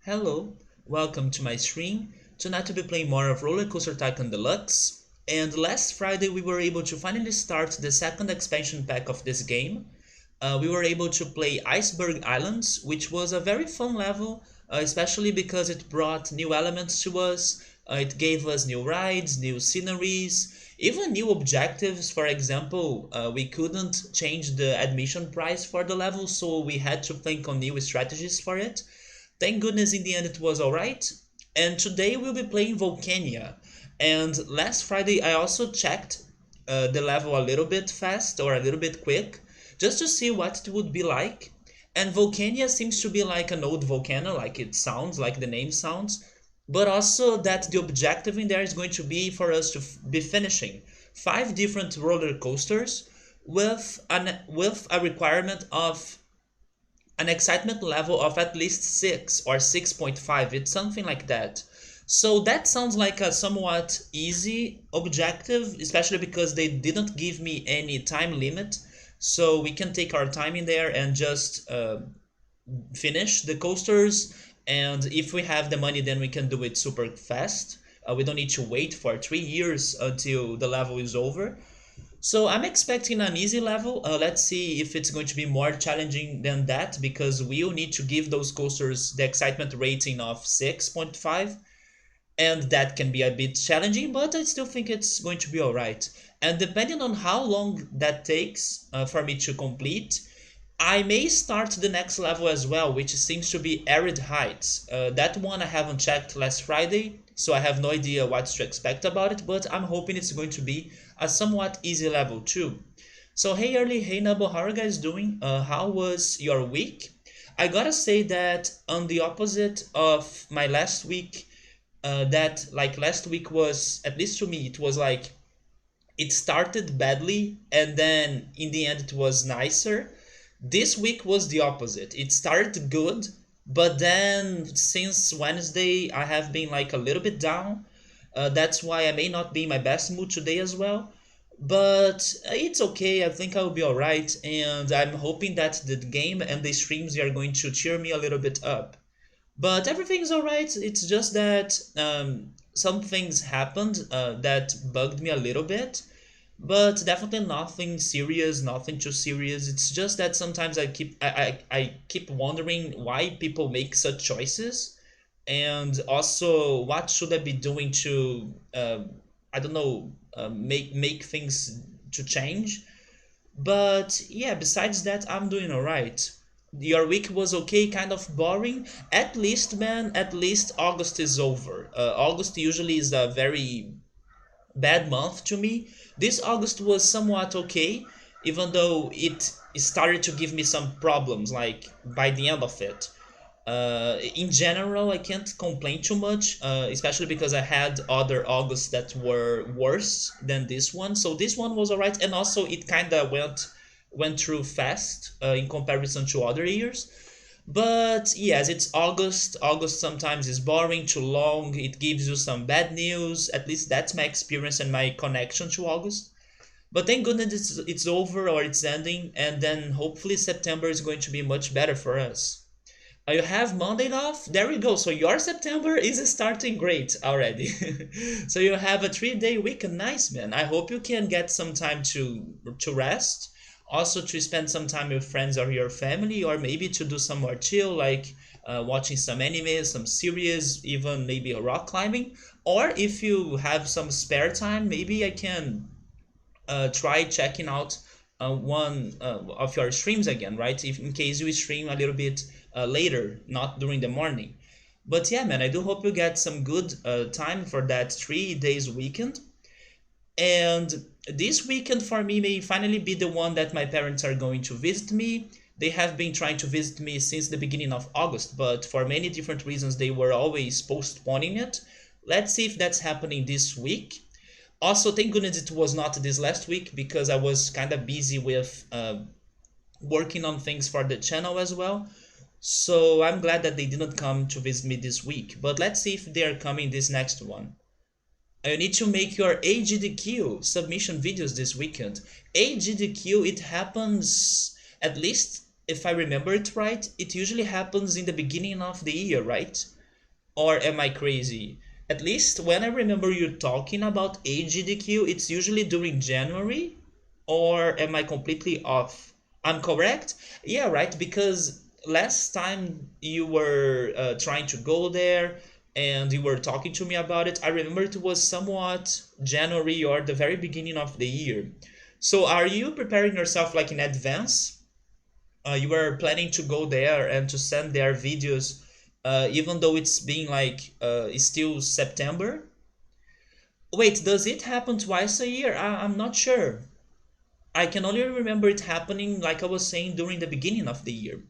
Hello, welcome to my stream. Tonight we'll be playing more of RollerCoaster Tycoon Deluxe. And last Friday we were able to finally start the second expansion pack of this game. We were able to play Iceberg Islands, which was a very fun level, especially because it brought new elements to us. It gave us new rides, new sceneries, even new objectives. For example, we couldn't change the admission price for the level, so we had to think on new strategies for it. Thank goodness in the end it was alright. And today we'll be playing Volcania. And last Friday I also checked the level a little bit fast or a little bit quick just to see what it would be like. And Volcania seems to be like an old volcano, like it sounds, like the name sounds. But also that the objective in there is going to be for us to be finishing 5 different roller coasters with a requirement of an excitement level of at least 6 or 6.5. It's something like that. So that sounds like a somewhat easy objective, especially because they didn't give me any time limit. So we can take our time in there and just finish the coasters. And if we have the money, then we can do it super fast. We don't need to wait for 3 years until the level is over. So I'm expecting an easy level. Let's see if it's going to be more challenging than that because we'll need to give those coasters the excitement rating of 6.5, and that can be a bit challenging, but I still think it's going to be alright. And depending on how long that takes for me to complete, I may start the next level as well, which seems to be Arid Heights. That one I haven't checked last Friday, so I have no idea what to expect about it, but I'm hoping it's going to be a somewhat easy level too. So hey Early, hey Nubble, how are you guys doing? How was your week? I gotta say that on the opposite of my last week, that like last week was, at least to me, it was like it started badly and then in the end it was nicer. This week was the opposite. It started good, but then since Wednesday I have been like a little bit down. That's why I may not be in my best mood today as well. But it's okay. I think I'll be alright, and I'm hoping that the game and the streams are going to cheer me a little bit up. But everything's alright. It's just that some things happened that bugged me a little bit, but definitely nothing serious, nothing too serious. It's just that sometimes I keep wondering why people make such choices, and also what should I be doing to I don't know, make things to change. But yeah, besides that, I'm doing alright. Your week was okay, kind of boring. At least, man, at least August is over. August usually is a very bad month to me. This August was somewhat okay, even though it started to give me some problems, like by the end of it. In general, I can't complain too much, especially because I had other Augusts that were worse than this one. So this one was alright, and also it kind of went through fast in comparison to other years. But yes, it's August. August sometimes is boring, too long. It gives you some bad news. At least that's my experience and my connection to August. But thank goodness it's over or it's ending, and then hopefully September is going to be much better for us. You have Monday off? There we go. So your September is starting great already. So you have a 3-day weekend. Nice, man. I hope you can get some time to rest. Also to spend some time with friends or your family, or maybe to do some more chill, like watching some anime, some series, even maybe a rock climbing. Or if you have some spare time, maybe I can try checking out one of your streams again, right? If in case you stream a little bit later, not during the morning. But yeah, man, I do hope you get some good time for that 3 days weekend. And this weekend for me may finally be the one that my parents are going to visit me. They have been trying to visit me since the beginning of August, but for many different reasons they were always postponing it. Let's see if that's happening this week. Also, thank goodness it was not this last week because I was kind of busy with working on things for the channel as well. So I'm glad that they didn't come to visit me this week. But let's see if they are coming this next one. You need to make your AGDQ submission videos this weekend. AGDQ, it happens, at least if I remember it right, it usually happens in the beginning of the year, right? Or am I crazy? At least when I remember you talking about AGDQ, it's usually during January. Or am I completely off? I'm correct? Yeah, right, because last time you were trying to go there and you were talking to me about it, I remember it was somewhat January or the very beginning of the year. So are you preparing yourself like in advance? You were planning to go there and to send their videos, even though it's being like it's still September. Wait, does it happen twice a year? I'm not sure. I can only remember it happening, like I was saying, during the beginning of the year.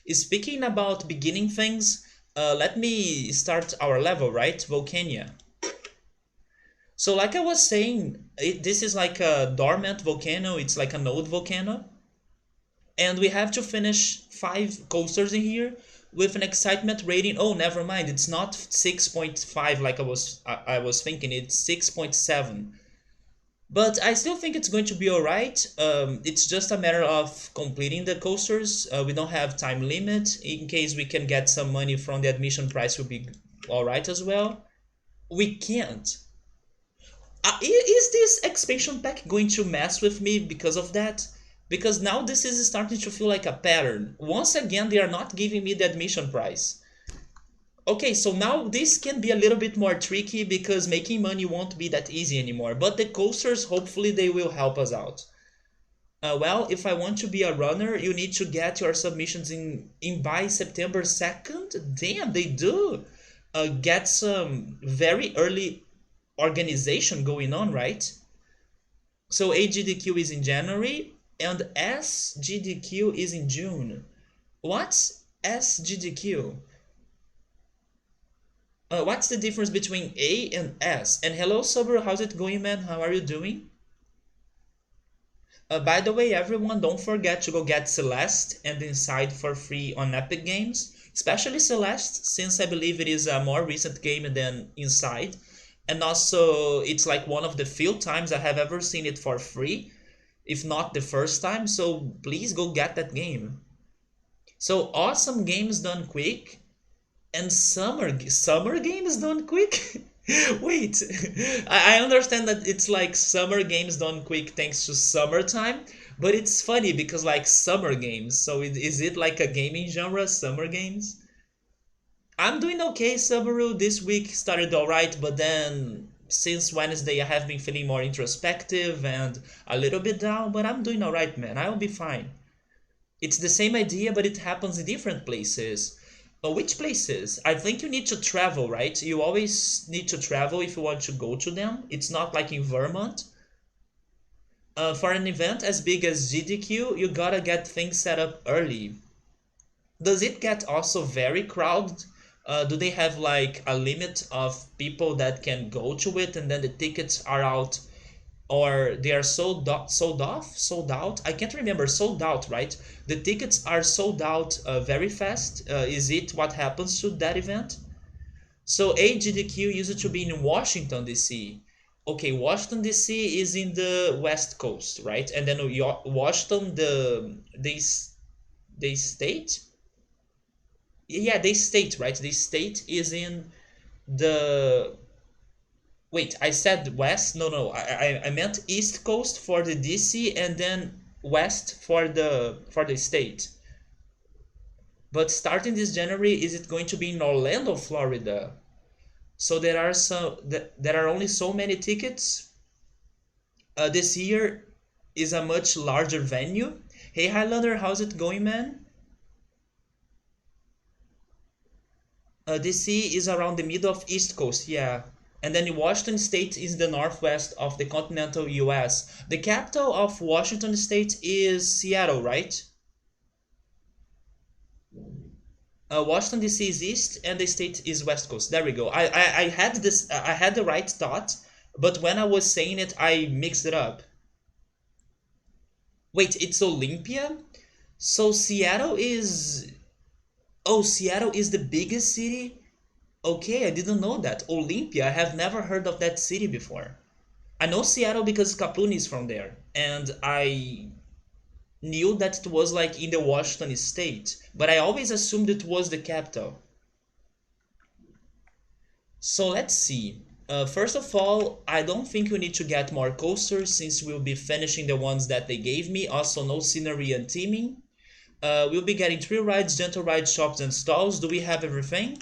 Speaking about beginning things, let me start our level, right? Volcania. So, like I was saying, this is like a dormant volcano. It's like an old volcano, and we have to finish 5 coasters in here with an excitement rating. Oh, never mind, it's not 6.5 like I was thinking. It's 6.7, but I still think it's going to be all right. It's just a matter of completing the coasters. We don't have time limit. In case we can get some money from the admission price, will be all right as well. We can't. Is this expansion pack going to mess with me because of that? Because now this is starting to feel like a pattern. Once again, they are not giving me the admission price. Okay, so now this can be a little bit more tricky because making money won't be that easy anymore. But the coasters, hopefully they will help us out. Well, if I want to be a runner, you need to get your submissions in by September 2nd. Damn, they do. Get some very early organization going on, right? So AGDQ is in January and SGDQ is in June. What's SGDQ? What's the difference between A and S? And hello, Sober, how's it going, man? How are you doing? By the way, everyone, don't forget to go get Celeste and Inside for free on Epic Games. Especially Celeste, since I believe it is a more recent game than Inside. And also, it's like one of the few times I have ever seen it for free, if not the first time. So please go get that game. So awesome games done quick and summer games done quick. Wait, I understand that it's like summer games done quick thanks to summertime, but it's funny because like summer games. So is it like a gaming genre, summer games? I'm doing okay, Subaru. This week started alright, but then since Wednesday I have been feeling more introspective and a little bit down, but I'm doing alright, man. I'll be fine. It's the same idea, but it happens in different places. Which places? I think you need to travel, right? You always need to travel if you want to go to them. It's not like in Vermont. For an event as big as GDQ, you gotta get things set up early. Does it get also very crowded? Do they have like a limit of people that can go to it and then the tickets are out, or they are sold out? I can't remember. Sold out, right? The tickets are sold out very fast. Is it what happens to that event? So AGDQ used to be in Washington DC. Okay, Washington DC is in the West Coast, right? And then Washington, the state, yeah, they state, right? The state is in the, wait, I said west. No, no, I meant east coast for the DC and then west for the state. But starting this January, is it going to be in Orlando, Florida? So there are only so many tickets. This year is a much larger venue. Hey Highlander, how's it going, man? DC is around the middle of East Coast, yeah. And then Washington State is the northwest of the continental US. The capital of Washington State is Seattle, right? Washington DC is east and the state is west coast. There we go. I had this. I had the right thought, but when I was saying it, I mixed it up. Wait, it's Olympia? So Seattle is. Oh, Seattle is the biggest city? Okay, I didn't know that. Olympia, I have never heard of that city before. I know Seattle because Capone is from there, and I knew that it was like in the Washington state, but I always assumed it was the capital. So let's see. First of all, I don't think we need to get more coasters since we'll be finishing the ones that they gave me. Also, no scenery and theming. We'll be getting thrill rides, gentle rides, shops, and stalls. Do we have everything?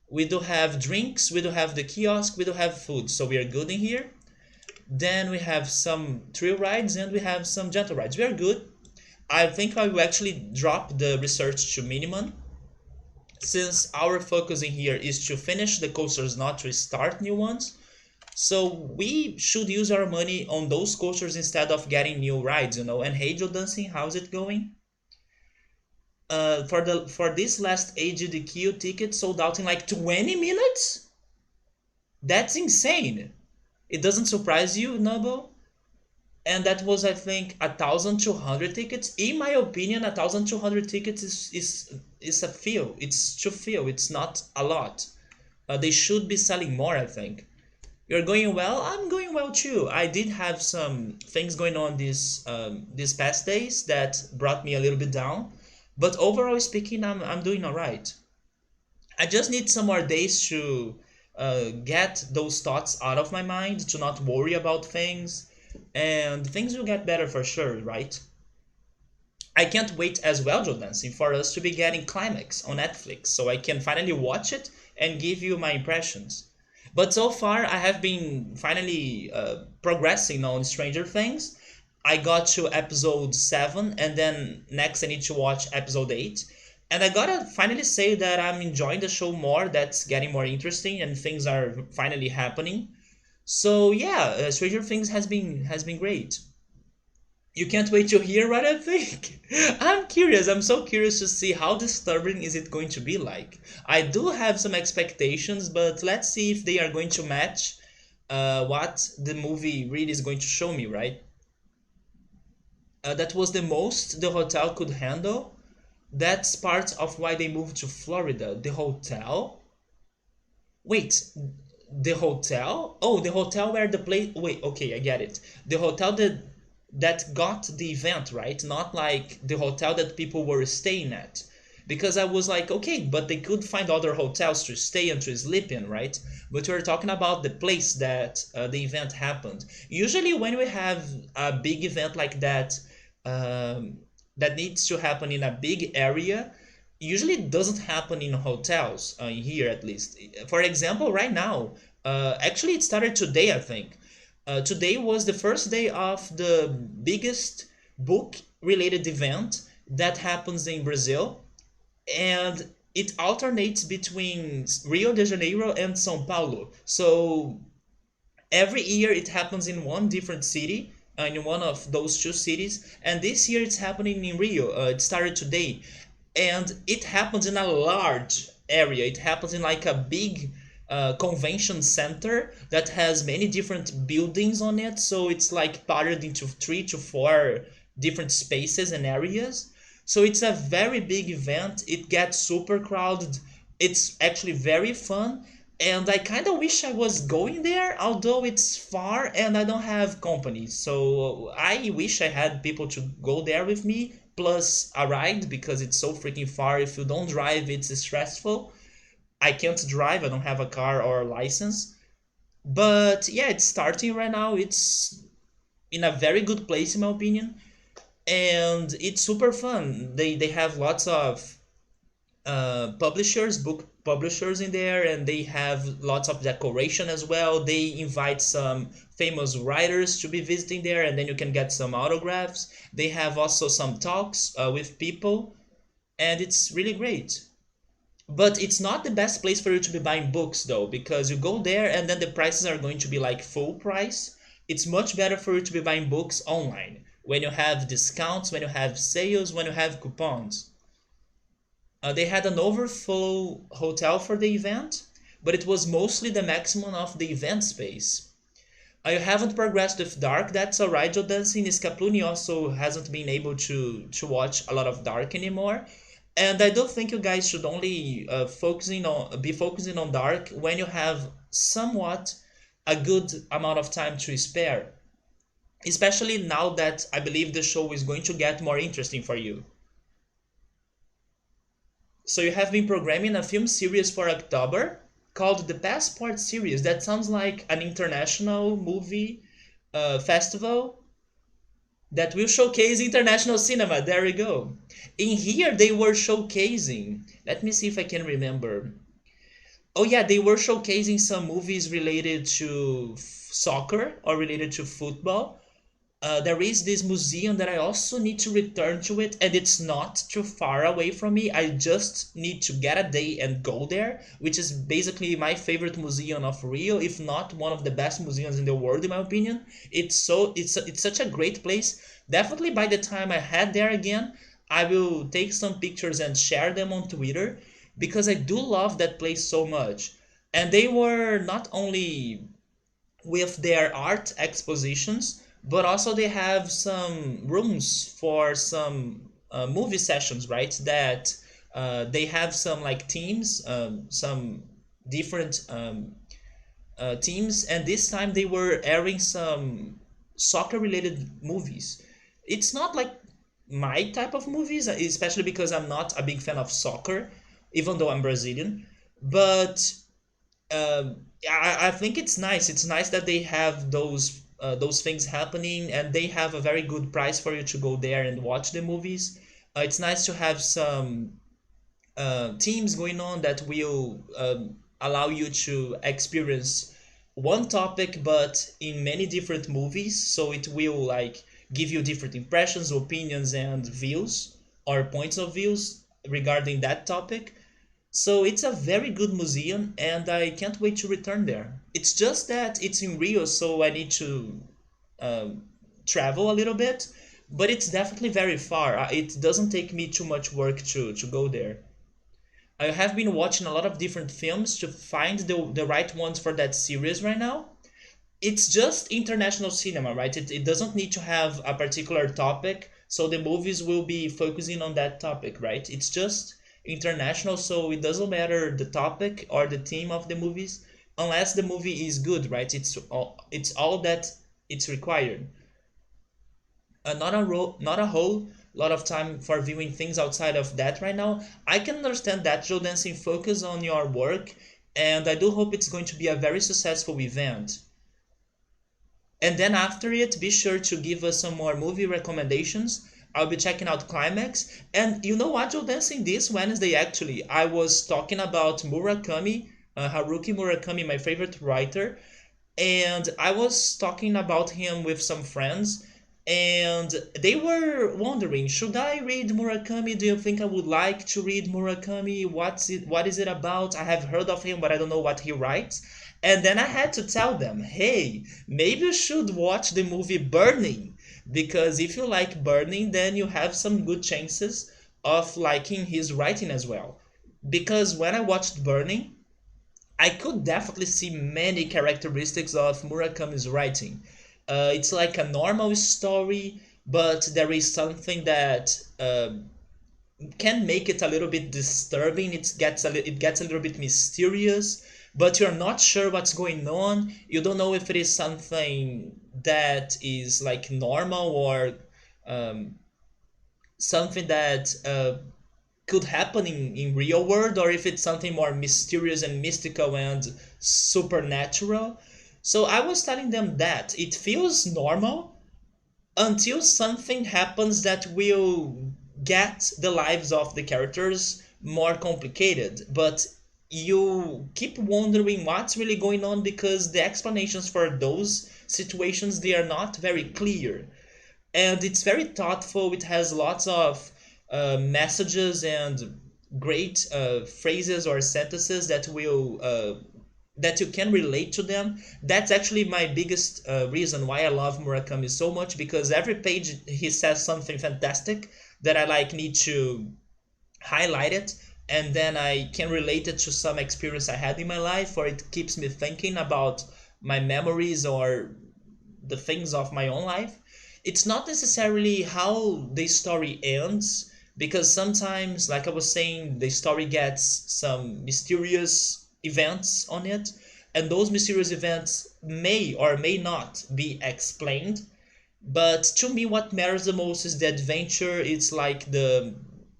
We do have drinks, we do have the kiosk, we do have food, so we are good in here. Then we have some thrill rides and we have some gentle rides. We are good. I think I will actually drop the research to minimum since our focus in here is to finish the coasters, not to start new ones. So we should use our money on those coasters instead of getting new rides, you know. And hey, Joe Dancing, how's it going? For this last AGDQ ticket sold out in like 20 minutes? That's insane. It doesn't surprise you, Nubble? And that was, I think, 1,200 tickets. In my opinion, 1,200 tickets is a few. It's too few. It's not a lot. They should be selling more, I think. You're going well. I'm going well too. I did have some things going on these past days that brought me a little bit down, but overall speaking, I'm doing all right. I just need some more days to get those thoughts out of my mind, to not worry about things, and things will get better for sure, right? I can't wait as well, Joe Dancing, for us to be getting Climax on Netflix, so I can finally watch it and give you my impressions. But so far, I have been finally progressing on Stranger Things. I got to episode 7, and then next I need to watch episode 8. And I gotta finally say that I'm enjoying the show more, that's getting more interesting, and things are finally happening. So yeah, Stranger Things has been great. You can't wait to hear what I think. I'm curious. I'm so curious to see how disturbing is it going to be like. I do have some expectations, but let's see if they are going to match what the movie really is going to show me, right? That was the most the hotel could handle. That's part of why they moved to Florida. The hotel? Wait, the hotel? Oh, the hotel where the place. Wait, okay, I get it. The hotel that got the event, right? Not like the hotel that people were staying at. Because I was like, okay, but they could find other hotels to stay and to sleep in, right? But we're talking about the place that the event happened. Usually, when we have a big event like that, that needs to happen in a big area, usually it doesn't happen in hotels, here at least. For example, right now, actually, it started today, I think. Today was the first day of the biggest book related event that happens in Brazil, and it alternates between Rio de Janeiro and São Paulo. So every year it happens in one different city, in one of those two cities, and this year it's happening in Rio. It started today, and it happens in a large area. It happens in like a big convention center that has many different buildings on it. So it's like parted into 3 to 4 different spaces and areas. So it's a very big event. It gets super crowded. It's actually very fun. And I kind of wish I was going there, although it's far and I don't have company. So I wish I had people to go there with me, plus a ride, because it's so freaking far. If you don't drive, it's stressful. I can't drive, I don't have a car or a license. But yeah, it's starting right now. It's in a very good place, in my opinion. And it's super fun. They have lots of publishers, book publishers in there, and they have lots of decoration as well. They invite some famous writers to be visiting there, and then you can get some autographs. They have also some talks with people, and it's really great. But it's not the best place for you to be buying books though, because you go there and then the prices are going to be like full price. It's much better for you to be buying books online when you have discounts, when you have sales, when you have coupons. They had an overflow hotel for the event, but it was mostly the maximum of the event space. I haven't progressed with Dark. That's alright, Joe Dancing. Scaplooni also hasn't been able to watch a lot of Dark anymore. And I do think you guys should only be focusing on Dark when you have somewhat a good amount of time to spare. Especially now that I believe the show is going to get more interesting for you. So you have been programming a film series for October. called the Passport series. That sounds like an international movie festival that will showcase international cinema. There we go. In here, they were showcasing. Let me see if I can remember. Oh yeah, they were showcasing some movies related to soccer or related to football. There is this museum that I also need to return to it, and it's not too far away from me. I just need to get a day and go there, which is basically my favorite museum of Rio, if not one of the best museums in the world, in my opinion. It's such a great place. Definitely by the time I head there again, I will take some pictures and share them on Twitter because I do love that place so much. And they were not only with their art expositions, but also they have some rooms for some movie sessions, right? That they have some like teams, some different teams, and this time they were airing some soccer related movies. It's not like my type of movies, especially because I'm not a big fan of soccer, even though I'm Brazilian. But I think it's nice. It's nice that they have those things happening, and they have a very good price for you to go there and watch the movies. It's nice to have some teams going on that will allow you to experience one topic, but in many different movies. So it will like give you different impressions, opinions, and views or points of views regarding that topic. So it's a very good museum, and I can't wait to return there. It's just that it's in Rio, so I need to um, travel a little bit, but it's definitely very far. It doesn't take me too much work to go there. I have been watching a lot of different films to find the right ones for that series right now. It's just international cinema, right? It doesn't need to have a particular topic, so the movies will be focusing on that topic, right? It's just international, so it doesn't matter the topic or the theme of the movies, unless the movie is good, right? It's all that it's required. Not a whole lot of time for viewing things outside of that right now. I can understand that, Joe Dancing. Focus on your work, and I do hope it's going to be a very successful event. And then after it, be sure to give us some more movie recommendations. I'll be checking out Climax. And you know what, Joe Dancing? This Wednesday, actually, I was talking about Murakami, Haruki Murakami, my favorite writer. And I was talking about him with some friends. And they were wondering, should I read Murakami? Do you think I would like to read Murakami? What is it about? I have heard of him, but I don't know what he writes. And then I had to tell them, hey, maybe you should watch the movie Burning, because if you like Burning, then you have some good chances of liking his writing as well. Because when I watched Burning, I could definitely see many characteristics of Murakami's writing. It's like a normal story, but there is something that can make it a little bit disturbing. It gets a little bit mysterious, but you're not sure what's going on. You don't know if it is something that is like normal or um, something that could happen in real world, or if it's something more mysterious and mystical and supernatural. So I was telling them that it feels normal until something happens that will get the lives of the characters more complicated. But you keep wondering what's really going on because the explanations for those situations, they are not very clear. And it's very thoughtful. It has lots of messages and great phrases or sentences that you can relate to them. That's actually my biggest reason why I love Murakami so much, because every page he says something fantastic that I like need to highlight it, and then I can relate it to some experience I had in my life, or it keeps me thinking about my memories or the things of my own life. It's not necessarily how the story ends, because sometimes, like I was saying, the story gets some mysterious events on it, and those mysterious events may or may not be explained. But to me, what matters the most is the adventure. It's like the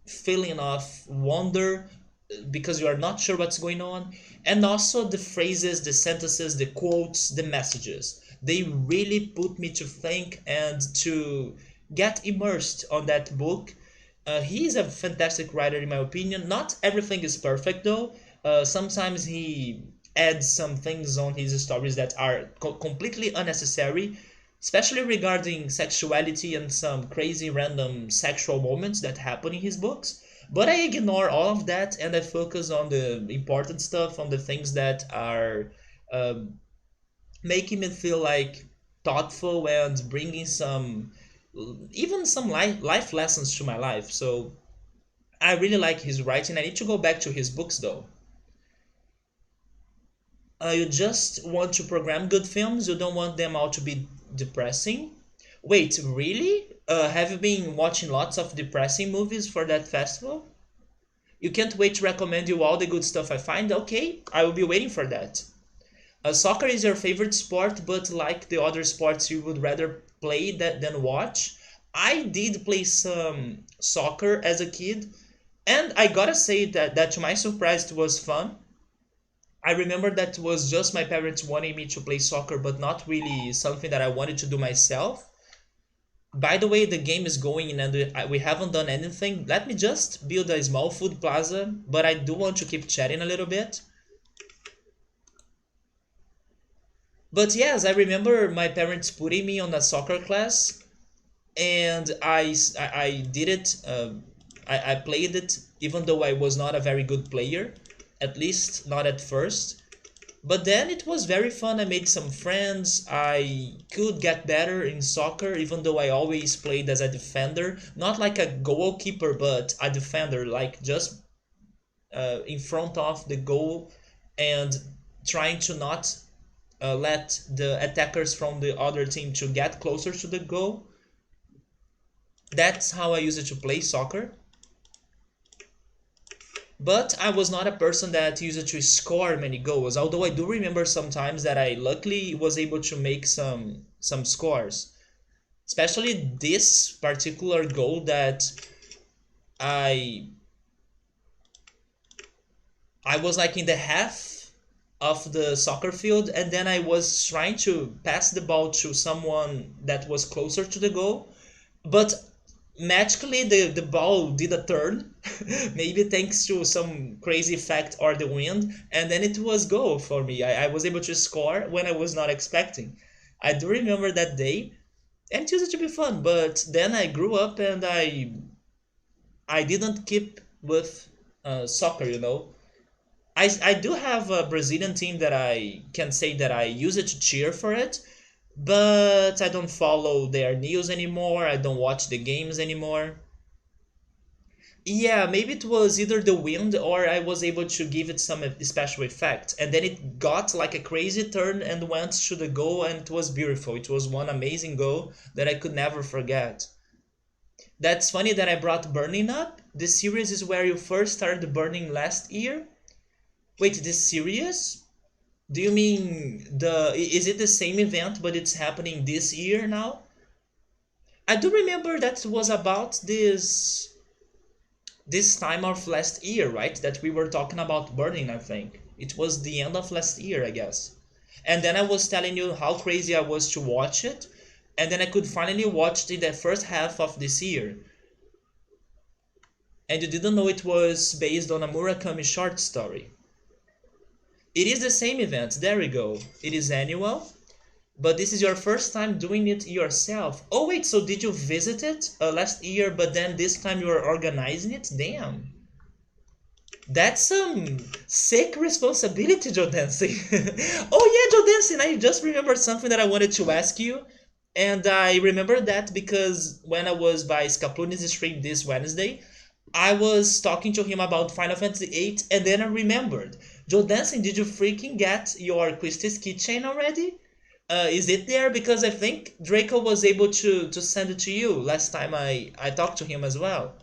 feeling of wonder, because you are not sure what's going on. And also the phrases, the sentences, the quotes, the messages, they really put me to think and to get immersed on that book. He is a fantastic writer in my opinion. Not everything is perfect though. Sometimes he adds some things on his stories that are completely unnecessary, especially regarding sexuality and some crazy random sexual moments that happen in his books. But I ignore all of that and I focus on the important stuff, on the things that are um, making me feel like thoughtful and bringing some, even some life lessons to my life. So I really like his writing. I need to go back to his books though. You just want to program good films, you don't want them all to be depressing. Wait, really? Have you been watching lots of depressing movies for that festival? You can't wait to recommend you all the good stuff I find? Okay, I will be waiting for that. Soccer is your favorite sport, but like the other sports, you would rather play that than watch. I did play some soccer as a kid, and I gotta say that to my surprise, it was fun. I remember that was just my parents wanting me to play soccer, but not really something that I wanted to do myself. By the way, the game is going and we haven't done anything. Let me just build a small food plaza, but I do want to keep chatting a little bit. But yes, I remember my parents putting me on a soccer class, and I did it. I played it, even though I was not a very good player, at least not at first. But then it was very fun. I made some friends. I could get better in soccer, even though I always played as a defender. Not like a goalkeeper, but a defender, like just in front of the goal and trying to not let the attackers from the other team to get closer to the goal. That's how I used to play soccer. But I was not a person that used to score many goals. Although I do remember sometimes that I luckily was able to make some scores. Especially this particular goal that I I was like in the half of the soccer field, and then I was trying to pass the ball to someone that was closer to the goal, but magically the ball did a turn, maybe thanks to some crazy effect or the wind, and then it was goal for me. I was able to score when I was not expecting. I do remember that day, and it used to be fun, but then I grew up and I didn't keep with soccer, you know. I do have a Brazilian team that I can say that I use it to cheer for it, but I don't follow their news anymore. I don't watch the games anymore. Yeah, maybe it was either the wind or I was able to give it some special effect. And then it got like a crazy turn and went to the goal, and it was beautiful. It was one amazing goal that I could never forget. That's funny that I brought Burning up. This series is where you first started Burning last year. Wait, this series? Do you mean is it the same event but it's happening this year now? I do remember that was about this time of last year, right? That we were talking about burning, I think. It was the end of last year, I guess. And then I was telling you how crazy I was to watch it, and then I could finally watch the first half of this year. And you didn't know it was based on a Murakami short story. It is the same event, there we go. It is annual, but this is your first time doing it yourself. Oh wait, so did you visit it last year, but then this time you are organizing it? Damn. That's some sick responsibility, Joe Dancing. Oh yeah, Joe Dancing, I just remembered something that I wanted to ask you. And I remember that because when I was by Scapuni's stream this Wednesday, I was talking to him about Final Fantasy VIII, and then I remembered. Joe Dancing, did you freaking get your Quistis keychain already? Is it there? Because I think Draco was able to send it to you last time I talked to him as well.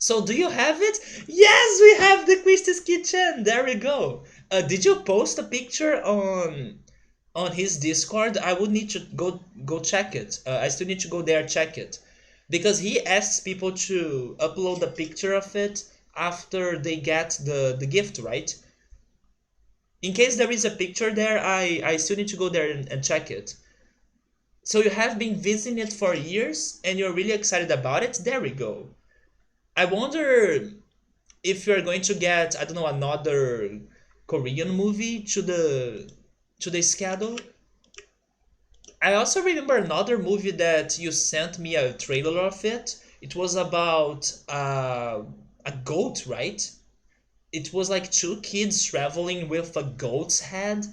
So do you have it? Yes, we have the Quistis keychain. There we go. Did you post a picture on his Discord? I would need to go check it. I still need to go there check it because he asks people to upload a picture of it. after they get the gift, right? In case there is a picture there, I still need to go there and check it. So you have been visiting it for years and you're really excited about it? There we go. I wonder if you're going to get, I don't know, another Korean movie to the schedule. I also remember another movie that you sent me a trailer of it. It was about a goat, right? It was like two kids traveling with a goat's head.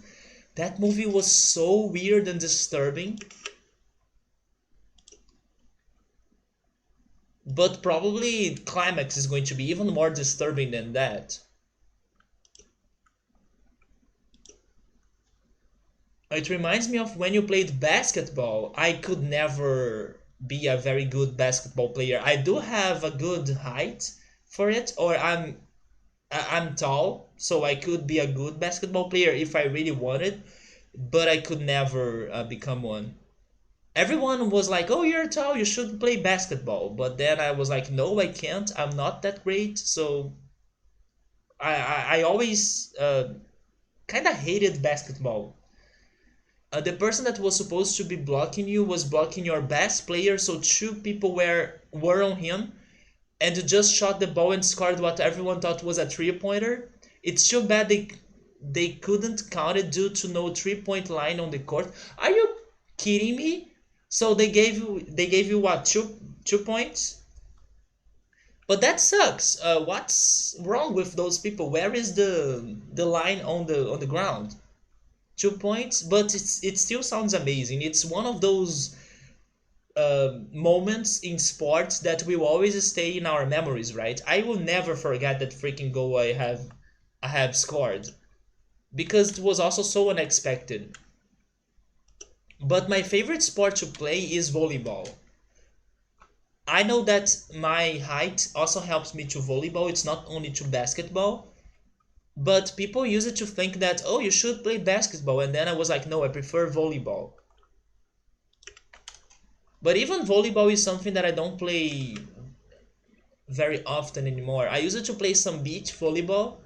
That movie was so weird and disturbing, but probably climax is going to be even more disturbing than that. It reminds me of when you played basketball. I could never be a very good basketball player. I do have a good height for it, or I'm tall, so I could be a good basketball player if I really wanted, but I could never become one. Everyone was like, "Oh, you're tall, you should play basketball." But then I was like, "No, I can't. I'm not that great." So I always kind of hated basketball. The person that was supposed to be blocking you was blocking your best player, so two people were on him, and just shot the ball and scored what everyone thought was a three-pointer. It's too bad they couldn't count it due to no three-point line on the court. Are you kidding me? So they gave you what, two points? But that sucks. What's wrong with those people? Where is the line on the ground? 2 points, but it still sounds amazing. It's one of those moments in sports that will always stay in our memories, right? I will never forget that freaking goal I have scored because it was also so unexpected. But my favorite sport to play is volleyball. I know that my height also helps me to volleyball. It's not only to basketball, but people use it to think that, oh, you should play basketball, and then I was like, no, I prefer volleyball. But even volleyball is something that I don't play very often anymore. I used to play some beach volleyball.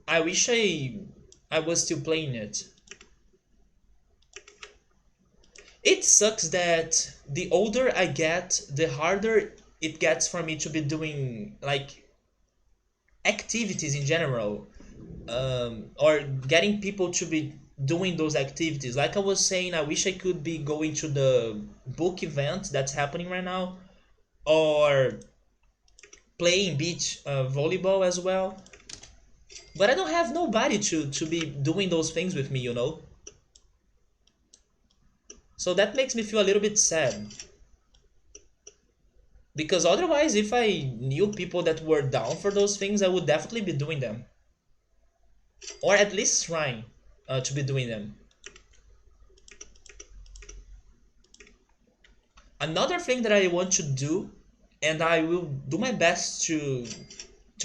I wish I was still playing it. It sucks that the older I get, the harder it gets for me to be doing like activities in general, or getting people to be doing those activities. Like I was saying, I wish I could be going to the book event that's happening right now, or playing beach volleyball as well. But I don't have nobody to be doing those things with me, you know? So that makes me feel a little bit sad. Because otherwise, if I knew people that were down for those things, I would definitely be doing them. Or at least trying to be doing them. Another thing that I want to do, and I will do my best to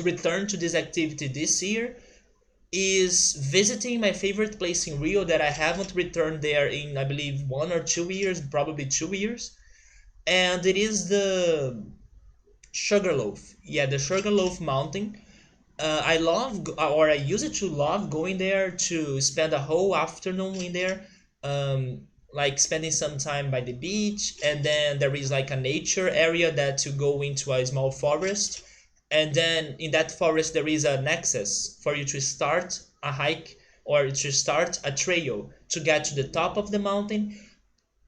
return to this activity this year, is visiting my favorite place in Rio that I haven't returned there in, I believe, 1 or 2 years, probably 2 years. And it is the Sugarloaf. Yeah, the Sugarloaf Mountain. I love, or I used to love going there to spend a whole afternoon in there, like spending some time by the beach, and then there is like a nature area that to go into a small forest, and then in that forest there is an access for you to start a hike or to start a trail to get to the top of the mountain.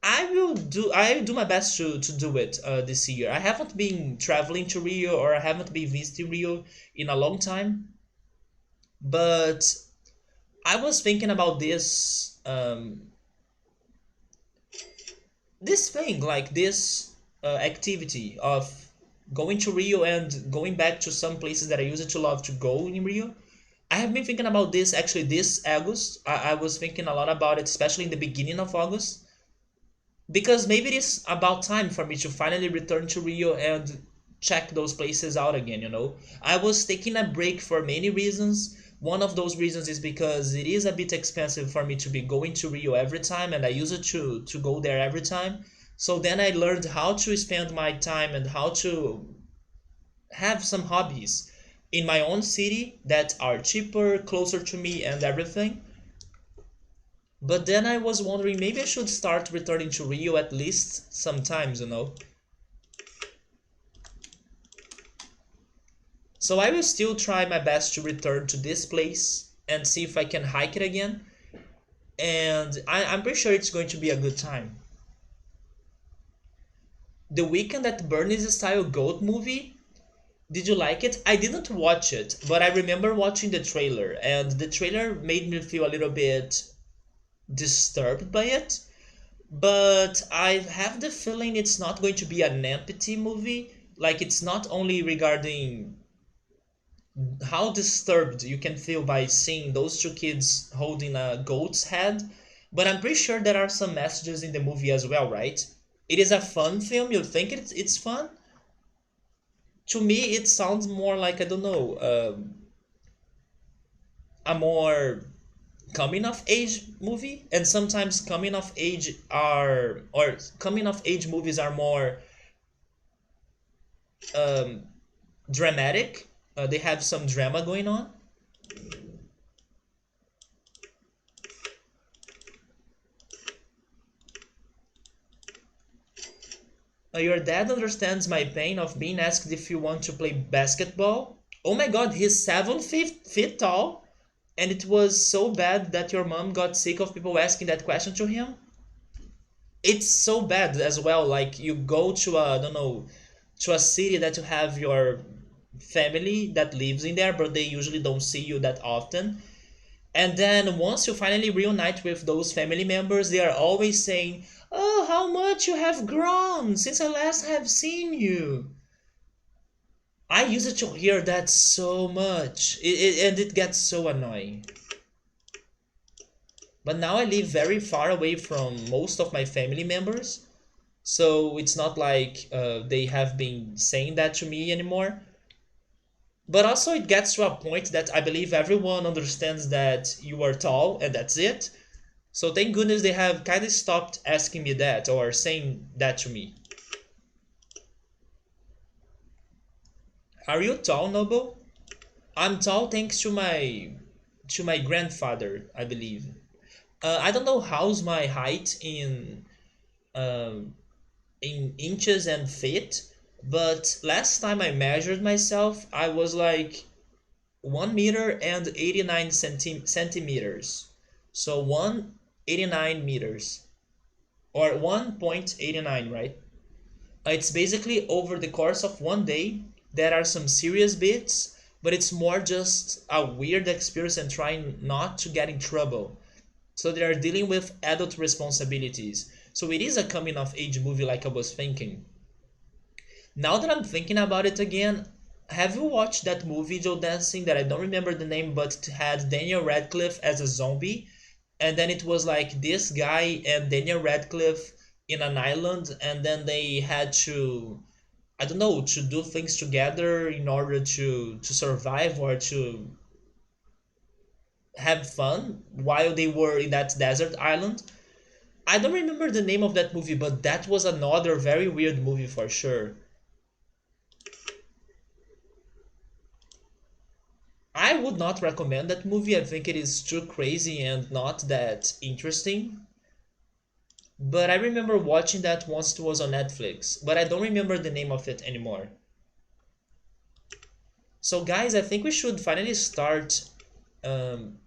I do my best to do it this year. I haven't been traveling to Rio, or I haven't been visiting Rio in a long time, but I was thinking about this thing, like this activity of going to Rio and going back to some places that I used to love to go in Rio. I have been thinking about this actually this August. I was thinking a lot about it, especially in the beginning of August, because maybe it is about time for me to finally return to Rio and check those places out again, you know? I was taking a break for many reasons. One of those reasons is because it is a bit expensive for me to be going to Rio every time, and I use it to go there every time. So then I learned how to spend my time and how to have some hobbies in my own city that are cheaper, closer to me, and everything. But then I was wondering maybe I should start returning to Rio at least sometimes, you know. So I will still try my best to return to this place and see if I can hike it again. And I'm pretty sure it's going to be a good time. The Weekend at Bernie's Style Goat movie, did you like it? I didn't watch it, but I remember watching the trailer, and the trailer made me feel a little bit disturbed by it. But I have the feeling it's not going to be an empty movie. Like, it's not only regarding how disturbed you can feel by seeing those two kids holding a goat's head, but I'm pretty sure there are some messages in the movie as well, right? It is a fun film. You think it's fun? To me, it sounds more like, I don't know, a more coming of age movie. And sometimes coming of age movies are more um, dramatic. They have some drama going on. Your dad understands my pain of being asked if you want to play basketball. Oh my god, he's 7 feet tall, and it was so bad that your mom got sick of people asking that question to him. It's so bad as well. Like, you go to a, I don't know, to a city that you have your family that lives in there, but they usually don't see you that often. And then once you finally reunite with those family members, they are always saying, "Oh, how much you have grown since I last have seen you." I used to hear that so much, and it gets so annoying. But now I live very far away from most of my family members, so it's not like they have been saying that to me anymore. But also, it gets to a point that I believe everyone understands that you are tall and that's it. So thank goodness they have kind of stopped asking me that or saying that to me. Are you tall, Noble? I'm tall thanks to my grandfather, I believe. I don't know how's my height um, in inches and feet, but last time I measured myself, I was like 1 meter and 89 centimeters. So 189 meters or 1.89, right? It's basically over the course of one day. There are some serious bits, but it's more just a weird experience and trying not to get in trouble. So they are dealing with adult responsibilities. So it is a coming of age movie, like I was thinking. Now that I'm thinking about it again, have you watched that movie, Joe Dancing, that I don't remember the name, but it had Daniel Radcliffe as a zombie? And then it was like this guy and Daniel Radcliffe in an island, and then they had to, I don't know, to do things together in order to survive or to have fun while they were in that desert island. I don't remember the name of that movie, but that was another very weird movie for sure. I would not recommend that movie. I think it is too crazy and not that interesting. But I remember watching that once it was on Netflix, but I don't remember the name of it anymore. So, guys, I think we should finally start um,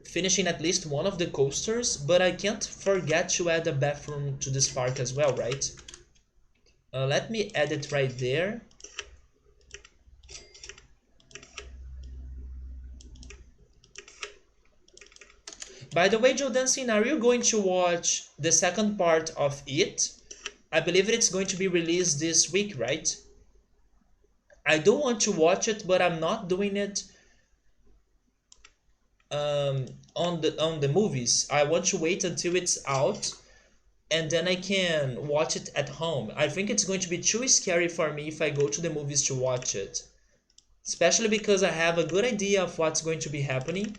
finishing at least one of the coasters, but I can't forget to add a bathroom to this park as well, right? Let me add it right there. By the way, Joe Dancing, are you going to watch the second part of it? I believe it's going to be released this week, right? I do want to watch it, but I'm not doing it on the movies. I want to wait until it's out, and then I can watch it at home. I think it's going to be too scary for me if I go to the movies to watch it, especially because I have a good idea of what's going to be happening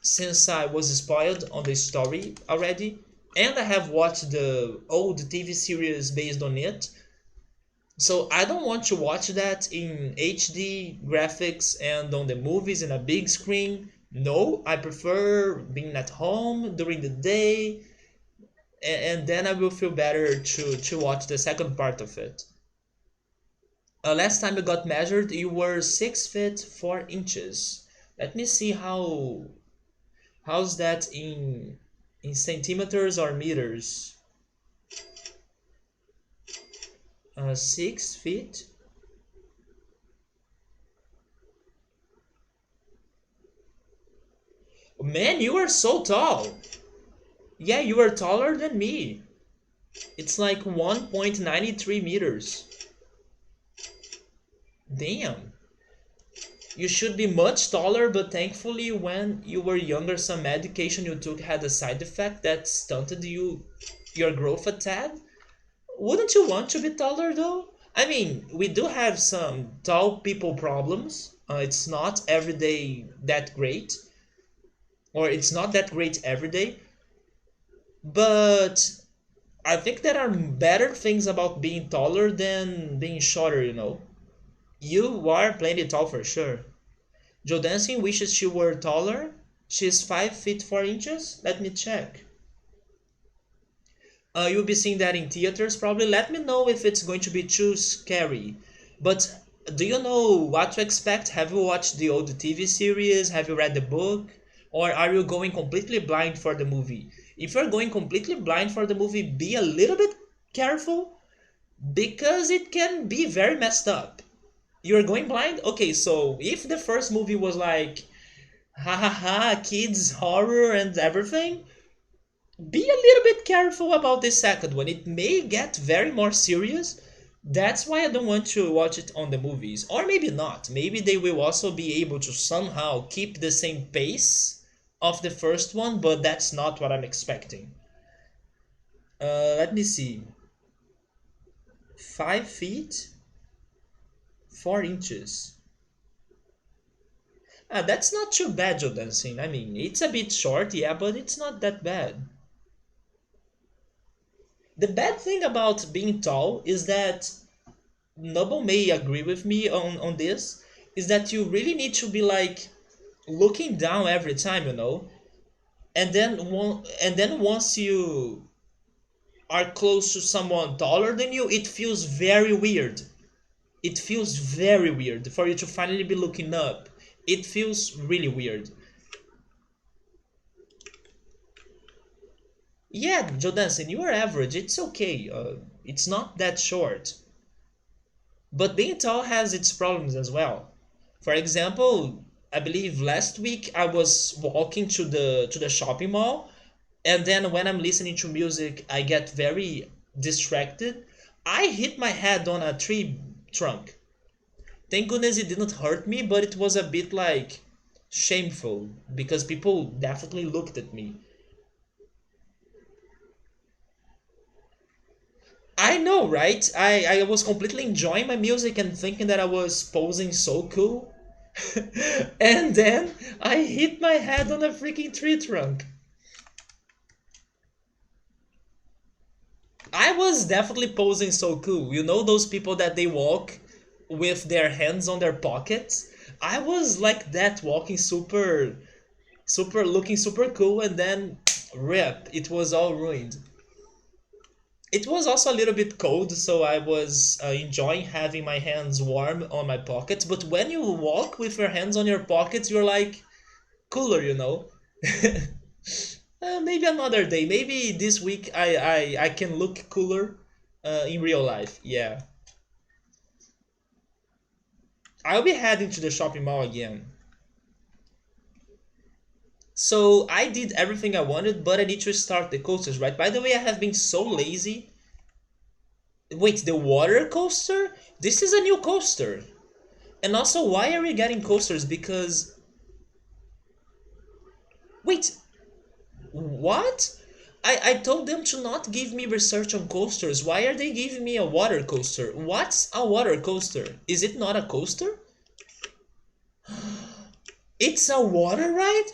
since I was spoiled on the story already, and I have watched the old TV series based on it. So I don't want to watch that in HD graphics and on the movies in a big screen. No, I prefer being at home during the day, and then I will feel better to watch the second part of it. Last time you got measured, you were 6 feet 4 inches. Let me see how's that in centimeters or meters. 6 feet. Man, you are so tall. Yeah, you are taller than me. It's like 1.93 meters. Damn. You should be much taller, but thankfully, when you were younger, some medication you took had a side effect that stunted your growth a tad. Wouldn't you want to be taller though? I mean, we do have some tall people problems. It's not every day that great, or it's not that great every day, but I think there are better things about being taller than being shorter, you know. You are plenty tall for sure. Joe Dancing wishes she were taller. She's 5 feet 4 inches. Let me check. You'll be seeing that in theaters probably. Let me know if it's going to be too scary. But do you know what to expect? Have you watched the old TV series? Have you read the book? Or are you going completely blind for the movie? If you're going completely blind for the movie, be a little bit careful because it can be very messed up. You're going blind? Okay, so if the first movie was like, ha ha ha, kids, horror, and everything, be a little bit careful about the second one. It may get very more serious. That's why I don't want to watch it on the movies. Or maybe not. Maybe they will also be able to somehow keep the same pace of the first one, but that's not what I'm expecting. Let me see. 5 feet, 4 inches. That's not too bad, Joe Dancing. I mean, it's a bit short, yeah, but it's not that bad. The bad thing about being tall is that Noble may agree with me on this, is that you really need to be like looking down every time, you know? And then once you are close to someone taller than you, it feels very weird. It feels very weird for you to finally be looking up. It feels really weird. Yeah, Joe Danson, you are average. It's okay. It's not that short. But being tall has its problems as well. For example, I believe last week I was walking to the shopping mall, and then when I'm listening to music, I get very distracted. I hit my head on a tree trunk. Thank goodness it didn't hurt me, but it was a bit like shameful because people definitely looked at me. I know, right? I was completely enjoying my music and thinking that I was posing so cool. And then I hit my head on a freaking tree trunk. I was definitely posing so cool. You know those people that they walk with their hands on their pockets? I was like that, walking super looking super cool, and then rip, it was all ruined. It was also a little bit cold, so I was enjoying having my hands warm on my pockets. But when you walk with your hands on your pockets, you're like cooler, you know? Maybe another day. Maybe this week I can look cooler in real life. Yeah. I'll be heading to the shopping mall again. So I did everything I wanted, but I need to start the coasters, right? By the way, I have been so lazy. Wait, the water coaster? This is a new coaster. And also, why are we getting coasters? Because. Wait, what? I told them to not give me research on coasters. Why are they giving me a water coaster? What's a water coaster? Is it not a coaster? It's a water ride?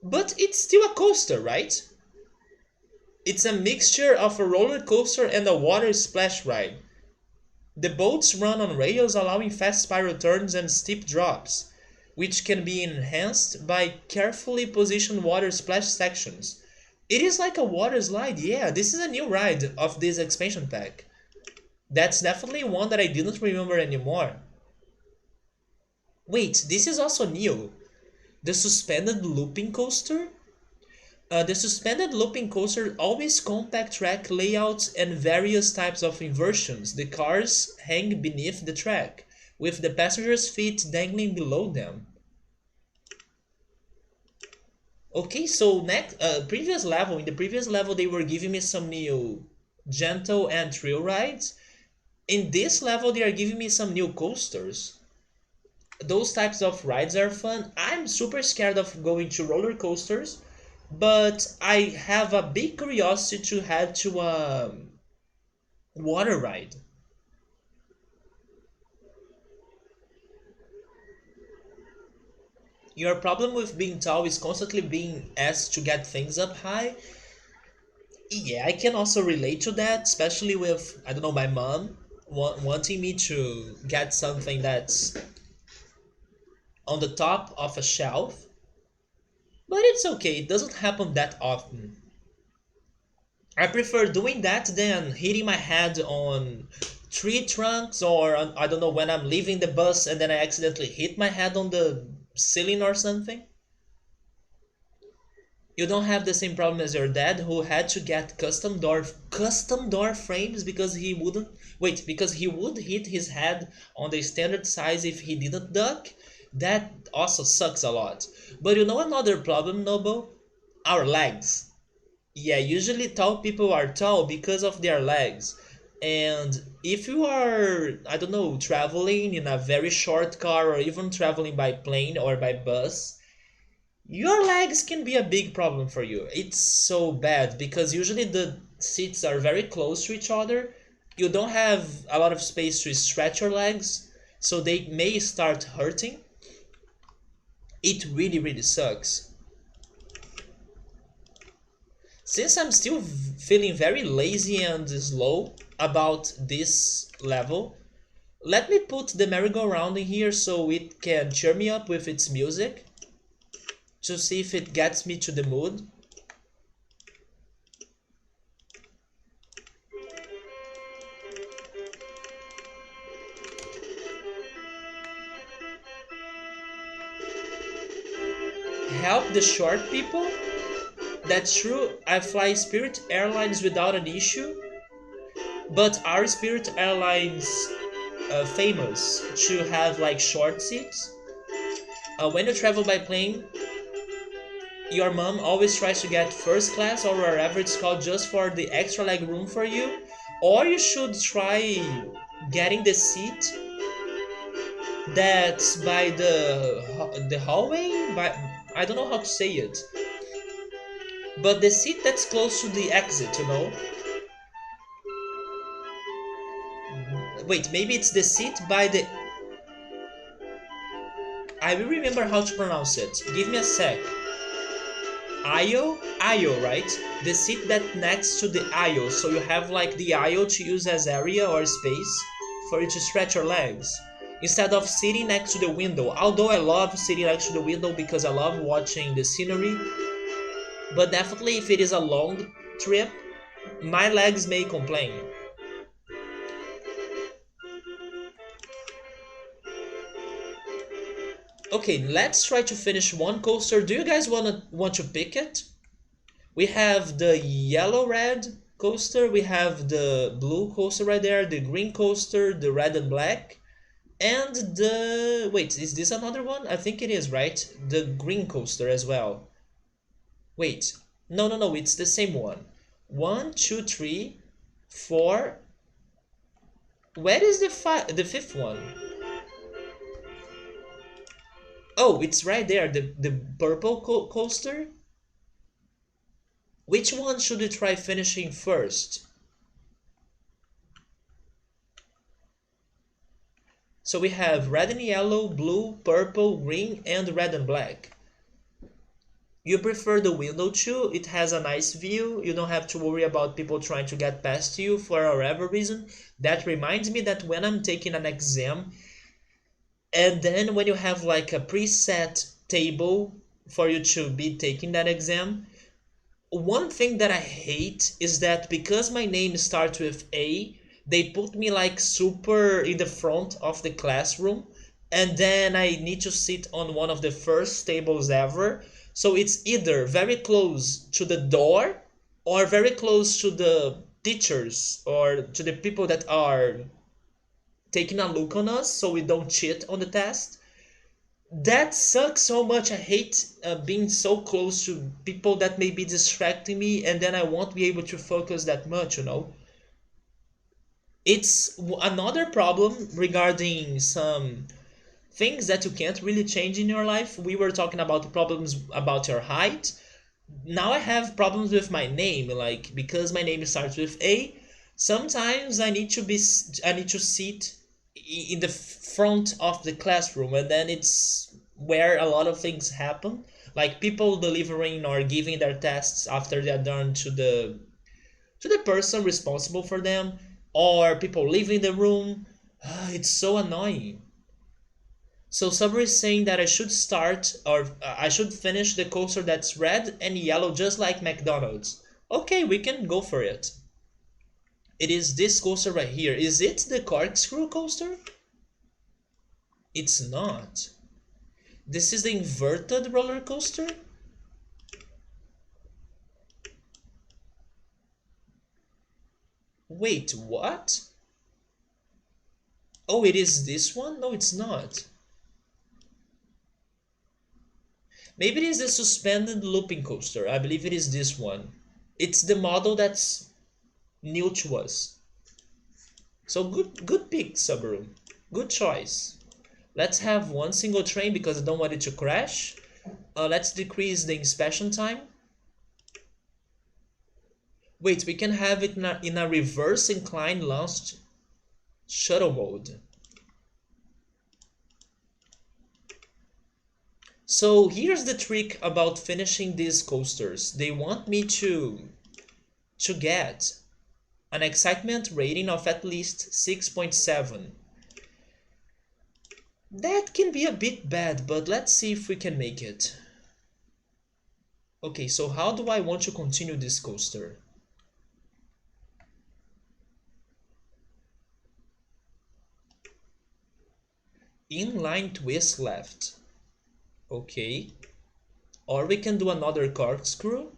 But it's still a coaster, right? It's a mixture of a roller coaster and a water splash ride. The boats run on rails, allowing fast spiral turns and steep drops, which can be enhanced by carefully positioned water splash sections. It is like a water slide, yeah, this is a new ride of this expansion pack. That's definitely one that I didn't remember anymore. Wait, this is also new. The suspended looping coaster? The suspended looping coaster always compact track layouts and various types of inversions. The cars hang beneath the track, with the passengers' feet dangling below them. Okay, so next, in the previous level, they were giving me some new gentle and thrill rides. In this level, they are giving me some new coasters. Those types of rides are fun. I'm super scared of going to roller coasters, but I have a big curiosity to head to a water ride. Your problem with being tall is constantly being asked to get things up high. Yeah, I can also relate to that, especially with, I don't know, my mom wanting me to get something that's on the top of a shelf. But it's okay, it doesn't happen that often. I prefer doing that than hitting my head on tree trunks or I don't know when I'm leaving the bus and then I accidentally hit my head on the ceiling or something. You don't have the same problem as your dad who had to get custom door frames because he would hit his head on the standard size if he didn't duck. That also sucks a lot. But you know another problem, Noble? Our legs. Yeah, usually tall people are tall because of their legs. And if you are, I don't know, traveling in a very short car or even traveling by plane or by bus, your legs can be a big problem for you. It's so bad because usually the seats are very close to each other. You don't have a lot of space to stretch your legs, so they may start hurting. It really, really sucks. Since I'm still feeling very lazy and slow about this level, let me put the merry-go-round in here so it can cheer me up with its music to see if it gets me to the mood. Help the short people? That's true, I fly Spirit Airlines without an issue, but are Spirit Airlines famous to have like short seats? When you travel by plane, your mom always tries to get first class or wherever it's called just for the extra leg room for you, or you should try getting the seat that's by the hallway. By I don't know how to say it, but the seat that's close to the exit. Wait, maybe it's the seat by the. I will remember how to pronounce it. Give me a sec. Aisle, right? The seat that next to the aisle, so you have like the aisle to use as area or space for you to stretch your legs. Instead of sitting next to the window, although I love sitting next to the window because I love watching the scenery, but definitely if it is a long trip, my legs may complain. Okay, let's try to finish one coaster. Do you guys want to pick it? We have the yellow red coaster, we have the blue coaster right there, the green coaster, the red and black, and the wait, is this another one? I think it is, right? The green coaster as well. Wait, no, it's the same one. One, two, three, four. Where is the fifth one? Oh, it's right there, the purple coaster. Which one should we try finishing first? So we have red and yellow, blue, purple, green, and red and black. You prefer the window too? It has a nice view. You don't have to worry about people trying to get past you for whatever reason. That reminds me that when I'm taking an exam, and then when you have like a preset table for you to be taking that exam, one thing that I hate is that because my name starts with A, they put me like super in the front of the classroom, and then I need to sit on one of the first tables ever. So it's either very close to the door or very close to the teachers or to the people that are taking a look on us so we don't cheat on the test. That sucks so much. I hate being so close to people that may be distracting me, and then I won't be able to focus that much. It's another problem regarding some things that you can't really change in your life. We were talking about the problems about your height. Now I have problems with my name, like because my name starts with A. Sometimes I need to sit in the front of the classroom, and then it's where a lot of things happen, like people delivering or giving their tests after they're done to the person responsible for them, or people leaving the room. It's so annoying. So somebody is saying that I should start or I should finish the coaster that's red and yellow just like McDonald's. Okay, we can go for it. It is this coaster right here. Is it the corkscrew coaster? It's not. This is the inverted roller coaster? Wait, what? Oh, it is this one? No, it's not. Maybe it is the suspended looping coaster. I believe it is this one. It's the model that's new to us. So good pick, Subaru. Good choice. Let's have one single train because I don't want it to crash. Let's decrease the inspection time. Wait, we can have it in a reverse incline launched shuttle mode. So here's the trick about finishing these coasters. They want me to get an excitement rating of at least 6.7. That can be a bit bad, but let's see if we can make it. Okay, so how do I want to continue this coaster? Inline twist left. Okay. Or we can do another corkscrew.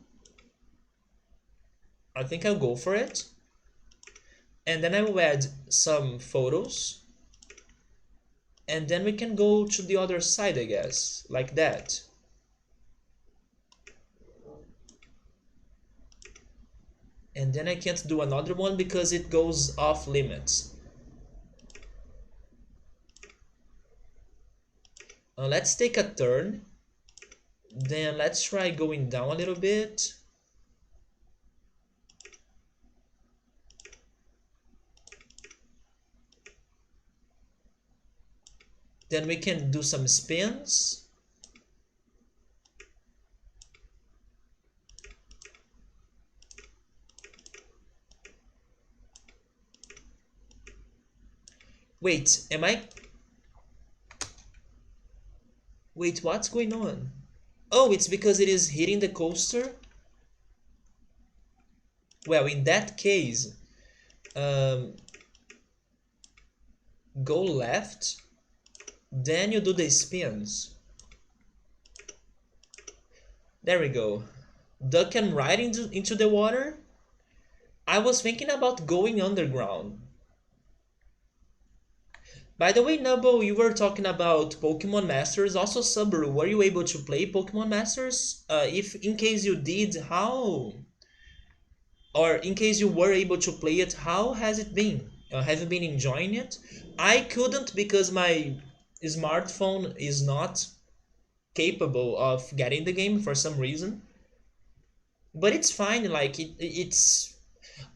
I think I'll go for it. And then I will add some photos. And then we can go to the other side, I guess, like that. And then I can't do another one because it goes off limits. Let's take a turn. Then let's try going down a little bit. Then we can do some spins. Wait, am I... Wait, what's going on? Oh, it's because it is hitting the coaster? Well, in that case, go left, then you do the spins. There we go. Duck him right into the water. I was thinking about going underground. By the way, Nubbo, you were talking about Pokemon Masters. Also, Subaru, were you able to play Pokemon Masters? If in case you did, how? Or in case you were able to play it, how has it been? Have you been enjoying it? I couldn't because my smartphone is not capable of getting the game for some reason. But it's fine. Like it's.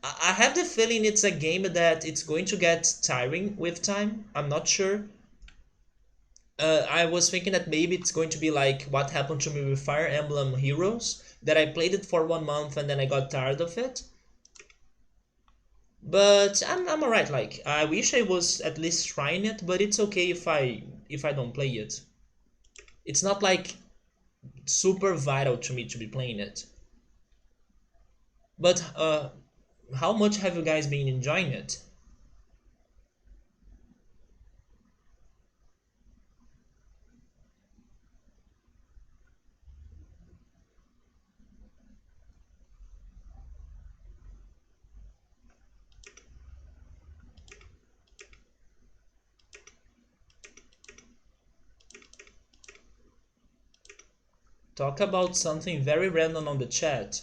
I have the feeling it's a game that it's going to get tiring with time. I'm not sure. I was thinking that maybe it's going to be like what happened to me with Fire Emblem Heroes, that I played it for 1 month and then I got tired of it. But I'm alright. Like I wish I was at least trying it, but it's okay if I don't play it. It's not like super vital to me to be playing it. But how much have you guys been enjoying it? Talk about something very random on the chat.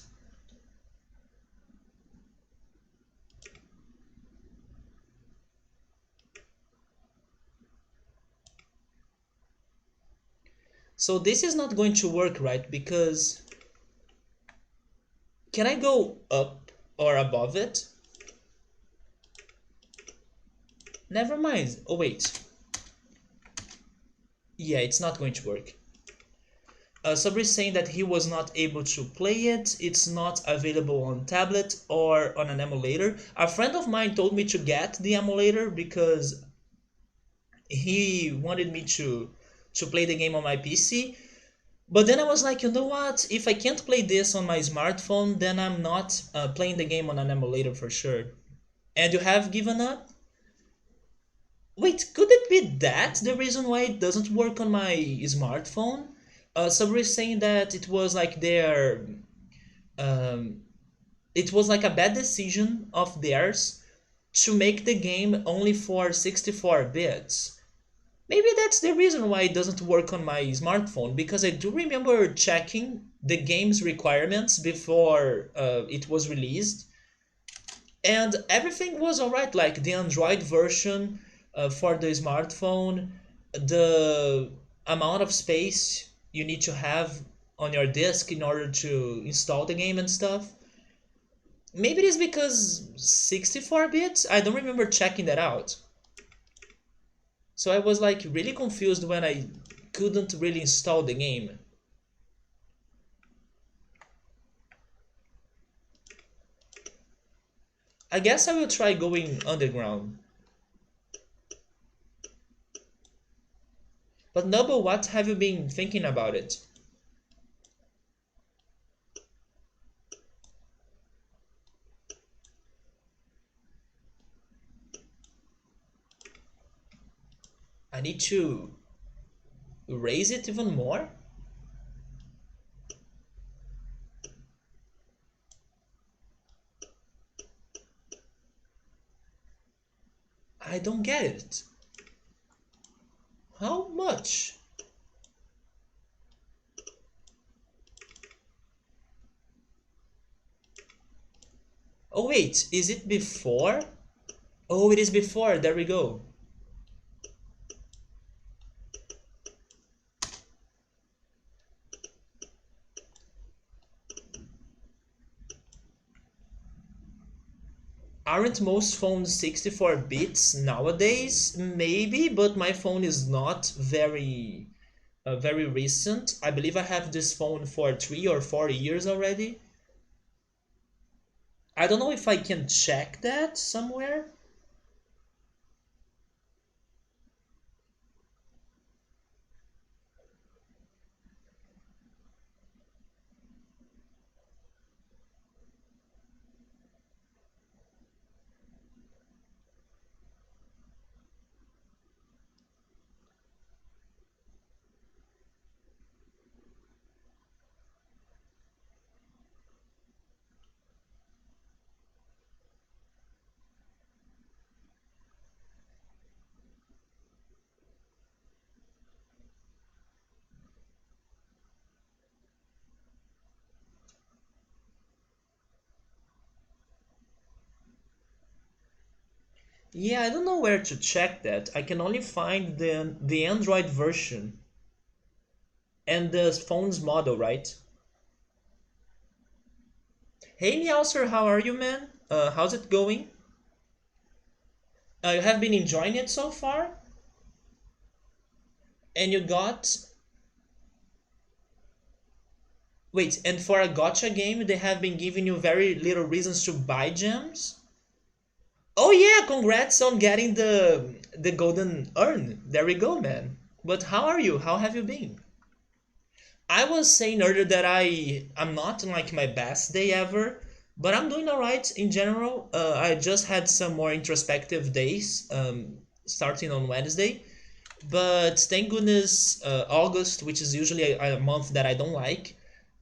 So this is not going to work, right? Because can I go up or above it? Never mind. Oh wait. Yeah, it's not going to work. Sabri is saying that he was not able to play it. It's not available on tablet or on an emulator. A friend of mine told me to get the emulator because he wanted me to play the game on my PC. But then I was like, you know what? If I can't play this on my smartphone, then I'm not playing the game on an emulator for sure. And you have given up? Wait, could it be that the reason why it doesn't work on my smartphone? Sabri is saying that it was like um, it was like a bad decision of theirs to make the game only for 64 bits. Maybe that's the reason why it doesn't work on my smartphone, because I do remember checking the game's requirements before it was released, and everything was alright. Like the Android version for the smartphone, the amount of space you need to have on your disk in order to install the game and stuff. Maybe it is because 64 bits? I don't remember checking that out. So I was like really confused when I couldn't really install the game. I guess I will try going underground. But Noble, what have you been thinking about it? I need to raise it even more? I don't get it. How much? Oh wait, is it before? Oh, it is before, there we go. Aren't most phones 64 bits nowadays? Maybe, but my phone is not very recent. I believe I have this phone for 3 or 4 years already. I don't know if I can check that somewhere. Yeah, I don't know where to check that. I can only find the Android version and the phone's model, right? Hey Meowser, how are you, man? How's it going? You have been enjoying it so far? And you got. Wait, and for a gotcha game, they have been giving you very little reasons to buy gems? Oh yeah, congrats on getting the golden urn. There we go, man. But how are you? How have you been? I was saying earlier that I'm not in like my best day ever, but I'm doing alright in general. I just had some more introspective days, starting on Wednesday. But thank goodness, August, which is usually a month that I don't like,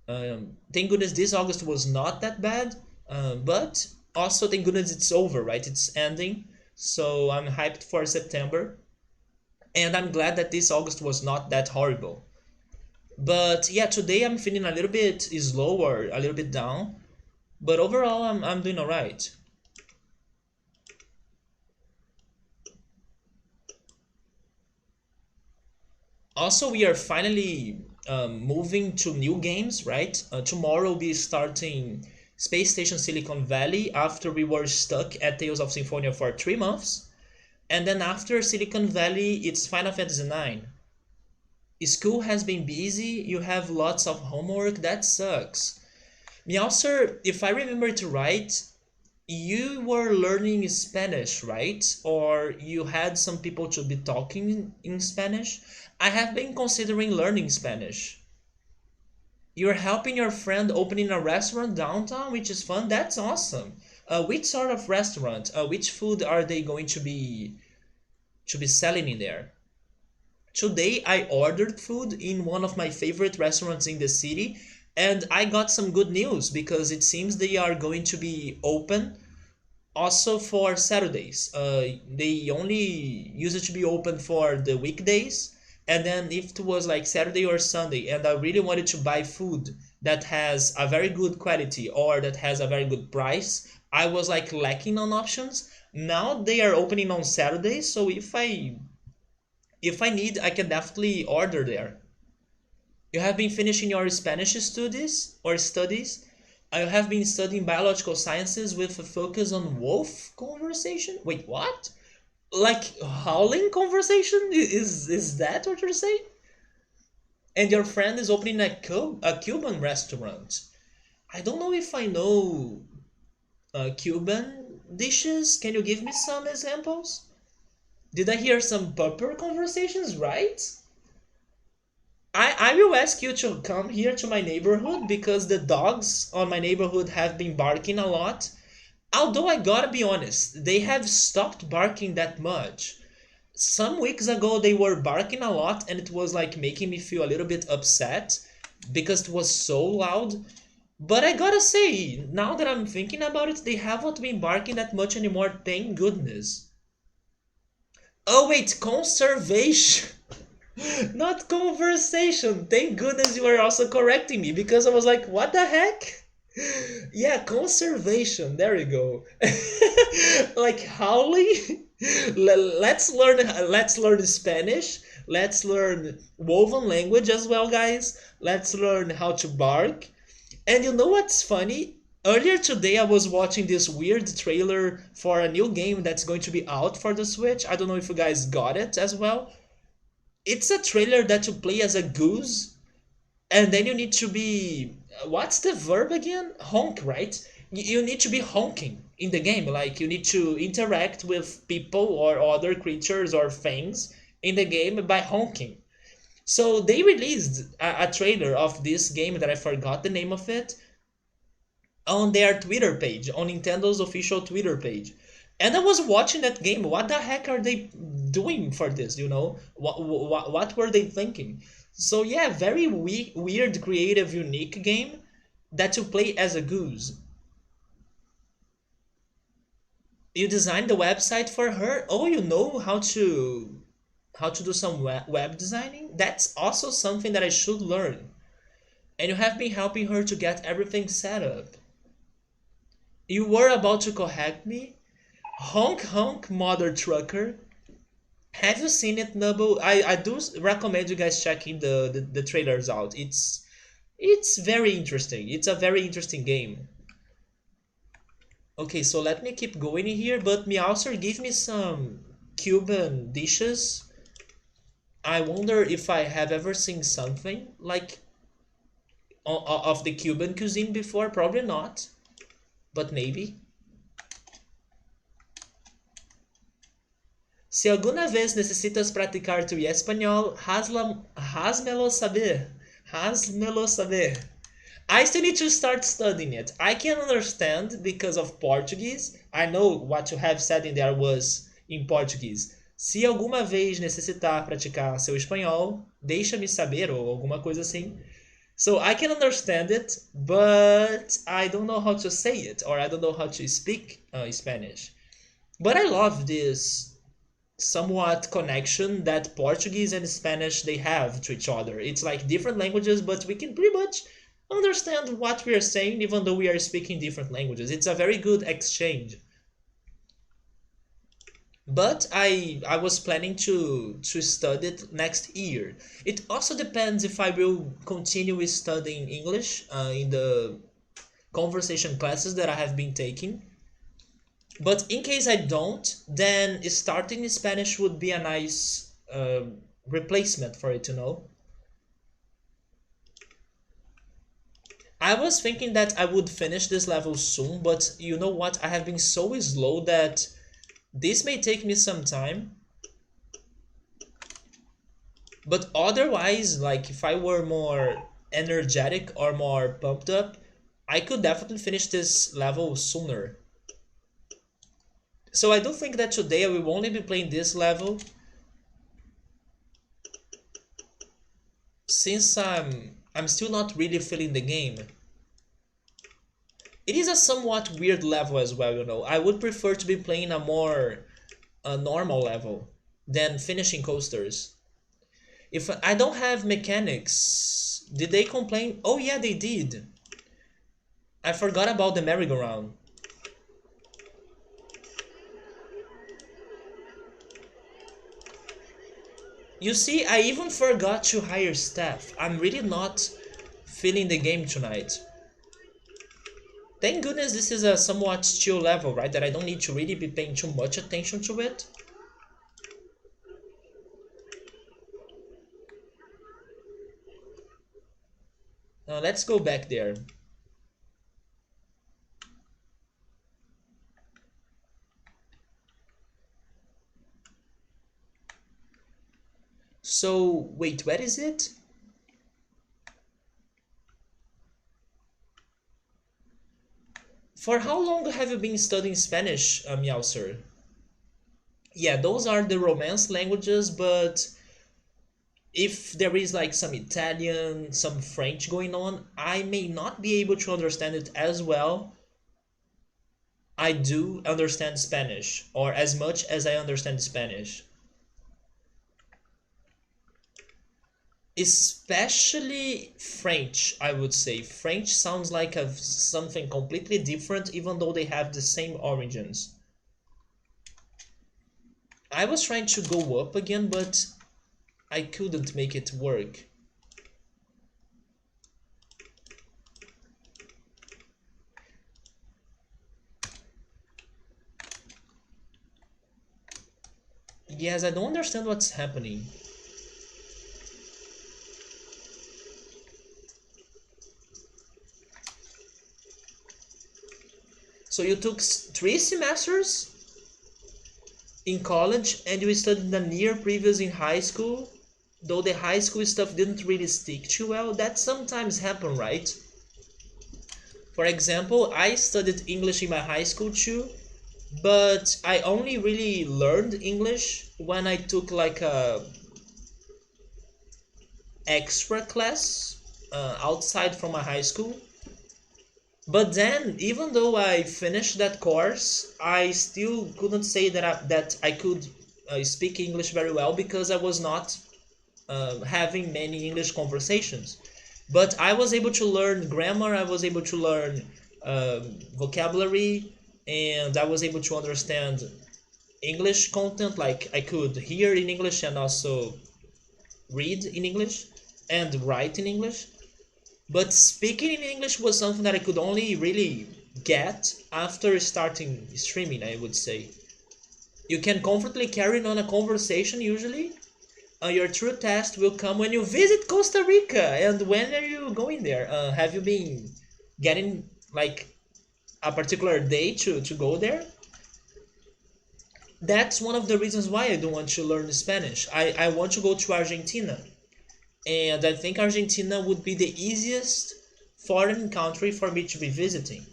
thank goodness this August was not that bad. But also thank goodness it's over, right? It's ending. So I'm hyped for September. And I'm glad that this August was not that horrible. But yeah, today I'm feeling a little bit slower, a little bit down. But overall, I'm doing alright. Also, we are finally moving to new games, right? Tomorrow we'll be starting Space Station Silicon Valley after we were stuck at Tales of Symphonia for 3 months. And then after Silicon Valley, it's Final Fantasy IX. School has been busy, you have lots of homework, that sucks. Meowser, if I remember it right, you were learning Spanish, right? Or you had some people to be talking in Spanish? I have been considering learning Spanish. You're helping your friend opening a restaurant downtown, which is fun. That's awesome. Which sort of restaurant? Which food are they going to be selling in there? Today I ordered food in one of my favorite restaurants in the city, and I got some good news because it seems they are going to be open also for Saturdays. They only used it to be open for the weekdays, and then if it was like Saturday or Sunday, and I really wanted to buy food that has a very good quality or that has a very good price, I was like lacking on options. Now they are opening on Saturdays, so if I need, I can definitely order there. You have been finishing your Spanish studies. I have been studying biological sciences with a focus on wolf conversation. Wait, what? Like howling conversation? Is that what you're saying? And your friend is opening a Cuban restaurant. I don't know if I know Cuban dishes. Can you give me some examples? Did I hear some pupper conversations, right? I will ask you to come here to my neighborhood because the dogs on my neighborhood have been barking a lot. Although I gotta be honest, they have stopped barking that much. Some weeks ago they were barking a lot and it was like making me feel a little bit upset because it was so loud. But I gotta say, now that I'm thinking about it, they haven't been barking that much anymore, thank goodness. Oh wait, conservation! Not conversation. Thank goodness you are also correcting me because I was like, what the heck? Yeah, conservation. There you go. Like howling. Let's learn Spanish. Let's learn woven language as well, guys. Let's learn how to bark. And you know what's funny? Earlier today I was watching this weird trailer for a new game that's going to be out for the Switch. I don't know if you guys got it as well. It's a trailer that you play as a goose, and then you need to be, what's the verb again? Honk, right? You need to be honking in the game. Like you need to interact with people or other creatures or things in the game by honking. So they released a trailer of this game that I forgot the name of it on their Twitter page, on Nintendo's official Twitter page. And I was watching that game. What the heck are they doing for this? What were they thinking? So yeah, very weird, creative, unique game that you play as a goose. You designed the website for her. Oh, you know how to do some web designing. That's also something that I should learn. And you have been helping her to get everything set up. You were about to correct me. Honk honk, mother trucker. Have you seen it, Nubble? I do recommend you guys checking the trailers out. It's very interesting. It's a very interesting game. Okay, so let me keep going in here, but Meowser, give me some Cuban dishes. I wonder if I have ever seen something like of the Cuban cuisine before. Probably not, but maybe. Se alguna vez necesitas practicar tu español, házmelo saber. Házmelo saber. I still need to start studying it. I can understand because of Portuguese. I know what you have said in there was in Portuguese. Se alguma vez necessitar praticar seu espanhol, deixa-me saber, ou alguma coisa assim. So I can understand it, but I don't know how to say it, or I don't know how to speak Spanish. But I love this somewhat connection that Portuguese and Spanish they have to each other. It's like different languages, but we can pretty much understand what we are saying even though we are speaking different languages. It's a very good exchange. But I was planning to study it next year. It also depends if I will continue studying English in the conversation classes that I have been taking. But in case I don't, then starting Spanish would be a nice replacement for it, you know. I was thinking that I would finish this level soon, but you know what? I have been so slow that this may take me some time. But otherwise, like if I were more energetic or more pumped up, I could definitely finish this level sooner. So I do think that today I will only be playing this level since I'm still not really feeling the game. It is a somewhat weird level as well, you know. I would prefer to be playing a more normal level than finishing coasters. If I don't have mechanics, did they complain? Oh yeah, they did. I forgot about the merry-go-round. You see, I even forgot to hire staff. I'm really not feeling the game tonight. Thank goodness this is a somewhat chill level, right? That I don't need to really be paying too much attention to it. Let's go back there. So, wait, where is it? For how long have you been studying Spanish, Meowser? Yeah, those are the Romance languages, but if there is like some Italian, some French going on, I may not be able to understand it as well. I do understand Spanish, or as much as I understand Spanish. Especially French, I would say. French sounds like something completely different, even though they have the same origins. I was trying to go up again, but I couldn't make it work. Yes, I don't understand what's happening. So you took 3 semesters in college and you studied the near previous in high school, though the high school stuff didn't really stick too well. That sometimes happen, right? For example, I studied English in my high school too, but I only really learned English when I took like a extra class outside from my high school. But then, even though I finished that course, I still couldn't say that I could speak English very well because I was not having many English conversations. But I was able to learn grammar, I was able to learn vocabulary, and I was able to understand English content. Like I could hear in English and also read in English and write in English. But speaking in English was something that I could only really get after starting streaming, I would say. You can comfortably carry on a conversation usually, Your true test will come when you visit Costa Rica. And when are you going there? Have you been getting like a particular day to go there? That's one of the reasons why I don't want to learn Spanish. I want to go to Argentina. And I think Argentina would be the easiest foreign country for me to be visiting.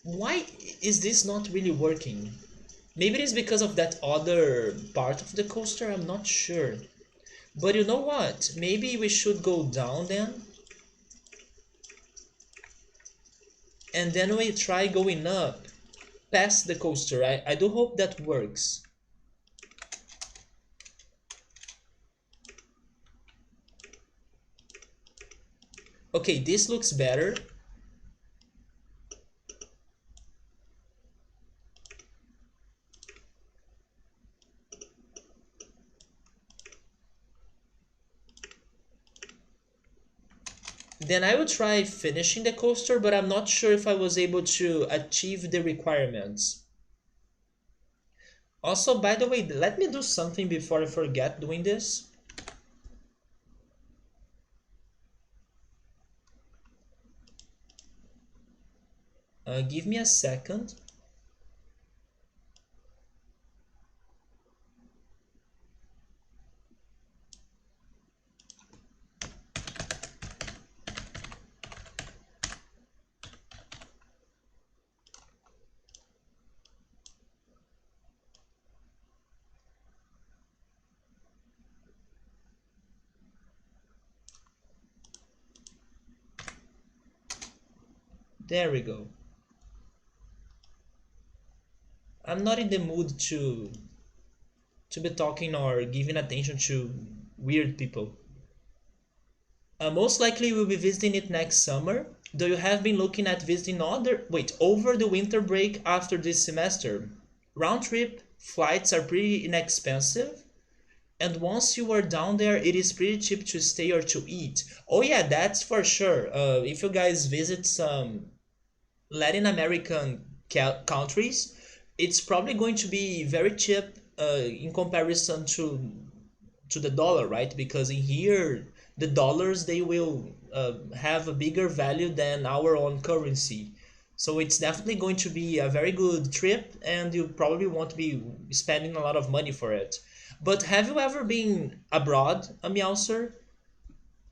Why is this not really working? Maybe it is because of that other part of the coaster, I'm not sure. But you know what? Maybe we should go down then. And then we try going up past the coaster. I do hope that works. Okay, this looks better. Then I will try finishing the coaster, but I'm not sure if I was able to achieve the requirements. Also, by the way, let me do something before I forget doing this. Give me a second. There we go. I'm not in the mood to be talking or giving attention to weird people. Most likely we'll be visiting it next summer. Though you have been looking at visiting over the winter break after this semester. Round trip flights are pretty inexpensive, and once you are down there, it is pretty cheap to stay or to eat. Oh yeah, that's for sure. If you guys visit some Latin American countries, it's probably going to be very cheap in comparison to the dollar, right? Because in here, the dollars they will have a bigger value than our own currency. So it's definitely going to be a very good trip, and you probably won't be spending a lot of money for it. But have you ever been abroad, Meowser?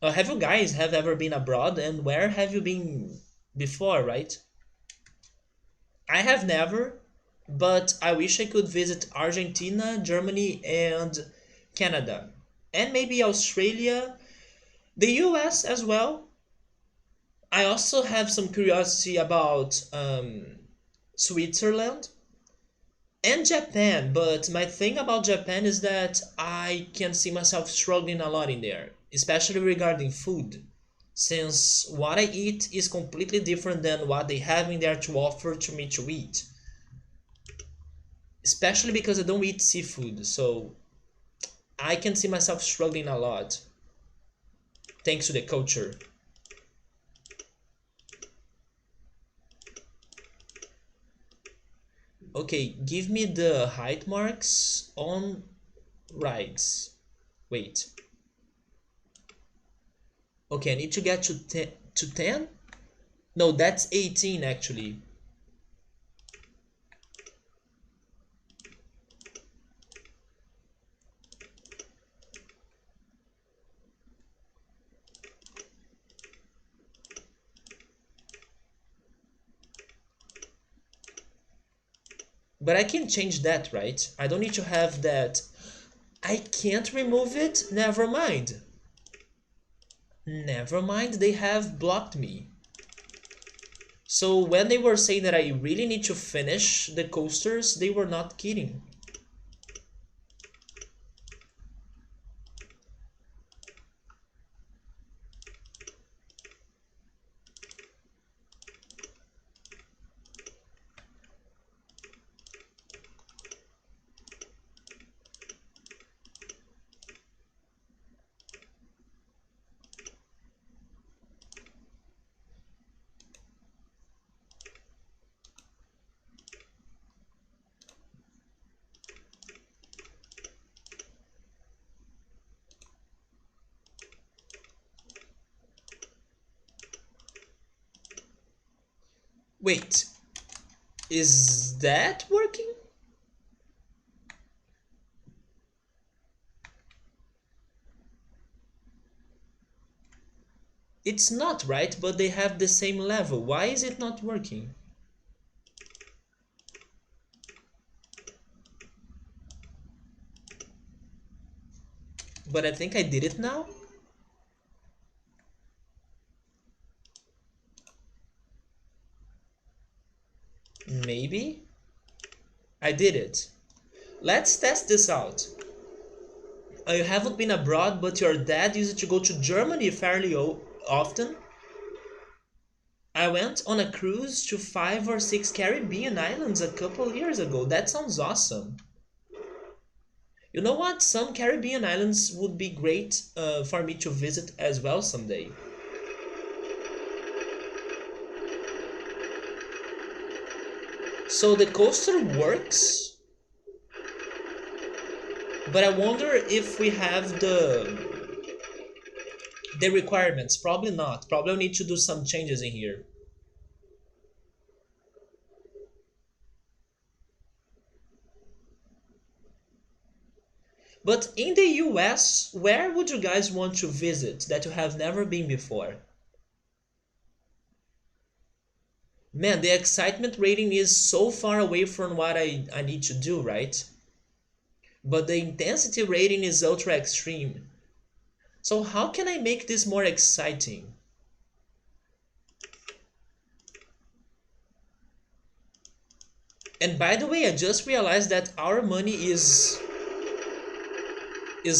Have you guys have ever been abroad, and where have you been before, right? I have never, but I wish I could visit Argentina, Germany, and Canada, and maybe Australia, the US as well. I also have some curiosity about Switzerland and Japan, but my thing about Japan is that I can see myself struggling a lot in there, especially regarding food, since what I eat is completely different than what they have in there to offer to me to eat. Especially because I don't eat seafood, so I can see myself struggling a lot thanks to the culture. Okay, give me the height marks on rides. Wait. Okay, I need to get to 10? No, that's 18 actually. But I can change that, right? I don't need to have that. I can't remove it? Never mind. Never mind, they have blocked me. So when they were saying that I really need to finish the coasters, they were not kidding. Wait, is that working? It's not, right? But they have the same level. Why is it not working? But I think I did it now. Maybe? I did it. Let's test this out. You haven't been abroad, but your dad used to go to Germany fairly often. I went on a cruise to 5 or 6 Caribbean islands a couple years ago. That sounds awesome. You know what? Some Caribbean islands would be great for me to visit as well someday. So the coaster works, but I wonder if we have the requirements. Probably not. Probably I'll need to do some changes in here. But in the US, where would you guys want to visit that you have never been before? Man, the excitement rating is so far away from what I need to do, right? But the intensity rating is ultra extreme. So how can I make this more exciting? And by the way, I just realized that our money is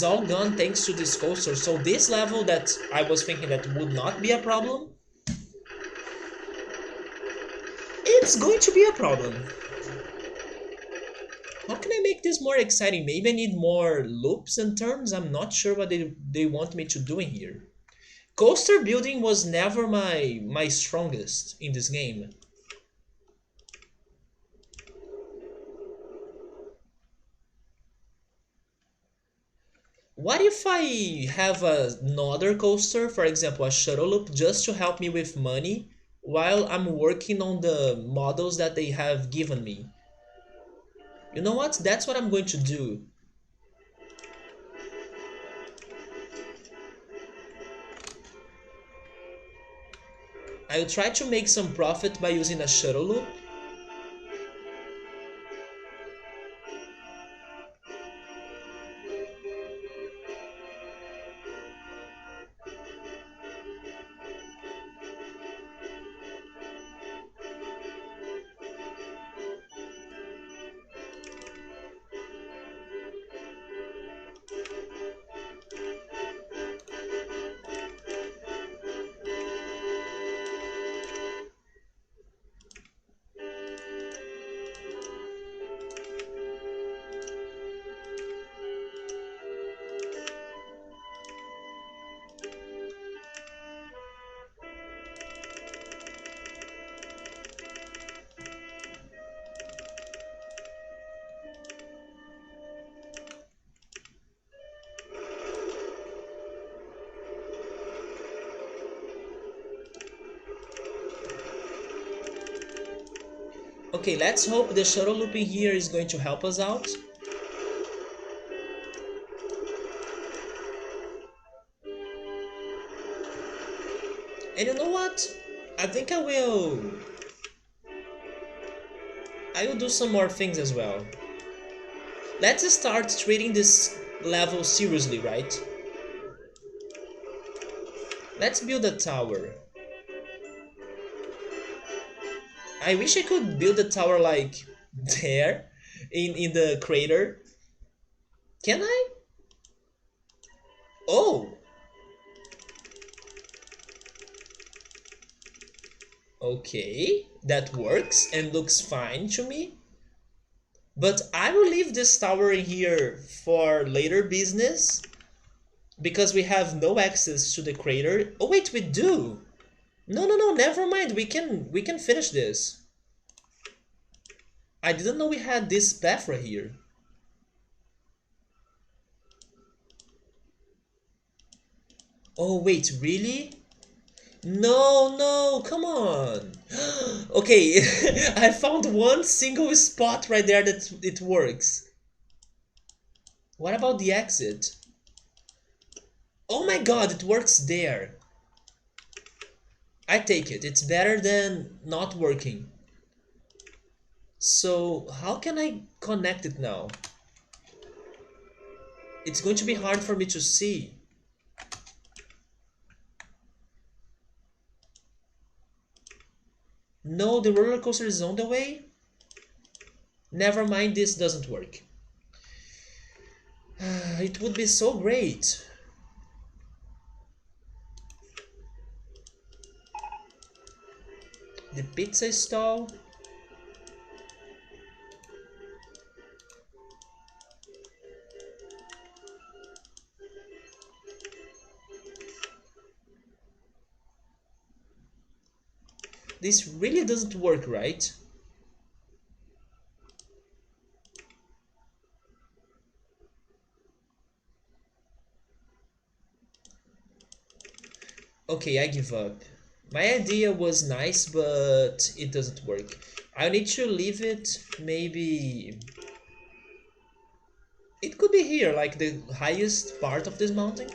all gone thanks to this coaster. So this level that I was thinking that would not be a problem, it's going to be a problem. How can I make this more exciting? Maybe I need more loops and turns. I'm not sure what they want me to do in here. Coaster building was never my strongest in this game. What if I have another coaster, for example, a shuttle loop, just to help me with money while I'm working on the models that they have given me? You know what? That's what I'm going to do. I'll try to make some profit by using a shuttle loop. Okay, let's hope the shuttle looping here is going to help us out. And you know what? I think I will do some more things as well. Let's start treating this level seriously, right? Let's build a tower. I wish I could build a tower like there in the crater. Can I? Oh, okay. That works and looks fine to me. But I will leave this tower in here for later business because we have no access to the crater. Oh wait, we do. No, no, no, never mind. We can finish this. I didn't know we had this path right here. Oh wait, really? No, no, come on. Okay, I found one single spot right there that it works. What about the exit? Oh my god, it works there. I take it. It's better than not working. So, how can I connect it now? It's going to be hard for me to see. No, the roller coaster is on the way. Never mind, this doesn't work. It would be so great. The pizza stall. This really doesn't work, right? Okay, I give up. My idea was nice, but it doesn't work. I need to leave it, maybe... It could be here, like the highest part of this mountain.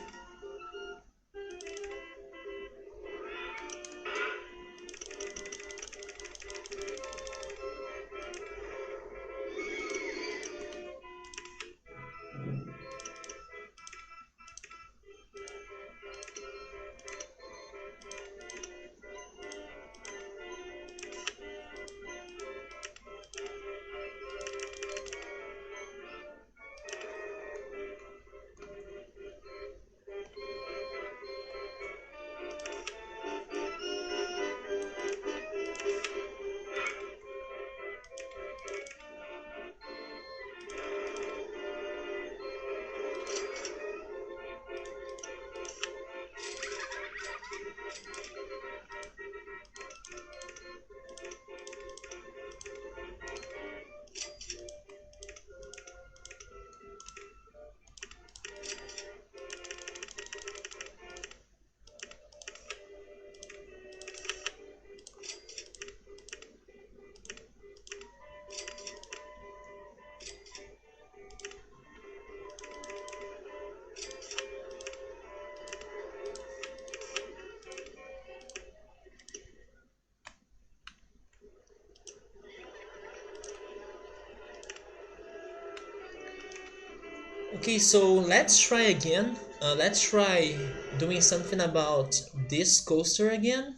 Okay, so let's try again. Let's try doing something about this coaster again.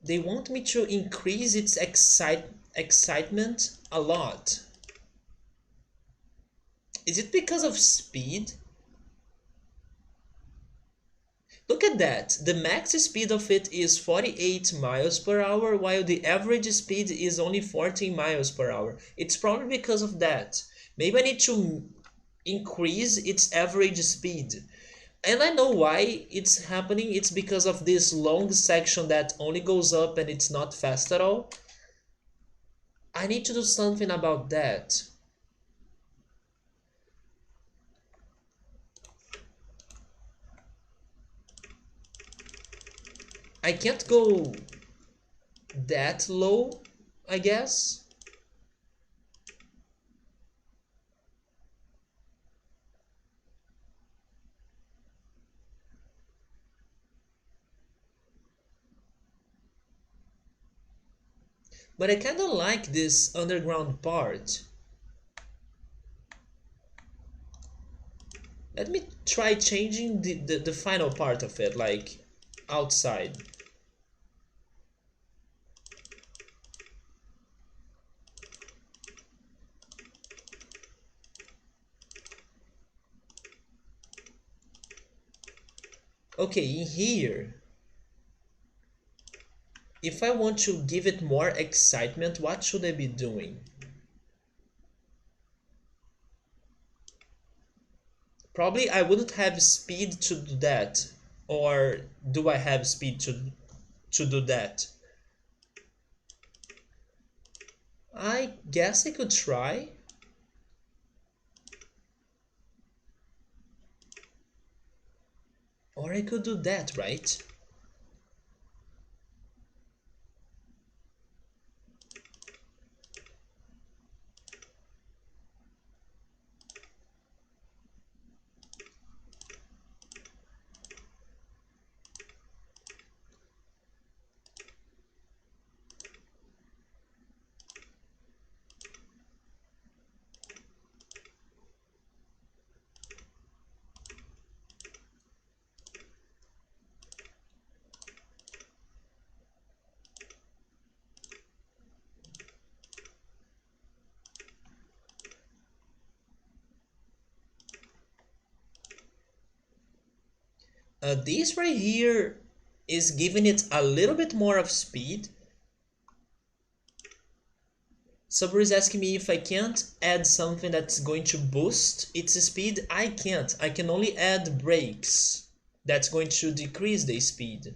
They want me to increase its excitement a lot. Is it because of speed? Look at that. The max speed of it is 48 miles per hour, while the average speed is only 14 miles per hour. It's probably because of that. Maybe I need to increase its average speed. And I know why it's happening. It's because of this long section that only goes up and it's not fast at all. I need to do something about that. I can't go that low, I guess. But I kinda like this underground part. Let me try changing the final part of it, like outside. Okay, in here, if I want to give it more excitement, what should I be doing? Probably I wouldn't have speed to do that. Or do I have speed to do that? I guess I could try. Or I could do that, right? This right here is giving it a little bit more of speed. Subaru is asking me if I can't add something that's going to boost its speed. I can't. I can only add brakes. That's going to decrease the speed.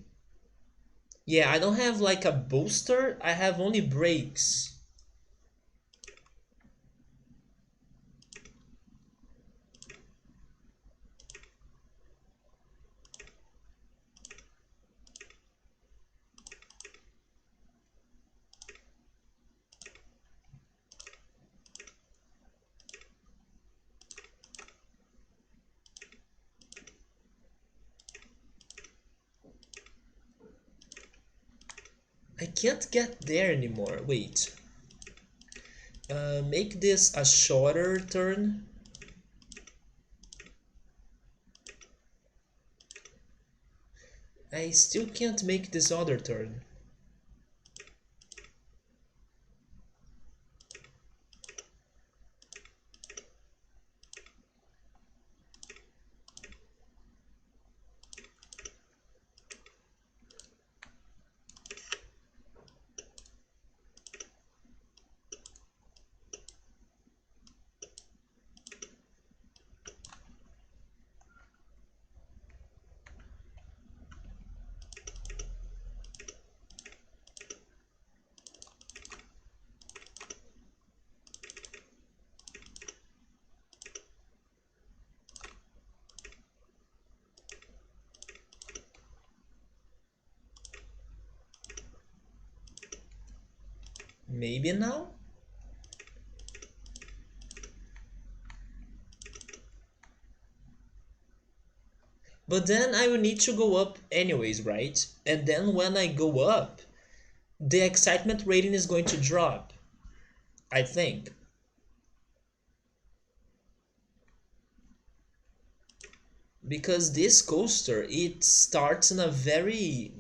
Yeah, I don't have like a booster. I have only brakes. I can't get there anymore. Wait. Make this a shorter turn. I still can't make this other turn. Maybe now? But then I will need to go up anyways, right? And then when I go up, the excitement rating is going to drop, I think. Because this coaster, it starts in a very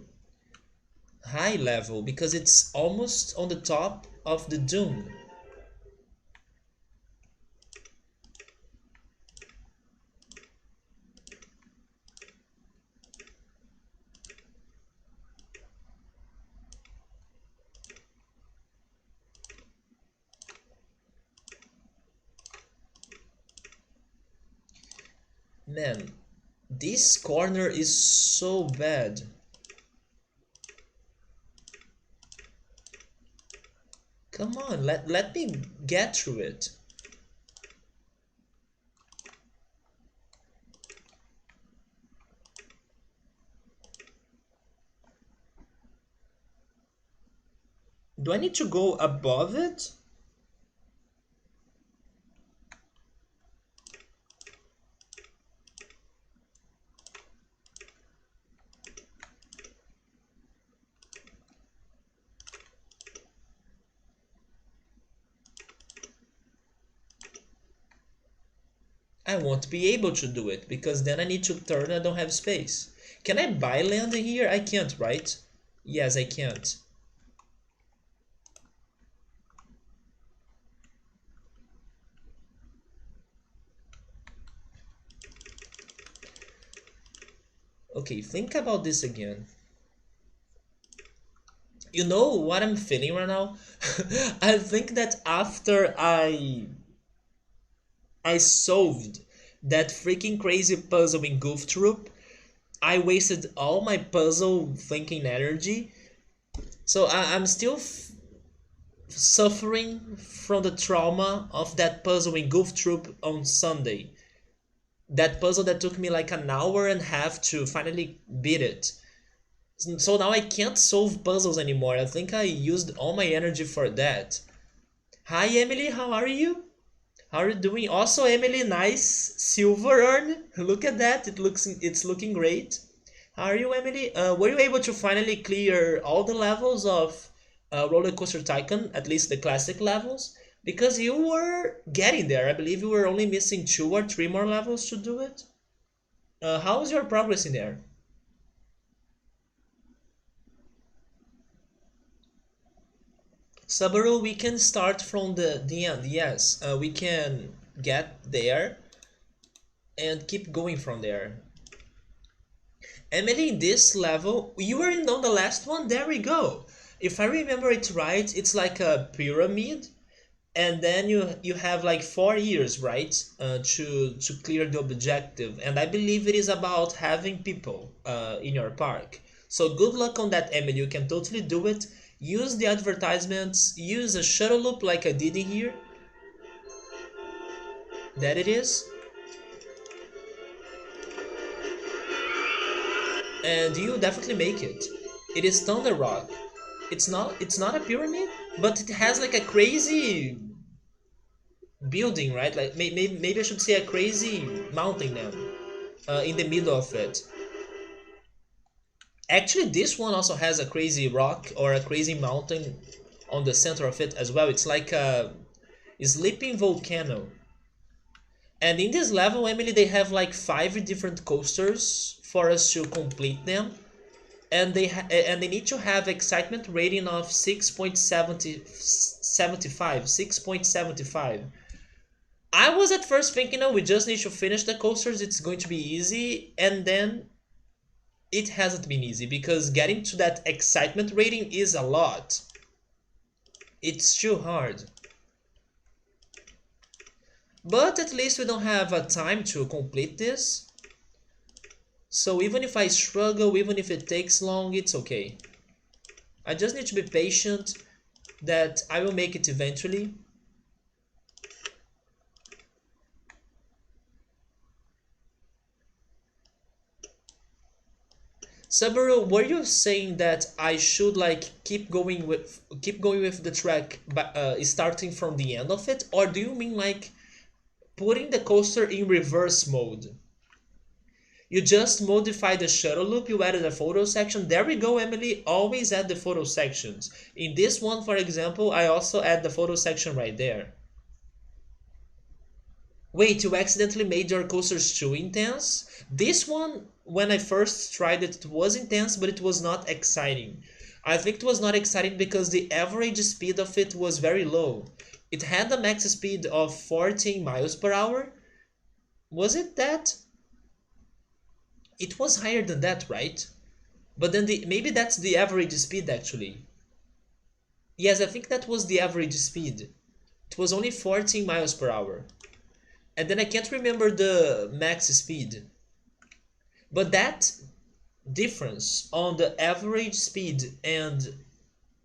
high level because it's almost on the top of the dune. Man, this corner is so bad. Come on, let me get through it. Do I need to go above it? I won't be able to do it because then I need to turn. I don't have space. Can I buy land here? I can't, right? Yes, I can't. Okay, think about this again. You know what I'm feeling right now? I think that after I solved that freaking crazy puzzle in Goof Troop, I wasted all my puzzle thinking energy. So I'm still suffering from the trauma of that puzzle in Goof Troop on Sunday. That puzzle that took me like an hour and a half to finally beat it. So now I can't solve puzzles anymore. I think I used all my energy for that. Hi Emily, how are you? How are you doing? Also Emily, nice silver urn. Look at that. It's looking great. How are you, Emily? Were you able to finally clear all the levels of RollerCoaster Tycoon, at least the classic levels? Because you were getting there. I believe you were only missing 2 or 3 more levels to do it. How's your progress in there? Subaru, we can start from the end. Yes, we can get there and keep going from there. Emily, in this level, you were in on the last one. There we go. If I remember it right, it's like a pyramid, and then you have like 4 years, right, to clear the objective. And I believe it is about having people in your park. So good luck on that, Emily. You can totally do it. Use the advertisements. Use a shuttle loop like I did in here. That it is. And you definitely make it. It is Thunder Rock. It's not a pyramid, but it has like a crazy building, right? Like maybe I should say a crazy mountain now in the middle of it. Actually, this one also has a crazy rock or a crazy mountain on the center of it as well. It's like a sleeping volcano. And in this level, Emily, they have like 5 different coasters for us to complete them. And they need to have excitement rating of 6.75. I was at first thinking, no, we just need to finish the coasters, it's going to be easy, and then it hasn't been easy because getting to that excitement rating is a lot. It's too hard. But at least we don't have a time to complete this. So even if I struggle, even if it takes long, it's okay. I just need to be patient that I will make it eventually. Subaru, were you saying that I should like keep going with the track, but starting from the end of it, or do you mean like putting the coaster in reverse mode? You just modify the shuttle loop, you added a photo section. There we go, Emily. Always add the photo sections. In this one, for example, I also add the photo section right there. Wait, you accidentally made your coasters too intense? This one, when I first tried it, it was intense, but it was not exciting. I think it was not exciting because the average speed of it was very low. It had a max speed of 14 miles per hour. Was it that? It was higher than that, right? But then maybe that's the average speed actually. Yes, I think that was the average speed. It was only 14 miles per hour. And then I can't remember the max speed. But that difference on the average speed and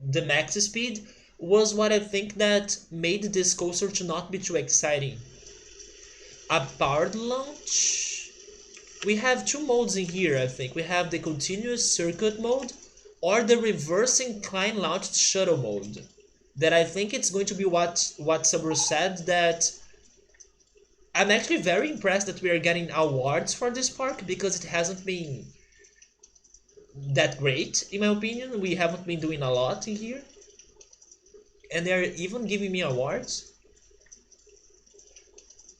the max speed was what I think that made this coaster to not be too exciting. A powered launch? We have 2 modes in here, I think. We have the continuous circuit mode or the reverse incline launched shuttle mode. That I think it's going to be what Sabro said, that I'm actually very impressed that we are getting awards for this park because it hasn't been that great, in my opinion. We haven't been doing a lot in here. And they're even giving me awards.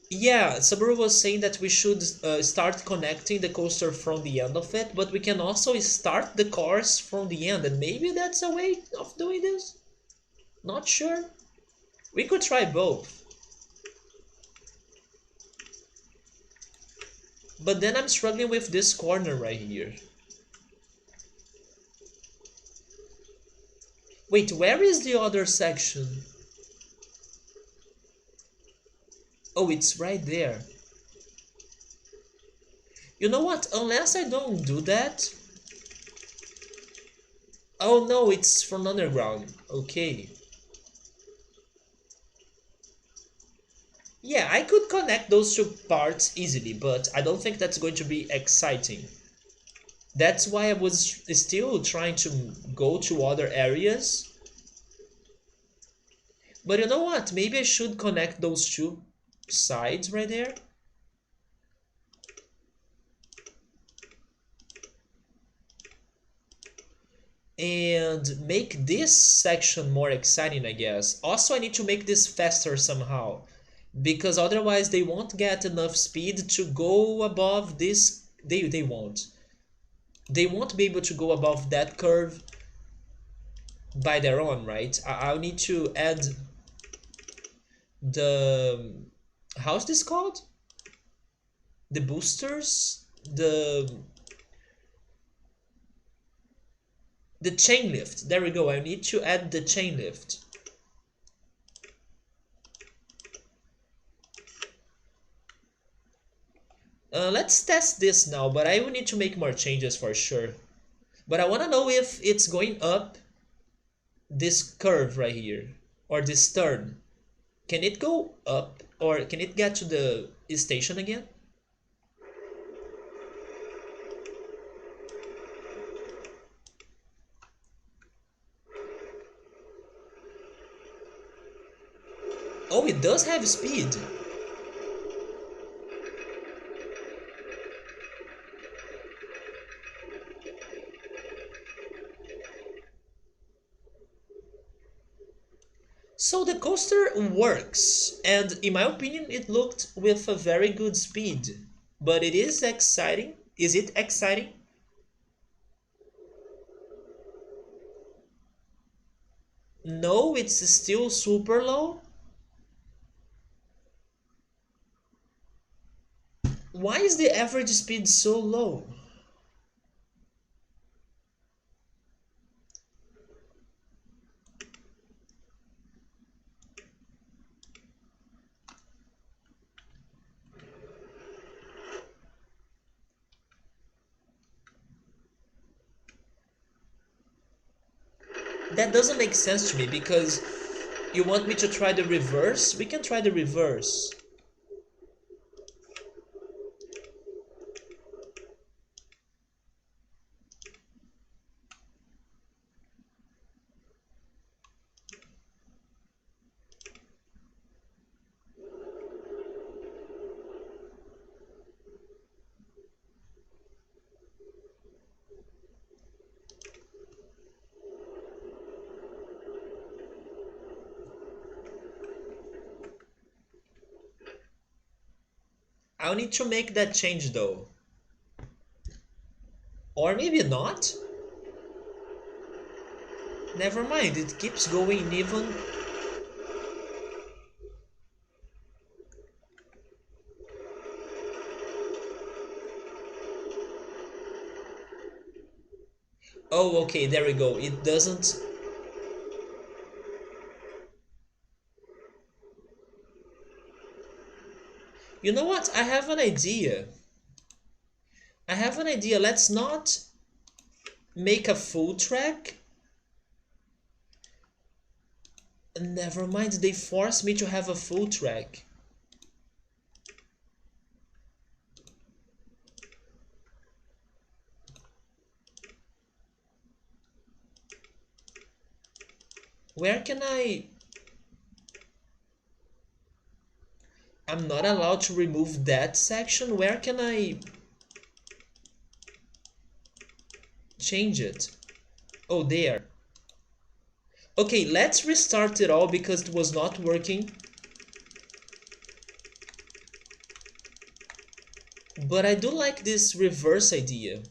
Yeah, Saburo was saying that we should start connecting the coaster from the end of it, but we can also start the course from the end, and maybe that's a way of doing this? Not sure. We could try both. But then I'm struggling with this corner right here. Wait, where is the other section? Oh, it's right there. You know what? Unless I don't do that... Oh no, it's from underground. Okay. Yeah, I could connect those 2 parts easily, but I don't think that's going to be exciting. That's why I was still trying to go to other areas. But you know what? Maybe I should connect those 2 sides right there. And make this section more exciting, I guess. Also, I need to make this faster somehow, because otherwise they won't get enough speed to go above this. They won't. They won't be able to go above that curve by their own, right? I'll need to add the... how's this called? The boosters? The... The chain lift. There we go. I need to add the chain lift. Let's test this now, but I will need to make more changes for sure. But I want to know if it's going up this curve right here, or this turn. Can it go up, or can it get to the station again? Oh, it does have speed. So the coaster works, and in my opinion, it looked with a very good speed. But it is exciting. Is it exciting? No, it's still super low. Why is the average speed so low? That doesn't make sense to me because you want me to try the reverse? We can try the reverse. I'll need to make that change though. Or maybe not? Never mind, it keeps going even. Oh, okay, there we go. It doesn't. You know what? I have an idea. I have an idea. Let's not make a full track. Never mind, they force me to have a full track. Where can I... I'm not allowed to remove that section. Where can I change it? Oh, there. Okay, let's restart it all because it was not working. But I do like this reverse idea.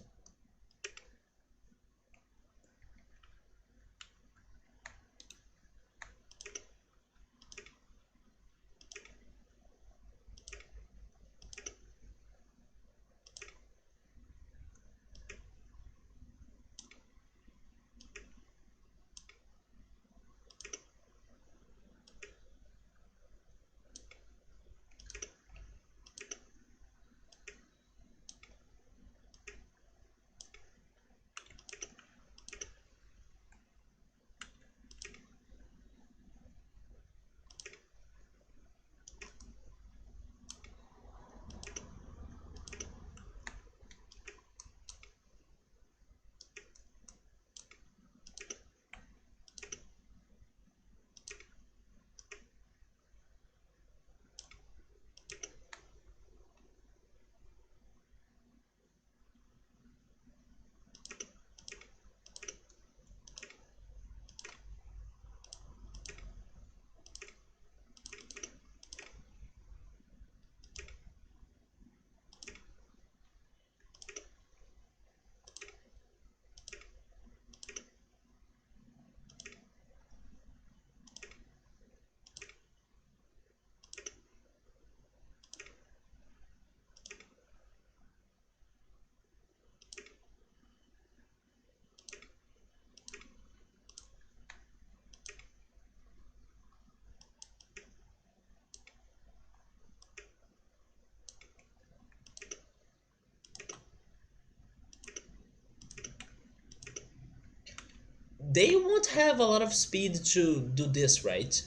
They won't have a lot of speed to do this, right?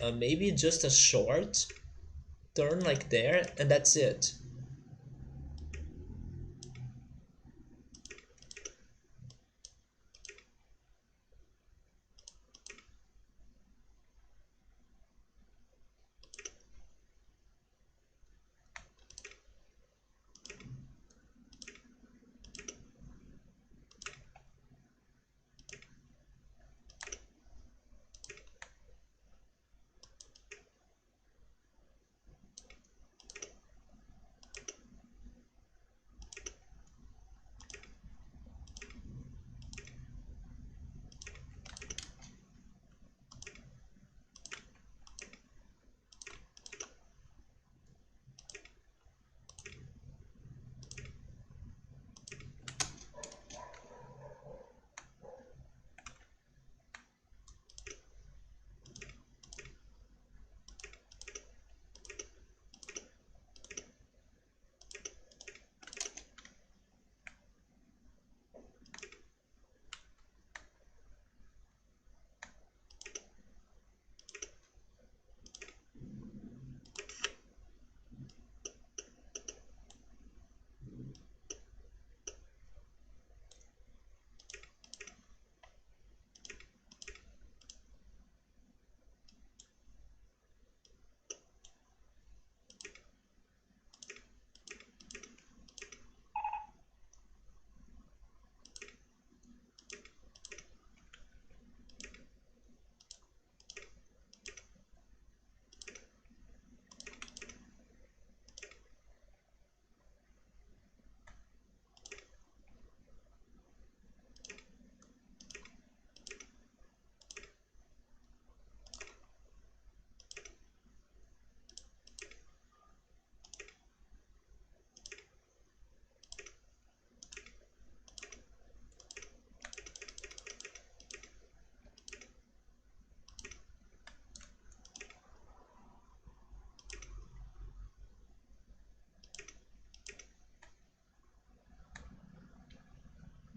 Maybe just a short turn like there, and that's it.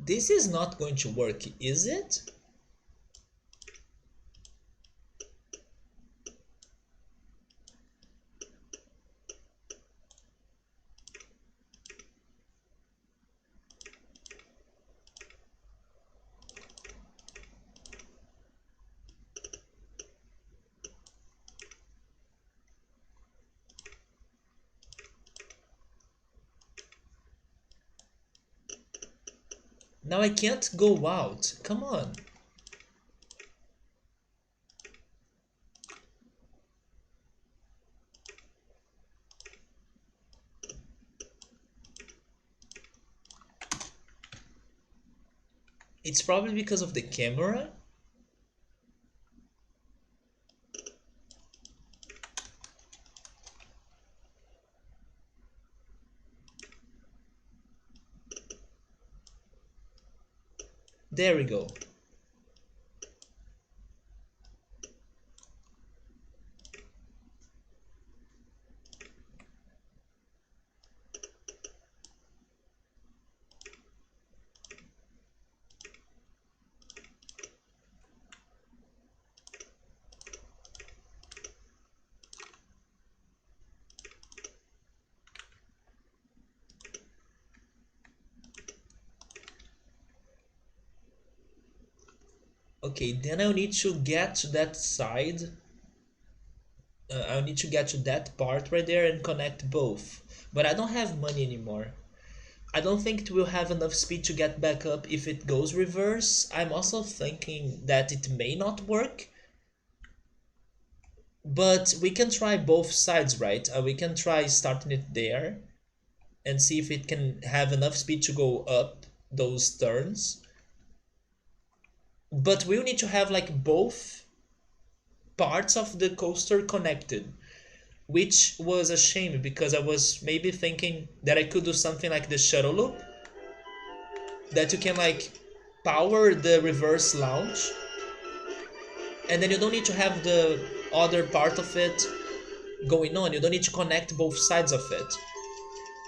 This is not going to work, is it? Now I can't go out. Come on. It's probably because of the camera. There we go. Okay, then I'll need to get to that side. I'll need to get to that part right there and connect both. But I don't have money anymore. I don't think it will have enough speed to get back up if it goes reverse. I'm also thinking that it may not work. But we can try both sides, right? We can try starting it there and see if it can have enough speed to go up those turns. But we'll need to have like both parts of the coaster connected, which was a shame because I was maybe thinking that I could do something like the shuttle loop, that you can like power the reverse launch and then you don't need to have the other part of it going on. You don't need to connect both sides of it.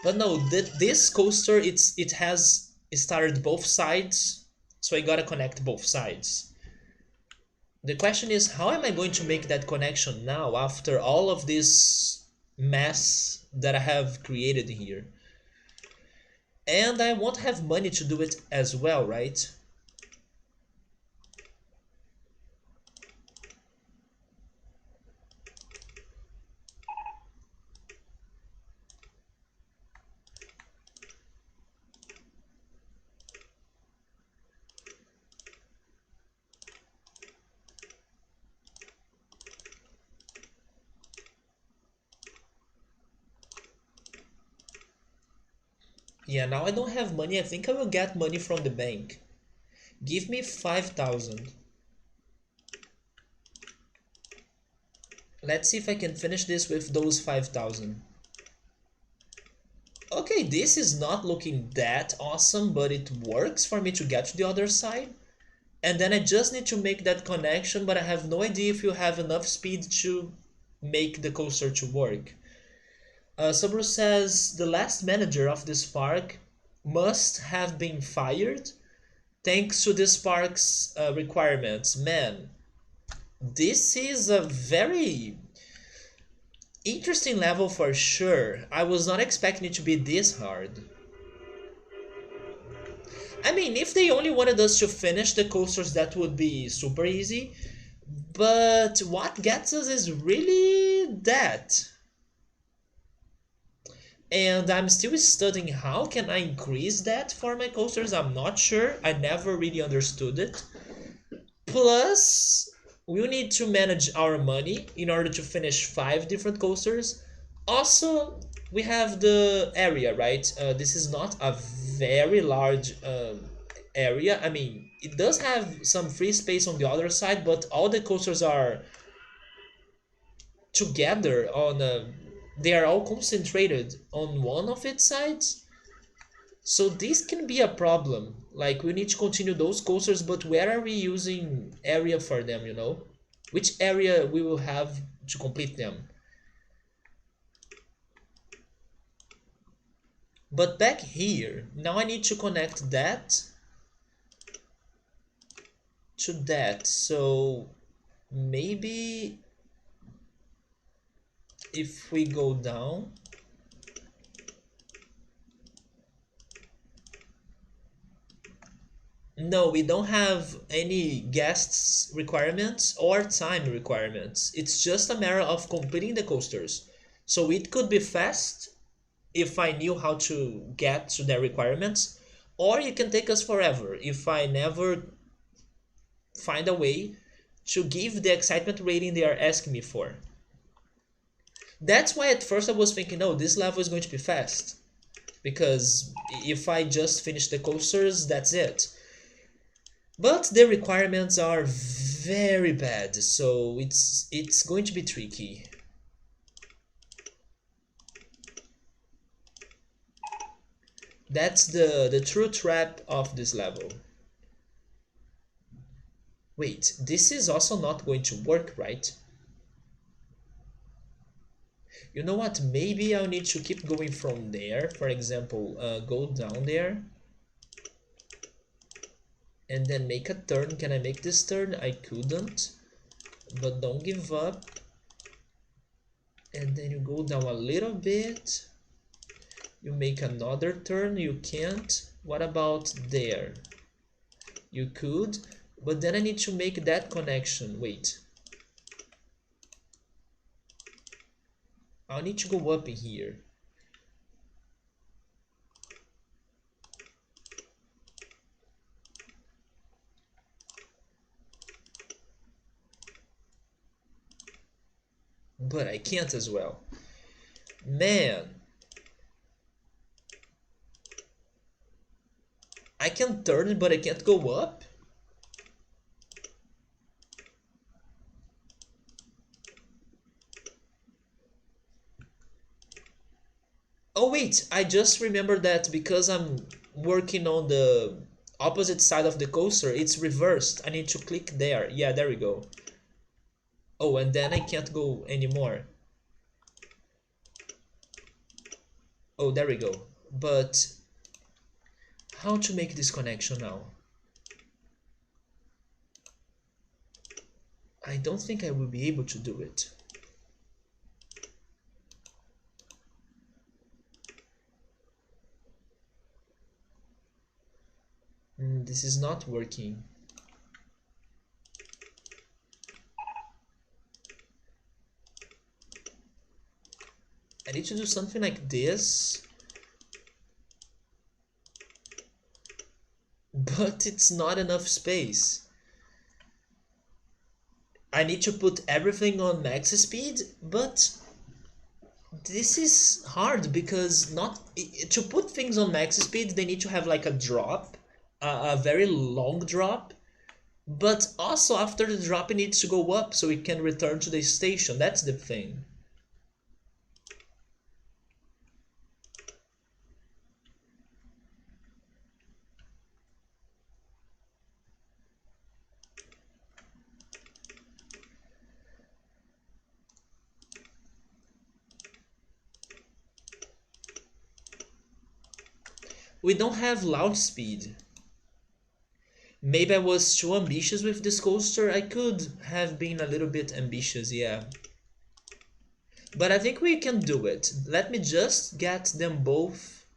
But no, this coaster it has started both sides So I gotta connect both sides. The question is, how am I going to make that connection now after all of this mess that I have created here? And I won't have money to do it as well, right? Yeah, now I don't have money. I think I will get money from the bank. Give me 5,000. Let's see if I can finish this with those 5,000. Okay, this is not looking that awesome, but it works for me to get to the other side. And then I just need to make that connection, but I have no idea if you have enough speed to make the coaster to work. Sabru says the last manager of this park must have been fired thanks to this park's requirements. Man, this is a very interesting level for sure. I was not expecting it to be this hard. I mean, if they only wanted us to finish the coasters, that would be super easy. But what gets us is really that. And I'm still studying how can I increase that for my coasters. I'm not sure. I never really understood it. Plus, we need to manage our money in order to finish 5 different coasters. Also, we have the area, right? This is not a very large area. I mean, it does have some free space on the other side, but all the coasters are together on a, they are all concentrated on one of its sides. So this can be a problem. Like we need to continue those coasters, but where are we using area for them, you know? Which area we will have to complete them? But back here, now I need to connect that to that. So maybe if we go down, no, we don't have any guests requirements or time requirements. It's just a matter of completing the coasters. So it could be fast if I knew how to get to their requirements, or it can take us forever if I never find a way to give the excitement rating they are asking me for. That's why at first I was thinking, oh, this level is going to be fast. Because if I just finish the coasters, that's it. But the requirements are very bad, so it's going to be tricky. That's the true trap of this level. Wait, this is also not going to work, right? You know what? Maybe I'll need to keep going from there. For example, go down there. And then make a turn. Can I make this turn? I couldn't. But don't give up. And then you go down a little bit. You make another turn. You can't. What about there? You could. But then I need to make that connection. Wait. I'll need to go up in here. But I can't as well. Man. I can turn it, but I can't go up? Oh wait, I just remembered that because I'm working on the opposite side of the coaster, it's reversed. I need to click there. Yeah, there we go. Oh, and then I can't go anymore. Oh, there we go. But how to make this connection now? I don't think I will be able to do it. This is not working. I need to do something like this. But it's not enough space. I need to put everything on max speed, but this is hard because to put things on max speed, they need to have like a drop, a very long drop, but also after the drop it needs to go up so it can return to the station. That's the thing. We don't have launch speed. Maybe I was too ambitious with this coaster. I could have been a little bit ambitious, yeah. But I think we can do it. Let me just get them both.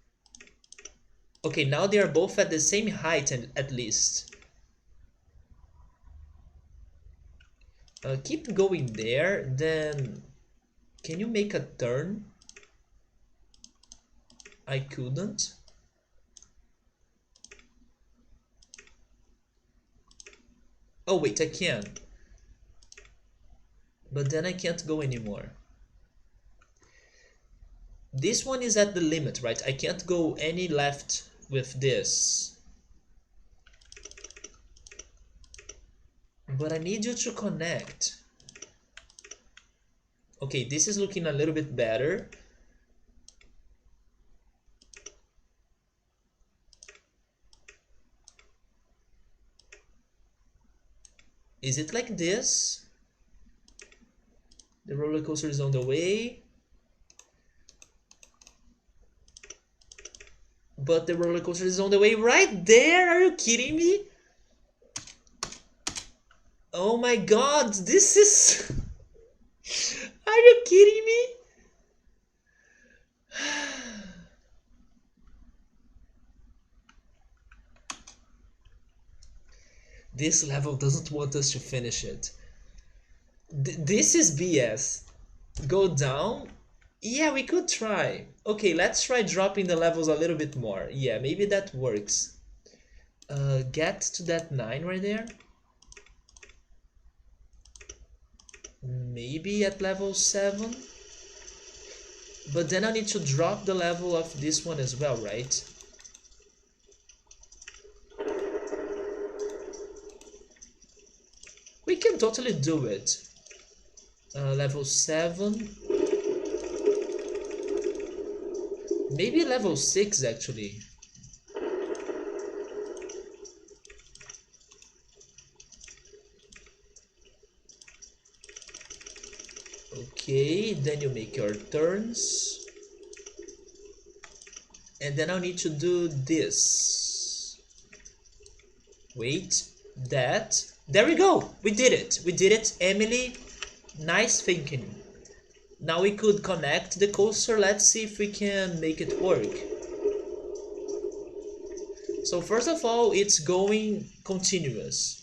Okay, now they are both at the same height at least. Keep going there, then can you make a turn? I couldn't. Oh wait, I can. But then I can't go anymore. This one is at the limit, right? I can't go any left with this. But I need you to connect. Okay, this is looking a little bit better. Is it like this? The roller coaster is on the way. But the roller coaster is on the way right there. Are you kidding me? Oh my god, this is... Are you kidding me? This level doesn't want us to finish it. This is BS. Go down? Yeah, we could try. Okay, let's try dropping the levels a little bit more. Yeah, maybe that works. Get to that 9 right there. Maybe at level 7. But then I need to drop the level of this one as well, right? We can totally do it. Level 7. Maybe level 6 actually. Okay, then you make your turns. And then I'll need to do this. Wait, that. There we go! We did it! We did it, Emily. Nice thinking. Now we could connect the coaster. Let's see if we can make it work. So first of all, it's going continuous.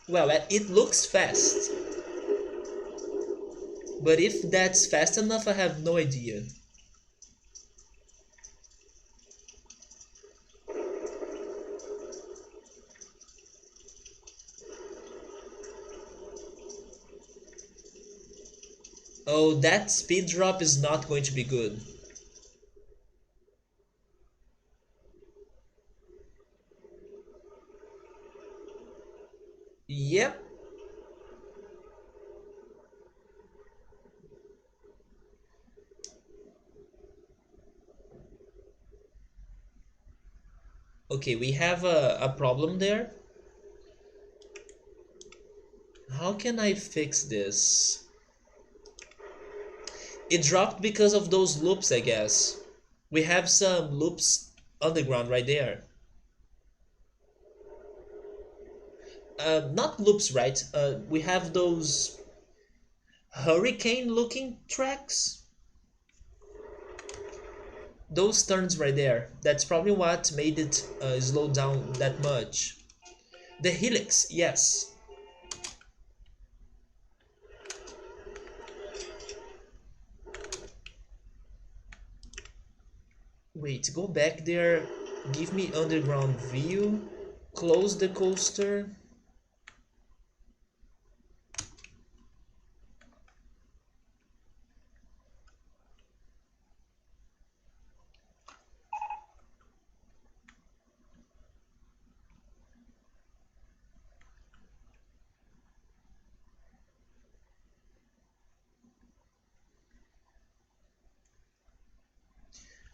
Well, it looks fast. But if that's fast enough, I have no idea. Oh, that speed drop is not going to be good. Yep. Okay, we have a problem there. How can I fix this? It dropped because of those loops, I guess. We have some loops underground right there. Not loops, right? We have those hurricane looking tracks. Those turns right there. That's probably what made it slow down that much. The helix, yes. Wait, go back there. Give me underground view. Close the coaster.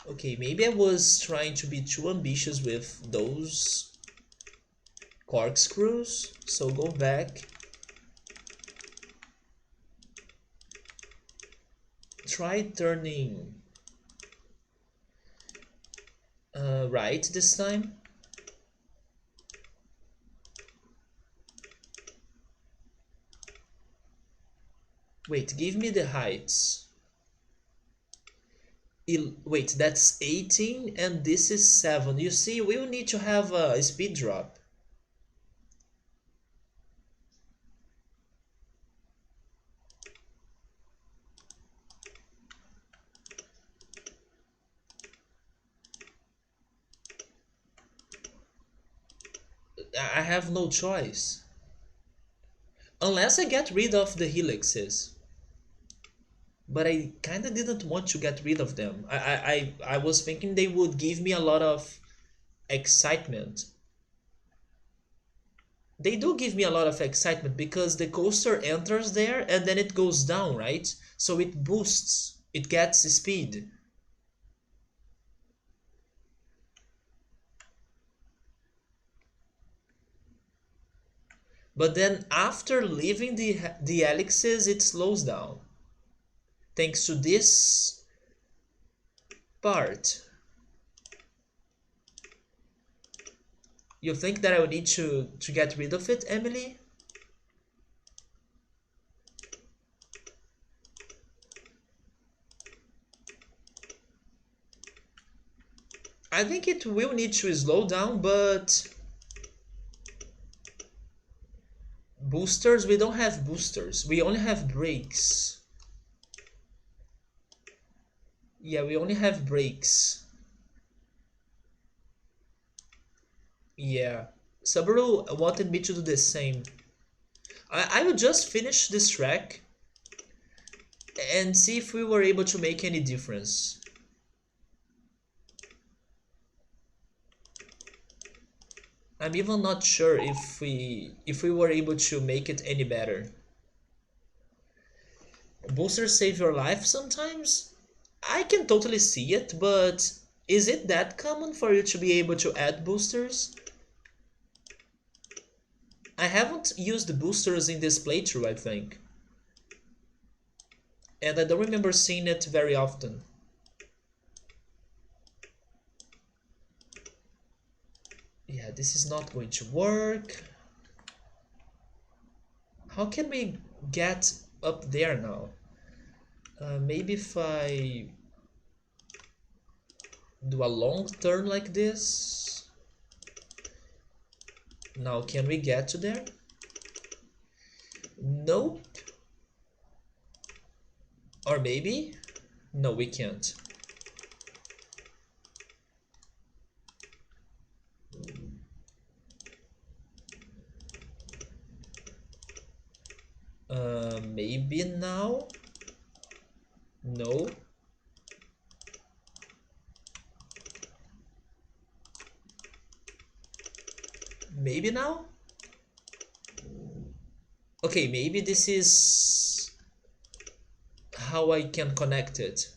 Okay, maybe I was trying to be too ambitious with those corkscrews. So go back. Try turning right this time. Wait, give me the heights. Wait, that's 18 and this is 7. You see, we will need to have a speed drop. I have no choice. Unless I get rid of the helixes. But I kinda didn't want to get rid of them. I was thinking they would give me a lot of excitement. They do give me a lot of excitement because the coaster enters there and then it goes down, right? So it boosts, it gets speed. But then after leaving the helixes, it slows down. Thanks to this part. You think that I would need to get rid of it, Emily? I think it will need to slow down, but boosters, we don't have boosters. We only have brakes. Yeah, we only have brakes. Yeah. Subaru wanted me to do the same. I would just finish this track and see if we were able to make any difference. I'm even not sure if we were able to make it any better. Boosters save your life sometimes? I can totally see it, but is it that common for you to be able to add boosters? I haven't used the boosters in this playthrough, I think. And I don't remember seeing it very often. Yeah, this is not going to work. How can we get up there now? Maybe if I do a long turn like this. Now, can we get to there? Nope. Or maybe? No, we can't. Maybe now? No. Maybe now? Okay, maybe this is how I can connect it.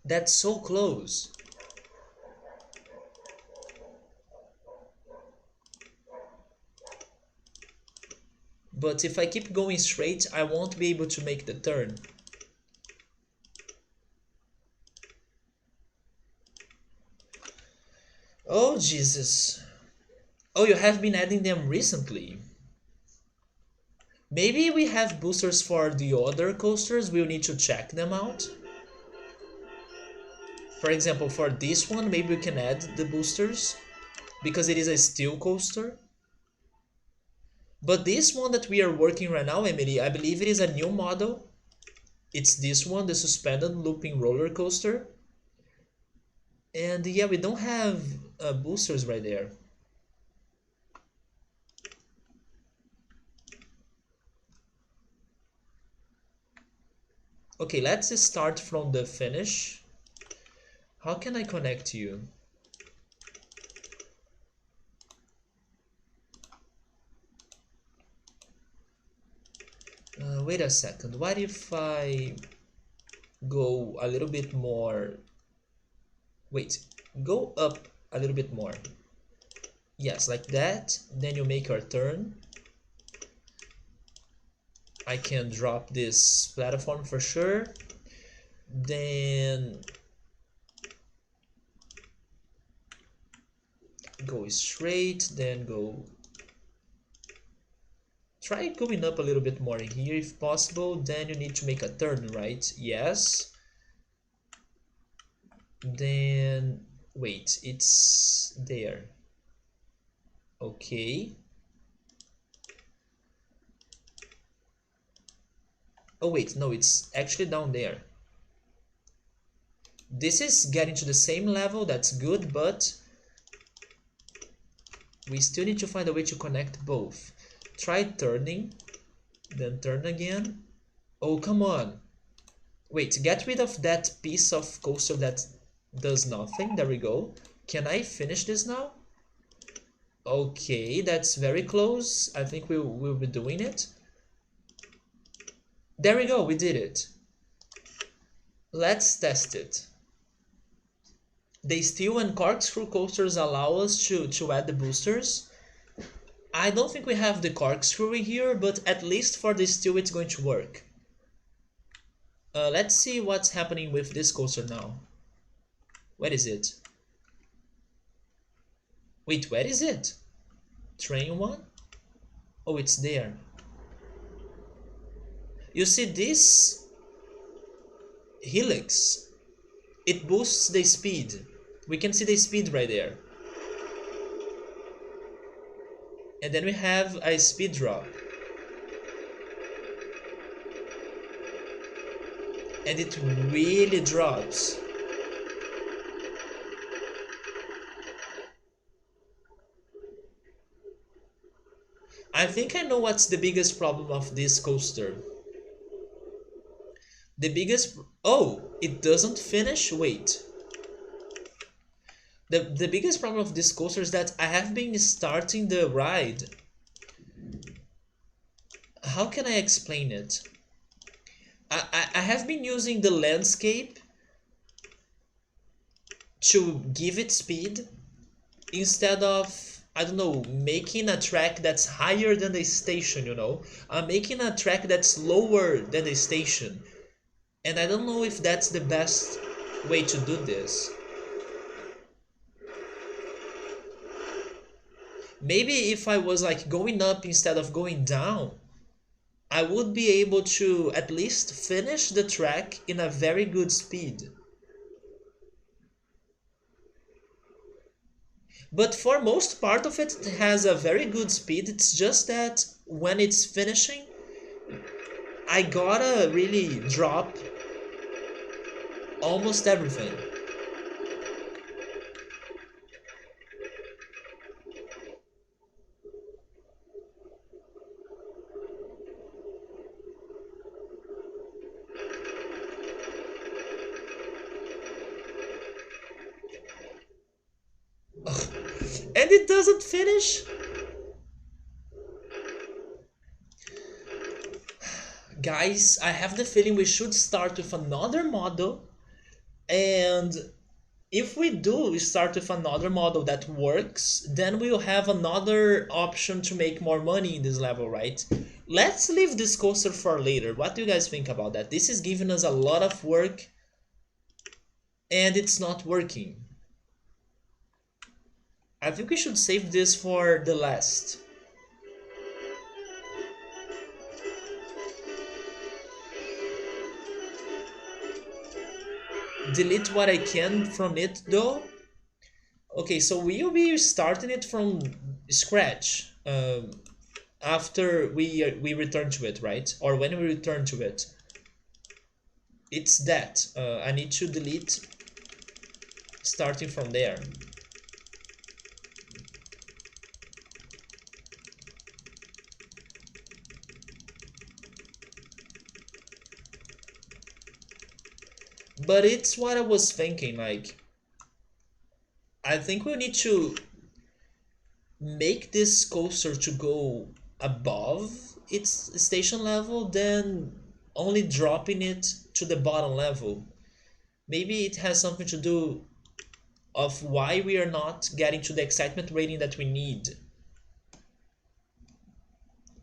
That's so close. But if I keep going straight, I won't be able to make the turn. Oh, Jesus. Oh, you have been adding them recently. Maybe we have boosters for the other coasters. We'll need to check them out. For example, for this one, maybe we can add the boosters because it is a steel coaster. But this one that we are working right now, Emily, I believe it is a new model. It's this one, the suspended looping roller coaster. And yeah, we don't have boosters right there. Okay, let's start from the finish. How can I connect you? Wait a second. What if I go a little bit more? Wait, go up a little bit more. Yes, like that. Then you make your turn. I can drop this platform for sure. Then go straight, then go. Try going up a little bit more in here if possible. Then you need to make a turn, right? Yes. Then wait, it's there. Okay. Oh wait, no, it's actually down there. This is getting to the same level, that's good, but we still need to find a way to connect both. Try turning, then turn again. Oh, come on. Wait, get rid of that piece of coaster that does nothing. There we go. Can I finish this now? Okay, that's very close. I think we'll be doing it. There we go, we did it. Let's test it. The steel and corkscrew coasters allow us to add the boosters. I don't think we have the corkscrew in here, but at least for the steel it's going to work. Let's see what's happening with this coaster now. Where is it? Wait, where is it? Train one? Oh, it's there. You see this helix? It boosts the speed. We can see the speed right there. And then we have a speed drop. And it really drops. I think I know what's the biggest problem of this coaster. The biggest... Oh, it doesn't finish? Wait. The biggest problem of this coaster is that I have been starting the ride. How can I explain it? I have been using the landscape to give it speed instead of, I don't know, making a track that's higher than the station, you know? I'm making a track that's lower than the station. And I don't know if that's the best way to do this. Maybe if I was like going up instead of going down, I would be able to at least finish the track in a very good speed. But for most part of it, it has a very good speed. It's just that when it's finishing, I gotta really drop almost everything. And it doesn't finish. Guys, I have the feeling we should start with another model And if we do start with another model that works, then we'll have another option to make more money in this level, right? Let's leave this coaster for later. What do you guys think about that? This is giving us a lot of work and it's not working. I think we should save this for the last. Delete what I can from it though. Okay, so we'll be starting it from scratch after we return to it, right? Or when we return to it. It's that. I need to delete starting from there. But it's what I was thinking, like, I think we need to make this coaster to go above its station level, then only dropping it to the bottom level. Maybe it has something to do of why we are not getting to the excitement rating that we need.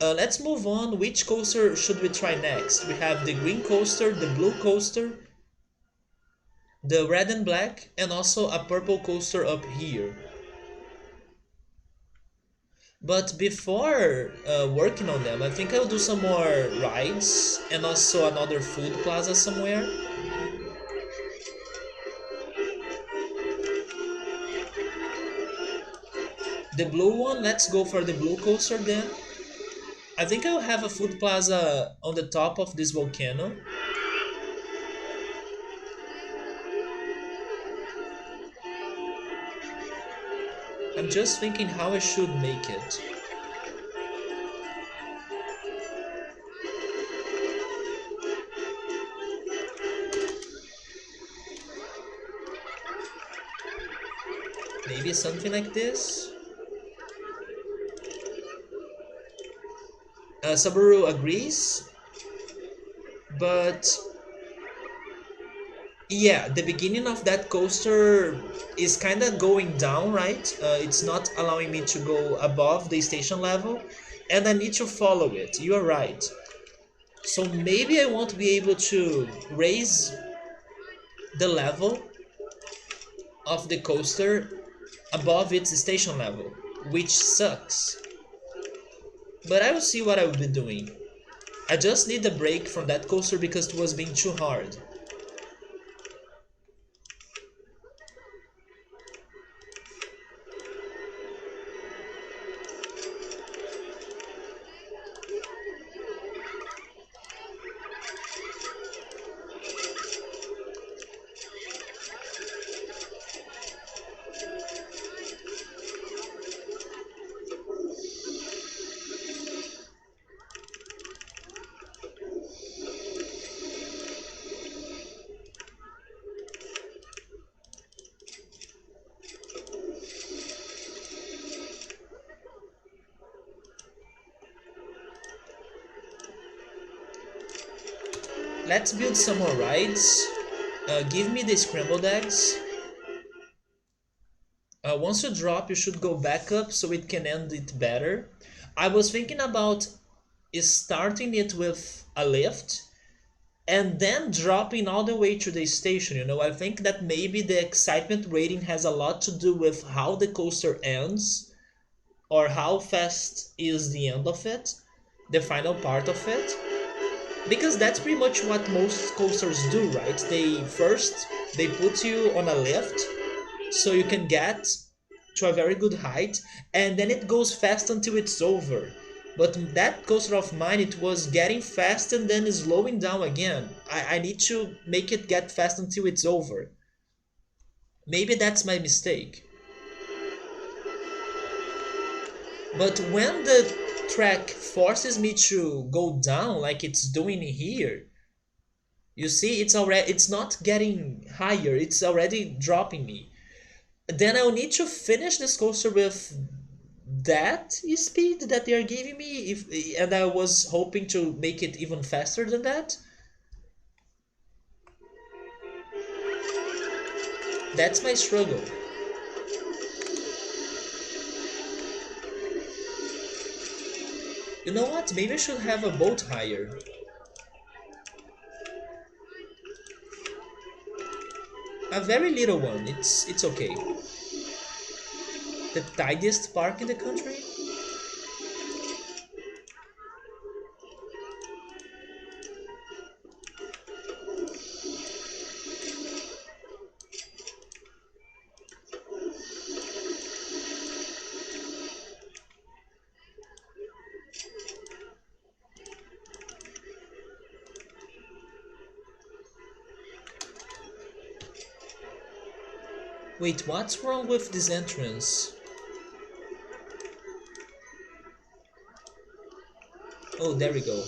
Let's move on. Which coaster should we try next? We have the green coaster, the blue coaster, the red and black, and also a purple coaster up here. But before working on them, I think I'll do some more rides and also another food plaza somewhere. The blue one, let's go for the blue coaster then. I think I'll have a food plaza on the top of this volcano. I'm just thinking how I should make it. Maybe something like this. Subaru agrees, but yeah, the beginning of that coaster is kind of going down, right? It's not allowing me to go above the station level, and I need to follow it. You are right. So maybe I won't be able to raise the level of the coaster above its station level, which sucks. But I will see what I will be doing. I just need a break from that coaster because it was being too hard. Let's build some more rides. Give me the scrambled eggs. Once you drop, you should go back up so it can end it better. I was thinking about starting it with a lift and then dropping all the way to the station. You know, I think that maybe the excitement rating has a lot to do with how the coaster ends or how fast is the end of it, the final part of it. Because that's pretty much what most coasters do, right? They put you on a lift so you can get to a very good height, and then it goes fast until it's over. But that coaster of mine, it was getting fast and then slowing down again. I need to make it get fast until it's over. Maybe that's my mistake. But when the track forces me to go down like it's doing here, you see, it's not getting higher, it's already dropping me. Then I'll need to finish this coaster with that speed that they are giving me, and I was hoping to make it even faster than that. That's my struggle. You know what? Maybe I should have a boat hire. A very little one. It's okay. The tidiest park in the country? Wait, what's wrong with this entrance? Oh, there we go.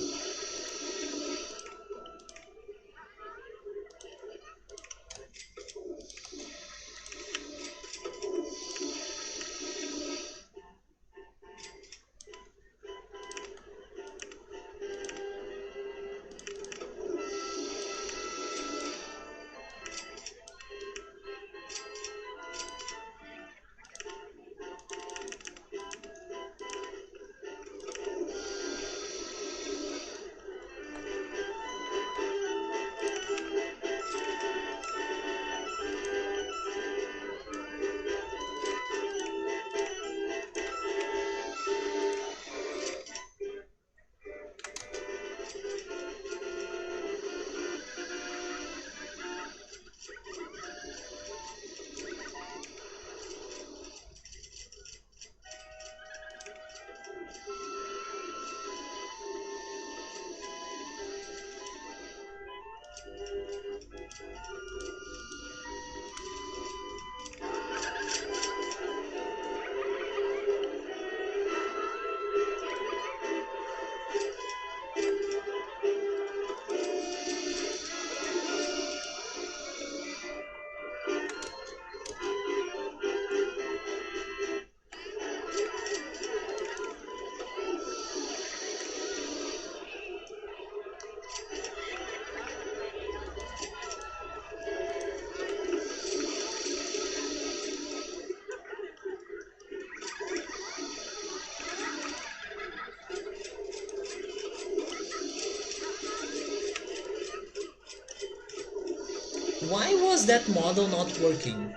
Why was that model not working?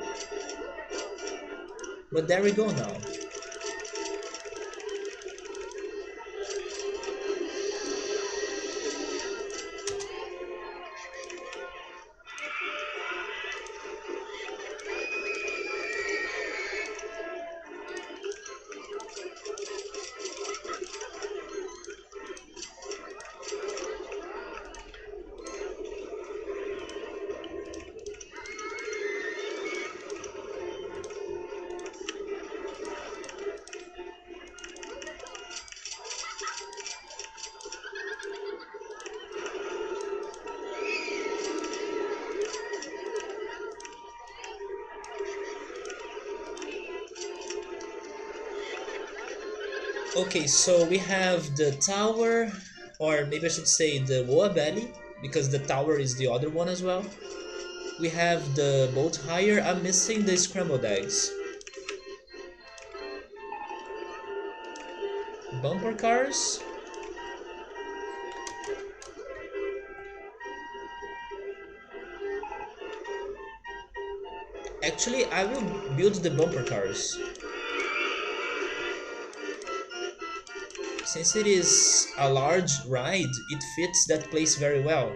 But there we go now. Okay, so we have the tower, or maybe I should say the Woa Valley, because the tower is the other one as well. We have the boat hire. I'm missing the scrambled eggs. Bumper cars? Actually, I will build the bumper cars. Since it is a large ride, it fits that place very well.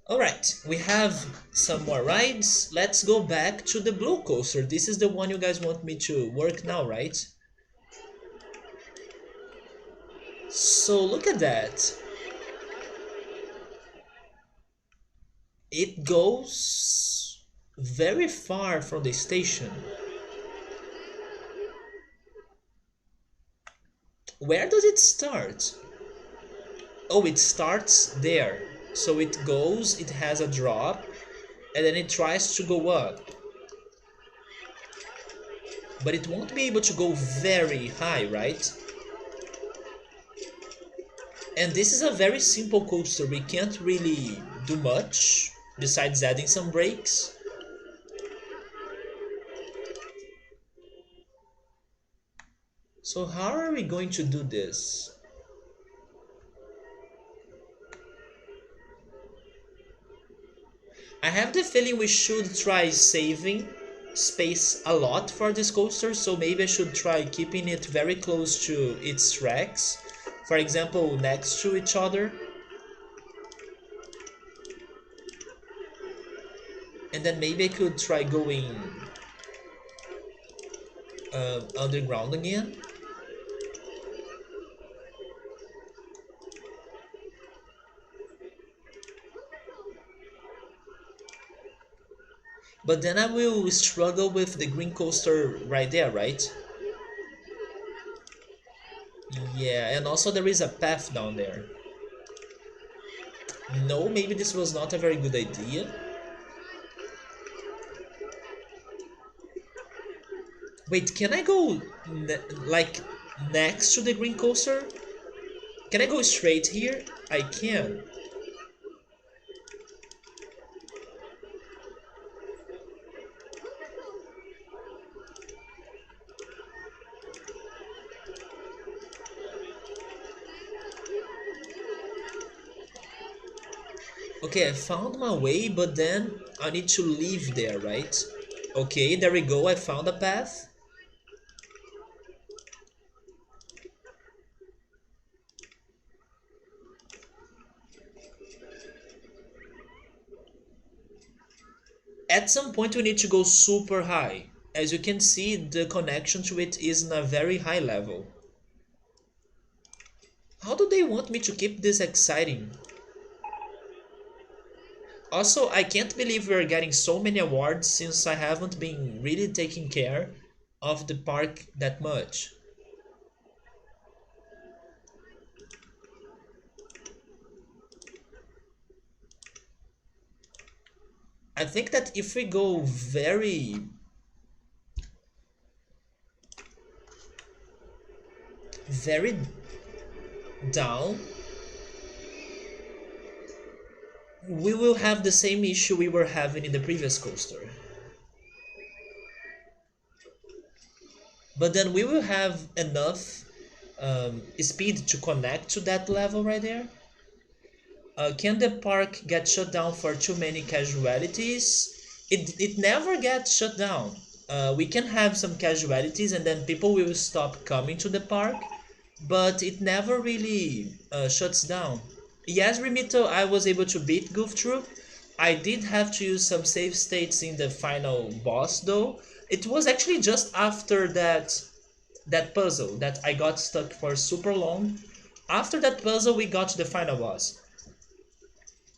Alright, we have some more rides. Let's go back to the blue coaster. This is the one you guys want me to work now, right? So look at that. It goes very far from the station. Where does it start? Oh, it starts there. So it goes, it has a drop, and then it tries to go up. But it won't be able to go very high, right? And this is a very simple coaster. We can't really do much besides adding some brakes. So how are we going to do this? I have the feeling we should try saving space a lot for this coaster, so maybe I should try keeping it very close to its tracks. For example, next to each other. And then maybe I could try going underground again. But then I will struggle with the green coaster right there, right? Yeah, and also there is a path down there. No, maybe this was not a very good idea. Wait, can I go like next to the green coaster? Can I go straight here? I can. Okay, I found my way, but then I need to leave there, right? Okay, there we go, I found a path. At some point we need to go super high. As you can see, the connection to it is in a very high level. How do they want me to keep this exciting? Also, I can't believe we're getting so many awards since I haven't been really taking care of the park that much. I think that if we go very down, we will have the same issue we were having in the previous coaster. But then we will have enough speed to connect to that level right there. Can the park get shut down for too many casualties? It never gets shut down. We can have some casualties and then people will stop coming to the park, but it never really shuts down. Yes, Remito, I was able to beat Goof Troop. I did have to use some save states in the final boss though. It was actually just after that puzzle that I got stuck for super long. After that puzzle we got to the final boss.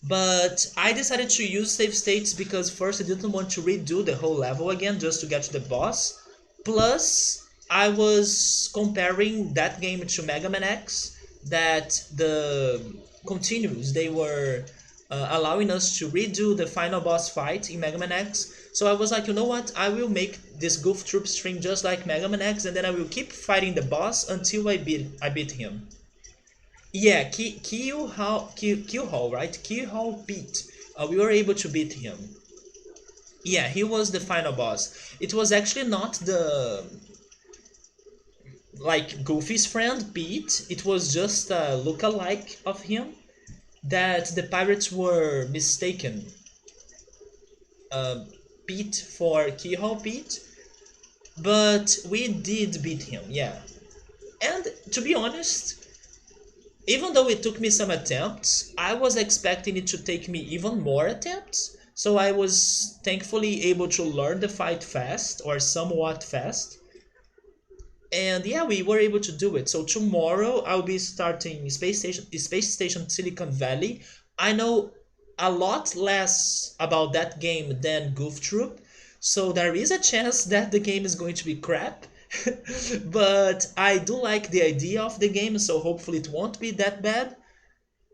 But I decided to use save states because first I didn't want to redo the whole level again just to get to the boss. Plus, I was comparing that game to Mega Man X, that the continues, they were allowing us to redo the final boss fight in Mega Man X. So I was like, you know what, I will make this Goof Troop stream just like Mega Man X and then I will keep fighting the boss until I beat him. Yeah, Kill Hall, right? Kill Hall beat. We were able to beat him. Yeah, he was the final boss. It was actually not the like Goofy's friend Pete. It was just a look-alike of him that the pirates were mistaken. Pete for Keyhole Pete, but we did beat him. Yeah, and to be honest, Even though it took me some attempts, I was expecting it to take me even more attempts. So I was thankfully able to learn the fight fast or somewhat fast. And yeah, we were able to do it. So tomorrow I'll be starting Space Station Silicon Valley. I know a lot less about that game than Goof Troop, so there is a chance that the game is going to be crap. But I do like the idea of the game, so hopefully it won't be that bad.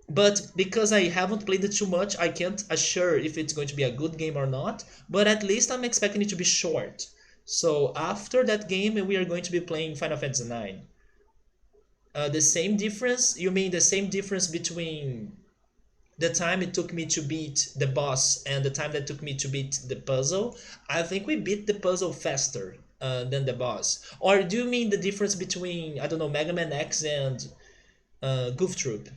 But because I haven't played it too much, I can't assure if it's going to be a good game or not. But at least I'm expecting it to be short. So after that game, we are going to be playing Final Fantasy IX. The same difference? You mean the same difference between the time it took me to beat the boss and the time that took me to beat the puzzle? I think we beat the puzzle faster than the boss. Or do you mean the difference between, I don't know, Mega Man X and Goof Troop?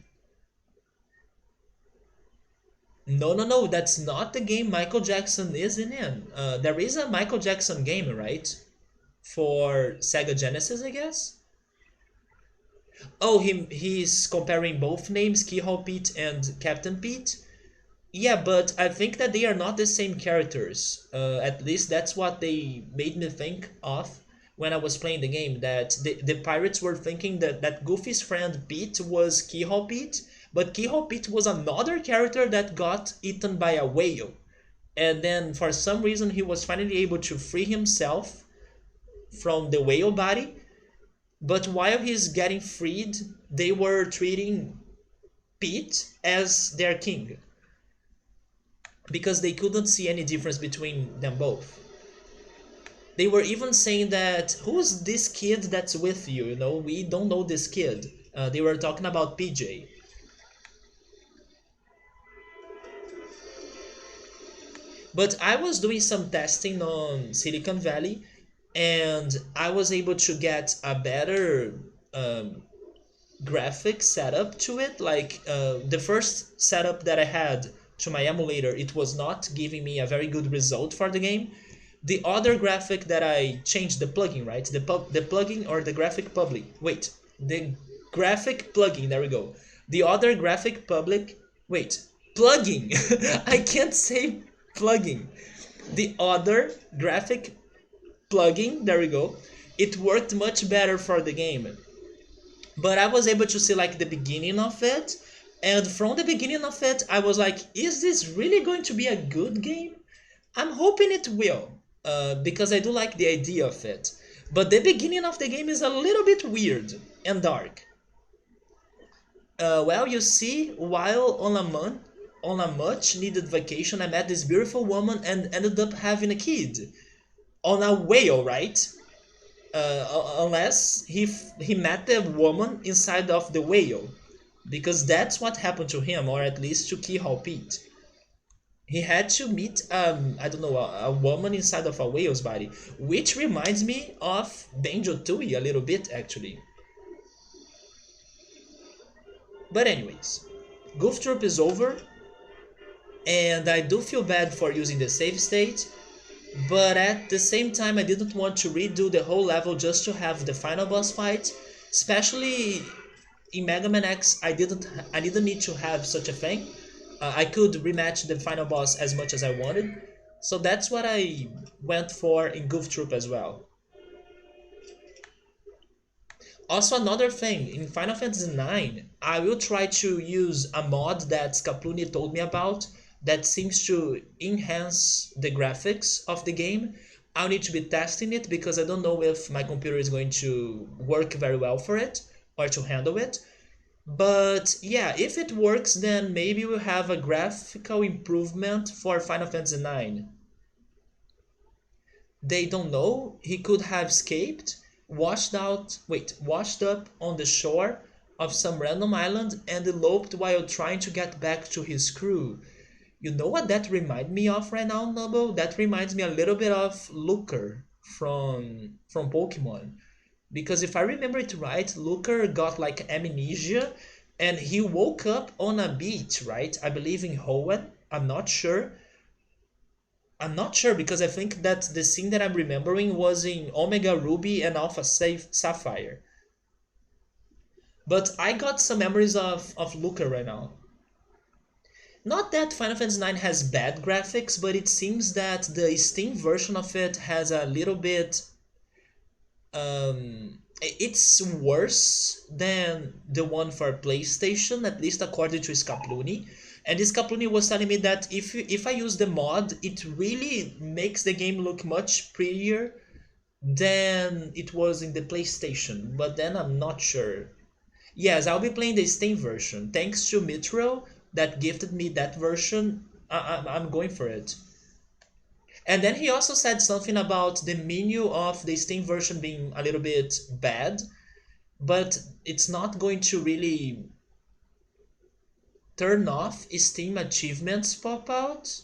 No, no, no, that's not the game Michael Jackson is in. There is a Michael Jackson game, right? For Sega Genesis, I guess? Oh, he's comparing both names, Keyhole Pete and Captain Pete? Yeah, but I think that they are not the same characters. At least that's what they made me think of when I was playing the game. That the pirates were thinking that Goofy's friend Pete was Keyhole Pete, but Keyhole Pete was another character that got eaten by a whale. And then for some reason he was finally able to free himself from the whale body. But while he's getting freed, they were treating Pete as their king because they couldn't see any difference between them both. They were even saying that, who's this kid that's with you? You know, we don't know this kid. They were talking about PJ. But I was doing some testing on Silicon Valley, and I was able to get a better graphic setup to it. Like the first setup that I had to my emulator, it was not giving me a very good result for the game. The other graphic that I changed, the plugin, right? The plugin or the graphic public. Wait, the graphic plugin. There we go. The other graphic public. Wait, plugin. I can't say plugin. The other graphic plugin. There we go. It worked much better for the game, but I was able to see like the beginning of it, and from the beginning of it, I was like, is this really going to be a good game? I'm hoping it will, because I do like the idea of it. But the beginning of the game is a little bit weird and dark. Well, you see, while on a much needed vacation, I met this beautiful woman and ended up having a kid on a whale, right? Unless he met the woman inside of the whale, because that's what happened to him, or at least to Keyhole Pete. He had to meet I don't know, a woman inside of a whale's body, which reminds me of Banjo Tooie a little bit actually. But anyways, Goof Troop is over, and I do feel bad for using the save state, but at the same time I didn't want to redo the whole level just to have the final boss fight. Especially in Mega Man X, I didn't need to have such a thing. I could rematch the final boss as much as I wanted, so that's what I went for in Goof Troop as well. Also, another thing, in Final Fantasy IX, I will try to use a mod that Scapluni told me about that seems to enhance the graphics of the game. I'll need to be testing it because I don't know if my computer is going to work very well for it or to handle it. But yeah, if it works, then maybe we'll have a graphical improvement for Final Fantasy IX. They don't know. He could have escaped, washed up on the shore of some random island and eloped while trying to get back to his crew. You know what that reminds me of right now, Noble? That reminds me a little bit of Looker from Pokemon. Because if I remember it right, Looker got like amnesia and he woke up on a beach, right? I believe in Hoenn. I'm not sure. I'm not sure because I think that the scene that I'm remembering was in Omega Ruby and Alpha Sapphire. But I got some memories of Luca right now. Not that Final Fantasy IX has bad graphics, but it seems that the Steam version of it has a little bit. It's worse than the one for PlayStation, at least according to Scapluni. And Scapluni was telling me that if I use the mod, it really makes the game look much prettier than it was in the PlayStation. But then I'm not sure. Yes, I'll be playing the Steam version. Thanks to Mitro that gifted me that version, I'm going for it. And then he also said something about the menu of the Steam version being a little bit bad, but it's not going to really turn off Steam achievements pop out.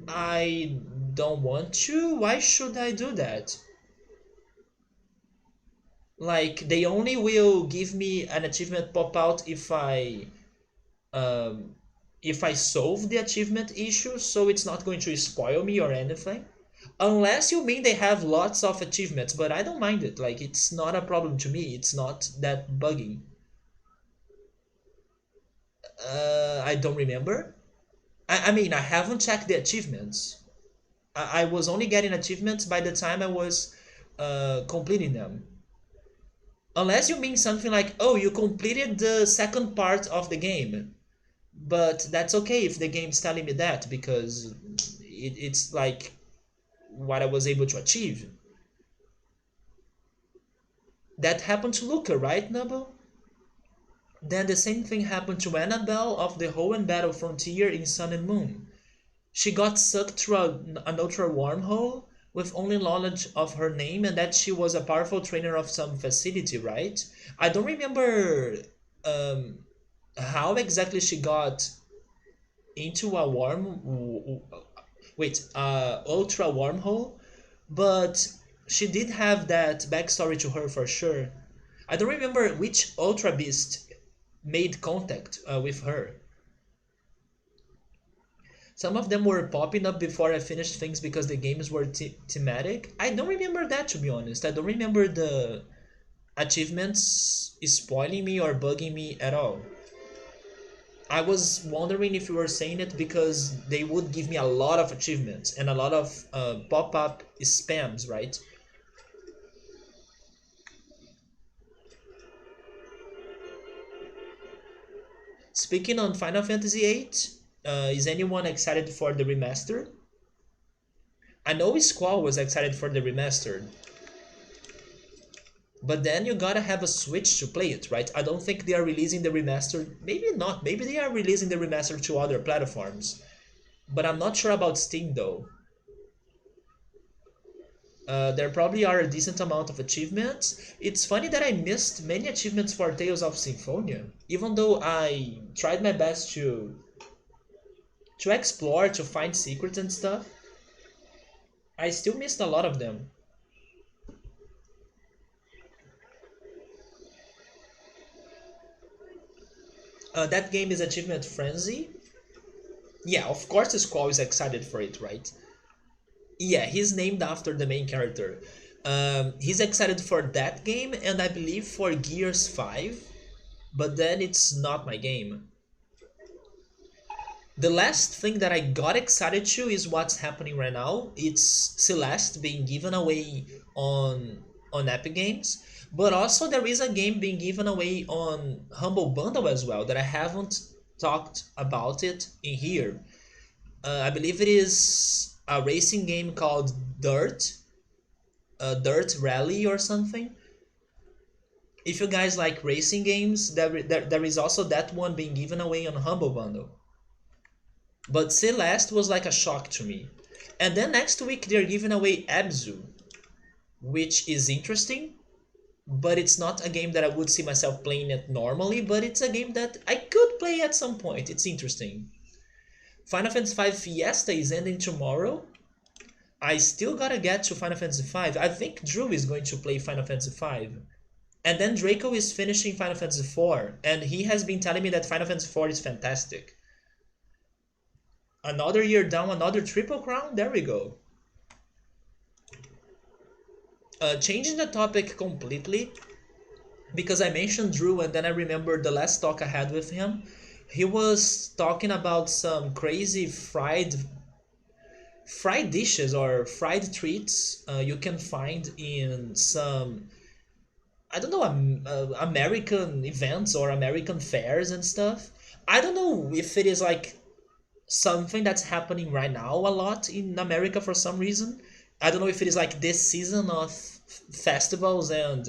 I don't want to. Why should I do that? Like, they only will give me an achievement pop out um, if I solve the achievement issue, so it's not going to spoil me or anything. Unless you mean they have lots of achievements, but I don't mind it. Like, it's not a problem to me. It's not that buggy. I don't remember. I mean, I haven't checked the achievements. I was only getting achievements by the time I was completing them. Unless you mean something like, oh, you completed the second part of the game. But that's okay if the game's telling me that, because it's like what I was able to achieve. That happened to Luca, right, Nubble? Then the same thing happened to Annabelle of the Hoenn Battle Frontier in Sun and Moon. She got sucked through an ultra wormhole with only knowledge of her name and that she was a powerful trainer of some facility, right? I don't remember um, how exactly she got into a ultra wormhole, but she did have that backstory to her for sure. I don't remember which Ultra Beast made contact with her. Some of them were popping up before I finished things because the games were thematic. I don't remember that, to be honest. I don't remember the achievements spoiling me or bugging me at all. I was wondering if you were saying it because they would give me a lot of achievements and a lot of pop-up spams, right? Speaking on Final Fantasy VIII, is anyone excited for the remaster? I know Squall was excited for the remastered, but then you gotta have a Switch to play it, right? I don't think they are releasing the remaster. Maybe not. Maybe they are releasing the remaster to other platforms. But I'm not sure about Steam though. There probably are a decent amount of achievements. It's funny that I missed many achievements for Tales of Symphonia, even though I tried my best to explore, to find secrets and stuff. I still missed a lot of them. That game is Achievement Frenzy. Yeah, of course Squall is excited for it, right? Yeah, he's named after the main character. He's excited for that game and I believe for Gears 5, but then it's not my game. The last thing that I got excited to is what's happening right now. It's Celeste being given away on Epic Games, but also there is a game being given away on Humble Bundle as well that I haven't talked about it in here. I believe it is a racing game called Dirt Rally or something. If you guys like racing games, there is also that one being given away on Humble Bundle. But Celeste was like a shock to me. And then next week they're giving away Abzu, which is interesting, but it's not a game that I would see myself playing it normally, but it's a game that I could play at some point. It's interesting. Final Fantasy V Fiesta is ending tomorrow. I still gotta get to Final Fantasy V. I think Drew is going to play Final Fantasy V. And then Draco is finishing Final Fantasy IV, and he has been telling me that Final Fantasy IV is fantastic. Another year down, another Triple Crown? There we go. Changing the topic completely, because I mentioned Drew, and then I remembered the last talk I had with him. He was talking about some crazy fried dishes or fried treats you can find in some, I don't know, American events or American fairs and stuff. I don't know if it is like something that's happening right now a lot in America for some reason. I don't know if it is like this season of festivals and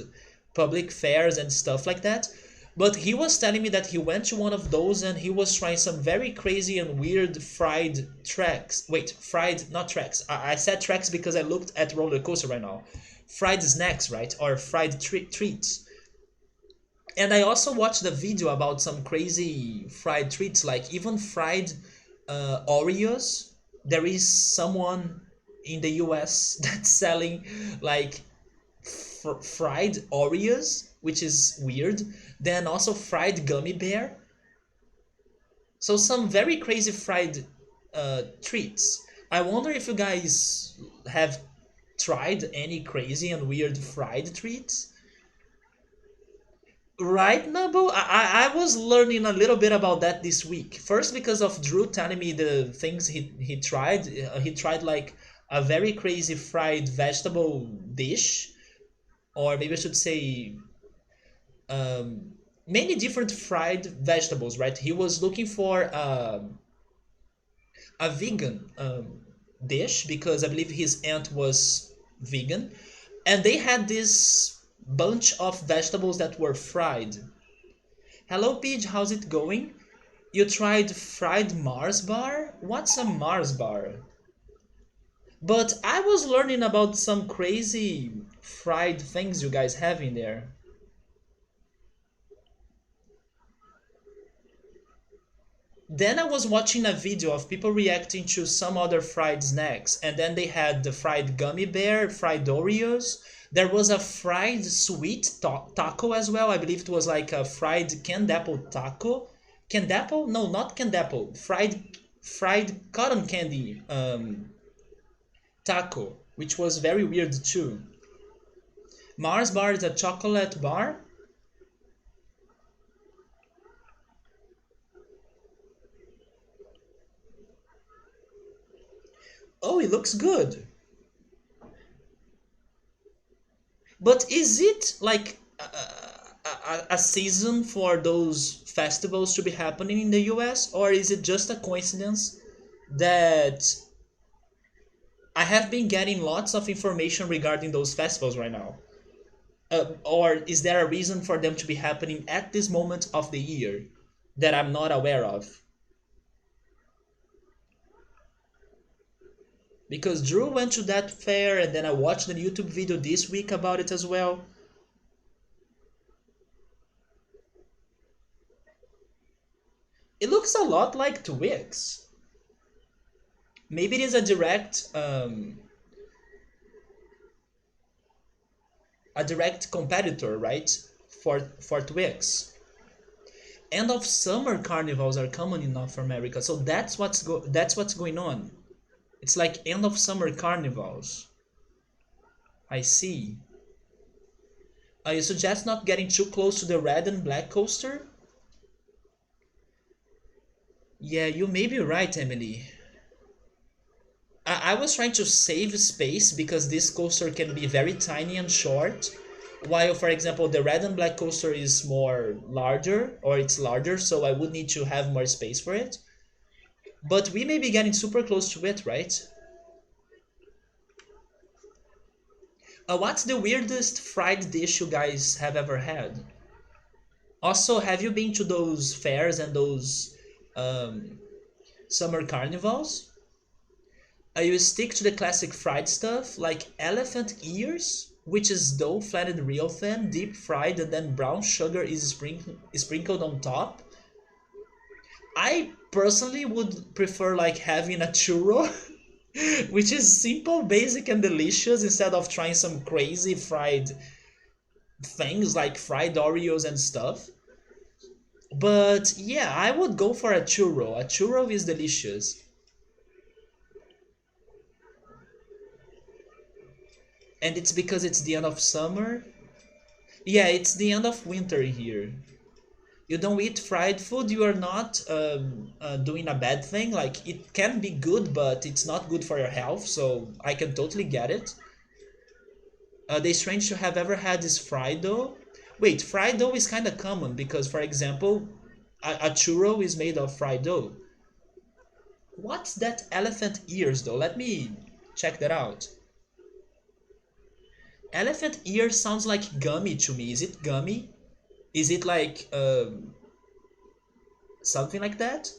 public fairs and stuff like that. But he was telling me that he went to one of those and he was trying some very crazy and weird fried tracks. Wait, fried, not tracks. I said tracks because I looked at roller coaster right now. Fried snacks, right? Or fried treats. And I also watched a video about some crazy fried treats, like even fried Oreos. There is someone in the US that's selling like fried Oreos, which is weird. Then also fried gummy bear. So some very crazy fried treats. I wonder if you guys have tried any crazy and weird fried treats. Right, Nabu? I was learning a little bit about that this week. First, because of Drew telling me the things he tried. He tried like a very crazy fried vegetable dish, or maybe I should say um, many different fried vegetables, right? He was looking for a vegan dish because I believe his aunt was vegan, and they had this bunch of vegetables that were fried. Hello, Peach, how's it going? You tried fried Mars bar? What's a Mars bar? But I was learning about some crazy fried things you guys have in there. Then I was watching a video of people reacting to some other fried snacks, and then they had the fried gummy bear, fried Oreos. There was a fried sweet taco as well. I believe it was like a fried canned apple taco. Canned apple? No, not canned apple. Fried cotton candy taco, which was very weird too. Mars bar is a chocolate bar. Oh, it looks good. But is it like a season for those festivals to be happening in the US, or is it just a coincidence that I have been getting lots of information regarding those festivals right now? Or is there a reason for them to be happening at this moment of the year that I'm not aware of? Because Drew went to that fair and then I watched a YouTube video this week about it as well. It looks a lot like Twix. Maybe it is a direct competitor, right? For Twix. End of summer carnivals are common in North America, so that's what's going on. It's like end of summer carnivals. I see. You suggest not getting too close to the red and black coaster? Yeah, you may be right, Emily. I was trying to save space because this coaster can be very tiny and short, while for example the red and black coaster is more larger or it's larger, so I would need to have more space for it. But we may be getting super close to it, right? What's the weirdest fried dish you guys have ever had? Also, have you been to those fairs and those um, summer carnivals? You stick to the classic fried stuff like elephant ears, which is dough flattened real thin, deep fried, and then brown sugar is sprinkled on top. I personally would prefer like having a churro, which is simple, basic, and delicious instead of trying some crazy fried things like fried Oreos and stuff. But yeah, I would go for a churro. A churro is delicious. And it's because it's the end of summer. Yeah, it's the end of winter here. You don't eat fried food, you are not doing a bad thing. Like, it can be good, but it's not good for your health, so I can totally get it. The strange to have ever had is fried dough. Wait, fried dough is kind of common because, for example, a churro is made of fried dough. What's that elephant ears though? Let me check that out. Elephant ears sounds like gummy to me. Is it gummy? Is it like something like that?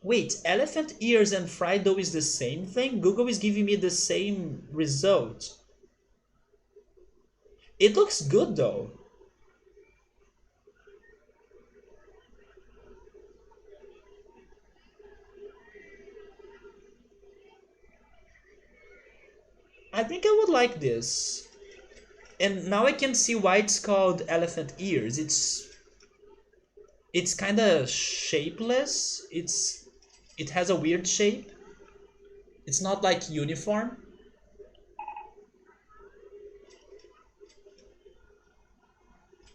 Wait, elephant ears and fried dough is the same thing? Google is giving me the same result. It looks good though. I think I would like this. And now I can see why it's called elephant ears. It's kind of shapeless. It has a weird shape. It's not like uniform.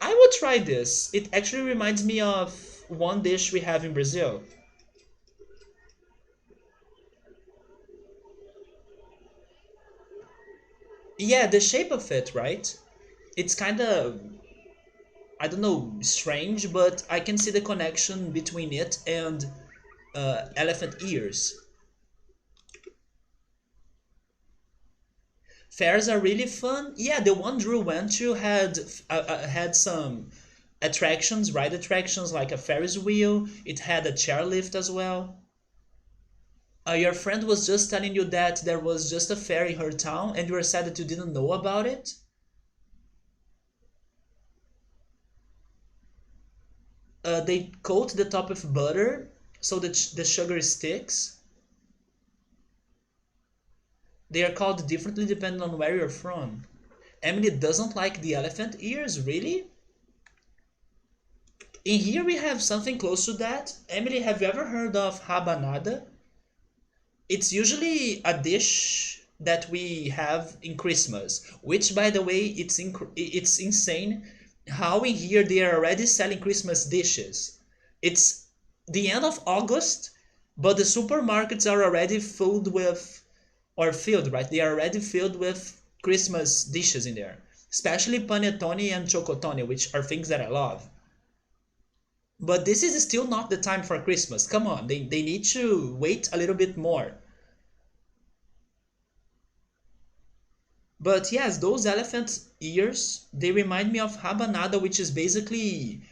I would try this. It actually reminds me of one dish we have in Brazil. Yeah, the shape of it, right? It's kind of, I don't know, strange, but I can see the connection between it and elephant ears. Fairs are really fun. Yeah, the one Drew went to had some attractions, ride attractions like a Ferris wheel. It had a chairlift as well. Your friend was just telling you that there was just a fair in her town, and you were sad that you didn't know about it. They coat the top with butter so that the sugar sticks. They are called differently depending on where you're from. Emily doesn't like the elephant ears, really? In here we have something close to that. Emily, have you ever heard of rabanada? It's usually a dish that we have in Christmas, which by the way, it's insane how in here they are already selling Christmas dishes. It's the end of August, but the supermarkets are already filled with or filled, right? They are already filled with Christmas dishes in there, especially panettone and chocotone, which are things that I love. But this is still not the time for Christmas. Come on, they need to wait a little bit more. But yes, those elephant ears, they remind me of rabanada, which is basically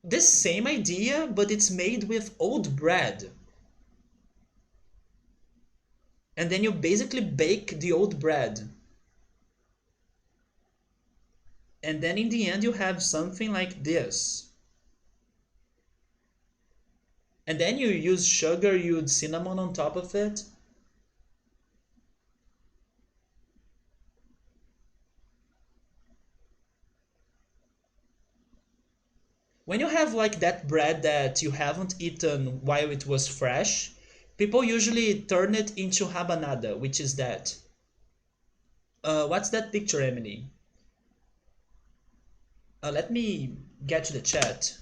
this same idea, but it's made with old bread. And then you basically bake the old bread. And then in the end, you have something like this. And then you use sugar, you use cinnamon on top of it. When you have like that bread that you haven't eaten while it was fresh, people usually turn it into rabanada, which is that. What's that picture, Emily? Let me get to the chat.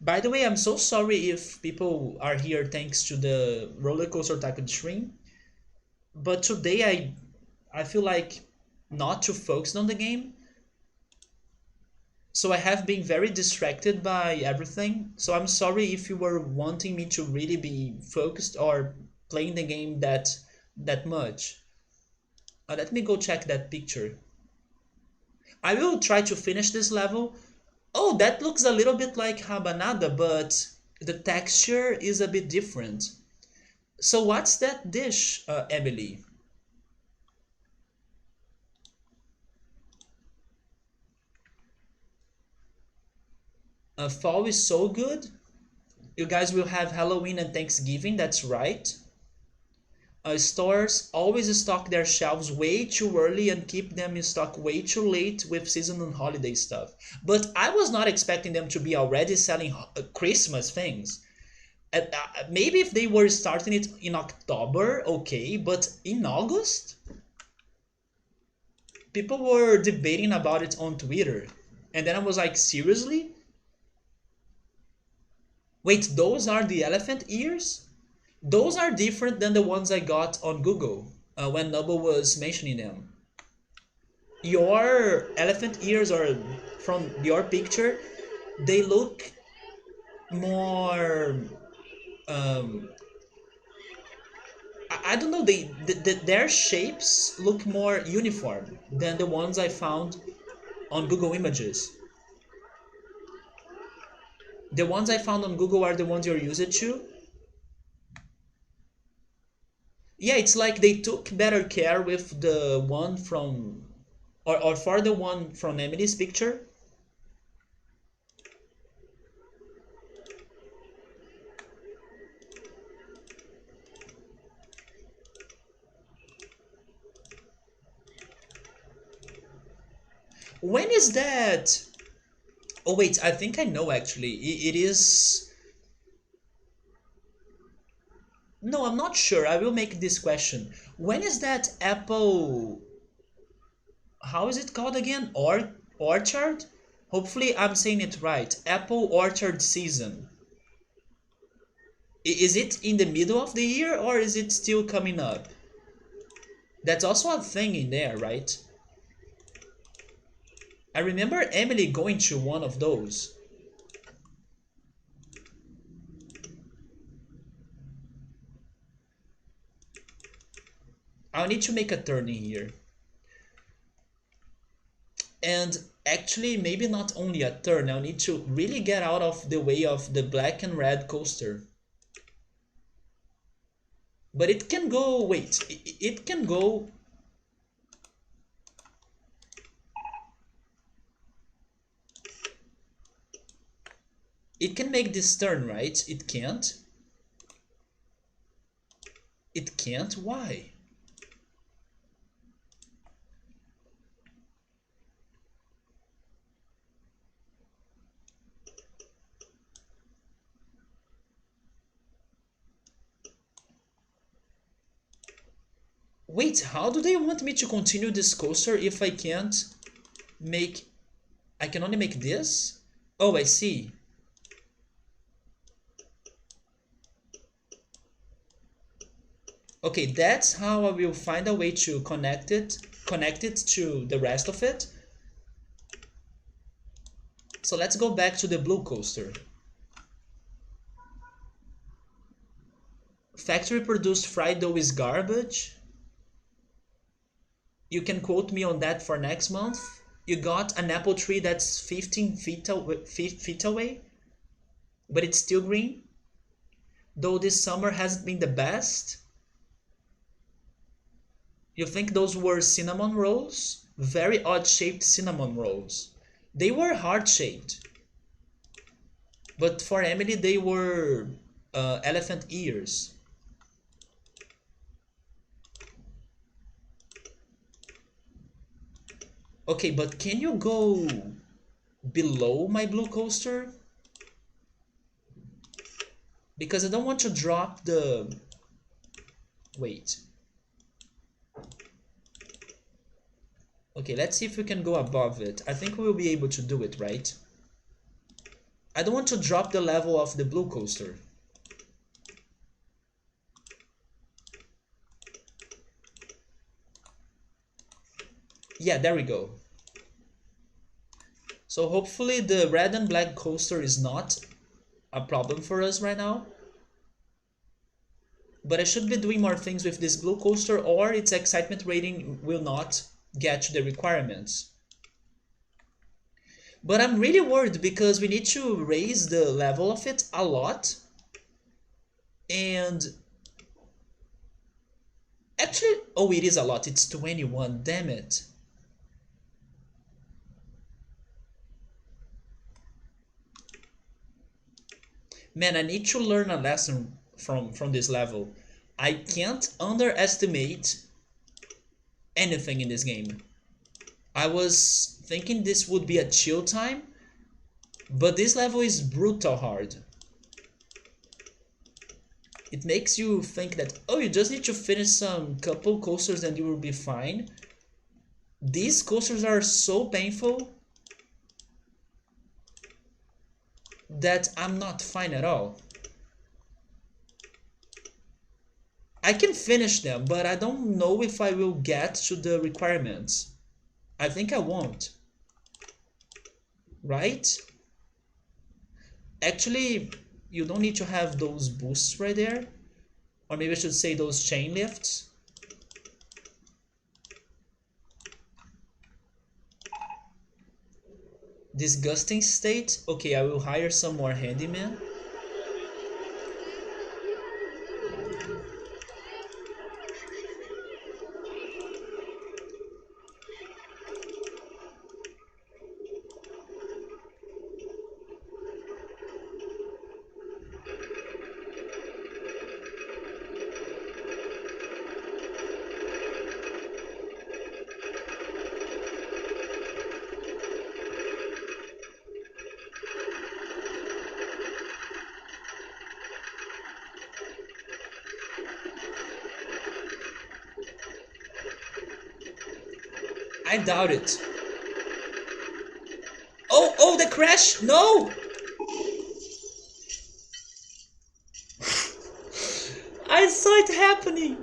By the way, I'm so sorry if people are here thanks to the RollerCoaster Tycoon stream, but today I feel like not too focused on the game, so I have been very distracted by everything. So I'm sorry if you were wanting me to really be focused or playing the game that much. Let me go check that picture. I will try to finish this level. Oh, that looks a little bit like rabanada, but the texture is a bit different. So what's that dish, Emily? Fall is so good. You guys will have Halloween and Thanksgiving, that's right. Stores always stock their shelves way too early and keep them in stock way too late with season and holiday stuff. But I was not expecting them to be already selling Christmas things. Maybe if they were starting it in October, okay, but in August? People were debating about it on Twitter. And then I was like, seriously? Wait, those are the elephant ears? Those are different than the ones I got on Google when Noble was mentioning them. Your elephant ears are from your picture, they look more um, I don't know, their shapes look more uniform than the ones I found on Google Images. The ones I found on Google are the ones you're used to. Yeah, it's like they took better care with the one from, or for the one from Emily's picture. When is that? Oh wait, I think I know actually. It is. No, I'm not sure. I will make this question. When is that Apple? How is it called again? Orchard? Hopefully I'm saying it right. Apple Orchard season. Is it in the middle of the year or is it still coming up? That's also a thing in there, right? I remember Emily going to one of those. I'll need to make a turn in here. And actually, maybe not only a turn, I'll need to really get out of the way of the black and red coaster. But it can go, wait, it can go. It can make this turn, right? It can't. It can't? Why? Wait, how do they want me to continue this coaster if I can't make... I can only make this? Oh, I see. Okay, that's how I will find a way to connect it to the rest of it. So let's go back to the blue coaster. Factory produced fried dough is garbage. You can quote me on that for next month. You got an apple tree that's 15 feet away, but it's still green. Though this summer hasn't been the best. You think those were cinnamon rolls? Very odd shaped cinnamon rolls. They were heart shaped. But for Emily, they were elephant ears. Okay, but can you go below my blue coaster? Because I don't want to drop the... Wait. Okay, let's see if we can go above it. I think we'll be able to do it, right? I don't want to drop the level of the blue coaster. Yeah, there we go. So hopefully the red and black coaster is not a problem for us right now. But I should be doing more things with this blue coaster or its excitement rating will not get to the requirements. But I'm really worried because we need to raise the level of it a lot. And actually, oh, it is a lot. It's 21, damn it. Man, I need to learn a lesson from this level. I can't underestimate anything in this game. I was thinking this would be a chill time, but this level is brutal hard. It makes you think that, oh, you just need to finish some couple coasters and you will be fine. These coasters are so painful that I'm not fine at all. I can finish them, but I don't know if I will get to the requirements. I think I won't. Right? Actually, you don't need to have those boosts right there. Or maybe I should say those chain lifts. Disgusting state. Okay, I will hire some more handyman. I doubt it. Oh, oh, the crash! No! I saw it happening!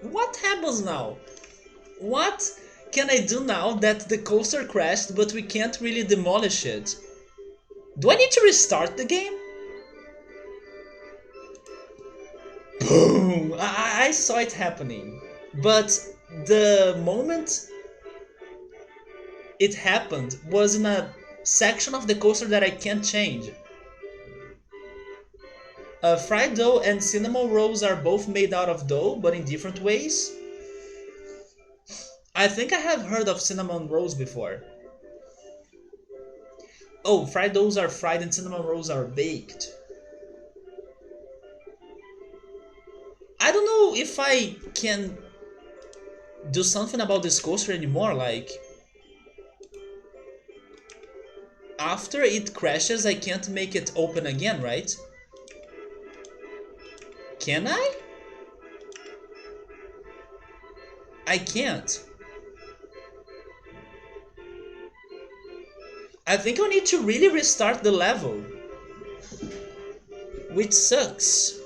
What happens now? What can I do now that the coaster crashed but we can't really demolish it? Do I need to restart the game? Boom! I saw it happening. But the moment it happened was in a section of the coaster that I can't change. Fried dough and cinnamon rolls are both made out of dough, but in different ways. I think I have heard of cinnamon rolls before. Oh, fried doughs are fried and cinnamon rolls are baked. I don't know if I can do something about this coaster anymore, like... After it crashes, I can't make it open again, right? Can I? I can't. I think I need to really restart the level. Which sucks.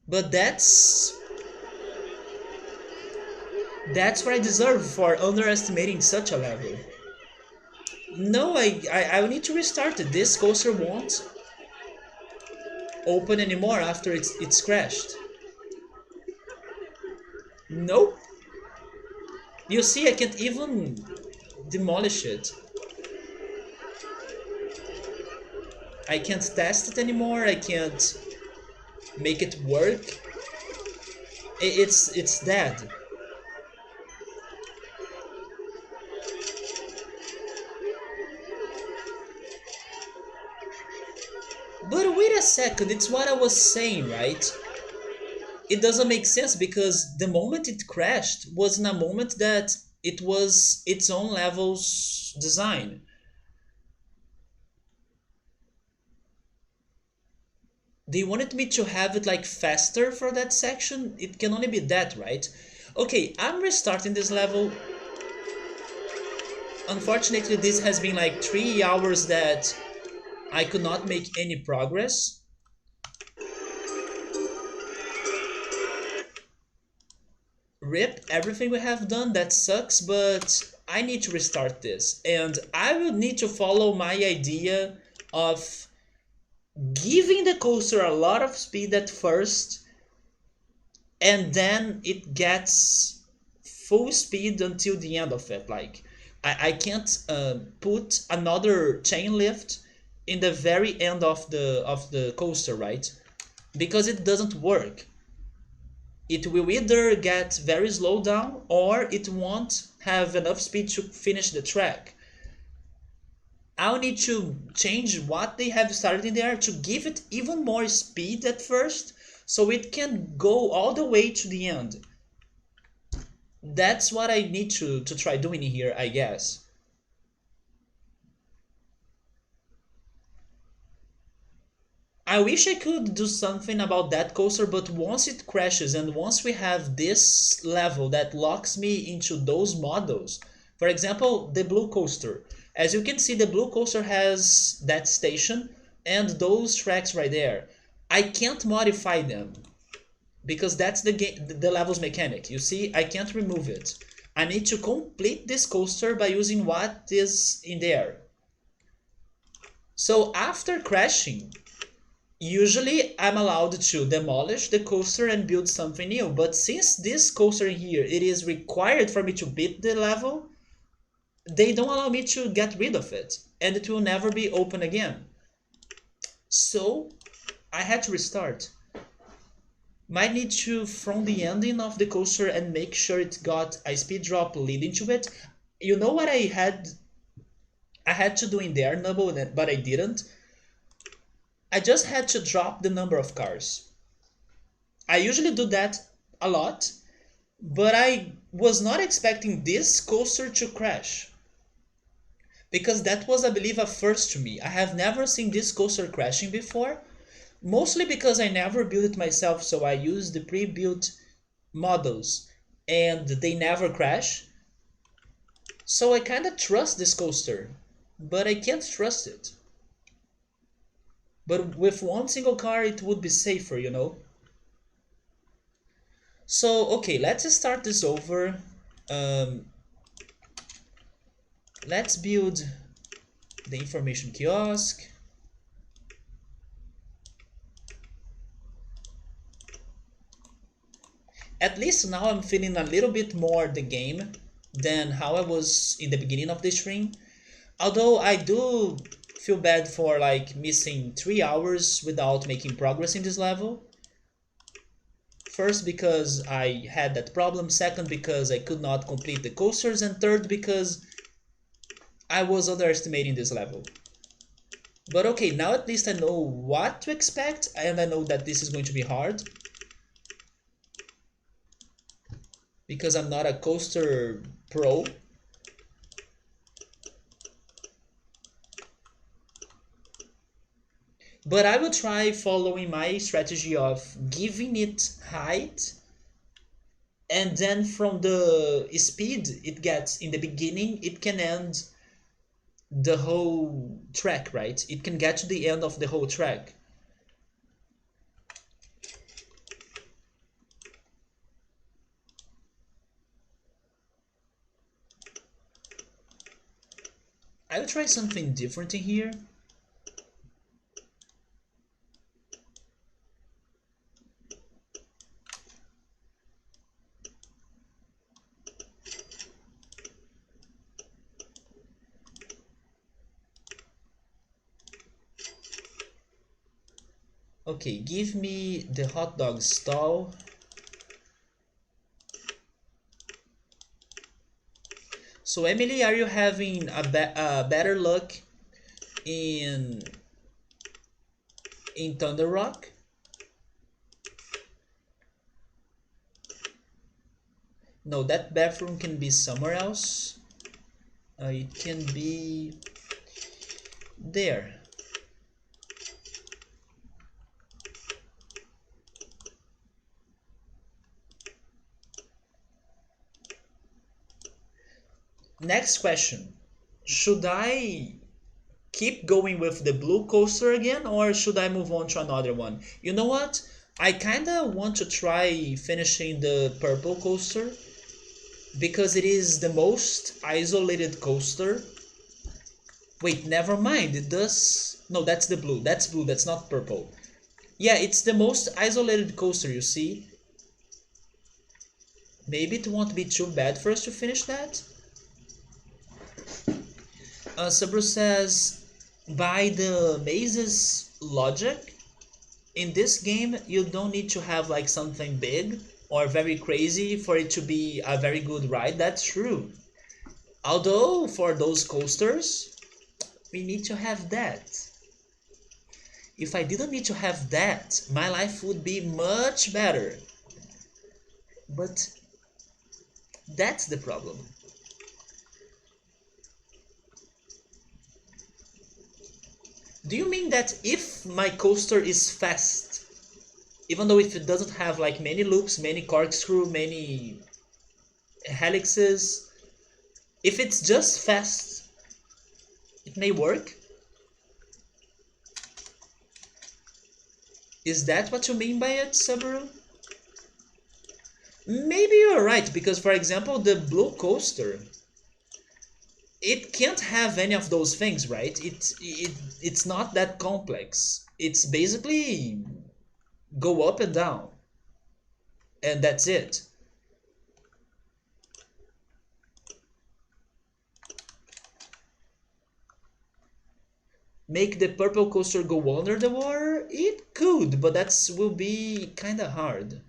But that's what I deserve for underestimating such a level. No, I will need to restart it. This coaster won't open anymore after it's crashed. Nope. You see, I can't even demolish it. I can't test it anymore. I can't make it work. It's dead. But wait a second, it's what I was saying, right? It doesn't make sense because the moment it crashed was in a moment that it was its own level's design. They wanted me to have it like faster for that section. It can only be that, right? Okay, I'm restarting this level. Unfortunately, this has been like 3 hours that I could not make any progress. Rip everything we have done, that sucks, but I need to restart this. And I will need to follow my idea of giving the coaster a lot of speed at first, and then it gets full speed until the end of it. Like I can't put another chain lift in the very end of the coaster, right? Because it doesn't work. It will either get very slow down or it won't have enough speed to finish the track. I'll need to change what they have started in there to give it even more speed at first so it can go all the way to the end. That's what I need to try doing here, I guess. I wish I could do something about that coaster, but once it crashes and once we have this level that locks me into those models, for example, the blue coaster. As you can see, the blue coaster has that station and those tracks right there. I can't modify them because that's the level's mechanic. You see, I can't remove it. I need to complete this coaster by using what is in there. So after crashing, usually I'm allowed to demolish the coaster and build something new, but since this coaster here, it is required for me to beat the level, they don't allow me to get rid of it, and it will never be open again. So I had to restart. Might need to from the ending of the coaster and make sure it got a speed drop leading to it. You know what I had to do in there, Nubble, but I didn't. I just had to drop the number of cars. I usually do that a lot, but I was not expecting this coaster to crash. Because that was, I believe, a first to me. I have never seen this coaster crashing before, mostly because I never built it myself, so I used the pre-built models and they never crash. So I kinda trust this coaster, but I can't trust it. But with one single car, it would be safer, you know? So, okay, let's start this over. Um, let's build the information kiosk. At least now I'm feeling a little bit more the game than how I was in the beginning of the stream. Although I do feel bad for like missing 3 hours without making progress in this level. First because I had that problem, second because I could not complete the coasters, and third because I was underestimating this level. But okay, now at least I know what to expect and I know that this is going to be hard. Because I'm not a coaster pro. But I will try following my strategy of giving it height, and then from the speed it gets in the beginning, it can end the whole track, right? It can get to the end of the whole track. I'll try something different in here. Okay, give me the hot dog stall. So Emily, are you having a better luck in Thunder Rock? No, that bathroom can be somewhere else. It can be there. Next question. Should I keep going with the blue coaster again or should I move on to another one? You know what? I kinda want to try finishing the purple coaster because it is the most isolated coaster. Wait, never mind. It does... No, that's the blue. That's blue. That's not purple. Yeah, it's the most isolated coaster, you see? Maybe it won't be too bad for us to finish that. Sabru says, by the mazes logic, in this game you don't need to have like something big or very crazy for it to be a very good ride. That's true. Although for those coasters, we need to have that. If I didn't need to have that, my life would be much better. But that's the problem. Do you mean that if my coaster is fast, even though if it doesn't have like many loops, many corkscrew, many helixes, if it's just fast, it may work? Is that what you mean by it, Subaru? Maybe you're right, because for example, the blue coaster, it can't have any of those things, right? It's not that complex. It's basically go up and down, and that's it. Make the purple coaster go under the water? It could, but that will be kinda hard.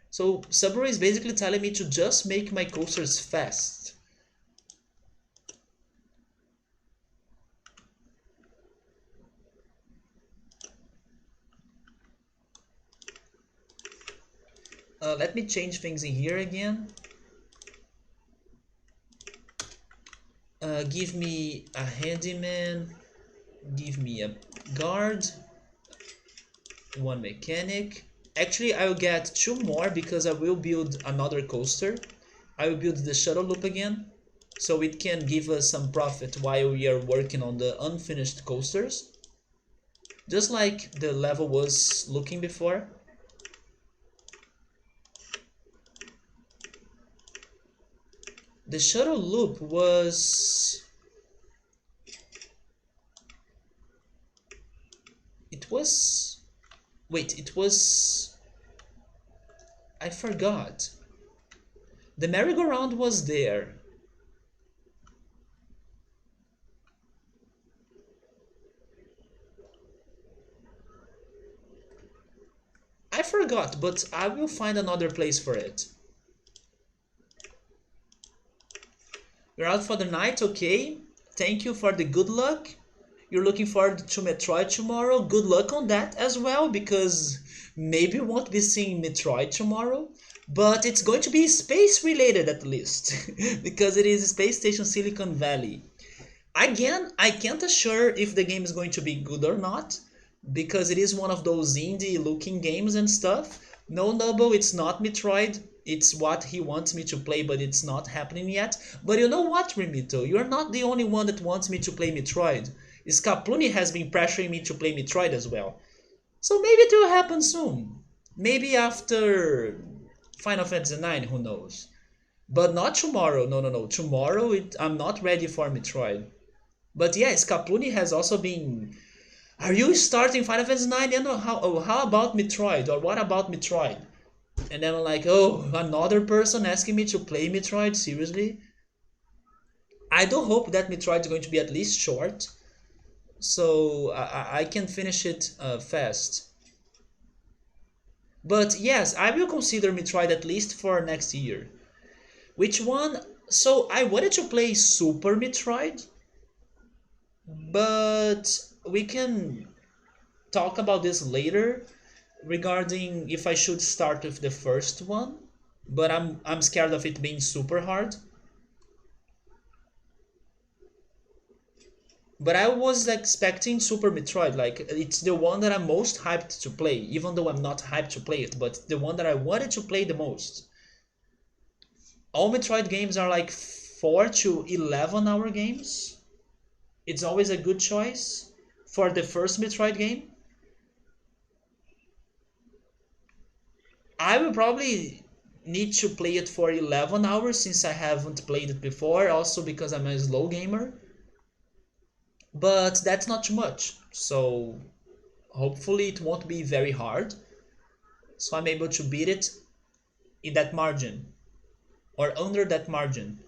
So Subaru is basically telling me to just make my coasters fast. Let me change things in here again. Give me a handyman, give me a guard, one mechanic. Actually, I'll get 2 more because I will build another coaster. I will build the shuttle loop again, so it can give us some profit while we are working on the unfinished coasters. Just like the level was looking before. The shuttle loop was... It was... Wait, it was... I forgot. The merry-go-round was there. I forgot, but I will find another place for it. You're out for the night, okay. Thank you for the good luck. You're looking forward to Metroid tomorrow. Good luck on that as well, because maybe we won't be seeing Metroid tomorrow. But it's going to be space related at least, because it is Space Station Silicon Valley. Again, I can't assure if the game is going to be good or not, because it is one of those indie looking games and stuff. No, Nubble, it's not Metroid. It's what he wants me to play, but it's not happening yet. But you know what, Remito? You're not the only one that wants me to play Metroid. Scapluni has been pressuring me to play Metroid as well. So maybe it will happen soon. Maybe after Final Fantasy IX, who knows? But not tomorrow. No. Tomorrow, I'm not ready for Metroid. But yeah, Scapluni has also been... Are you starting Final Fantasy IX? And how about Metroid? Or what about Metroid? And then I'm like, oh, another person asking me to play Metroid? Seriously? I do hope that Metroid is going to be at least short, so I can finish it fast. But yes, I will consider Metroid at least for next year. Which one? So I wanted to play Super Metroid, but we can talk about this later regarding if I should start with the first one. But I'm scared of it being super hard. But I was expecting Super Metroid, like it's the one that I'm most hyped to play, even though I'm not hyped to play it, but the one that I wanted to play the most. All Metroid games are like 4 to 11 hour games. It's always a good choice for the first Metroid game. I will probably need to play it for 11 hours since I haven't played it before, also because I'm a slow gamer. But that's not too much, so hopefully it won't be very hard, so I'm able to beat it in that margin or under that margin.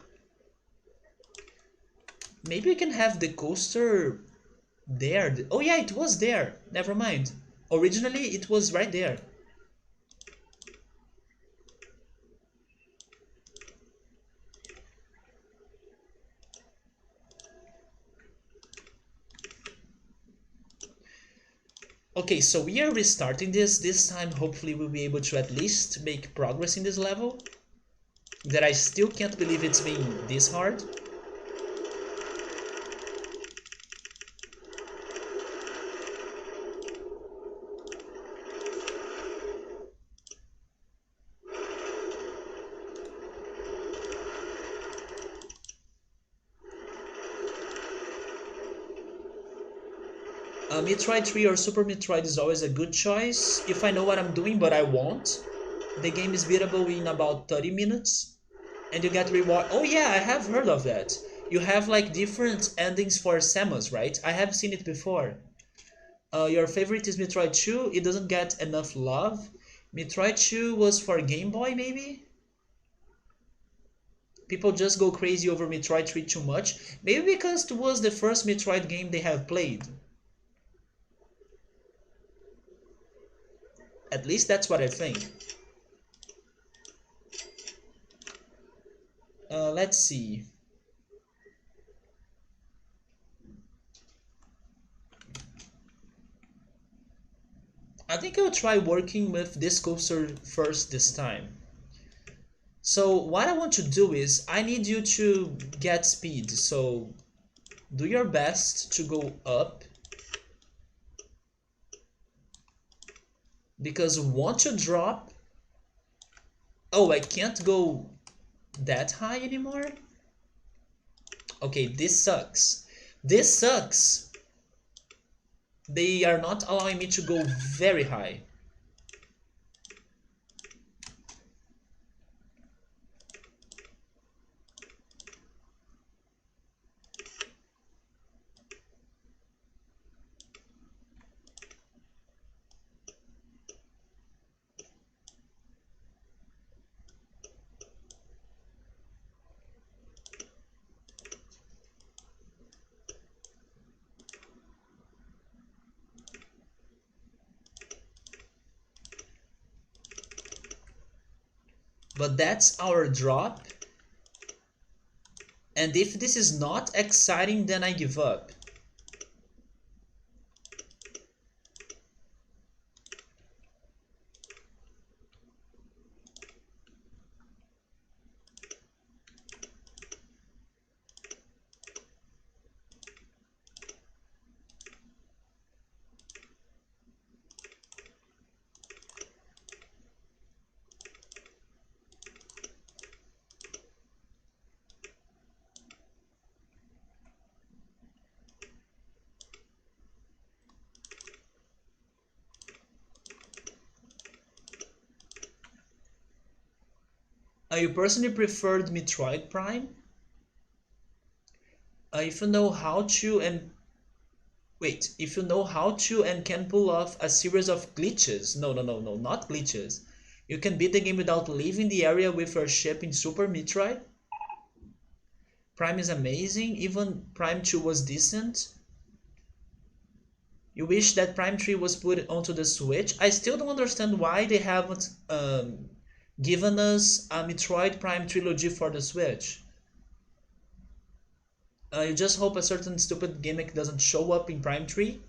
Maybe we can have the coaster there. Oh yeah, it was there. Never mind. Originally, it was right there. Okay, so we are restarting this. This time, hopefully, we'll be able to at least make progress in this level. That I still can't believe it's been this hard. Metroid 3 or Super Metroid is always a good choice if I know what I'm doing, but I won't. The game is beatable in about 30 minutes, and you get reward. Oh yeah, I have heard of that. You have like different endings for Samus, right? I have seen it before. Your favorite is Metroid 2. It doesn't get enough love. Metroid 2 was for Game Boy, maybe? People just go crazy over Metroid 3 too much. Maybe because it was the first Metroid game they have played. At least that's what I think. Let's see. I think I'll try working with this coaster first this time. So what I want to do is, I need you to get speed. So do your best to go up. Because once you drop... Oh, I can't go that high anymore? Okay, this sucks. This sucks! They are not allowing me to go very high. But that's our drop. And if this is not exciting, then I give up. You personally preferred Metroid Prime? If you know how to and wait, if you know how to and can pull off a series of glitches. No, not glitches. You can beat the game without leaving the area with your ship in Super Metroid. Prime is amazing, even Prime 2 was decent. You wish that Prime 3 was put onto the Switch. I still don't understand why they haven't given us a Metroid Prime trilogy for the Switch. You just hope a certain stupid gimmick doesn't show up in Prime 3.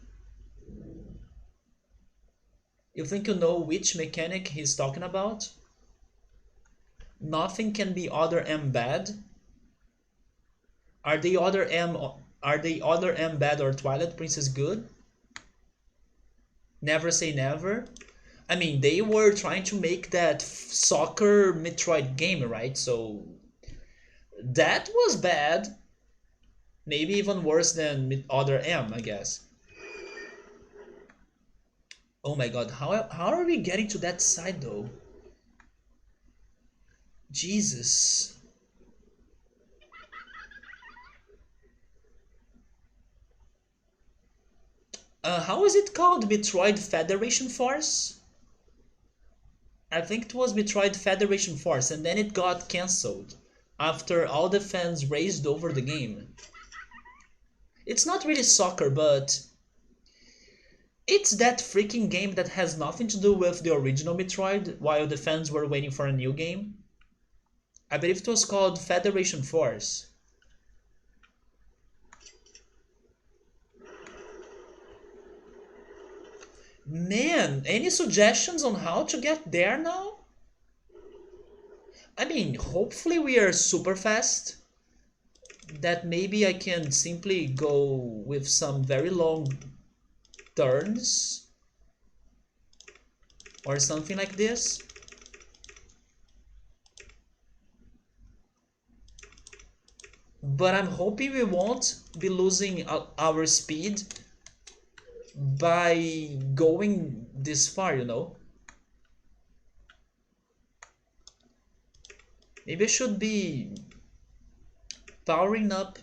You think you know which mechanic he's talking about? Nothing can be other M bad. Are they other M bad or Twilight Princess good? Never say never. I mean, they were trying to make that soccer Metroid game, right? So that was bad. Maybe even worse than other M, I guess. Oh my god, how are we getting to that side though? Jesus. How is it called? Metroid Federation Force? I think it was Metroid Federation Force, and then it got cancelled after all the fans raised over the game. It's not really soccer, but it's that freaking game that has nothing to do with the original Metroid while the fans were waiting for a new game. I believe it was called Federation Force. Man, any suggestions on how to get there now? I mean, hopefully we are super fast. That maybe I can simply go with some very long turns or something like this. But I'm hoping we won't be losing our speed by going this far, you know? Maybe I should be powering up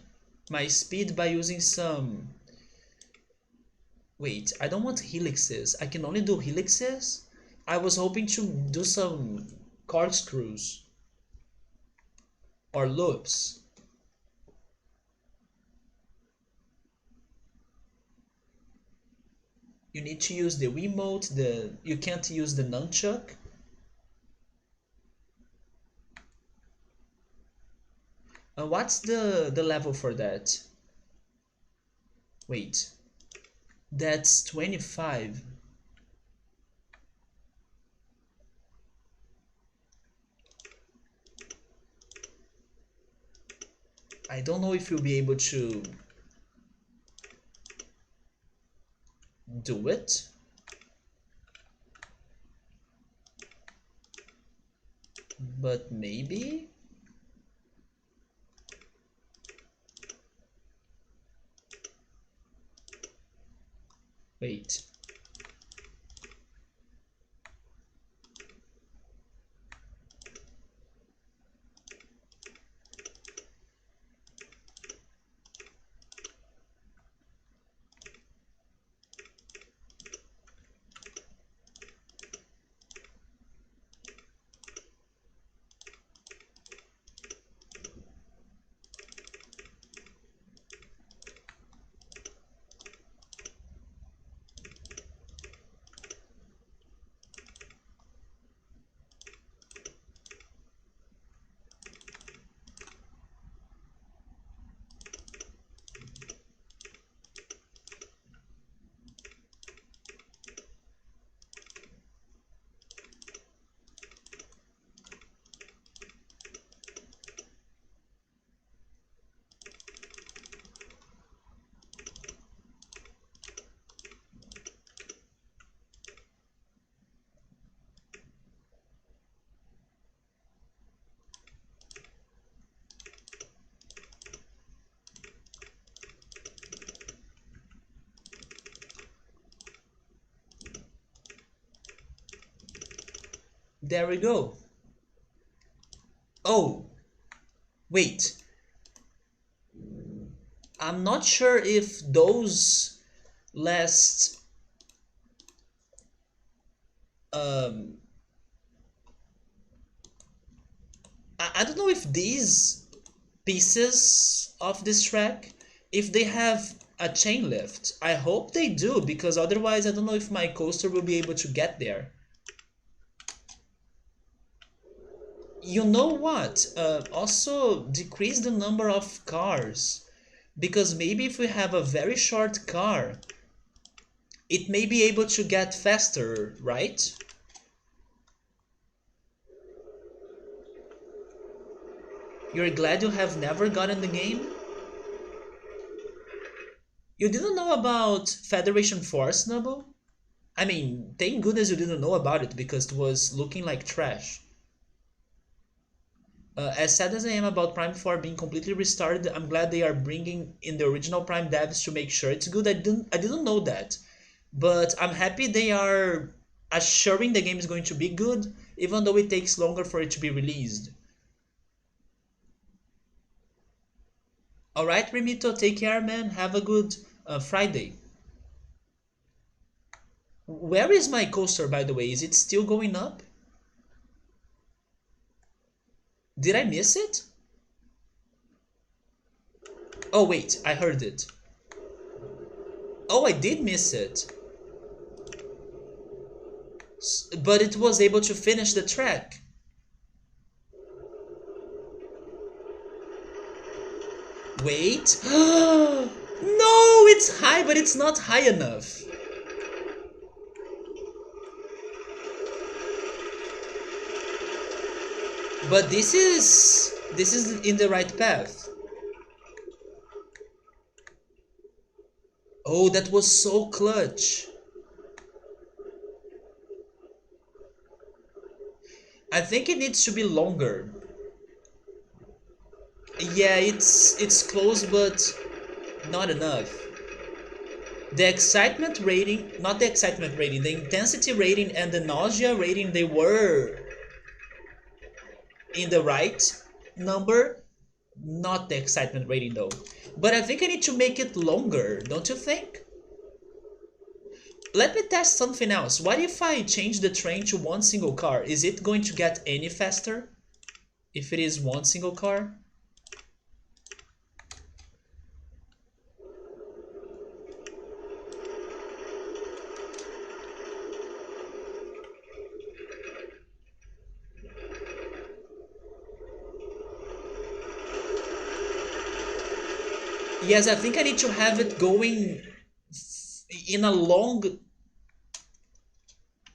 my speed by using some... Wait, I don't want helixes. I can only do helixes? I was hoping to do some corkscrews or loops. You need to use the Wiimote, you can't use the nunchuck. What's the level for that? Wait, that's 25. I don't know if you'll be able to do it. But maybe? Wait. There we go. Oh, wait. I'm not sure if those last um I don't know if these pieces of this track, if they have a chain lift. I hope they do, because otherwise I don't know if my coaster will be able to get there. You know what? Also decrease the number of cars, because maybe if we have a very short car, it may be able to get faster, right? You're glad you have never gotten the game? You didn't know about Federation Force, Noble? I mean, thank goodness you didn't know about it, because it was looking like trash. As sad as I am about Prime 4 being completely restarted, I'm glad they are bringing in the original Prime devs to make sure it's good. I didn't know that, but I'm happy they are assuring the game is going to be good, even though it takes longer for it to be released. All right, Remito, take care, man. Have a good Friday. Where is my coaster, by the way? Is it still going up? Did I miss it? Oh wait, I heard it. Oh, I did miss it. But it was able to finish the track. Wait. No, it's high, but it's not high enough. But this is in the right path. Oh, that was so clutch. I think it needs to be longer. Yeah, it's close, but not enough. The excitement rating, not the excitement rating, the intensity rating and the nausea rating, they were in the right number, not the excitement rating though. But I think I need to make it longer, don't you think? Let me test something else. What if I change the train to one single car? Is it going to get any faster if it is one single car? Yes, I think I need to have it going in a long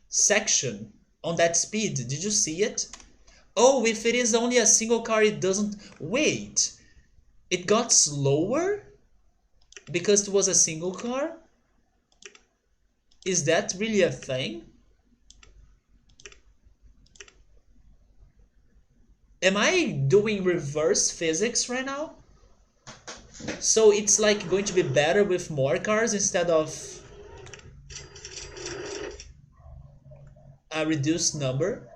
section on that speed. Did you see it? Oh, if it is only a single car, it doesn't... Wait, it got slower because it was a single car? Is that really a thing? Am I doing reverse physics right now? So it's like going to be better with more cars instead of a reduced number?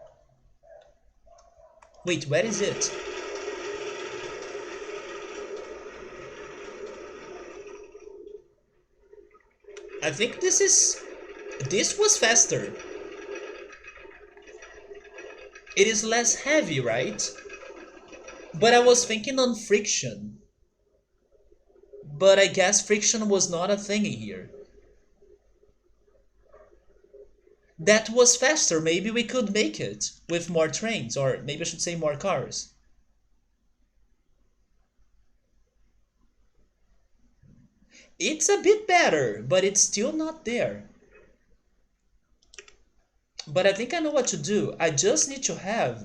Wait, where is it? I think this was faster. It is less heavy, right? But I was thinking on friction. But I guess friction was not a thing in here. That was faster. Maybe we could make it with more trains, or maybe I should say more cars. It's a bit better, but it's still not there. But I think I know what to do. I just need to have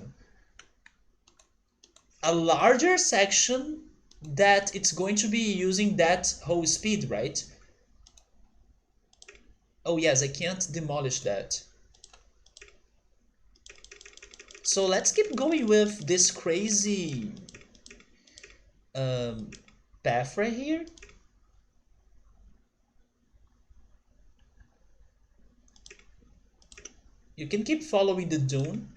a larger section that it's going to be using that whole speed, right? Oh yes, I can't demolish that. So let's keep going with this crazy path right here. You can keep following the dune.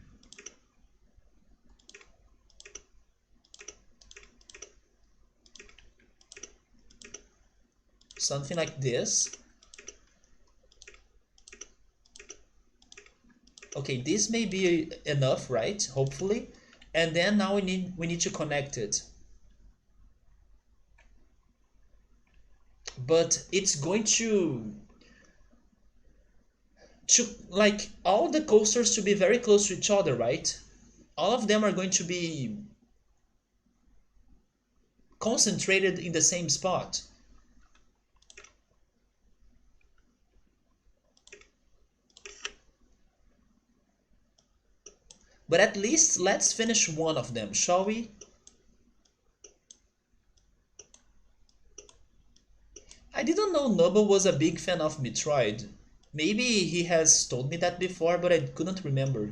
Something like this. Okay, this may be enough, right? Hopefully. And then now we need to connect it. But it's going to like all the coasters to be very close to each other, right? All of them are going to be concentrated in the same spot. But at least let's finish one of them, shall we? I didn't know Noble was a big fan of Metroid. Maybe he has told me that before, but I couldn't remember.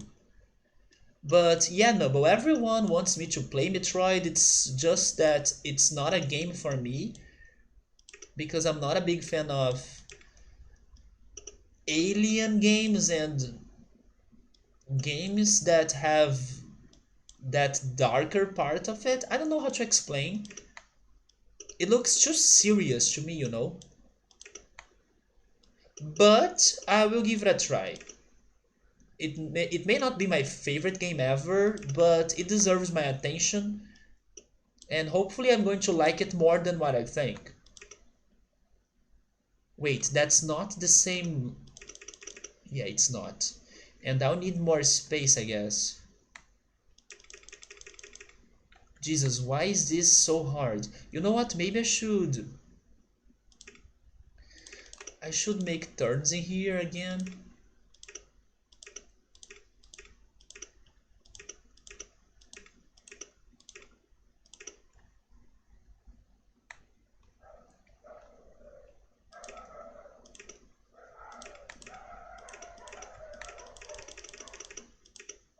But yeah, Noble, everyone wants me to play Metroid. It's just that it's not a game for me because I'm not a big fan of alien games and games that have that darker part of it. I don't know how to explain. It looks too serious to me, you know. But I will give it a try. It may not be my favorite game ever, but it deserves my attention, and hopefully I'm going to like it more than what I think. Wait, that's not the same. Yeah, it's not. And I'll need more space, I guess. Jesus, why is this so hard? You know what? Maybe I should make turns in here again.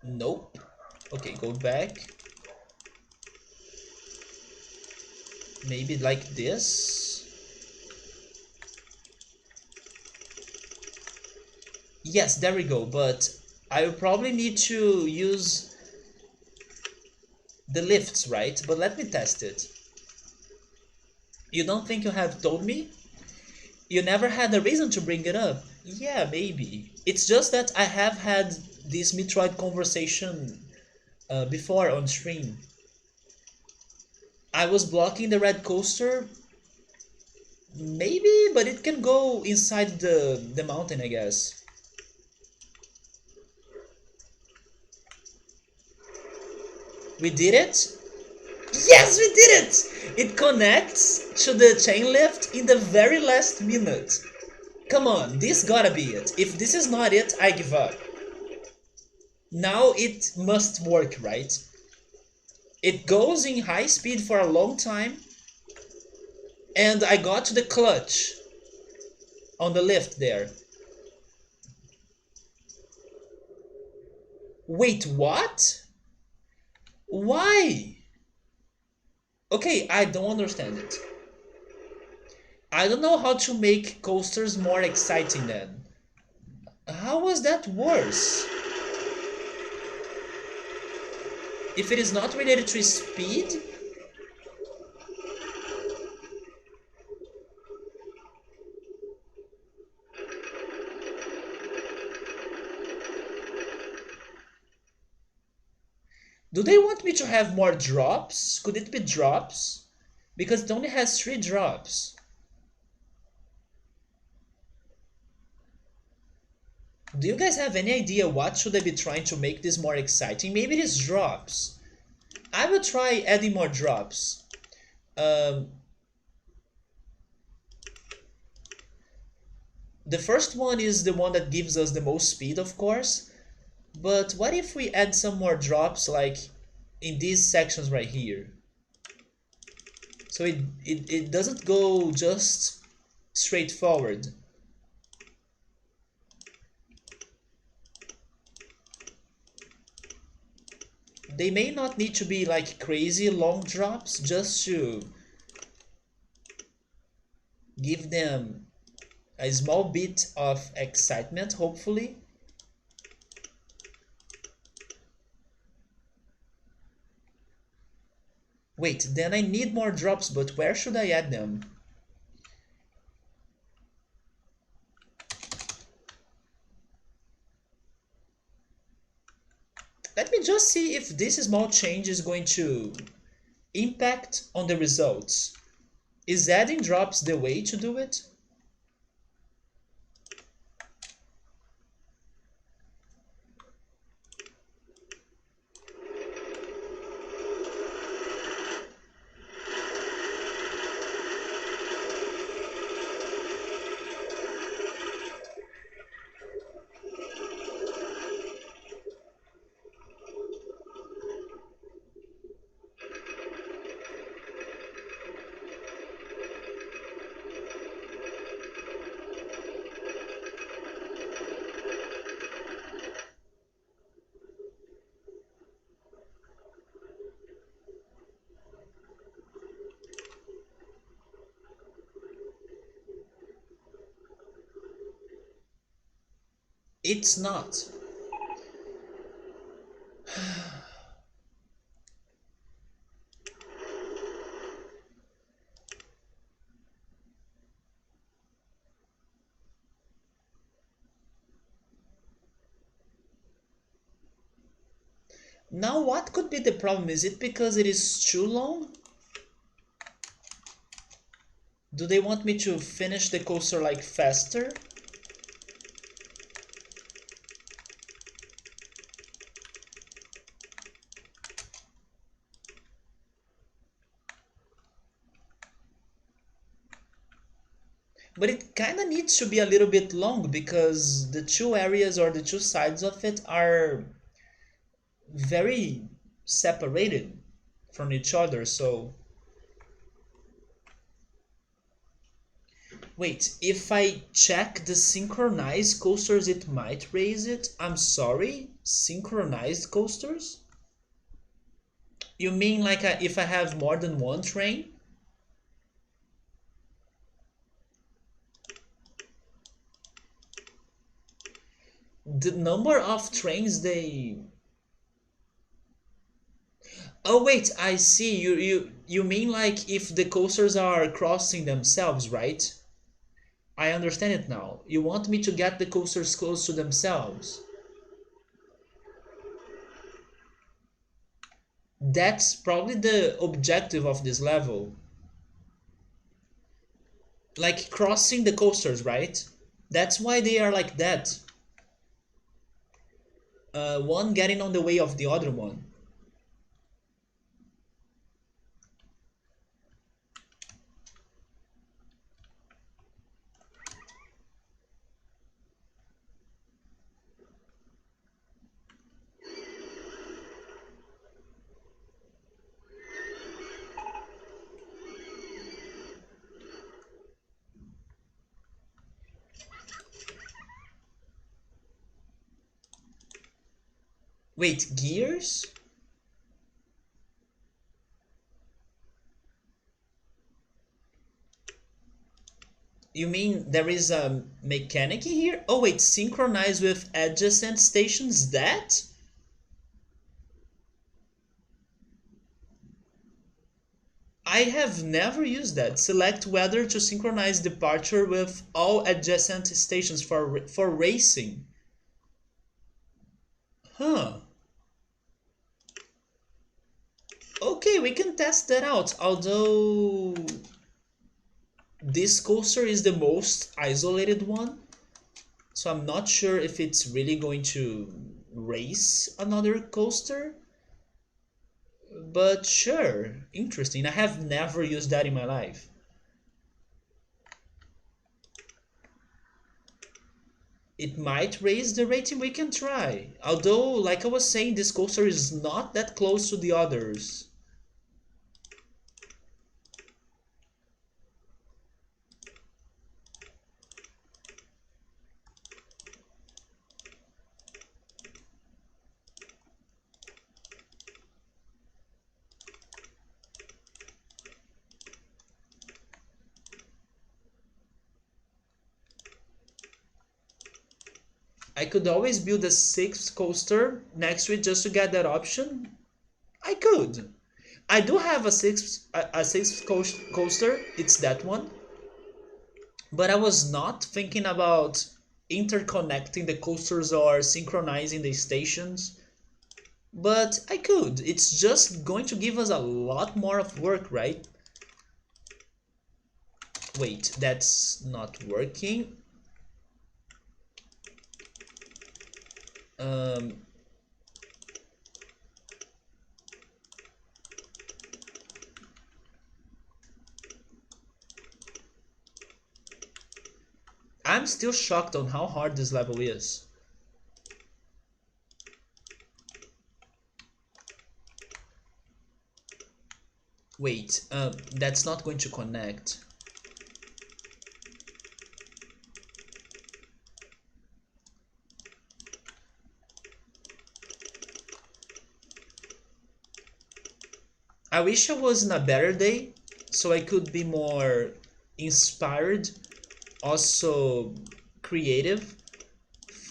Nope. Okay, go back. Maybe like this. Yes, there we go, but I will probably need to use the lifts, right? But let me test it. You don't think you have told me? You never had a reason to bring it up. Yeah, maybe. It's just that I have had this Metroid conversation before on stream. I was blocking the red coaster. Maybe, but it can go inside the mountain, I guess. We did it? Yes, we did it! It connects to the chain lift in the very last minute. Come on, this gotta be it. If this is not it, I give up. Now it must work, right? It goes in high speed for a long time, and I got to the clutch on the lift there. Wait, what? Why? Okay, I don't understand it. I don't know how to make coasters more exciting then. How was that worse? If it is not related to speed? Do they want me to have more drops? Could it be drops? Because it only has 3 drops. Do you guys have any idea what should I be trying to make this more exciting? Maybe it is drops. I will try adding more drops. Um, the first one is the one that gives us the most speed, of course. But what if we add some more drops like in these sections right here? So it doesn't go just straight forward. They may not need to be like crazy long drops, just to give them a small bit of excitement, hopefully. Wait, then I need more drops, but where should I add them? Let me just see if this small change is going to impact on the results. Is adding drops the way to do it? It's not. Now what could be the problem? Is it because it is too long? Do they want me to finish the coaster like faster? But it kind of needs to be a little bit long because the two areas or the two sides of it are very separated from each other. So wait, if I check the synchronized coasters, it might raise it. I'm sorry, synchronized coasters? You mean like if I have more than one train? The number of trains they... Oh wait, I see. You mean like if the coasters are crossing themselves, right? I understand it now. You want me to get the coasters close to themselves. That's probably the objective of this level. Like crossing the coasters, right? That's why they are like that. One getting on the way of the other one. Wait, gears? You mean there is a mechanic here? Oh wait, synchronize with adjacent stations? That? I have never used that. Select whether to synchronize departure with all adjacent stations for racing. Huh. Okay, we can test that out. Although this coaster is the most isolated one, so I'm not sure if it's really going to race another coaster. But sure, interesting. I have never used that in my life. It might raise the rating, we can try. Although, like I was saying, this coaster is not that close to the others. I could always build a sixth coaster next to it just to get that option. I could. I do have a sixth coaster. It's that one. But I was not thinking about interconnecting the coasters or synchronizing the stations. But I could. It's just going to give us a lot more of work, right? Wait, that's not working. Um, I'm still shocked on how hard this level is. Wait, that's not going to connect. I wish I was in a better day so I could be more inspired, also creative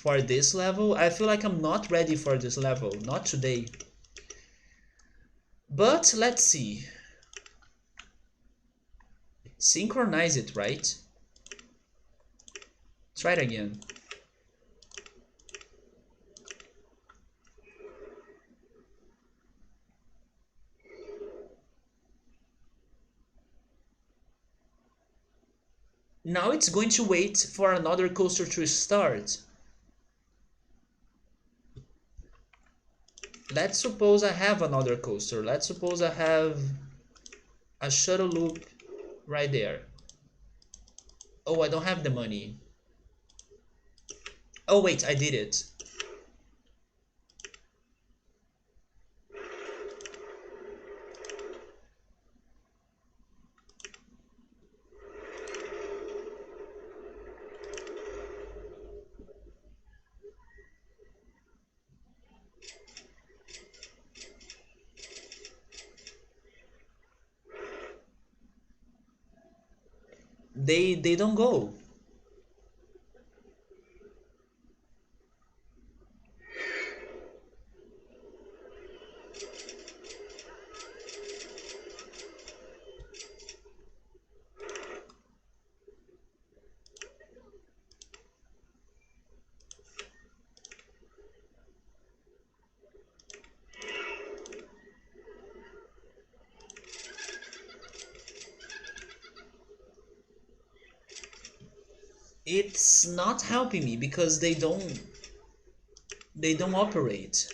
for this level. I feel like I'm not ready for this level, not today. But let's see. Synchronize it, right? Try it again. Now it's going to wait for another coaster to start. Let's suppose I have another coaster. Let's suppose I have a shuttle loop right there. Oh, I don't have the money. Oh wait, I did it. They don't go. It's not helping me because they don't operate.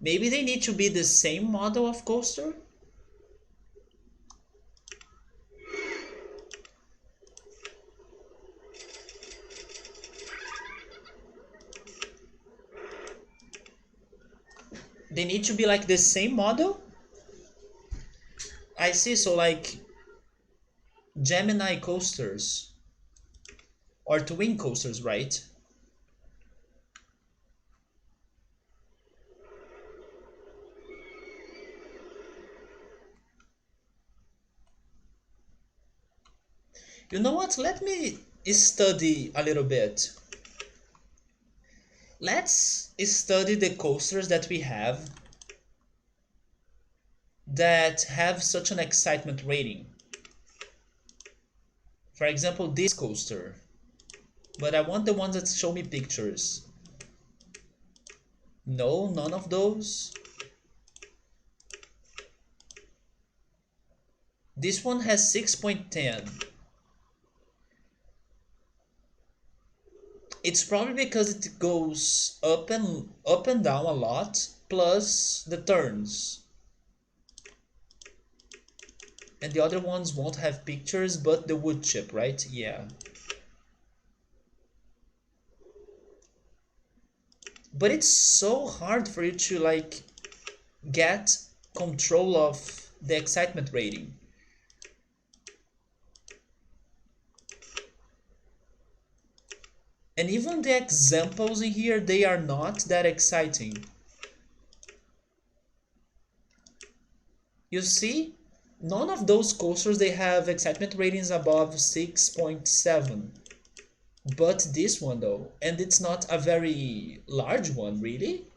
Maybe they need to be the same model of coaster? They need to be like the same model? I see, so like Gemini coasters or twin coasters, right? You know what? Let me study a little bit. Let's study the coasters that we have that have such an excitement rating. For example, this coaster. But I want the ones that show me pictures. No, none of those. This one has 6.10. It's probably because it goes up and down a lot, plus the turns. And the other ones won't have pictures, but the wood chip, right? Yeah. But it's so hard for you to like get control of the excitement rating. And even the examples in here, they are not that exciting. You see, none of those coasters, they have excitement ratings above 6.7. But this one though, and it's not a very large one, really?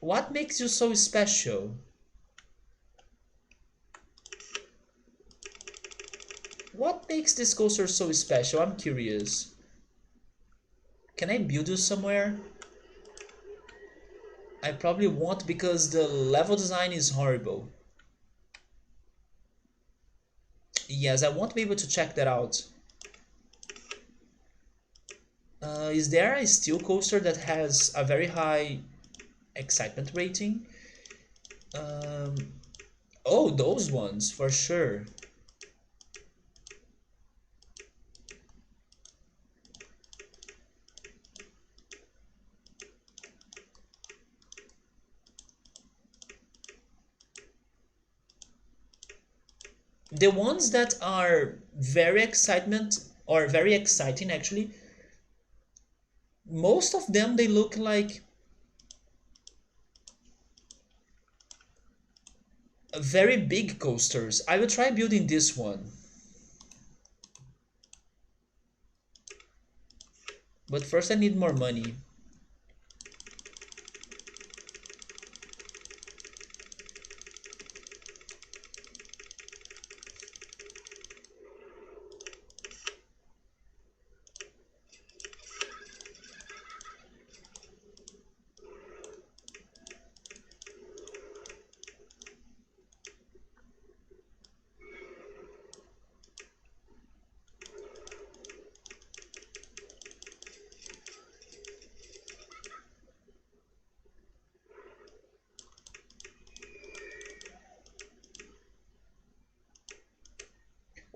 What makes you so special? What makes this coaster so special? I'm curious. Can I build this somewhere? I probably won't because the level design is horrible. Yes, I won't be able to check that out. Is there a steel coaster that has a very high excitement rating? Um, oh, those ones, for sure. The ones that are very excitement or very exciting actually, most of them they look like very big coasters. I will try building this one. But first I need more money.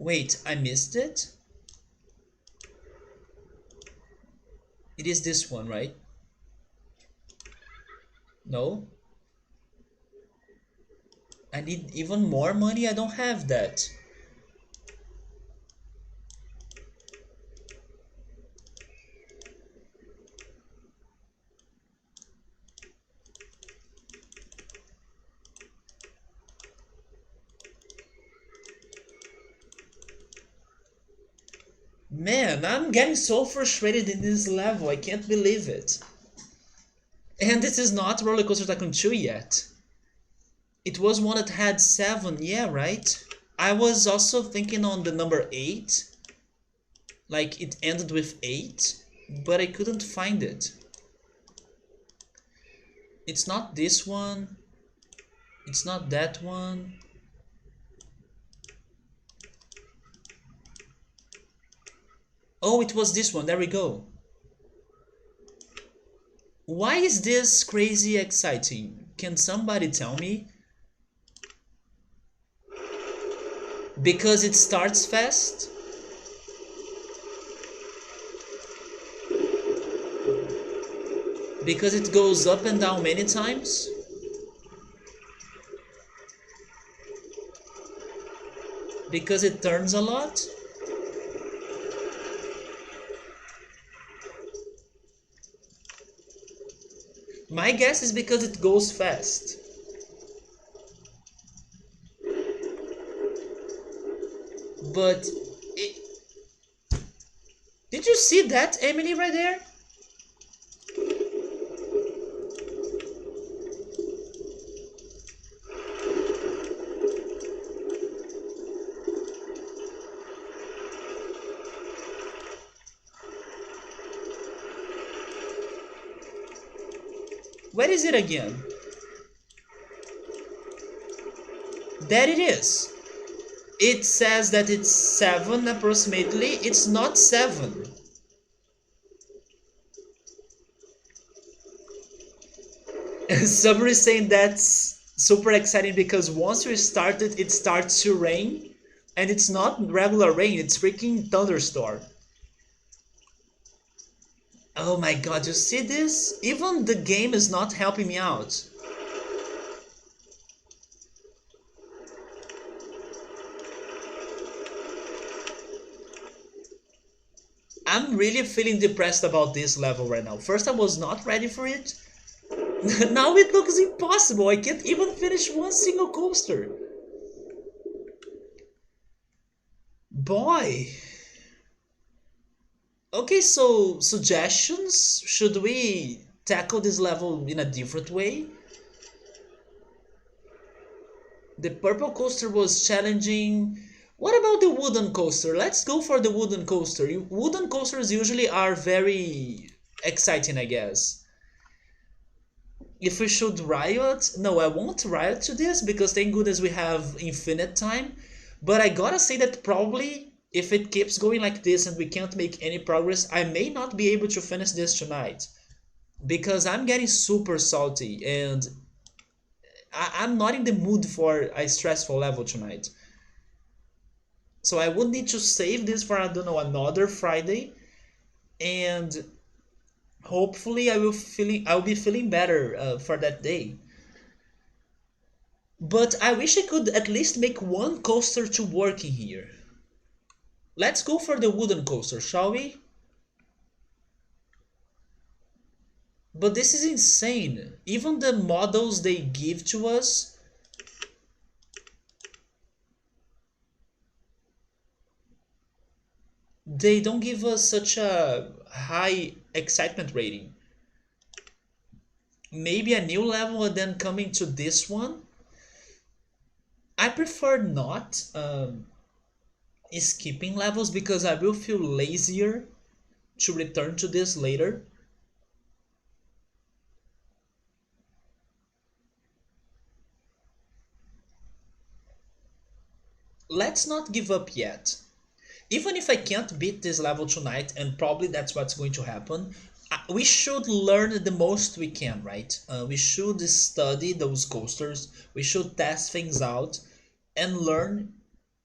Wait, I missed it? It is this one, right? No? I need even more money? I don't have that. Man, I'm getting so frustrated in this level. I can't believe it. And this is not RollerCoaster Tycoon 2 yet. It was one that had 7, yeah, right? I was also thinking on the number 8. Like, it ended with 8, but I couldn't find it. It's not this one. It's not that one. Oh, it was this one. There we go. Why is this crazy exciting? Can somebody tell me? Because it starts fast? Because it goes up and down many times? Because it turns a lot? My guess is because it goes fast. But did you see that, Emily, right there? Where is it again? There it is. It says that it's 7 approximately. It's not 7. Somebody is saying that's super exciting because once you start it, it starts to rain. And it's not regular rain, it's freaking thunderstorm. Oh my god, you see this? Even the game is not helping me out. I'm really feeling depressed about this level right now. First I was not ready for it. Now it looks impossible. I can't even finish one single coaster. Boy. Okay, so suggestions? Should we tackle this level in a different way? The purple coaster was challenging. What about the wooden coaster? Let's go for the wooden coaster. Wooden coasters usually are very exciting, I guess. If we should riot, no, I won't riot to this because thank goodness we have infinite time. But I gotta say that probably if it keeps going like this and we can't make any progress, I may not be able to finish this tonight. Because I'm getting super salty and I'm not in the mood for a stressful level tonight. So I would need to save this for, I don't know, another Friday. And hopefully I'll be feeling better for that day. But I wish I could at least make one coaster to work in here. Let's go for the wooden coaster, shall we? But this is insane. Even the models they give to us, they don't give us such a high excitement rating. Maybe a new level and then coming to this one. I prefer not skipping levels because I will feel lazier to return to this later. Let's not give up yet. Even if I can't beat this level tonight, and probably that's what's going to happen, we should learn the most we can, right? We should study those coasters, we should test things out, and learn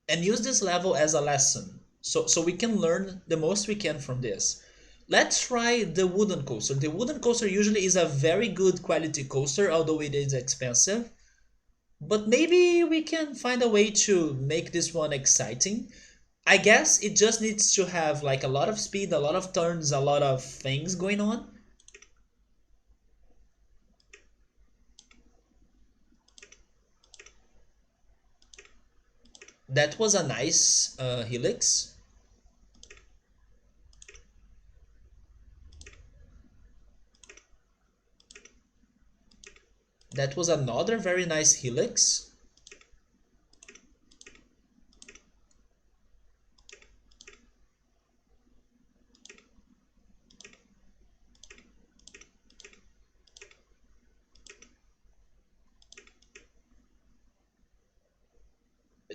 and use this level as a lesson. So we can learn the most we can from this. Let's try the wooden coaster. The wooden coaster usually is a very good quality coaster, although it is expensive. But maybe we can find a way to make this one exciting. I guess it just needs to have like a lot of speed, a lot of turns, a lot of things going on. That was a nice helix. That was another very nice helix.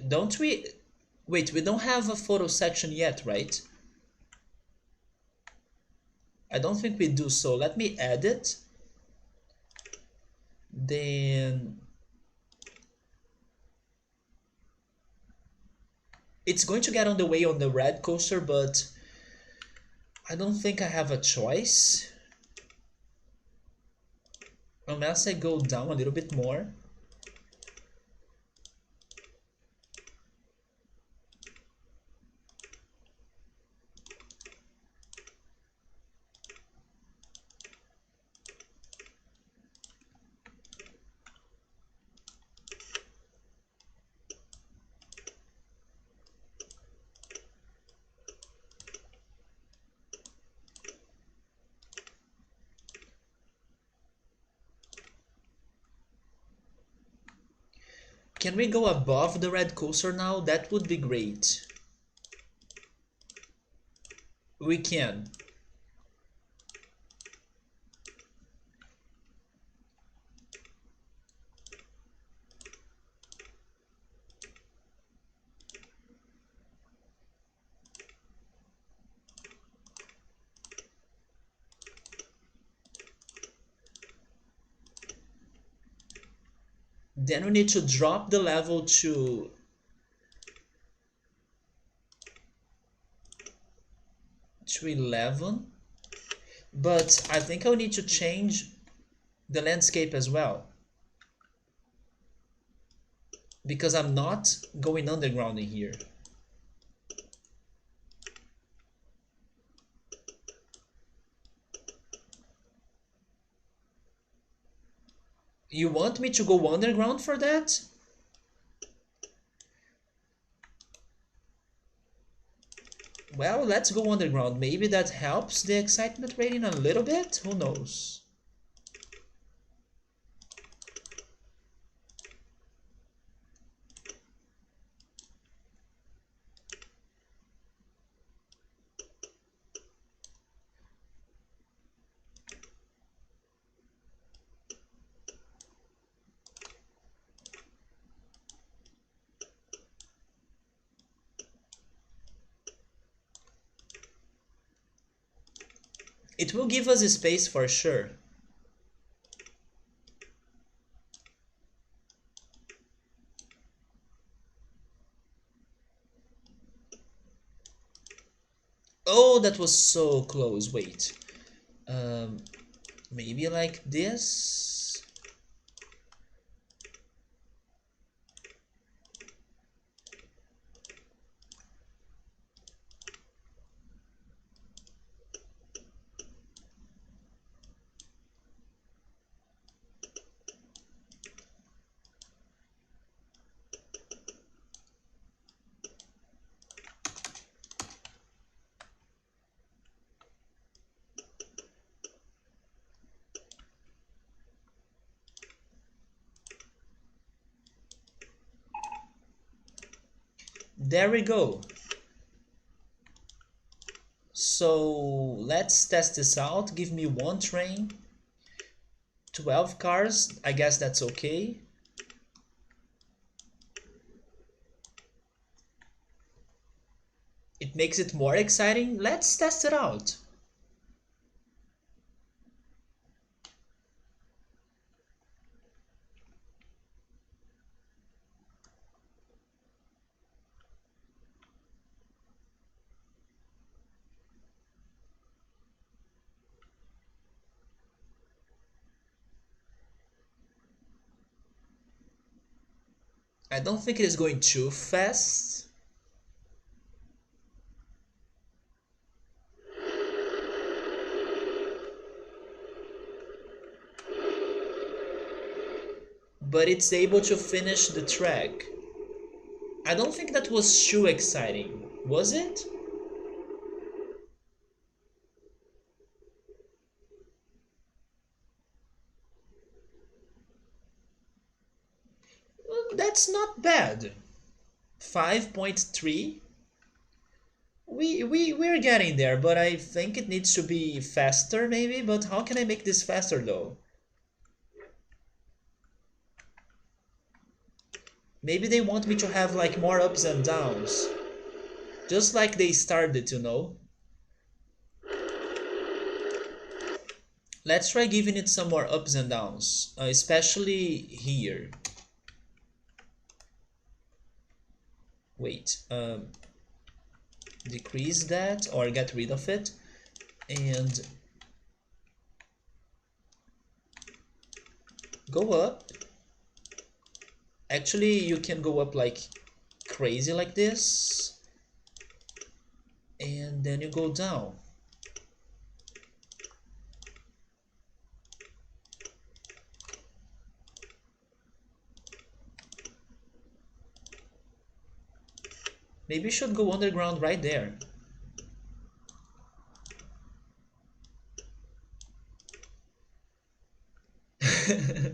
Don't we... Wait, we don't have a photo section yet, right? I don't think we do, so let me add it. Then it's going to get on the way on the red coaster, but I don't think I have a choice. Unless I go down a little bit more. Can we go above the red coaster now? That would be great. We can. Then we need to drop the level to 11. But I think I'll need to change the landscape as well. Because I'm not going underground in here. You want me to go underground for that? Well, let's go underground. Maybe that helps the excitement rating a little bit? Who knows? It will give us a space for sure. Oh, that was so close. Wait. Um, maybe like this? There we go. So let's test this out. Give me one train. 12 cars. I guess that's okay. It makes it more exciting. Let's test it out. I don't think it is going too fast. But it's able to finish the track. I don't think that was too exciting, was it? Well, that's not bad. 5.3. We're getting there, but I think it needs to be faster maybe. But how can I make this faster though? Maybe they want me to have like more ups and downs. Just like they started, you know? Let's try giving it some more ups and downs, especially here. Wait, decrease that or get rid of it, and go up. Actually, you can go up like crazy like this, and then you go down. Maybe you should go underground right there.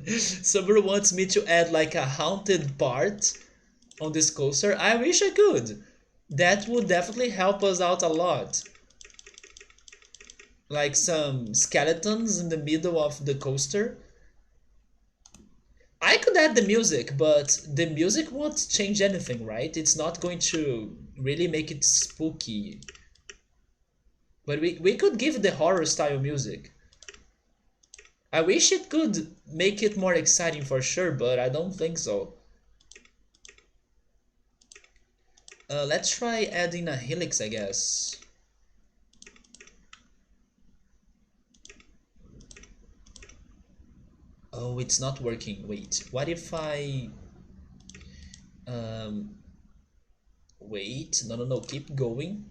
Someone wants me to add like a haunted part on this coaster. I wish I could. That would definitely help us out a lot. Like some skeletons in the middle of the coaster. I could add the music, but the music won't change anything, right? It's not going to really make it spooky. But we could give the horror style music. I wish it could make it more exciting for sure, but I don't think so. Let's try adding a helix, I guess. Oh, it's not working. Wait, what if I... Um, wait, no, keep going.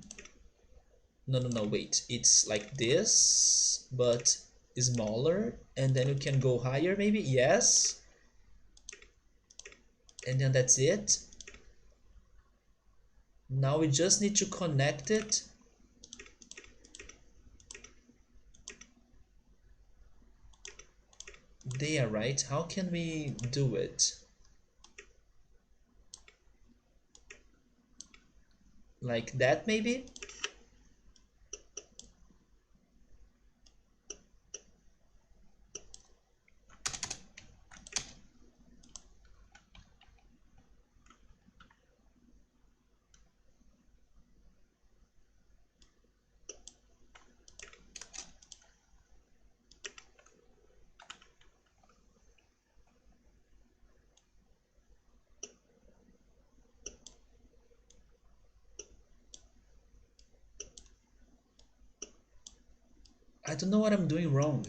No, wait. It's like this, but smaller, and then you can go higher maybe? Yes. And then that's it. Now we just need to connect it. There, right? How can we do it? Like that maybe? I don't know what I'm doing wrong.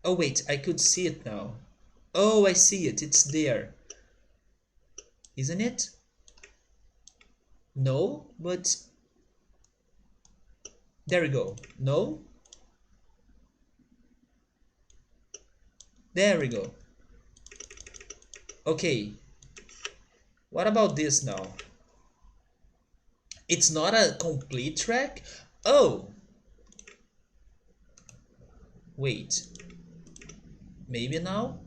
Oh wait, I could see it now. Oh, I see it. It's there. Isn't it? No, but... There we go. No? There we go. Okay. What about this now? It's not a complete track? Oh! Wait. Maybe now?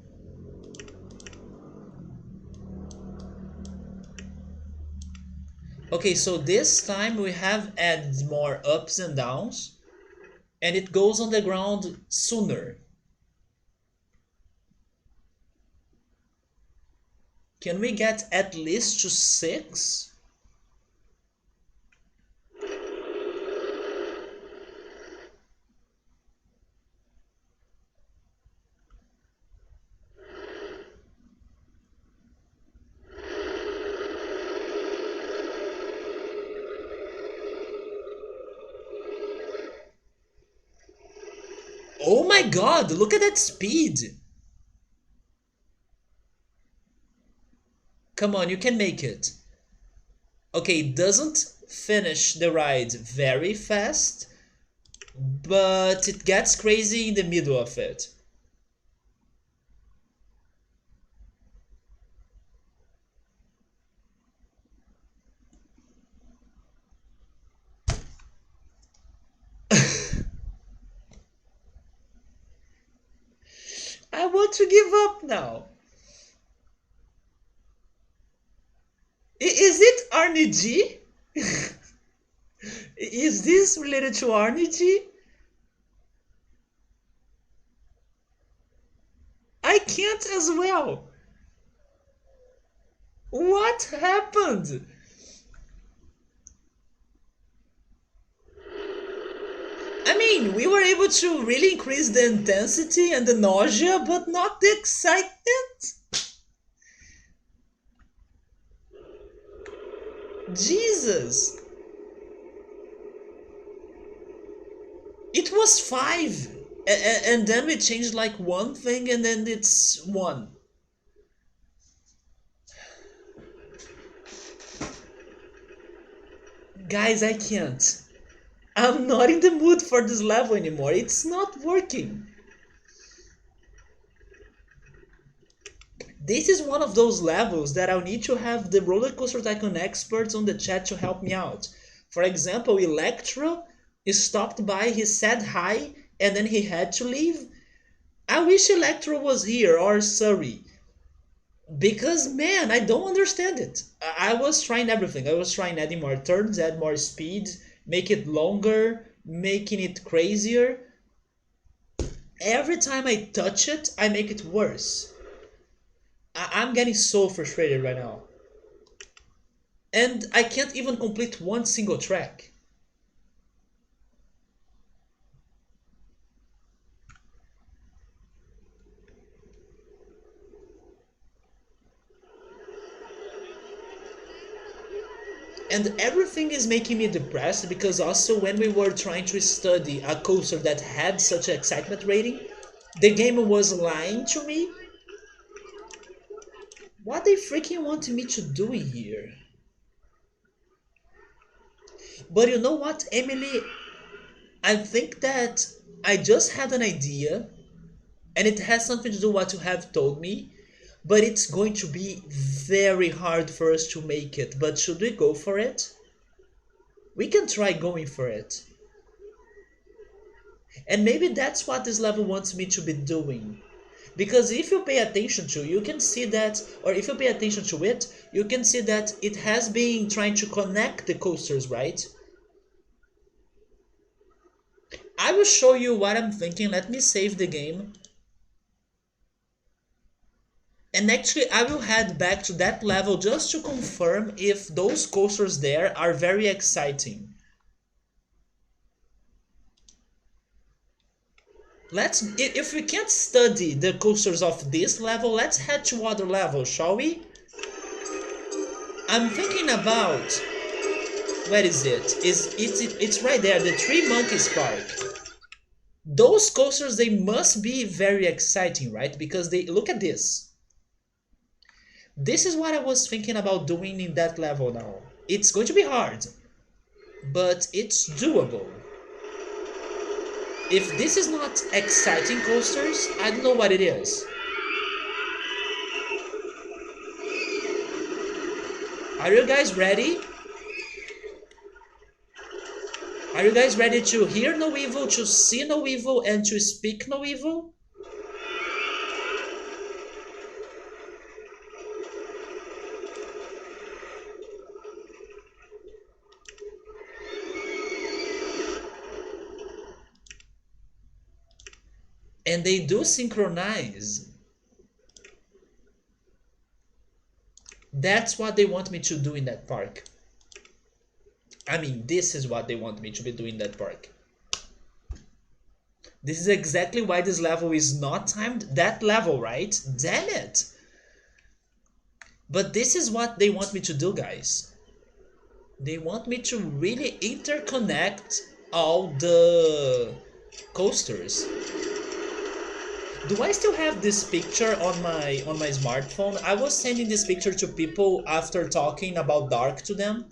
Okay, so this time we have added more ups and downs, and it goes on the ground sooner. Can we get at least to 6? Oh my god, look at that speed! Come on, you can make it. Okay, it doesn't finish the ride very fast, but it gets crazy in the middle of it. I want to give up now. Is it Arnie G? Is this related to Arnie G? I can't as well. What happened? I mean, we were able to really increase the intensity and the nausea, but not the excitement. Jesus. It was 5. And then we changed like one thing and then it's 1. Guys, I can't. I'm not in the mood for this level anymore. It's not working. This is one of those levels that I'll need to have the RollerCoaster Tycoon experts on the chat to help me out. For example, Electro stopped by, he said hi, and then he had to leave. I wish Electro was here, or Surrey. Because, man, I don't understand it. I was trying everything. I was trying adding more turns, add more speed, make it longer, making it crazier. Every time I touch it, I make it worse. I'm getting so frustrated right now. And I can't even complete one single track. And everything is making me depressed because also when we were trying to study a coaster that had such an excitement rating, the game was lying to me. What they freaking want me to do here? But you know what, Emily? I think that I just had an idea, and it has something to do with what you have told me, but it's going to be very hard for us to make it. But should we go for it? We can try going for it. And maybe that's what this level wants me to be doing. Because if you pay attention to, you can see that, or if you pay attention to it, you can see that it has been trying to connect the coasters, right? I will show you what I'm thinking. Let me save the game. And actually, I will head back to that level just to confirm if those coasters there are very exciting. If we can't study the coasters of this level, let's head to other levels, shall we? I'm thinking about, where is it? It's right there, the Three Monkeys Park. Those coasters, they must be very exciting, right? Because they, look at this. This is what I was thinking about doing in that level now. It's going to be hard, but it's doable. If this is not exciting coasters, I don't know what it is. Are you guys ready? Are you guys ready to hear no evil, to see no evil, and to speak no evil? And they do synchronize. That's what they want me to do in that park. I mean, this is what they want me to be doing in that park. This is exactly why this level is not timed. That level, right? Damn it! But this is what they want me to do, guys. They want me to really interconnect all the coasters. Do I still have this picture on my smartphone? I was sending this picture to people after talking about dark to them.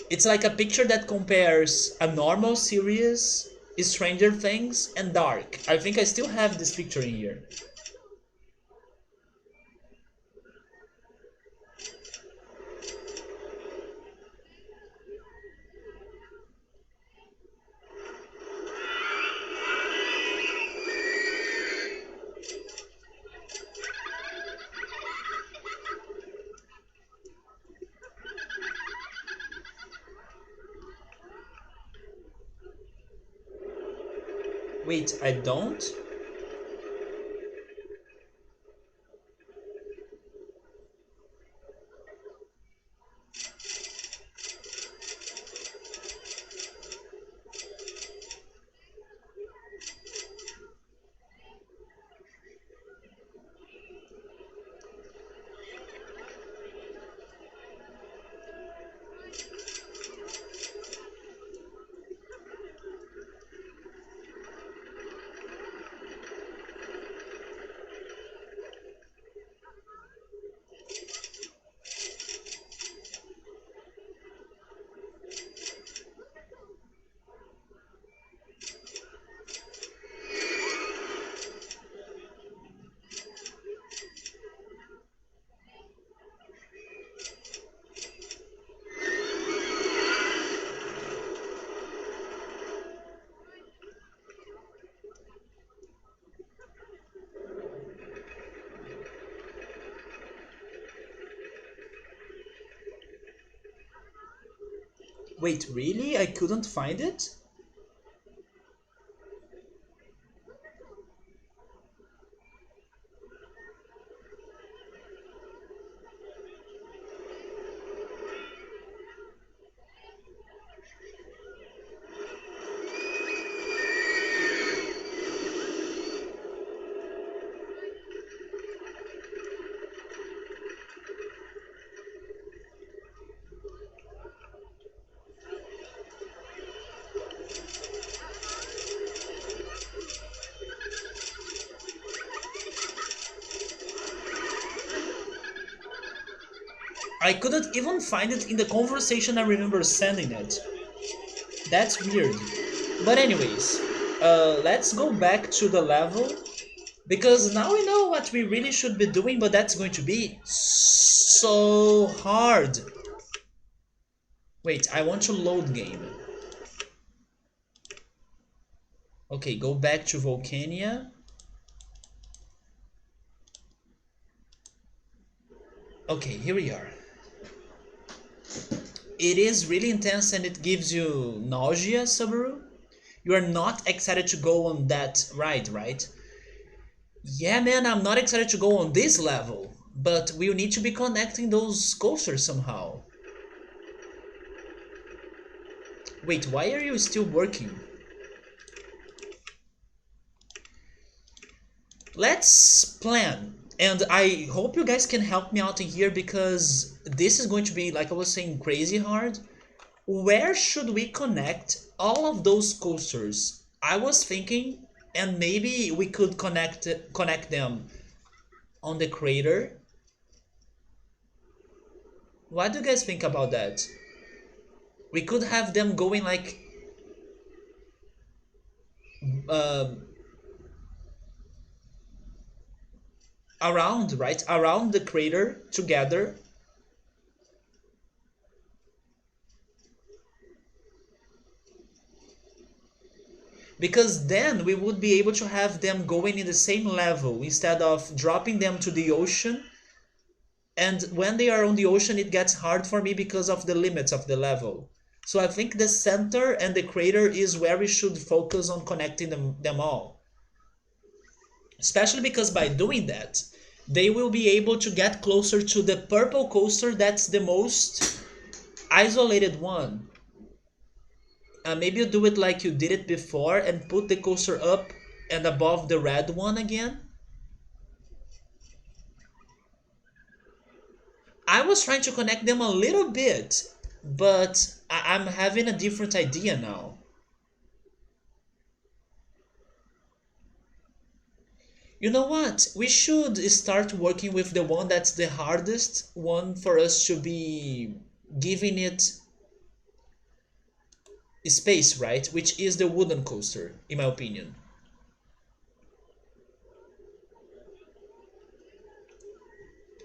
It's like a picture that compares a normal series, Stranger Things, and Dark. I think I still have this picture in here. Wait, I don't? Wait, really? I couldn't find it? I couldn't even find it in the conversation I remember sending it. That's weird. But anyways, let's go back to the level because now we know what we really should be doing, but that's going to be so hard. Wait, I want to load game. Okay, go back to Volcania. Okay, here we are. It is really intense and it gives you nausea, Subaru. You are not excited to go on that ride, right? Yeah, man, I'm not excited to go on this level, but we'll need to be connecting those coasters somehow. Wait, why are you still working? Let's plan. And I hope you guys can help me out in here because this is going to be, like I was saying, crazy hard. Where should we connect all of those coasters? I was thinking, and maybe we could connect them on the crater. What do you guys think about that? We could have them going like uh, around, right? Around the crater together. Because then we would be able to have them going in the same level instead of dropping them to the ocean. And when they are on the ocean, it gets hard for me because of the limits of the level. So I think the center and the crater is where we should focus on connecting them all. Especially because by doing that, they will be able to get closer to the purple coaster that's the most isolated one. Maybe you do it like you did it before and put the coaster up and above the red one again. I was trying to connect them a little bit but I'm having a different idea now. You know what? We should start working with the one that's the hardest one for us to be giving it space, right? Which is the wooden coaster, in my opinion.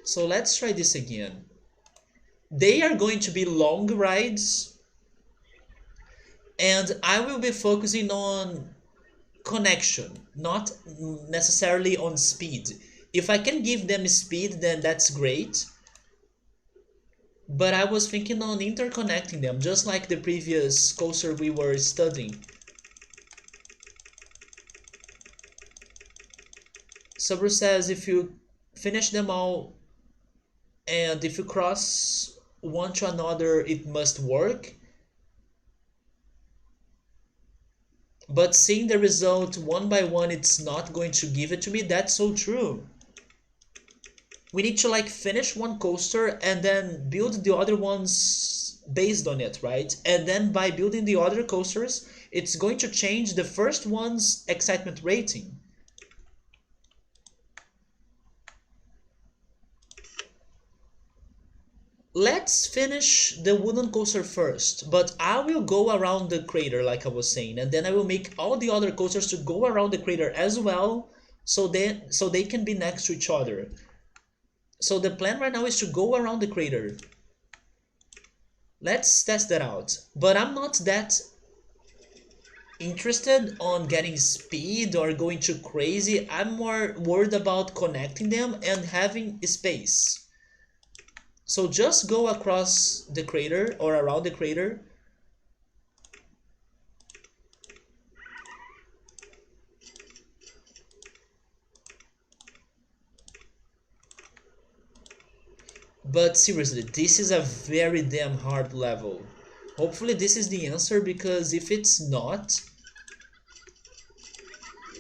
So let's try this again. They are going to be long rides, and I will be focusing on connection, not necessarily on speed. If I can give them speed, then that's great. But I was thinking on interconnecting them, just like the previous coaster we were studying. Sabru says if you finish them all and if you cross one to another, it must work. But seeing the result one by one, it's not going to give it to me. That's so true. We need to like finish one coaster and then build the other ones based on it, right? And then by building the other coasters, it's going to change the first one's excitement rating. Let's finish the wooden coaster first, but I will go around the crater like I was saying, and then I will make all the other coasters to go around the crater as well, so they can be next to each other. So the plan right now is to go around the crater. Let's test that out. But I'm not that interested on getting speed or going too crazy. I'm more worried about connecting them and having space. So just go across the crater or around the crater. But seriously, this is a very damn hard level. Hopefully this is the answer, because if it's not,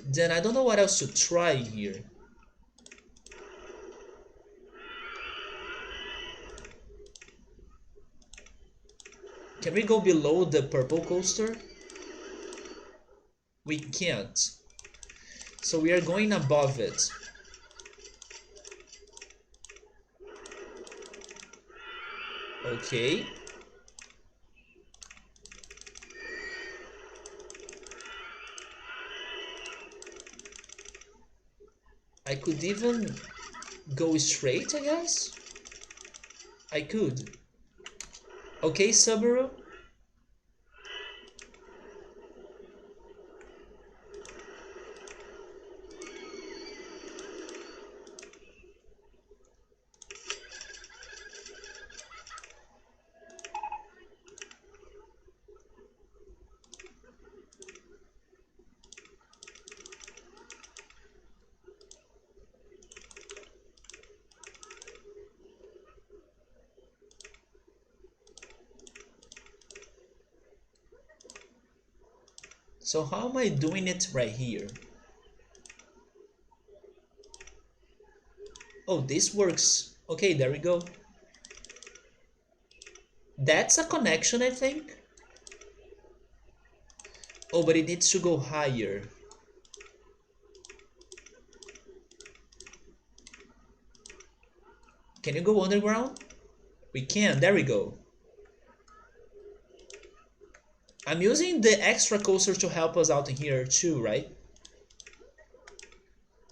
then I don't know what else to try here. Can we go below the purple coaster? We can't. So we are going above it. Okay. I could even go straight, I guess? I could. Okay, Subaru. So how am I doing it right here? Oh, this works. Okay, there we go. That's a connection, I think. Oh, but it needs to go higher. Can you go underground? We can, there we go. I'm using the extra coaster to help us out in here too, right?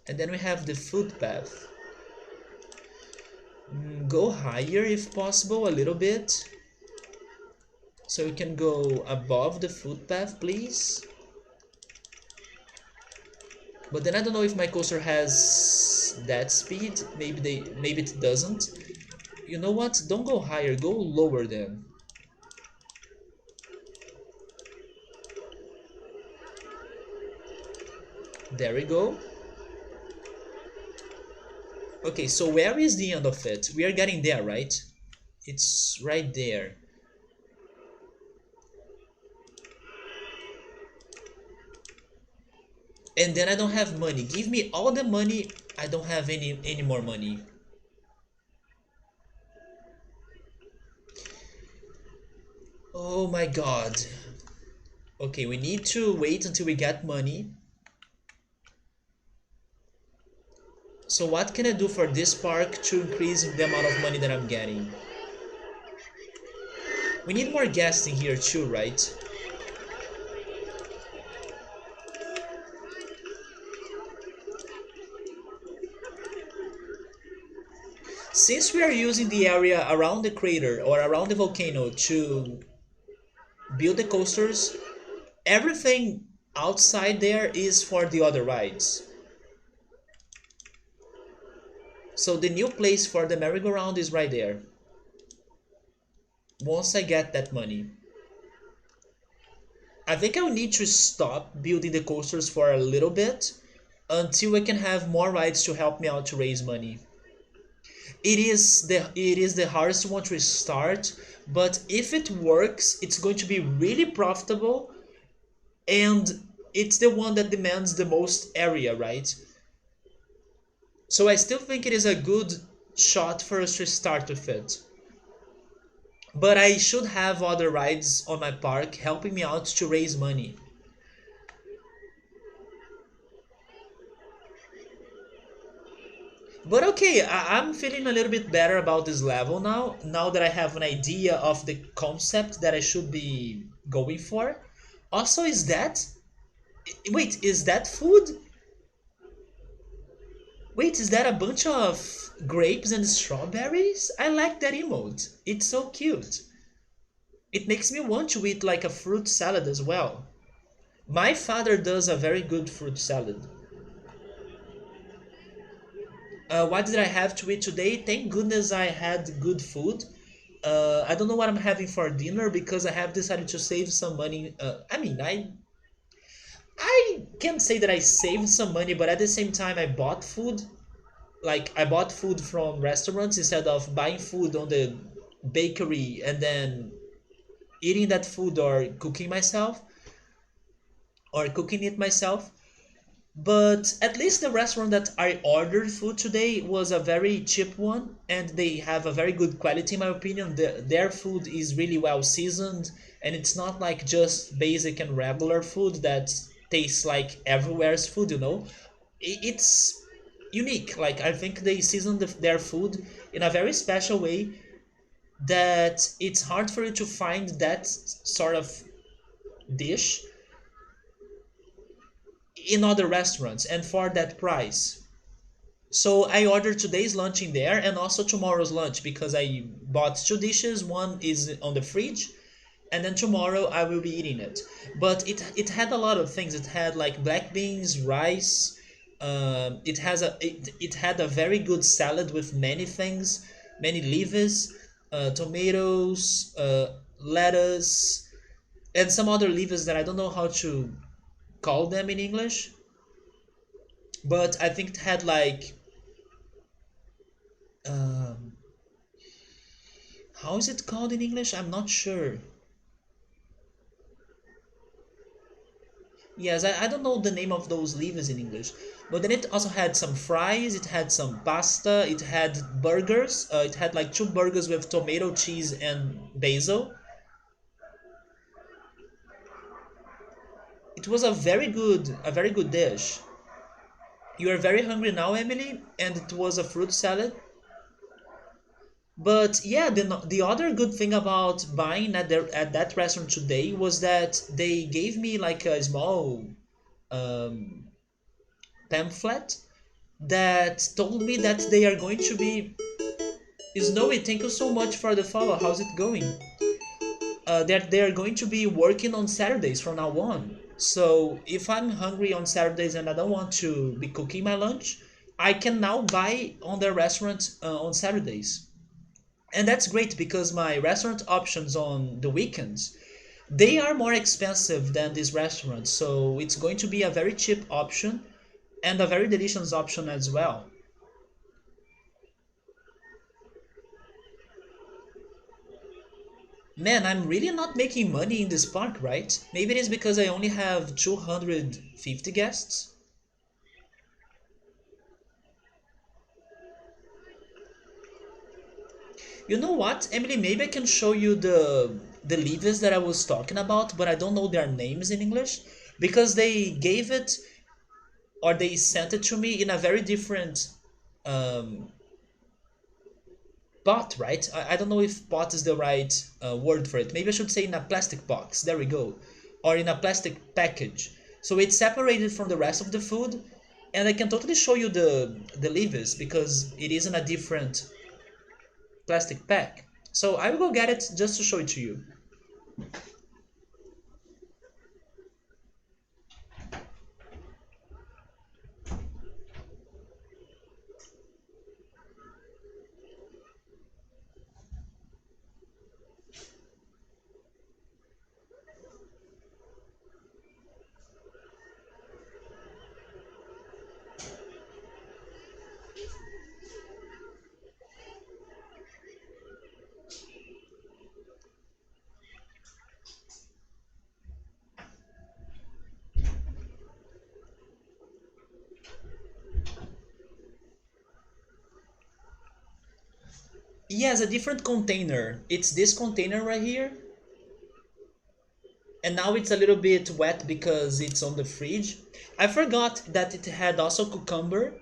And then we have the footpath. Go higher if possible, a little bit. So we can go above the footpath, please. But then I don't know if my coaster has that speed. Maybe it doesn't. You know what? Don't go higher, go lower then. There we go. Okay, so where is the end of it? We are getting there, right? It's right there. And then I don't have money. Give me all the money. I don't have any more money. Oh my god. Okay, we need to wait until we get money. So what can I do for this park to increase the amount of money that I'm getting? We need more guests in here too, right? Since we are using the area around the crater or around the volcano to build the coasters, everything outside there is for the other rides. So the new place for the merry-go-round is right there. Once I get that money. I think I'll need to stop building the coasters for a little bit until I can have more rides to help me out to raise money. It is the hardest one to start, but if it works, it's going to be really profitable, and it's the one that demands the most area, right? So I still think it is a good shot for us to start with it. But I should have other rides on my park helping me out to raise money. But okay, I'm feeling a little bit better about this level now. Now that I have an idea of the concept that I should be going for. Also, is that. Wait, is that food? Wait, is that a bunch of grapes and strawberries? I like that emote. It's so cute. It makes me want to eat like a fruit salad as well. My father does a very good fruit salad. What did I have to eat today? Thank goodness I had good food. I don't know what I'm having for dinner because I have decided to save some money. I can't say that I saved some money, but at the same time I bought food. Like I bought food from restaurants instead of buying food on the bakery and then eating that food or cooking it myself. But at least the restaurant that I ordered food today was a very cheap one, and they have a very good quality in my opinion. Their food is really well seasoned, and it's not like just basic and regular food that tastes like everywhere's food. It's unique. Like I think they season their food in a very special way that it's hard for you to find that sort of dish in other restaurants and for that price. So I ordered today's lunch in there and also tomorrow's lunch because I bought two dishes. One is on the fridge, and then tomorrow I will be eating it. But it had a lot of things. It had like black beans, rice. It had a very good salad with many things, many leaves, tomatoes, lettuce, and some other leaves that I don't know how to call them in English. But I think it had like um, how is it called in English? I'm not sure. Yes, I don't know the name of those leaves in English. But then it also had some fries, it had some pasta, it had burgers. It had like two burgers with tomato, cheese, and basil. It was a very good dish. You are very hungry now, Emily, and it was a fruit salad. But yeah, the other good thing about buying at that restaurant today was that they gave me like a small um, pamphlet that told me that they are going to be. Snowy, thank you so much for the follow. How's it going? That they are going to be working on Saturdays from now on. So if I'm hungry on Saturdays and I don't want to be cooking my lunch, I can now buy on their restaurant on Saturdays. And that's great because my restaurant options on the weekends, they are more expensive than this restaurant. So it's going to be a very cheap option and a very delicious option as well. Man, I'm really not making money in this park, right? Maybe it is because I only have 250 guests. You know what, Emily? Maybe I can show you the leaves that I was talking about, but I don't know their names in English because they gave it or they sent it to me in a very different um, pot, right? I don't know if pot is the right word for it. Maybe I should say in a plastic box. There we go. Or in a plastic package. So it's separated from the rest of the food, and I can totally show you the leaves because it is in a different plastic pack. So I will go get it just to show it to you. Yes, a different container. It's this container right here. And now it's a little bit wet because it's on the fridge. I forgot that it had also cucumber.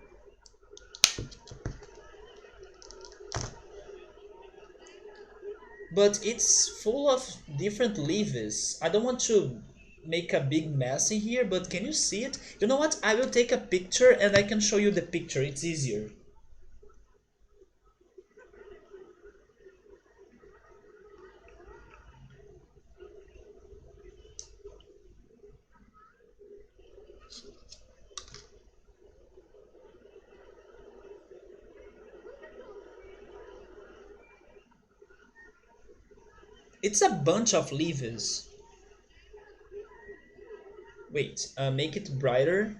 But it's full of different leaves. I don't want to make a big mess in here, but can you see it? You know what? I will take a picture and I can show you the picture. It's easier. It's a bunch of leaves. Wait, make it brighter.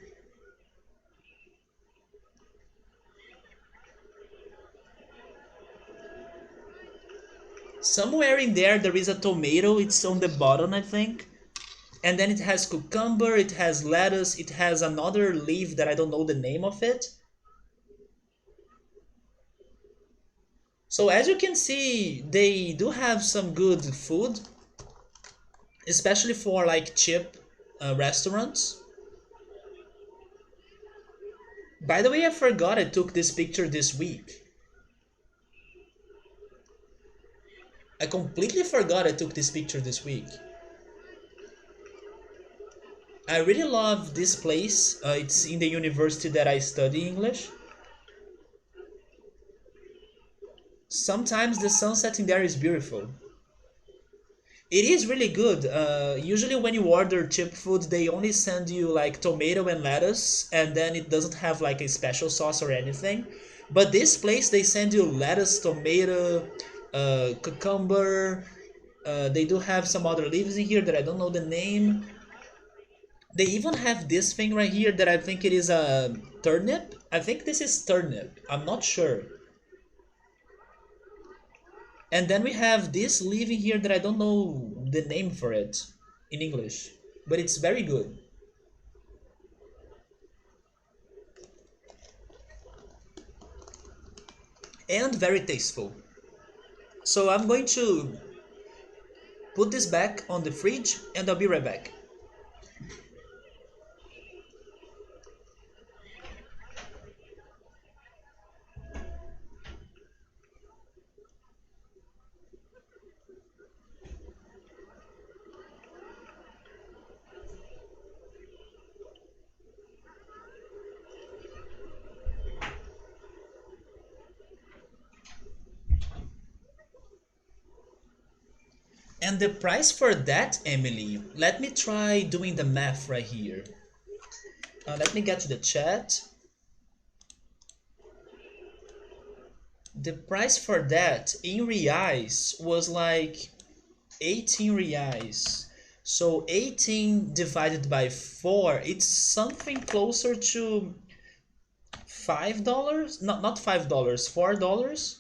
Somewhere in there is a tomato. It's on the bottom, I think. And then it has cucumber, it has lettuce, it has another leaf that I don't know the name of it. So as you can see, they do have some good food, especially for like cheap restaurants. By the way, I forgot I took this picture this week. I completely forgot I took this picture this week. I really love this place. It's in the university that I study English. Sometimes the sunset in there is beautiful. It is really good. Usually, when you order cheap food, they only send you like tomato and lettuce, and then it doesn't have like a special sauce or anything. But this place, they send you lettuce, tomato, cucumber. They do have some other leaves in here that I don't know the name. They even have this thing right here that I think it is a turnip. I think this is turnip. I'm not sure. And then we have this leaf in here that I don't know the name for it in English, but it's very good. And very tasteful. So I'm going to put this back on the fridge and I'll be right back. And the price for that, Emily, let me try doing the math right here. Let me get to the chat. The price for that in reais was like 18 reais. So 18 divided by 4, it's something closer to $5. Not $5, $4.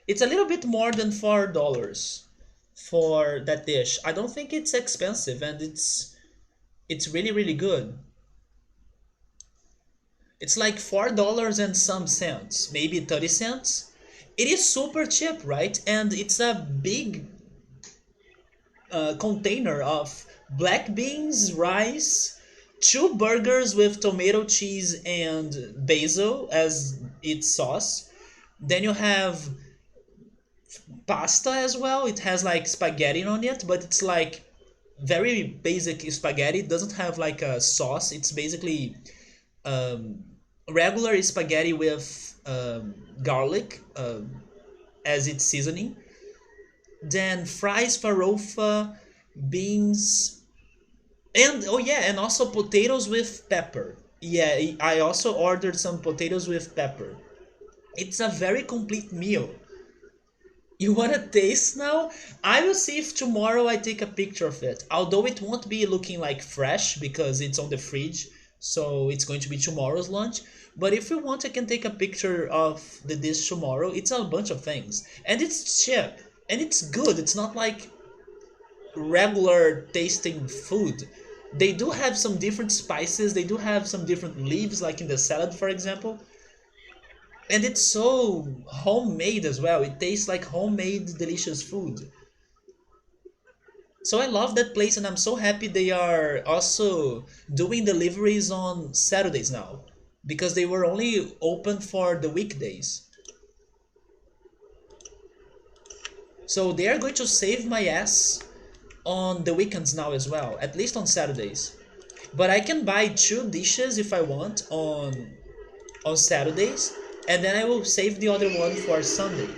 It's a little bit more than $4 for that dish. I don't think it's expensive and it's really good. It's like $4 and some cents, maybe 30 cents. It is super cheap, right? And it's a big container of black beans, rice, two burgers with tomato cheese and basil as its sauce. Then you have pasta as well. It has like spaghetti on it, but it's like very basic spaghetti. It doesn't have like a sauce. It's basically um, regular spaghetti with garlic as its seasoning. Then fries, farofa, beans, and oh yeah, and also potatoes with pepper. Yeah, I also ordered some potatoes with pepper. It's a very complete meal. You wanna taste now? I will see if tomorrow I take a picture of it. Although it won't be looking like fresh because it's on the fridge, so it's going to be tomorrow's lunch. But if you want, I can take a picture of the dish tomorrow. It's a bunch of things, and it's cheap, and it's good. It's not like regular tasting food. They do have some different spices. They do have some different leaves, like in the salad, for example. And it's so homemade as well. It tastes like homemade delicious food. So I love that place and I'm so happy they are also doing deliveries on Saturdays now because they were only open for the weekdays. So they are going to save my ass on the weekends now as well, at least on Saturdays. But I can buy two dishes if I want on Saturdays and then I will save the other one for Sunday.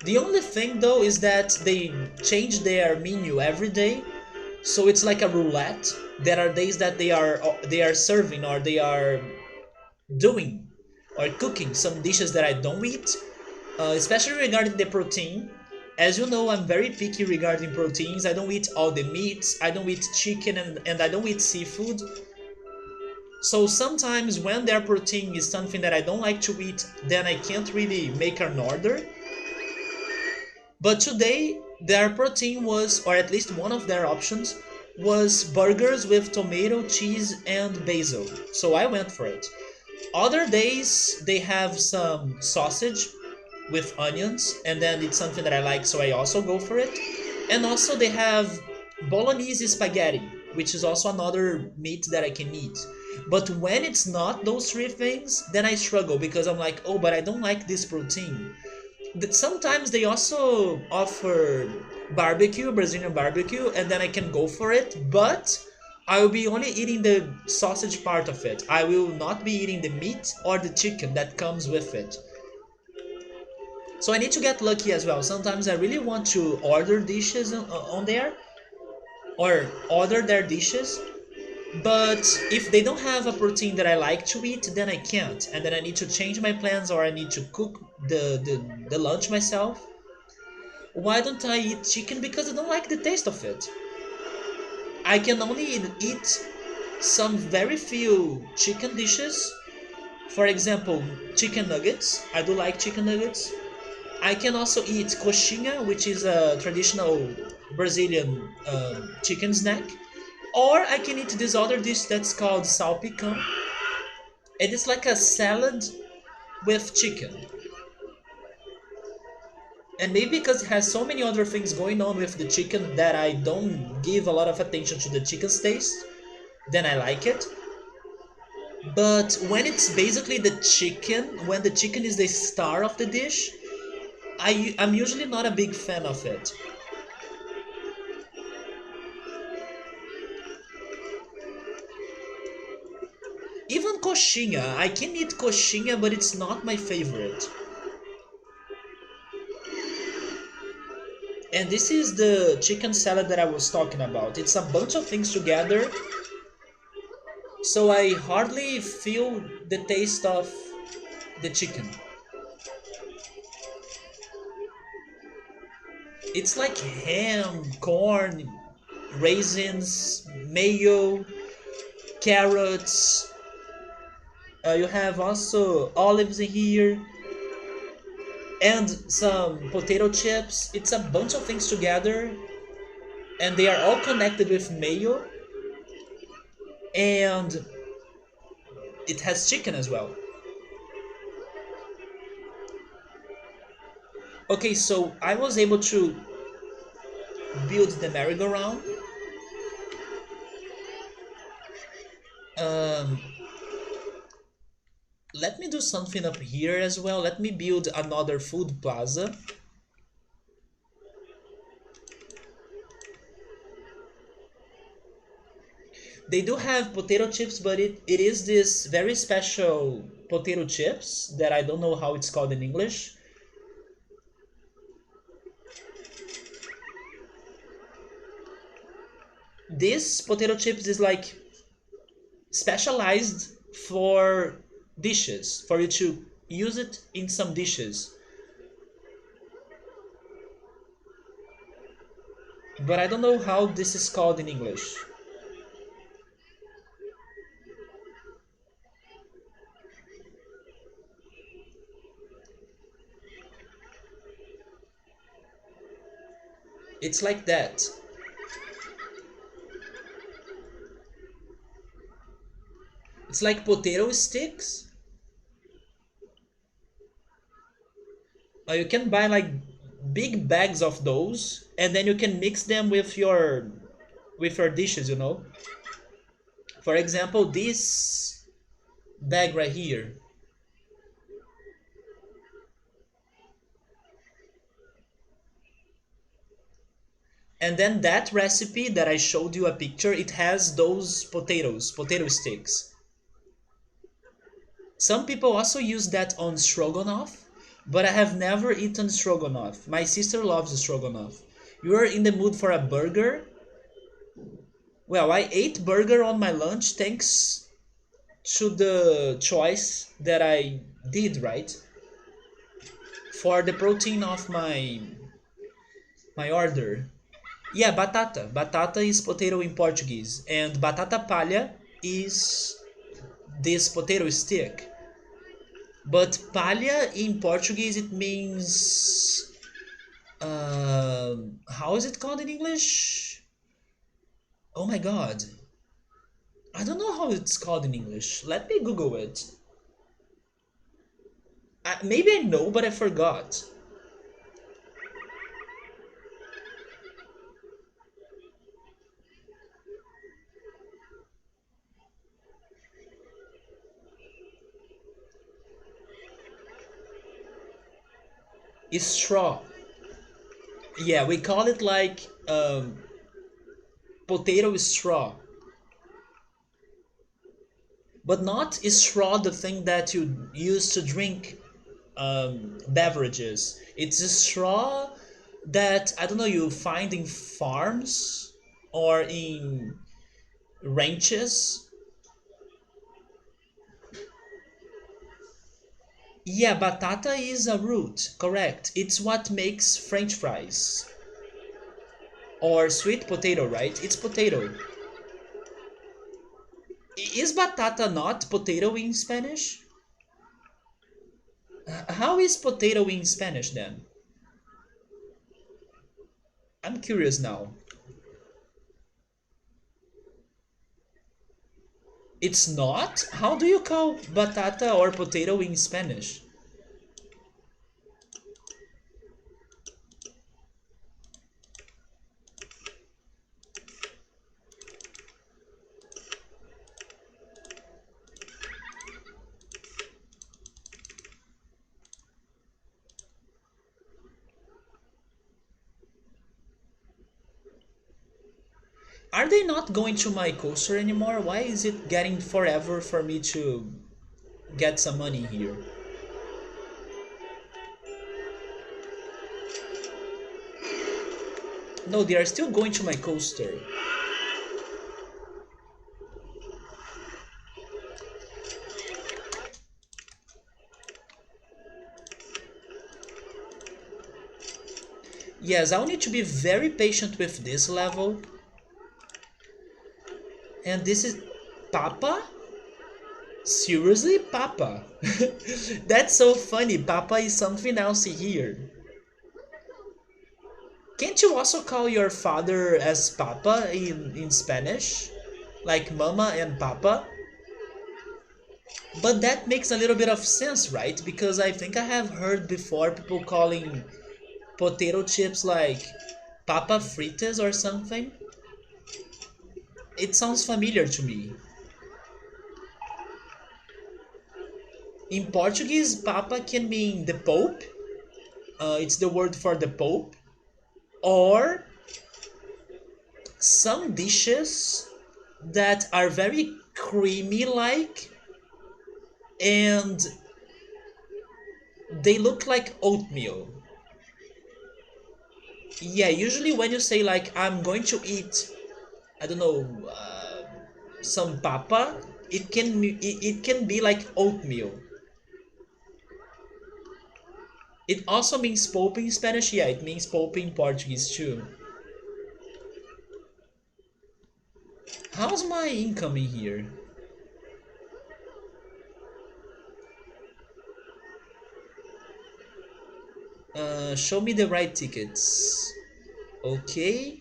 The only thing though is that they change their menu every day, so it's like a roulette. There are days that they are serving or they are doing or cooking some dishes that I don't eat, especially regarding the protein. As you know, I'm very picky regarding proteins. I don't eat all the meats. I don't eat chicken and I don't eat seafood. So sometimes when their protein is something that I don't like to eat, then I can't really make an order. But today, their protein was, or at least one of their options, was burgers with tomato, cheese, and basil. So I went for it. Other days, they have some sausage with onions, and then it's something that I like, so I also go for it. And also, they have bolognese spaghetti, which is also another meat that I can eat. But when it's not those three things, then I struggle because I'm like, oh, but I don't like this protein. That sometimes they also offer barbecue, Brazilian barbecue, and then I can go for it, but I will be only eating the sausage part of it. I will not be eating the meat or the chicken that comes with it. So I need to get lucky as well. Sometimes I really want to order dishes on there or order their dishes, but if they don't have a protein that I like to eat, then I can't. And then I need to change my plans or I need to cook the lunch myself. Why don't I eat chicken? Because I don't like the taste of it. I can only eat some very few chicken dishes. For example, chicken nuggets. I do like chicken nuggets. I can also eat coxinha, which is a traditional Brazilian chicken snack. Or I can eat this other dish that's called salpicão. It is like a salad with chicken. And maybe because it has so many other things going on with the chicken that I don't give a lot of attention to the chicken's taste, then I like it. But when it's basically the chicken, when the chicken is the star of the dish, I'm usually not a big fan of it. Even coxinha, I can eat coxinha, but it's not my favorite. And this is the chicken salad that I was talking about. It's a bunch of things together, so I hardly feel the taste of the chicken. It's like ham, corn, raisins, mayo, carrots. You have also olives in here and some potato chips. It's a bunch of things together, and they are all connected with mayo, and it has chicken as well. Okay, so I was able to build the merry-go-round. Um, Let me do something up here as well. Let me build another food plaza. They do have potato chips, but it is this very special potato chips that I don't know how it's called in English. This potato chips is like specialized for dishes, for you to use it in some dishes. But I don't know how this is called in English. It's like that. It's like potato sticks. You can buy like big bags of those, and then you can mix them with your dishes. You know. For example, this bag right here. And then that recipe that I showed you a picture, it has those potato sticks. Some people also use that on stroganoff, but I have never eaten stroganoff. My sister loves stroganoff. You are in the mood for a burger? Well, I ate burger on my lunch thanks to the choice that I did, right? For the protein of my order. Yeah, batata. Batata is potato in Portuguese, and batata palha is this potato stick. But palha in Portuguese it means how is it called in English? Oh my god. I don't know how it's called in English. Let me Google it. Maybe I know, but I forgot. It's straw. Yeah, we call it like potato straw. But not straw the thing that you use to drink beverages. It's a straw that I don't know you find in farms or in ranches. Yeah, batata is a root, correct. It's what makes French fries or sweet potato, right? It's potato. Is batata not potato in Spanish? How is potato in Spanish then? I'm curious now. It's not? How do you call batata or potato in Spanish? Are they not going to my coaster anymore? Why is it getting forever for me to get some money here? No, they are still going to my coaster. Yes, I'll need to be very patient with this level. And this is Papa? Seriously, Papa? That's so funny. Papa is something else here. Can't you also call your father as Papa in Spanish? Like Mama and Papa? But that makes a little bit of sense, right? Because I think I have heard before people calling potato chips like Papa fritas or something? It sounds familiar to me. In Portuguese, papa can mean the Pope. It's the word for the Pope. Or some dishes that are very creamy like and they look like oatmeal. Yeah, usually when you say like I'm going to eat, I don't know, some papa, it can be like oatmeal. It also means pope in Spanish. Yeah, it means pope in Portuguese too. How's my income in here? Show me the right tickets. Okay.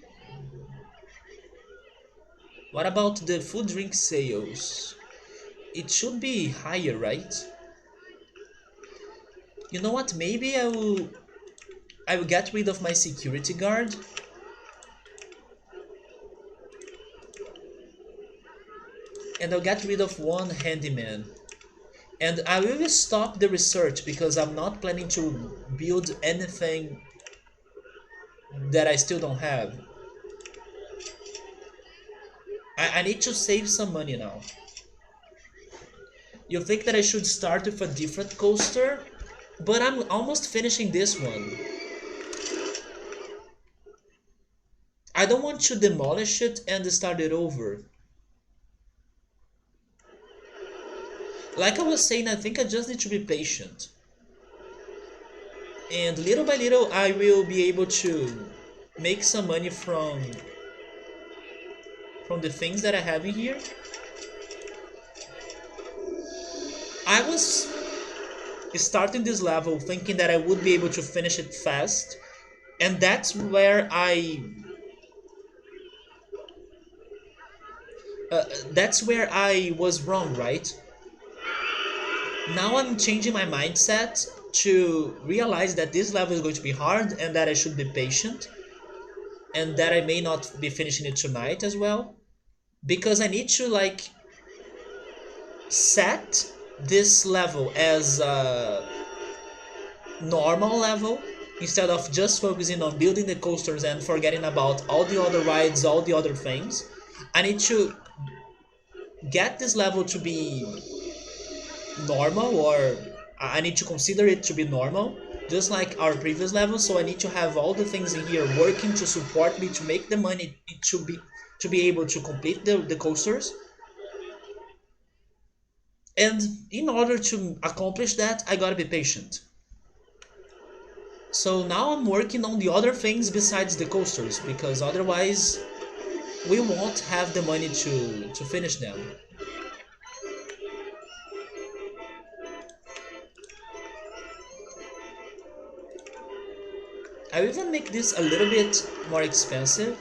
What about the food drink sales? It should be higher, right? You know what? Maybe I will get rid of my security guard and I'll get rid of one handyman. And I will stop the research because I'm not planning to build anything that I still don't have. I need to save some money now. You think that I should start with a different coaster? But I'm almost finishing this one. I don't want to demolish it and start it over. Like I was saying, I think I just need to be patient. And little by little, I will be able to make some money from the things that I have in here. I was starting this level thinking that I would be able to finish it fast, and that's where I was wrong, right? Now I'm changing my mindset to realize that this level is going to be hard and that I should be patient and that I may not be finishing it tonight as well because I need to like set this level as a normal level instead of just focusing on building the coasters and forgetting about all the other rides, all the other things. I need to get this level to be normal, or I need to consider it to be normal, just like our previous level. So I need to have all the things in here working to support me to make the money to be able to complete the coasters. And in order to accomplish that, I gotta be patient. So now I'm working on the other things besides the coasters because otherwise we won't have the money to finish them. I will even make this a little bit more expensive.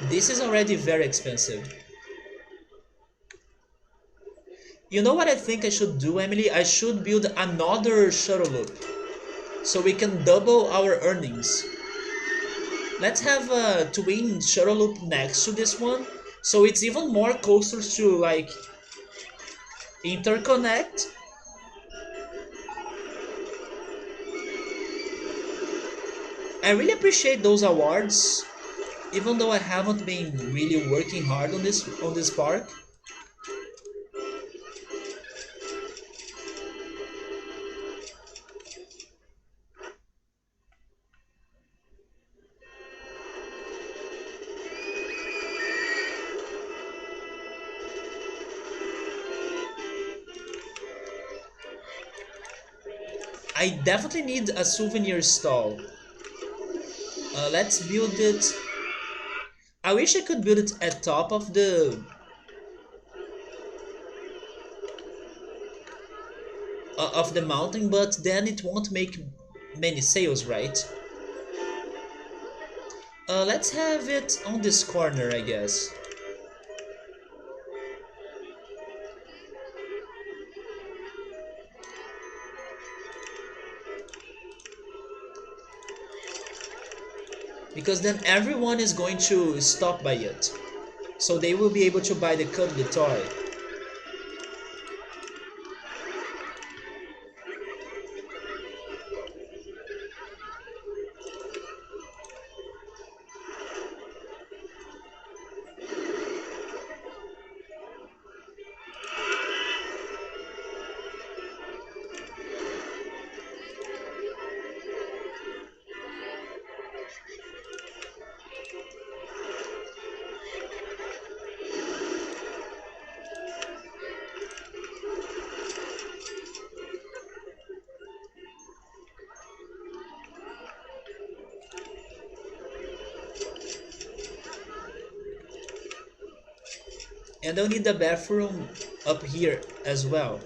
This is already very expensive. You know what I think I should do, Emily? I should build another shuttle loop so we can double our earnings. Let's have a twin shuttle loop next to this one so it's even more coasters to like interconnect. I really appreciate those awards, even though I haven't been really working hard on this park. I definitely need a souvenir stall. Let's build it. I wish I could build it at top of the mountain, but then it won't make many sales, right? Let's have it on this corner, I guess. because then everyone is going to stop by it. So they will be able to buy the cuddly toy. And I'll need the bathroom up here as well.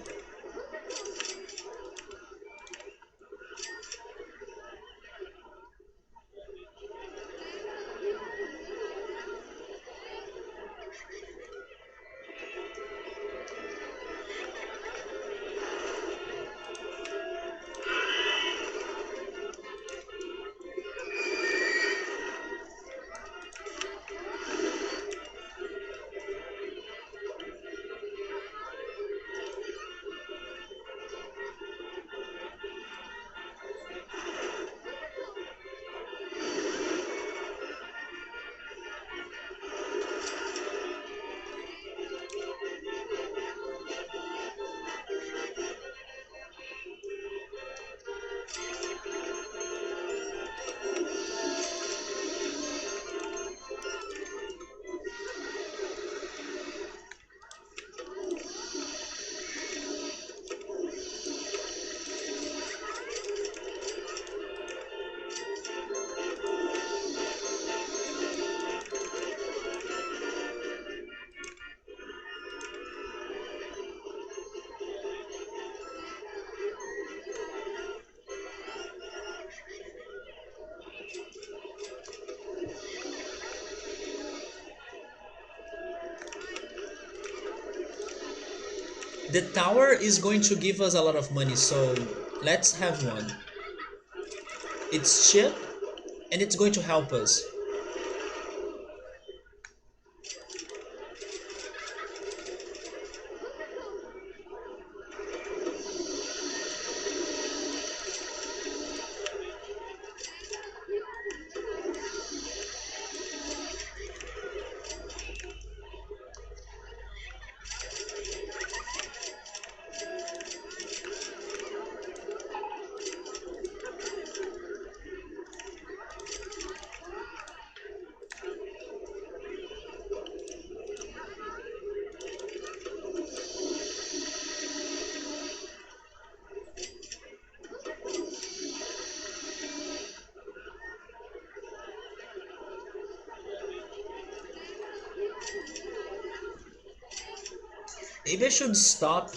The tower is going to give us a lot of money, so let's have one. It's cheap and it's going to help us. Maybe I should stop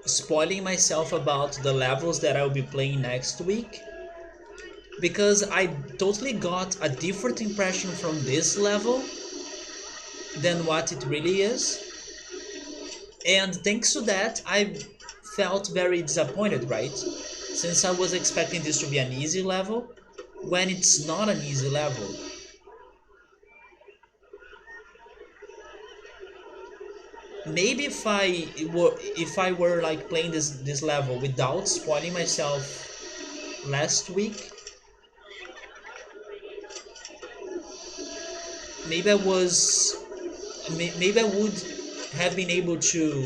spoiling myself about the levels that I'll be playing next week, because I totally got a different impression from this level than what it really is. And thanks to that, I felt very disappointed, right? Since I was expecting this to be an easy level, when it's not an easy level. Maybe if I were like playing this level without spoiling myself last week, maybe maybe I would have been able to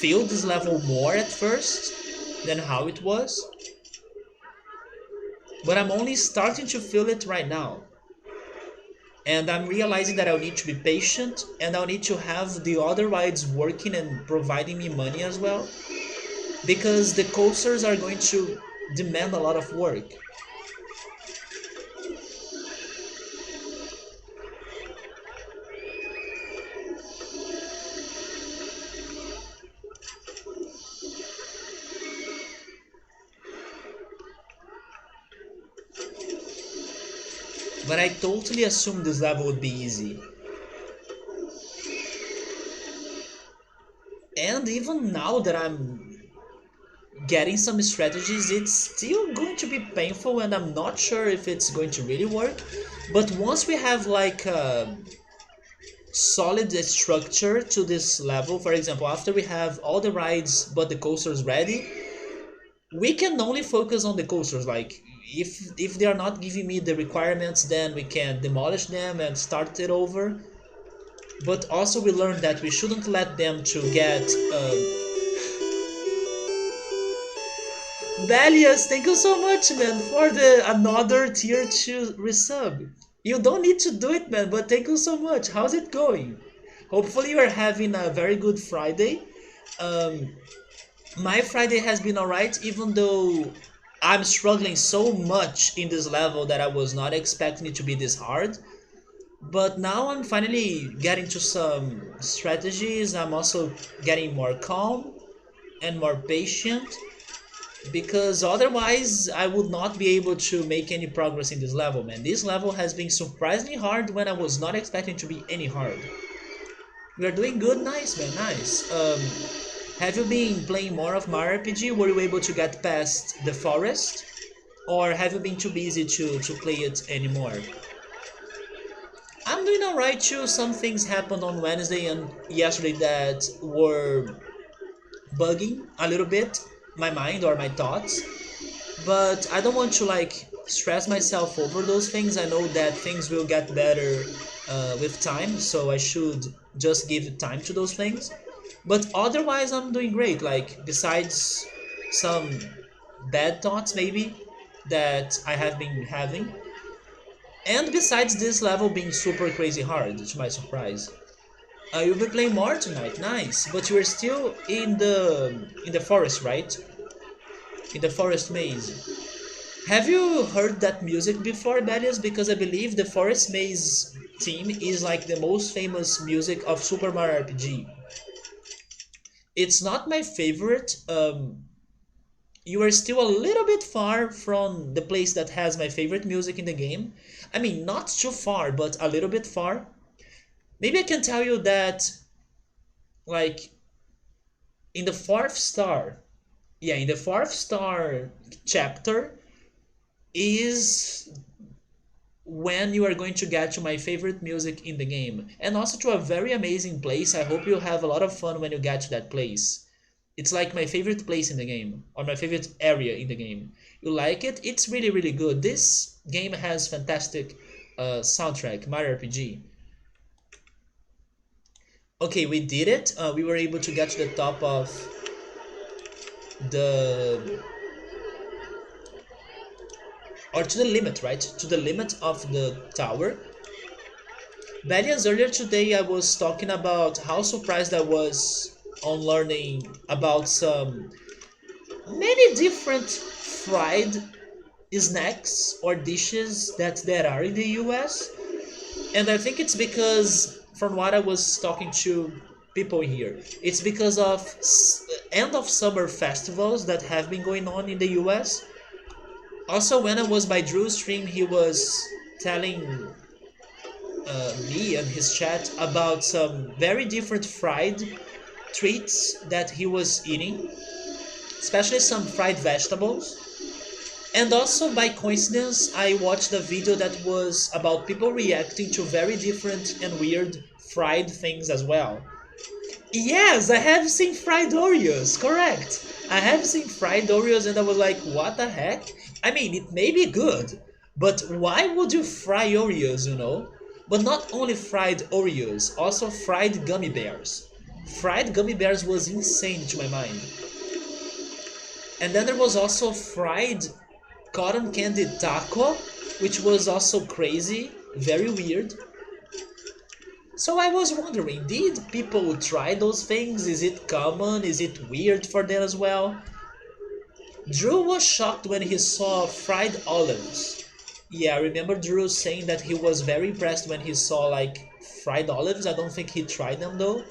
feel this level more at first than how it was. But I'm only starting to feel it right now. And I'm realizing that I'll need to be patient and I'll need to have the other rides working and providing me money as well. Because the coasters are going to demand a lot of work. But I totally assumed this level would be easy. And even now that I'm getting some strategies, it's still going to be painful, and I'm not sure if it's going to really work. But once we have like a solid structure to this level, for example, after we have all the rides but the coasters ready, we can only focus on the coasters. Like if they are not giving me the requirements, then we can demolish them and start it over. But also we learned that we shouldn't let them to get Valias, thank you so much, man, for the another tier 2 resub. You don't need to do it, man, but thank you so much. How's it going? Hopefully you are having a very good Friday. Um, my Friday has been alright, even though I'm struggling so much in this level that I was not expecting it to be this hard. But now I'm finally getting to some strategies. I'm also getting more calm and more patient, because otherwise I would not be able to make any progress in this level, man. This level has been surprisingly hard when I was not expecting to be any hard. We are doing good, nice, man, nice. Have you been playing more of Mario RPG? Were you able to get past the forest? Or have you been too busy to play it anymore? I'm doing alright too. Some things happened on Wednesday and yesterday that were bugging a little bit my mind or my thoughts, but I don't want to like stress myself over those things. I know that things will get better with time, so I should just give time to those things. But otherwise, I'm doing great. Like, besides some bad thoughts, maybe, that I have been having, and besides this level being super crazy hard, to my surprise. You'll be playing more tonight, nice. But you are still in the forest, right? In the forest maze. Have you heard that music before, Belias? Because I believe the Forest Maze theme is like the most famous music of Super Mario RPG. It's not my favorite. You are still a little bit far from the place that has my favorite music in the game. I mean, not too far, but a little bit far. Maybe I can tell you that, like, in the fourth star, yeah, in the fourth star chapter, is when you are going to get to my favorite music in the game, and also to a very amazing place. I hope you have a lot of fun when you get to that place. It's like my favorite place in the game, or my favorite area in the game. You like it? It's really really good. This game has fantastic soundtrack, Mario RPG. Okay, we did it. We were able to get to the top of the, or to the limit, right? To the limit of the tower. Valiance, earlier today I was talking about how surprised I was on learning about some many different fried snacks or dishes that there are in the US. And I think it's because, from what I was talking to people here, it's because of end of summer festivals that have been going on in the US. Also, when I was by Drew's stream, he was telling me and his chat about some very different fried treats that he was eating, especially some fried vegetables. And also, by coincidence, I watched a video that was about people reacting to very different and weird fried things as well. Yes, I have seen fried Oreos, correct. I have seen fried Oreos and I was like, what the heck? I mean, it may be good, but why would you fry Oreos, you know? But not only fried Oreos, also fried gummy bears. Fried gummy bears was insane to my mind. And then there was also fried cotton candy taco, which was also crazy, very weird. So I was wondering, did people try those things? Is it common? Is it weird for them as well? Drew was shocked when he saw fried olives. Yeah, I remember Drew saying that he was very impressed when he saw like fried olives. I don't think he tried them though.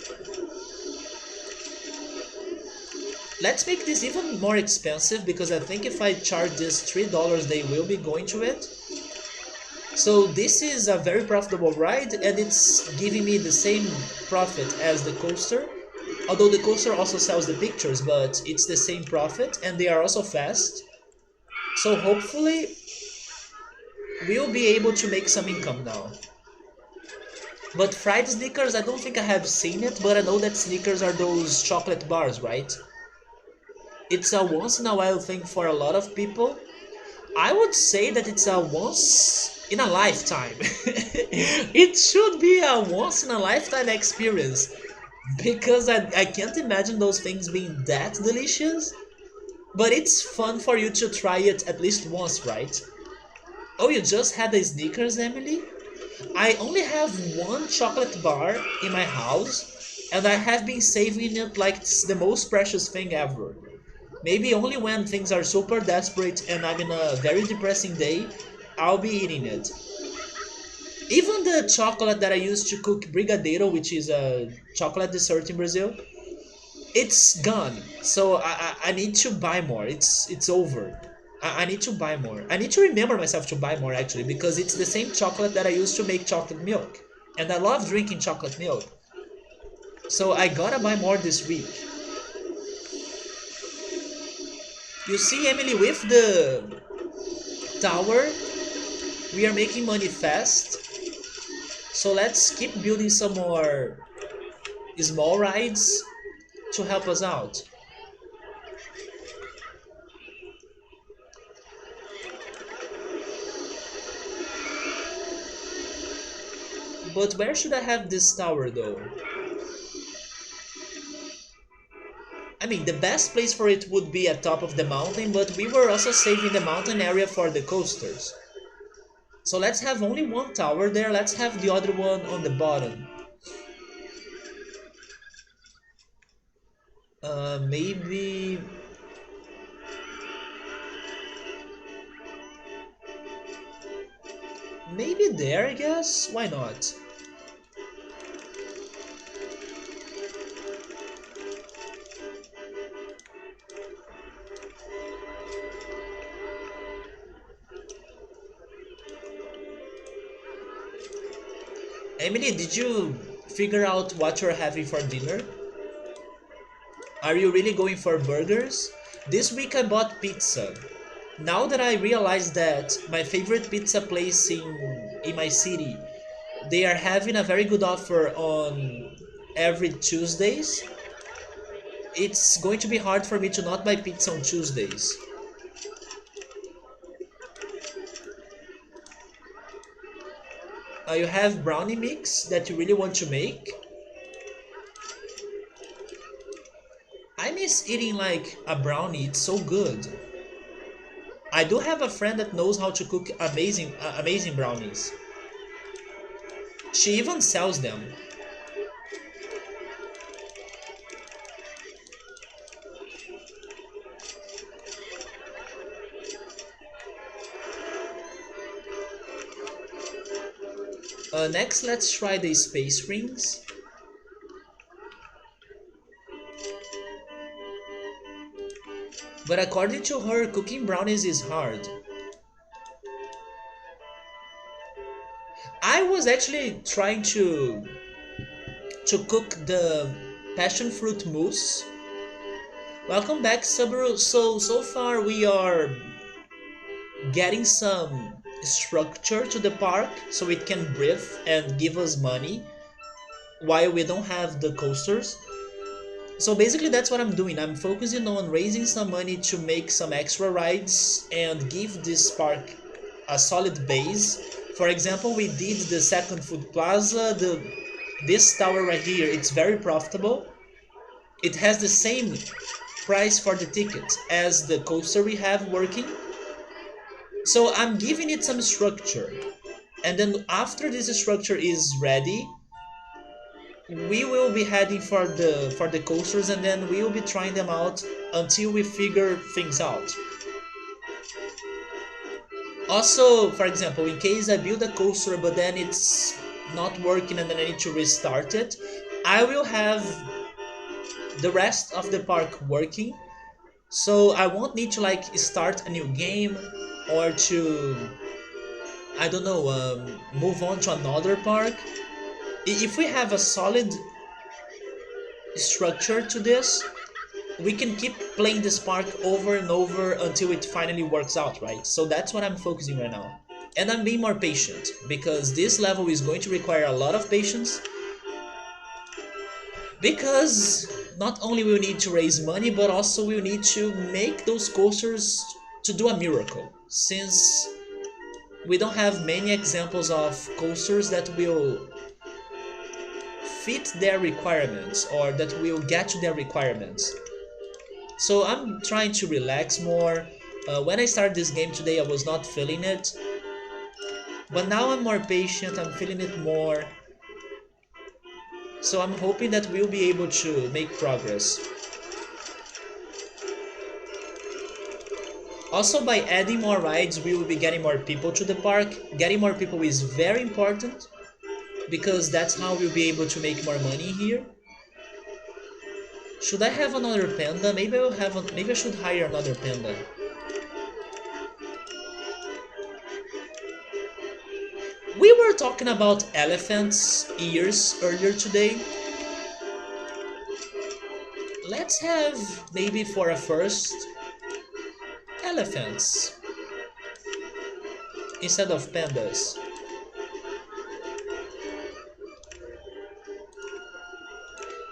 Let's make this even more expensive, because I think if I charge this $3, they will be going to it. So this is a very profitable ride, and it's giving me the same profit as the coaster. Although the coaster also sells the pictures, but it's the same profit and they are also fast. So hopefully we'll be able to make some income now. But fried Snickers, I don't think I have seen it, but I know that Snickers are those chocolate bars, right? It's a once in a while thing for a lot of people. I would say that it's a once in a lifetime. It should be a once in a lifetime experience because I can't imagine those things being that delicious. But it's fun for you to try it at least once, right? Oh, you just had the Snickers, Emily? I only have one chocolate bar in my house, and I have been saving it like it's the most precious thing ever. Maybe only when things are super desperate and I'm in a very depressing day, I'll be eating it. Even the chocolate that I used to cook brigadeiro, which is a chocolate dessert in Brazil, it's gone. So I need to buy more. It's over. I need to buy more. I need to remember myself to buy more actually because it's the same chocolate that I used to make chocolate milk. And I love drinking chocolate milk. So I gotta buy more this week. You see, Emily, with the tower, we are making money fast. So let's keep building some more small rides to help us out. But where should I have this tower though? I mean, the best place for it would be at top of the mountain, but we were also saving the mountain area for the coasters. So let's have only one tower there, let's have the other one on the bottom. Maybe... Maybe there, I guess? Why not? Emily, did you figure out what you're having for dinner? Are you really going for burgers? This week I bought pizza. Now that I realize that my favorite pizza place in my city, they are having a very good offer on every Tuesdays, it's going to be hard for me to not buy pizza on Tuesdays. You have brownie mix that you really want to make. I miss eating like a brownie, it's so good. I do have a friend that knows how to cook amazing brownies. She even sells them. Next, let's try the space rings. But according to her, cooking brownies is hard. I was actually trying to cook the passion fruit mousse. Welcome back, Subaru. So far we are getting some structure to the park so it can breathe and give us money while we don't have the coasters. So basically that's what I'm doing. I'm focusing on raising some money to make some extra rides and give this park a solid base. For example, we did the second food plaza, this tower right here, it's very profitable. It has the same price for the tickets as the coaster we have working. So I'm giving it some structure. And then after this structure is ready, we will be heading for the coasters and then we will be trying them out until we figure things out. Also, for example, in case I build a coaster but then it's not working and then I need to restart it, I will have the rest of the park working. So I won't need to like start a new game or to, I don't know, move on to another park. If we have a solid structure to this, we can keep playing this park over and over until it finally works out, right? So that's what I'm focusing right now. And I'm being more patient because this level is going to require a lot of patience, because not only will we need to raise money, but also we'll need to make those coasters to do a miracle, since we don't have many examples of coasters that will fit their requirements or that will get to their requirements. So I'm trying to relax more. When I started this game today, I was not feeling it, but now I'm more patient, I'm feeling it more. So I'm hoping that we'll be able to make progress. Also, by adding more rides, we will be getting more people to the park. Getting more people is very important, because that's how we'll be able to make more money here. Should I have another panda? Maybe I should hire another panda. We were talking about elephants' ears earlier today. Let's have, maybe for a first, elephants instead of pandas.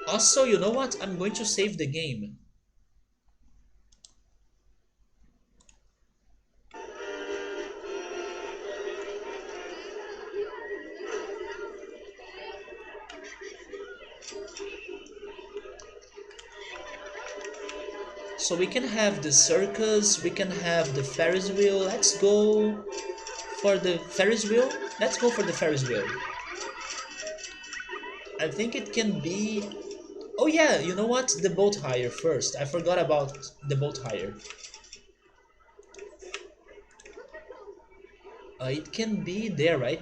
Also, you know what? I'm going to save the game. So we can have the circus, we can have the Ferris wheel. Let's go for the Ferris wheel. Let's go for the Ferris wheel. I think it can be... Oh yeah, you know what? The boat hire first. I forgot about the boat hire. It can be there, right?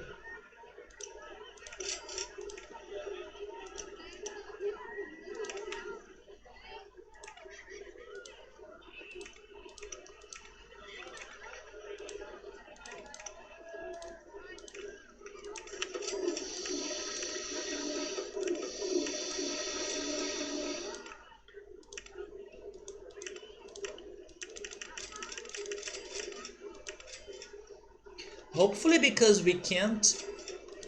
Hopefully, because we can't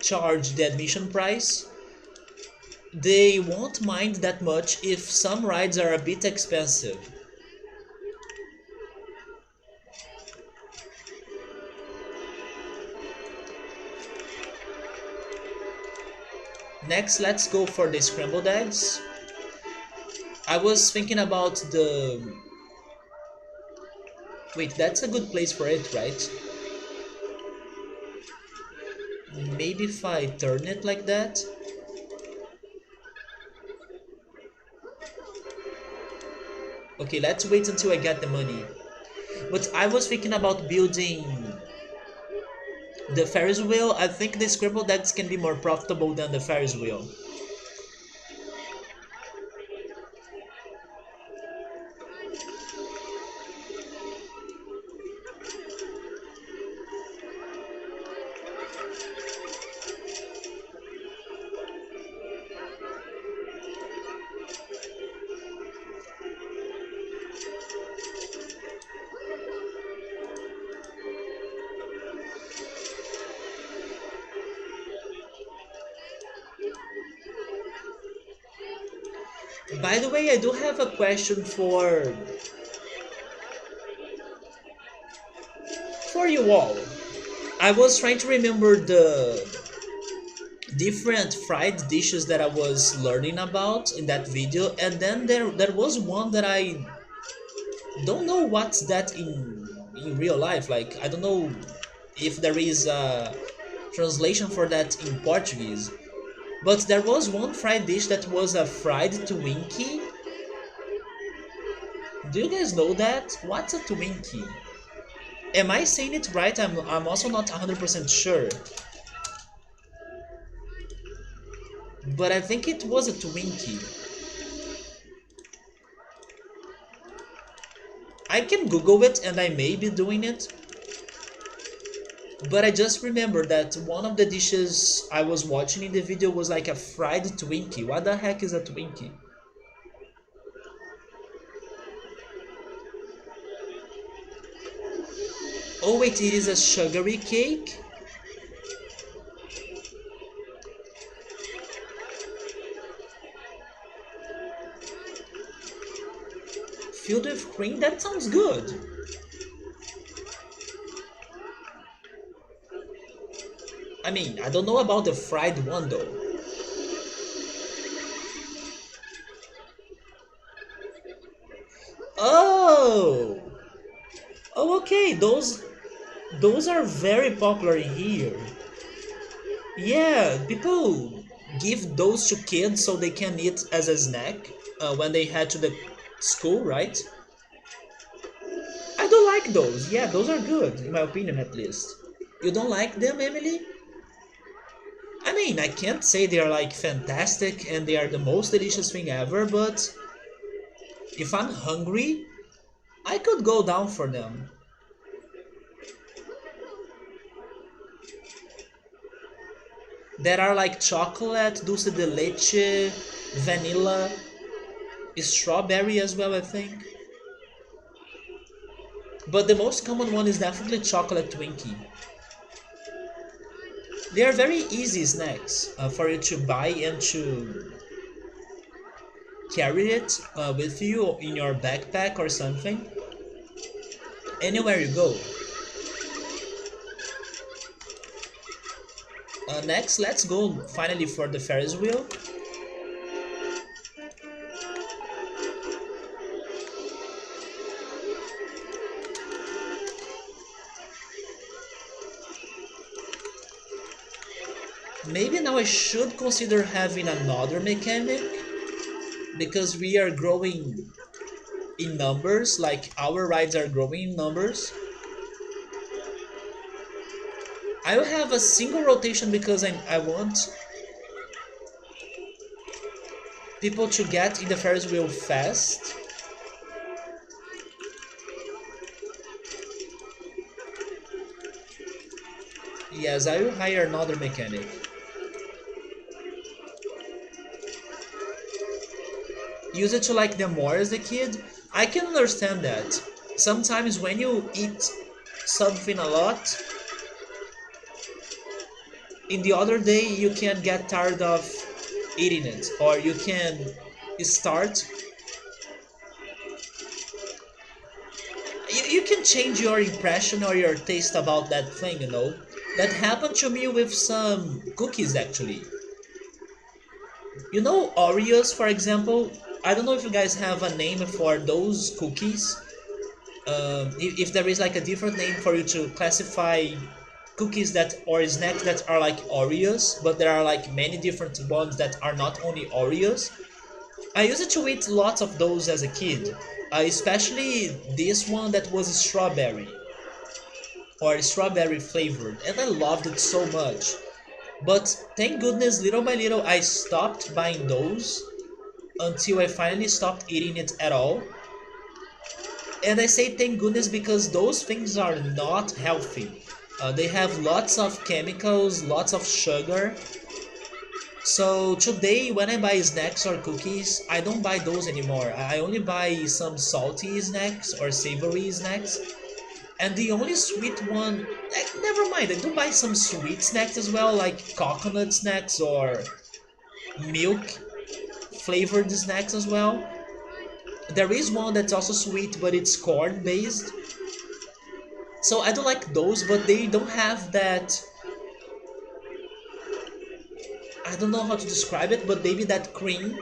charge the admission price, they won't mind that much if some rides are a bit expensive. Next, let's go for the scrambled eggs. I was thinking about the... Wait, that's a good place for it, right? Maybe if I turn it like that? Okay, let's wait until I get the money. But I was thinking about building the Ferris wheel. I think the scrambled eggs can be more profitable than the Ferris wheel. By the way, I do have a question for you all. I was trying to remember the different fried dishes that I was learning about in that video, and then there was one that I don't know what's that in real life. Like, I don't know if there is a translation for that in Portuguese. But there was one fried dish that was a fried Twinkie. Do you guys know that? What's a Twinkie? Am I saying it right? I'm also not 100% sure. But I think it was a Twinkie. I can Google it and I may be doing it. But I just remember that one of the dishes I was watching in the video was like a fried Twinkie. What the heck is a Twinkie? Oh wait, it is a sugary cake? Filled with cream? That sounds good. I mean, I don't know about the fried one though. Oh! Oh, okay, those are very popular here. Yeah, people give those to kids so they can eat as a snack when they head to the school, right? I do like those. Yeah, those are good, in my opinion at least. You don't like them, Emily? I mean, I can't say they are like fantastic and they are the most delicious thing ever, but if I'm hungry, I could go down for them. There are like chocolate, dulce de leche, vanilla, strawberry as well, I think. But the most common one is definitely chocolate Twinkie. They are very easy snacks for you to buy and to carry it with you in your backpack or something. Anywhere you go. Next, let's go finally for the Ferris wheel. Maybe now I should consider having another mechanic because we are growing in numbers, like our rides are growing in numbers. I will have a single rotation because I want people to get in the Ferris wheel fast. Yes, I will hire another mechanic. Use it to like them more as a kid. I can understand that. Sometimes when you eat something a lot, in the other day you can get tired of eating it, or you can start. You can change your impression or your taste about that thing, you know. That happened to me with some cookies actually. You know Oreos, for example? I don't know if you guys have a name for those cookies. If there is like a different name for you to classify cookies that or snacks that are like Oreos, but there are like many different ones that are not only Oreos. I used to eat lots of those as a kid, especially this one that was strawberry or strawberry flavored, and I loved it so much. But thank goodness, little by little, I stopped buying those until I finally stopped eating it at all. And I say thank goodness because those things are not healthy. They have lots of chemicals, lots of sugar. So today, when I buy snacks or cookies, I don't buy those anymore. I only buy some salty snacks or savory snacks. And the only sweet one, never mind, I do buy some sweet snacks as well, like coconut snacks or milk flavored snacks as well. There is one that's also sweet, but it's corn based. So I do like those, but they don't have that. I don't know how to describe it, but maybe that cream,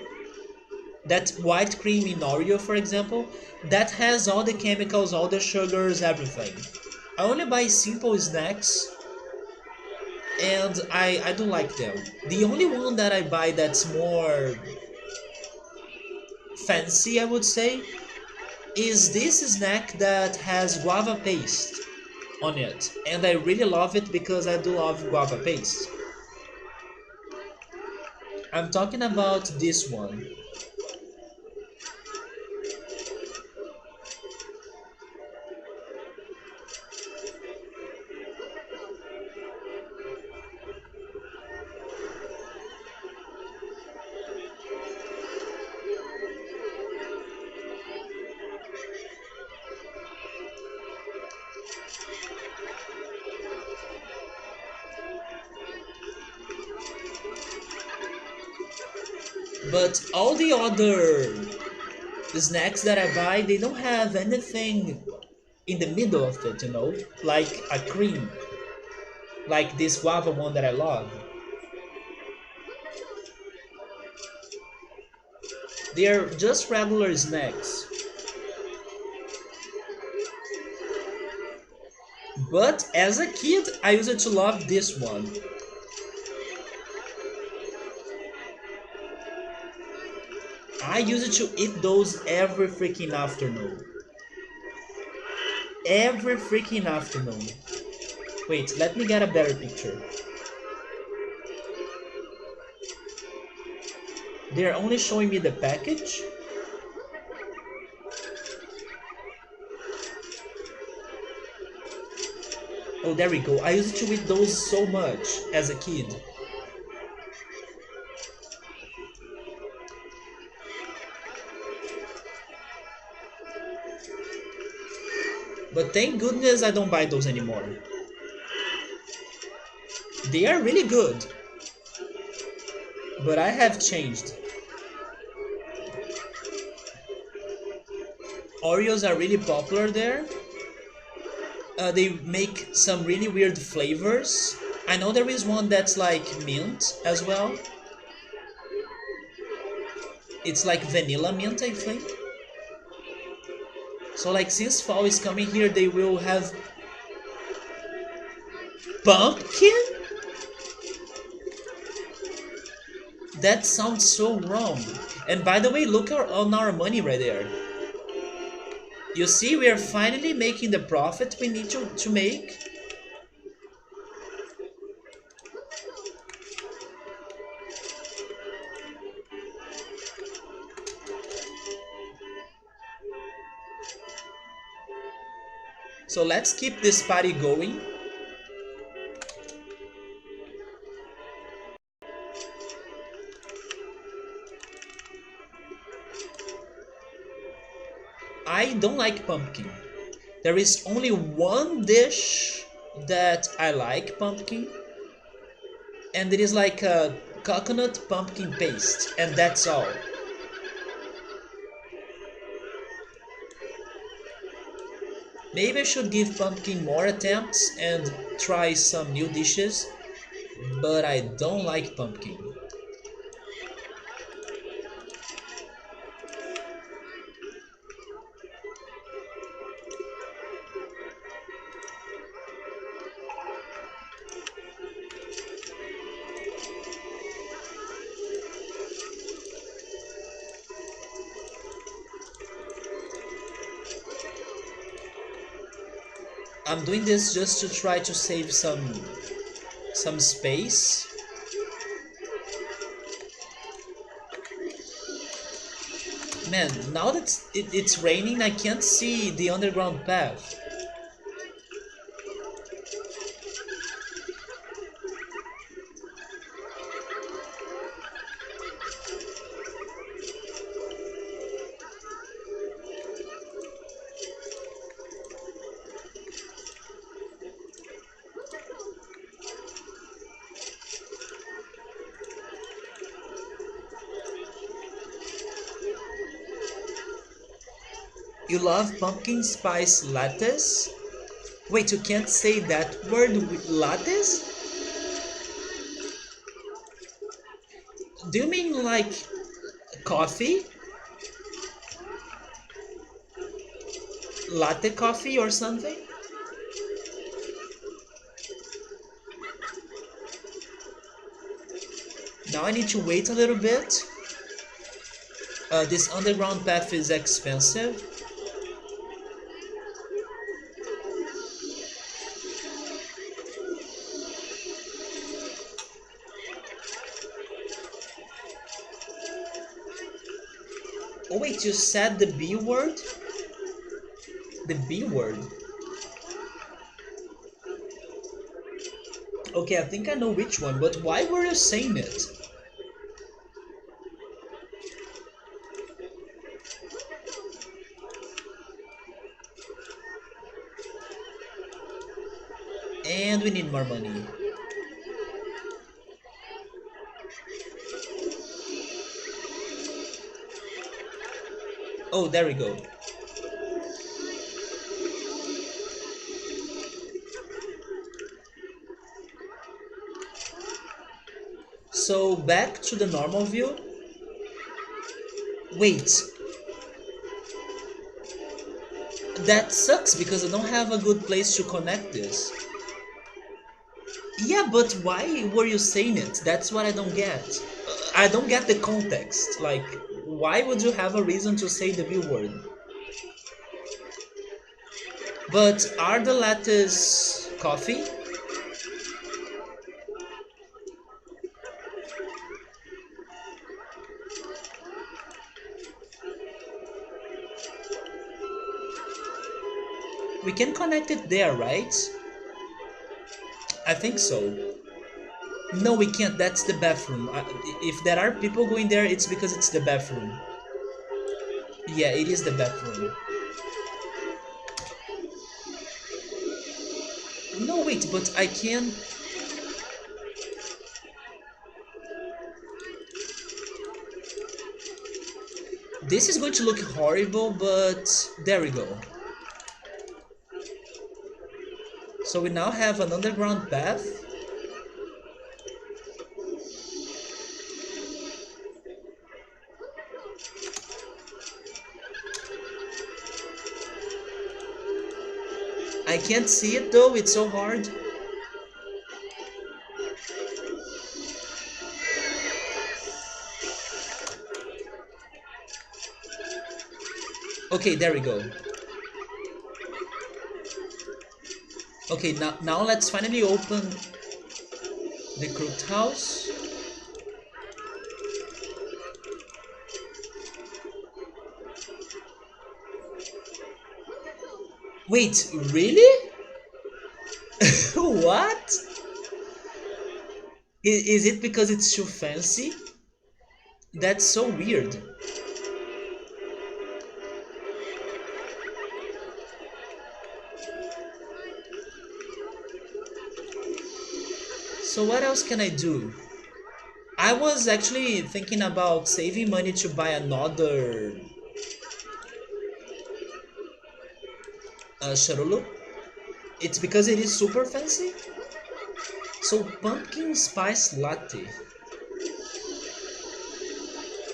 that white cream in Oreo, for example, that has all the chemicals, all the sugars, everything. I only buy simple snacks, and I don't like them. The only one that I buy that's more fancy, I would say, is this snack that has guava paste on it, and I really love it because I do love guava paste. I'm talking about this one. But all the other snacks that I buy, they don't have anything in the middle of it, you know? Like a cream. Like this guava one that I love. They are just regular snacks. But as a kid, I used to love this one. I used to eat those every freaking afternoon. Every freaking afternoon. Wait, let me get a better picture. They're only showing me the package. Oh, there we go. I used to eat those so much as a kid. But thank goodness I don't buy those anymore. They are really good. But I have changed. Oreos are really popular there. They make some really weird flavors. I know there is one that's like mint as well. It's like vanilla mint, I think. So like since fall is coming here, they will have pumpkin? That sounds so wrong. And by the way, look on our money right there. You see, we are finally making the profit we need to make. So let's keep this party going. I don't like pumpkin. There is only one dish that I like pumpkin, and it is like a coconut pumpkin paste, and that's all. Maybe I should give pumpkin more attempts and try some new dishes, but I don't like pumpkin. I'm doing this just to try to save some space. Man, now that it's raining, I can't see the underground path. You love pumpkin spice lattes? Wait, you can't say that word with lattes? Do you mean like coffee? Latte coffee or something? Now I need to wait a little bit. This underground path is expensive. Oh wait, you said the B word? The B word? Okay, I think I know which one, but why were you saying it? And we need more money. Oh, there we go. So back to the normal view. Wait, that sucks because I don't have a good place to connect this. Yeah, but why were you saying it? That's what I don't get. I don't get the context. Like, why would you have a reason to say the view word? But are the lattes coffee? We can connect it there, right? I think so. No, we can't. That's the bathroom. If there are people going there, it's because it's the bathroom. Yeah, it is the bathroom. No, wait, but I can. This is going to look horrible, but there we go. So we now have an underground path. I can't see it though, it's so hard. Okay, there we go. Okay, now let's finally open the cooked house. Wait, really? What? Is it because it's too fancy? That's so weird. So what else can I do? I was actually thinking about saving money to buy another shuttle. It's because it is super fancy. So pumpkin spice latte.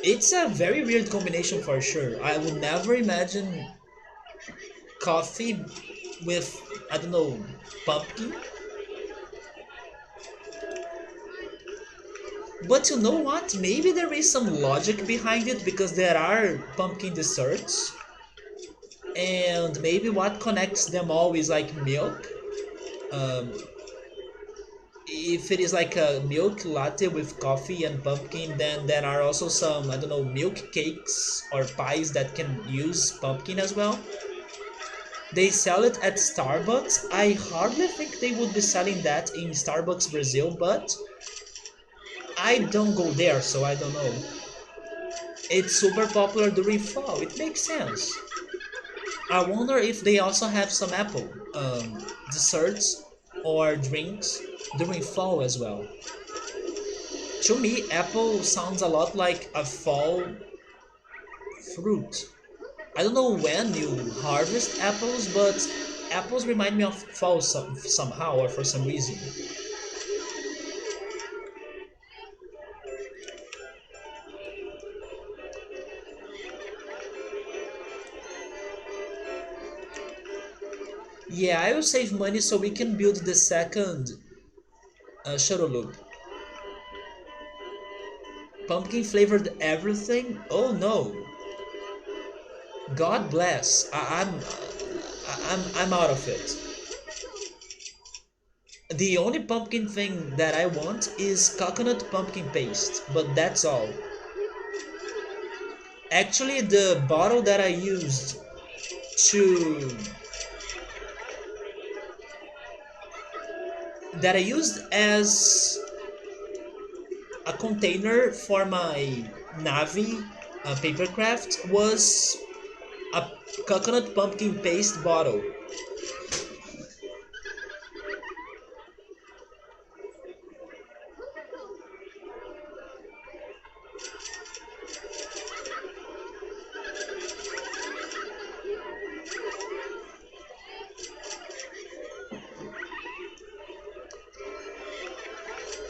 It's a very weird combination for sure. I would never imagine coffee with, I don't know, pumpkin. But you know what? Maybe there is some logic behind it because there are pumpkin desserts. And maybe what connects them all is like milk. Um, if it is like a milk latte with coffee and pumpkin, then there are also some, I don't know, milk cakes or pies that can use pumpkin as well. They sell it at Starbucks. I hardly think they would be selling that in Starbucks Brazil, but I don't go there, so I don't know. It's super popular during fall. It makes sense. I wonder if they also have some apple desserts or drinks during fall as well. To me, apple sounds a lot like a fall fruit. I don't know when you harvest apples, but apples remind me of fall somehow or for some reason. Yeah, I will save money so we can build the second shuttle loop. Pumpkin flavored everything? Oh no. God bless. I'm out of it. The only pumpkin thing that I want is coconut pumpkin paste, but that's all. Actually, the bottle to that I used as a container for my Navi papercraft was a coconut pumpkin paste bottle.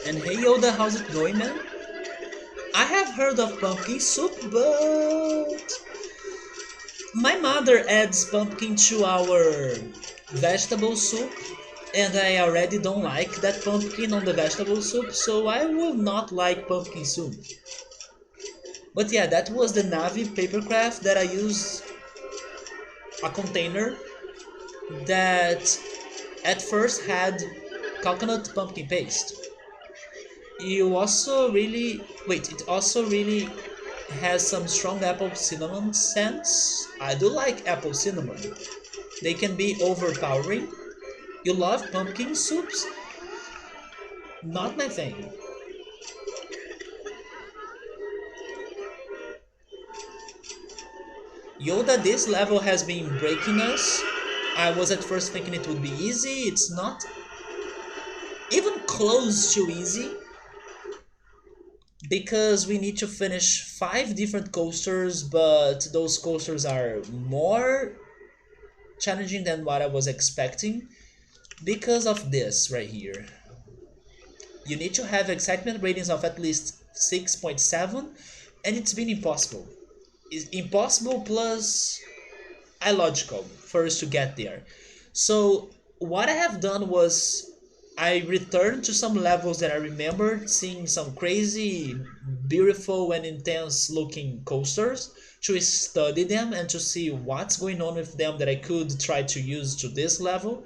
And hey Yoda, how's it going, man? I have heard of pumpkin soup, but my mother adds pumpkin to our vegetable soup, and I already don't like that pumpkin on the vegetable soup, so I will not like pumpkin soup. But yeah, that was the Navi papercraft that I used a container that at first had coconut pumpkin paste. You also really wait. It also really has some strong apple cinnamon scents. I do like apple cinnamon. They can be overpowering. You love pumpkin soups? Not my thing. Yoda, this level has been breaking us. I was at first thinking it would be easy. It's not even close to easy because we need to finish 5 different coasters, but those coasters are more challenging than what I was expecting because of this right here. You need to have excitement ratings of at least 6.7, and it's been impossible. It's impossible plus illogical for us to get there. So what I have done was I returned to some levels that I remembered seeing some crazy, beautiful and intense looking coasters to study them and to see what's going on with them that I could try to use to this level.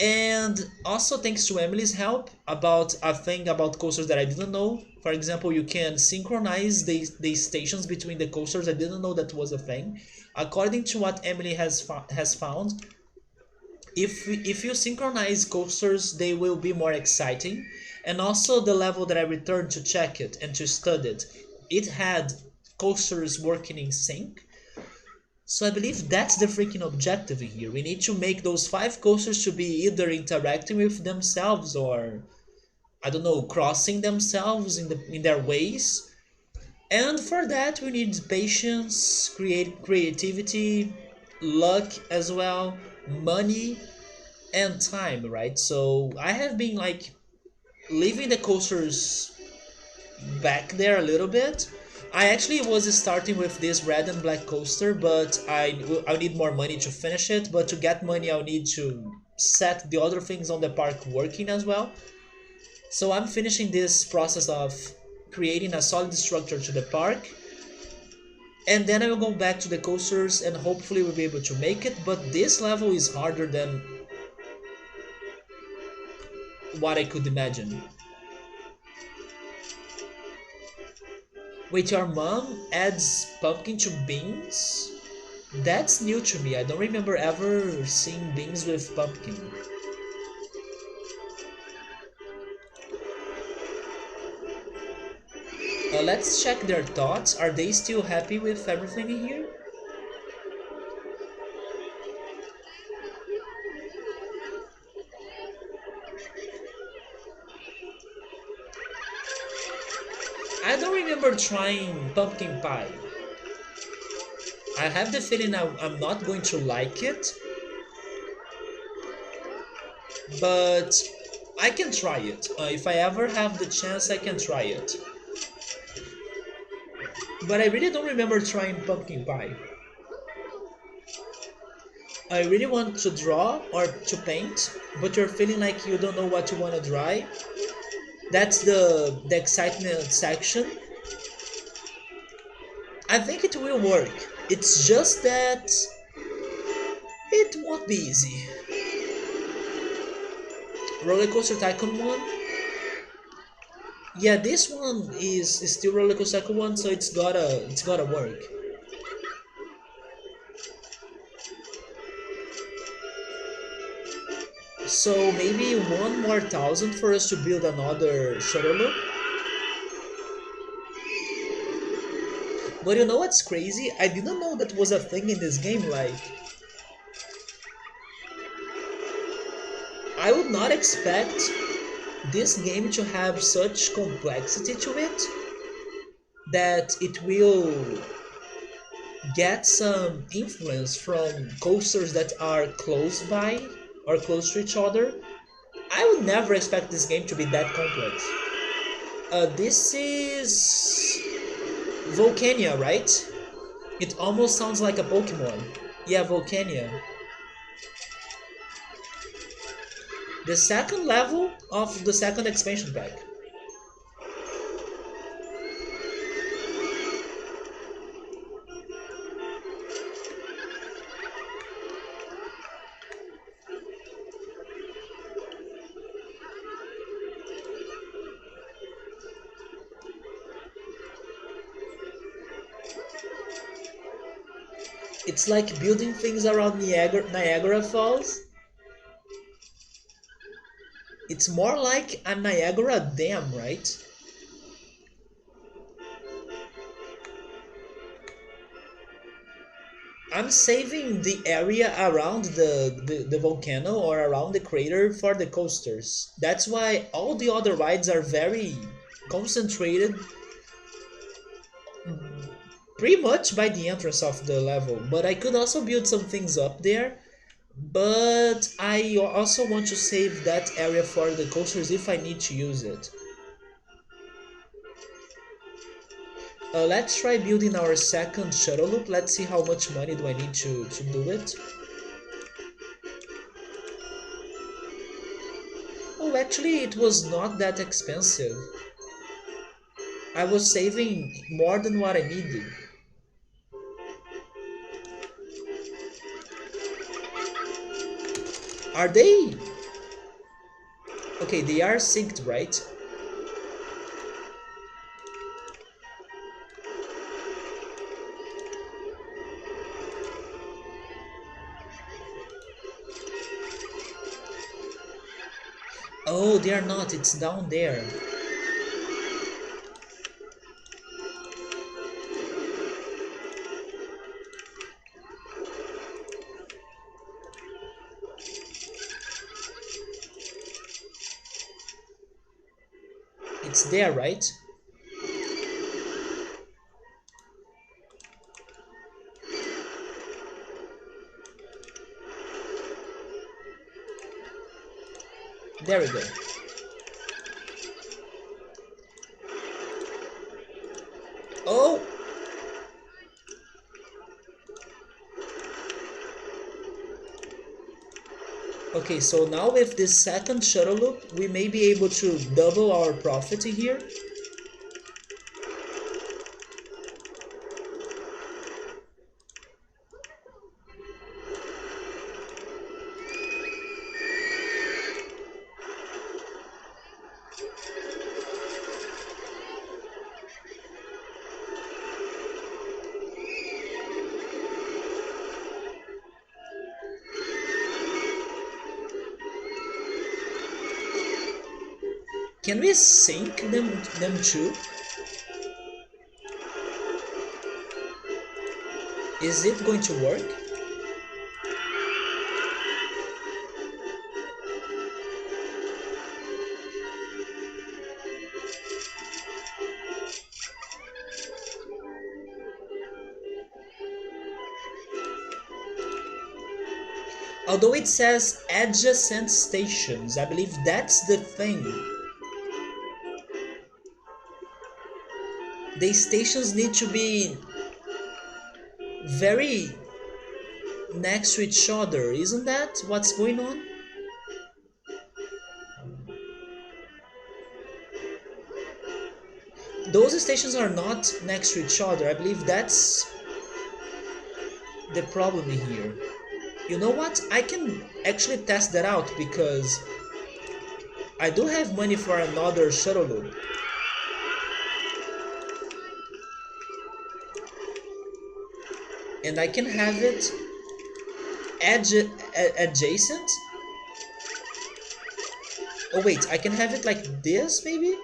And also thanks to Emily's help about a thing about coasters that I didn't know. For example, you can synchronize the stations between the coasters. I didn't know that was a thing. According to what Emily has found, if you synchronize coasters, they will be more exciting. And also the level that I returned to check it and to study it, it had coasters working in sync. So I believe that's the freaking objective here. We need to make those 5 coasters to be either interacting with themselves or I don't know, crossing themselves in their ways. And for that we need patience, creativity, luck as well, money and time, right? So I have been like leaving the coasters back there a little bit. I actually was starting with this red and black coaster, but I need more money to finish it. But to get money, I'll need to set the other things on the park working as well. So I'm finishing this process of creating a solid structure to the park, and then I will go back to the coasters and hopefully we'll be able to make it. But this level is harder than what I could imagine. Wait, your mom adds pumpkin to beans? That's new to me. I don't remember ever seeing beans with pumpkin. Let's check their thoughts. Are they still happy with everything in here? I don't remember trying pumpkin pie. I have the feeling I'm not going to like it, but I can try it. If I ever have the chance, I can try it. But I really don't remember trying pumpkin pie. I really want to draw or to paint, but you're feeling like you don't know what you want to draw. That's the excitement section. I think it will work. It's just that it won't be easy. RollerCoaster Tycoon 1. Yeah, this one is still RollerCoaster Tycoon 1, so it's gotta work. So maybe one more thousand for us to build another shuttle loop. But you know what's crazy? I didn't know that was a thing in this game. Like, I would not expect this game to have such complexity to it that it will get some influence from coasters that are close by or close to each other. I would never expect this game to be that complex. This is Volcania, right? It almost sounds like a Pokemon. Yeah, Volcania. The second level of the second expansion pack. It's like building things around Niagara Falls. It's more like a Niagara Dam, right? I'm saving the area around the volcano or around the crater for the coasters. That's why all the other rides are very concentrated pretty much by the entrance of the level. But I could also build some things up there. But I also want to save that area for the coasters if I need to use it. Let's try building our second shuttle loop. Let's see how much money do I need to do it. Oh, actually it was not that expensive. I was saving more than what I needed. Are they? Okay, they are synced, right? Oh, they are not. It's down there. It's there, right? There we go. Oh! Okay, so now with this second shuttle loop, we may be able to double our profit here. Can we sync them too? Is it going to work? Although it says adjacent stations, I believe that's the thing. These stations need to be very next to each other, isn't that what's going on? Those stations are not next to each other. I believe that's the problem here. You know what? I can actually test that out because I do have money for another shuttle loop. And I can have it adjacent. Oh wait, I can have it like this maybe?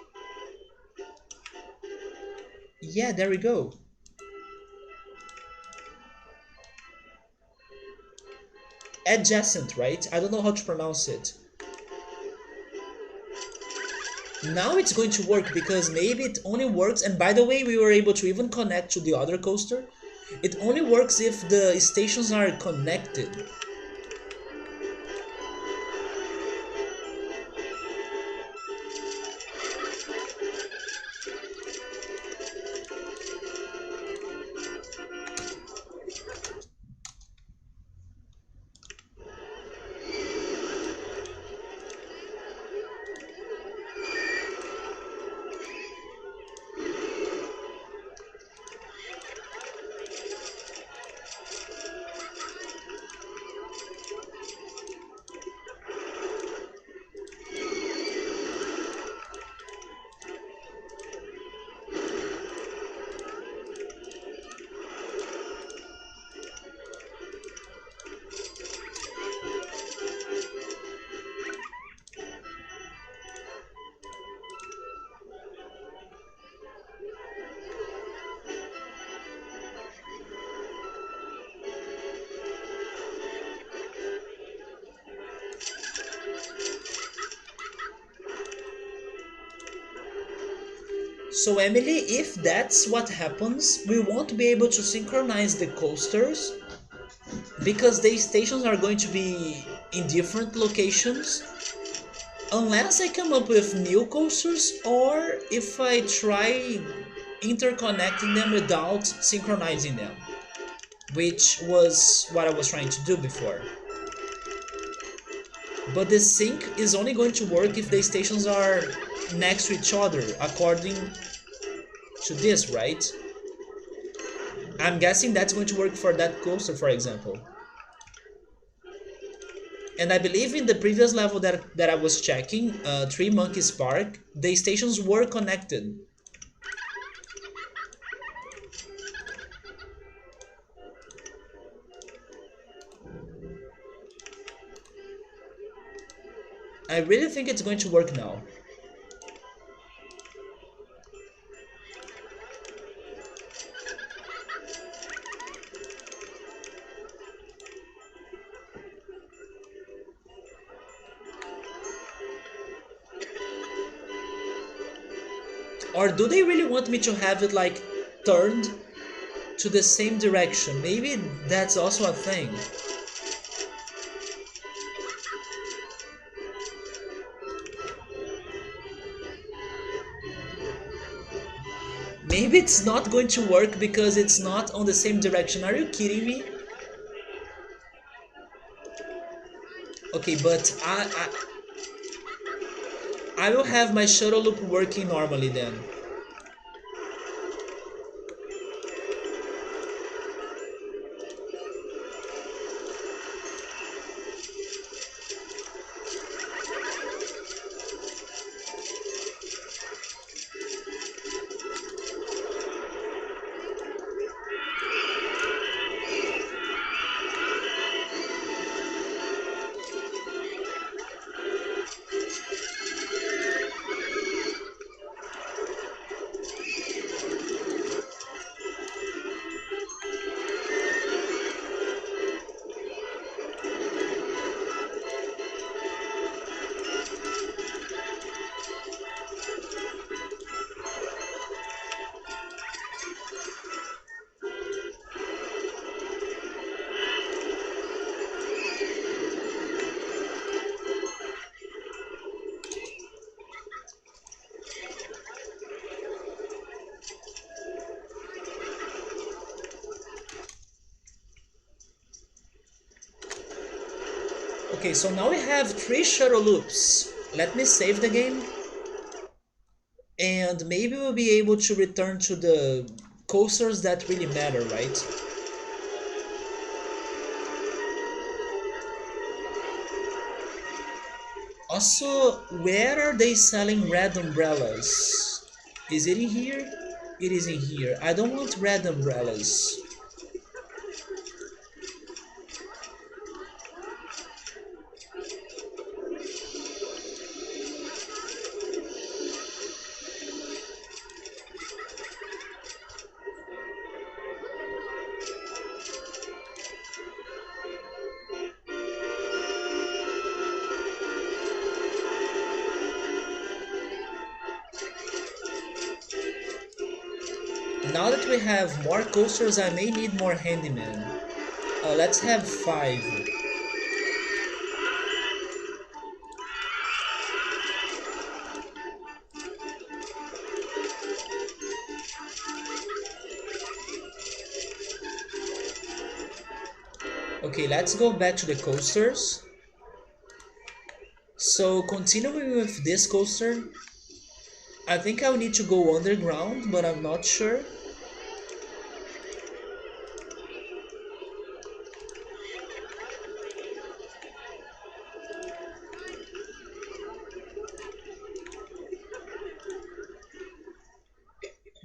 Yeah, there we go. Adjacent, right? I don't know how to pronounce it. Now it's going to work because maybe it only works, and by the way, we were able to even connect to the other coaster. It only works if the stations are connected. So Emily, if that's what happens, we won't be able to synchronize the coasters because the stations are going to be in different locations unless I come up with new coasters or if I try interconnecting them without synchronizing them, which was what I was trying to do before. But the sync is only going to work if the stations are next to each other, according to this, right? I'm guessing that's going to work for that coaster, for example. And I believe in the previous level that I was checking, Three Monkeys Park, the stations were connected. I really think it's going to work now. Or do they really want me to have it like turned to the same direction? Maybe that's also a thing. Maybe it's not going to work because it's not on the same direction. Are you kidding me? Okay, but I will have my shuttle loop working normally then. Okay, so now we have 3 shuttle loops. Let me save the game. And maybe we'll be able to return to the coasters that really matter, right? Also, where are they selling red umbrellas? Is it in here? It is in here. I don't want red umbrellas. Now that we have more coasters, I may need more handyman. Let's have 5. Okay, let's go back to the coasters. So continuing with this coaster, I think I'll need to go underground, but I'm not sure.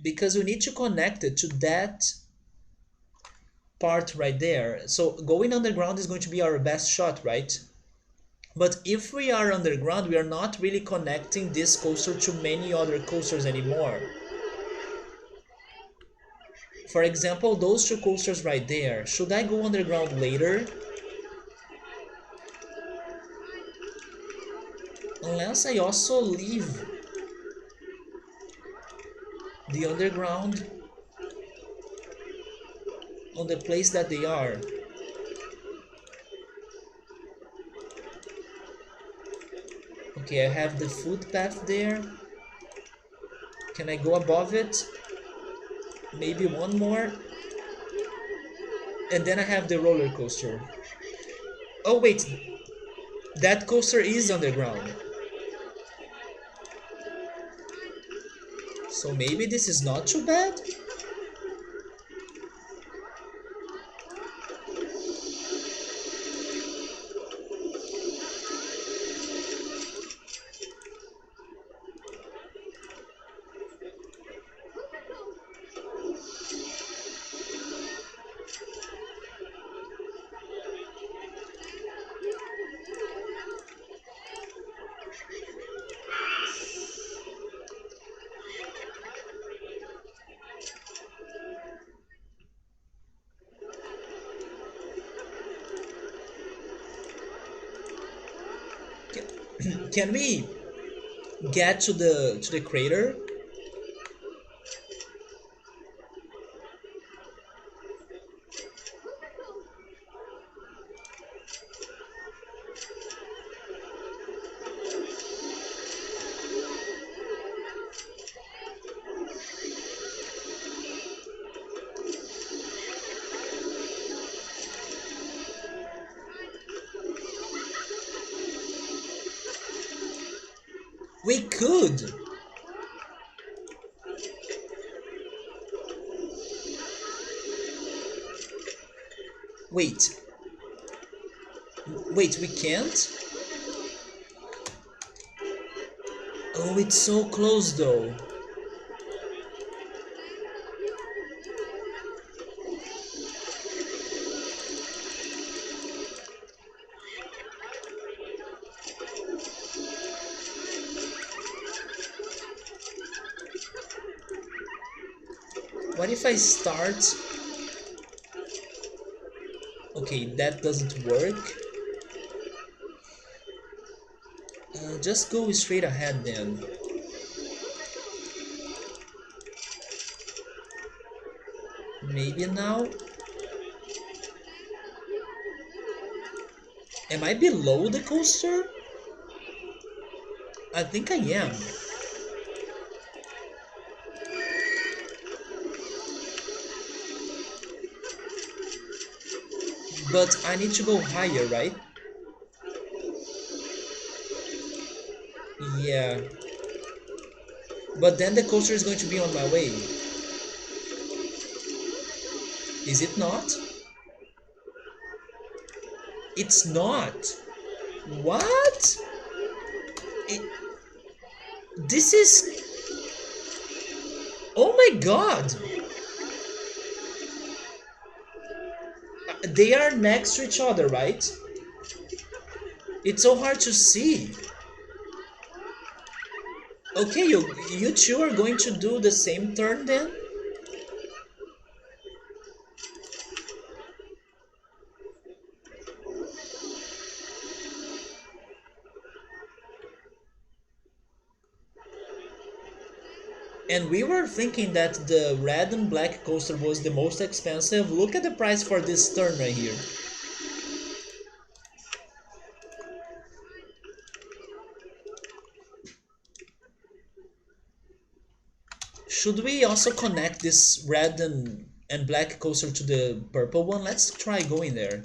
Because we need to connect it to that part right there. So going underground is going to be our best shot, right? But if we are underground, we are not really connecting this coaster to many other coasters anymore. For example, those 2 coasters right there. Should I go underground later? Unless I also leave. the underground on the place that they are. Okay, I have the footpath there. Can I go above it? Maybe one more. And then I have the roller coaster. Oh wait, that coaster is underground. So maybe this is not too bad? Can we get to the crater? We could. Wait. Wait, we can't? Oh, it's so close though. What if I start? Okay, that doesn't work. Just go straight ahead then. Maybe now? Am I below the coaster? I think I am. But I need to go higher, right? Yeah. But then the coaster is going to be on my way. Is it not? It's not. What? It, this is... Oh my god! They are next to each other, right? It's so hard to see. Okay, you two are going to do the same turn then? And we were thinking that the red and black coaster was the most expensive. Look at the price for this turn right here. Should we also connect this red and black coaster to the purple one? Let's try going there.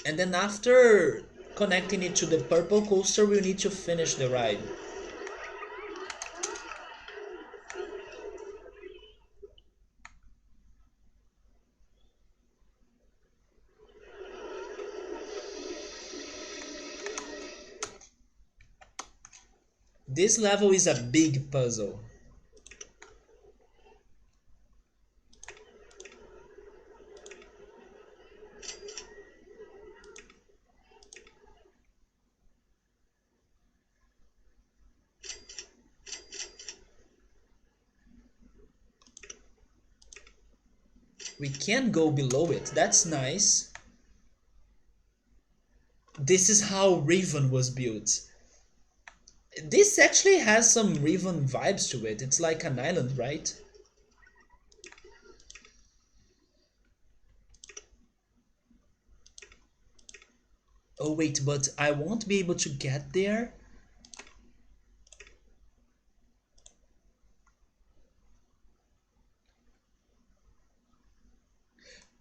And then after connecting it to the purple coaster, we need to finish the ride. This level is a big puzzle. We can go below it. That's nice. This is how Raven was built. This actually has some Raven vibes to it. It's like an island, right? Oh wait, but I won't be able to get there.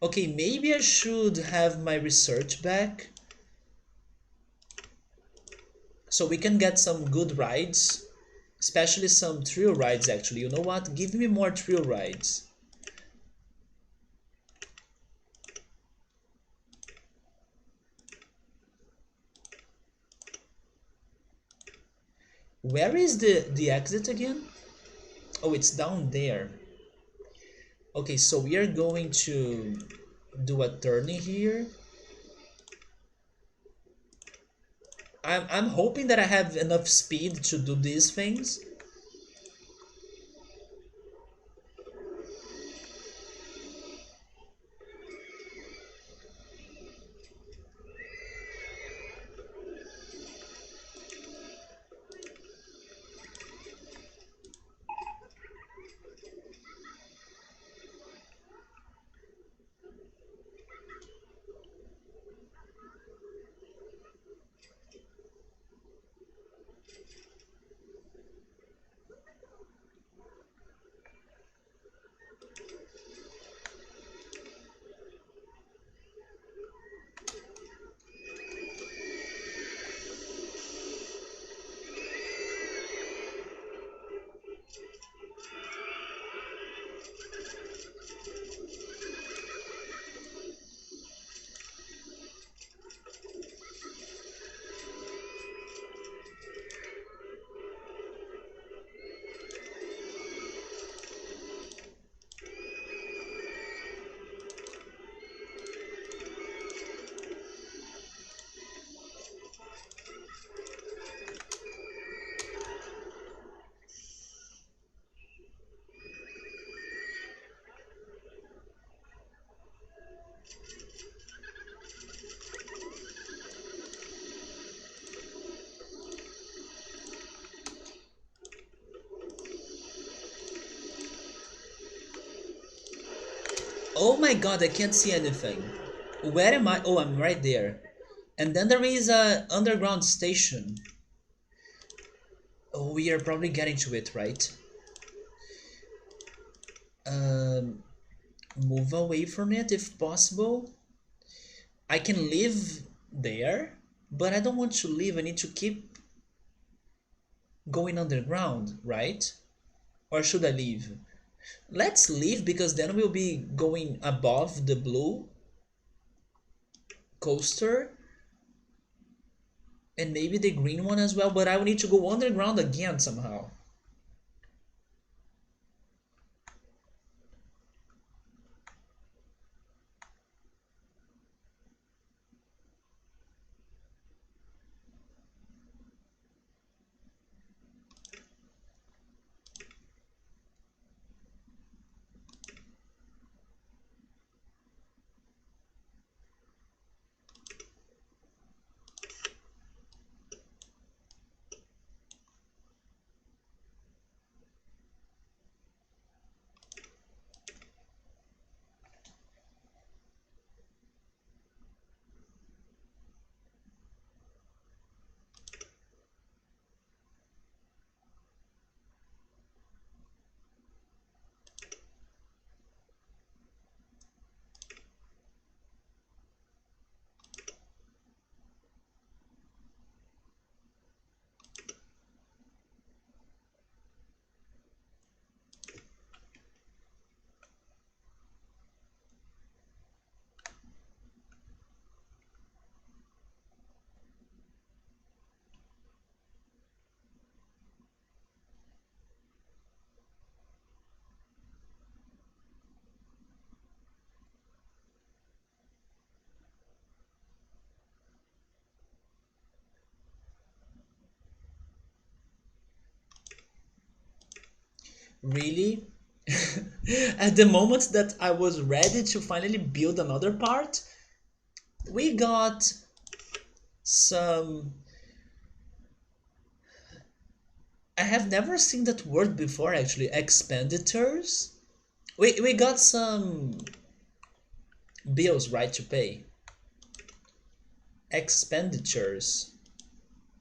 Okay, maybe I should have my research back so we can get some good rides, especially some thrill rides actually. You know what? Give me more thrill rides. Where is the exit again? Oh, it's down there. Okay, so we are going to do a turn here. I'm hoping that I have enough speed to do these things. Oh my god, I can't see anything. Where am I? Oh, I'm right there. And then there is a underground station. Oh, we are probably getting to it, right? Um, Move away from it if possible. I can live there, but I don't want to live. I need to keep going underground, right? Or should I leave? Let's leave because then we'll be going above the blue coaster and maybe the green one as well, but I will need to go underground again somehow. Really? At the moment that I was ready to finally build another part, we got some. I have never seen that word before actually. Expenditures? We got some bills, right, to pay. Expenditures.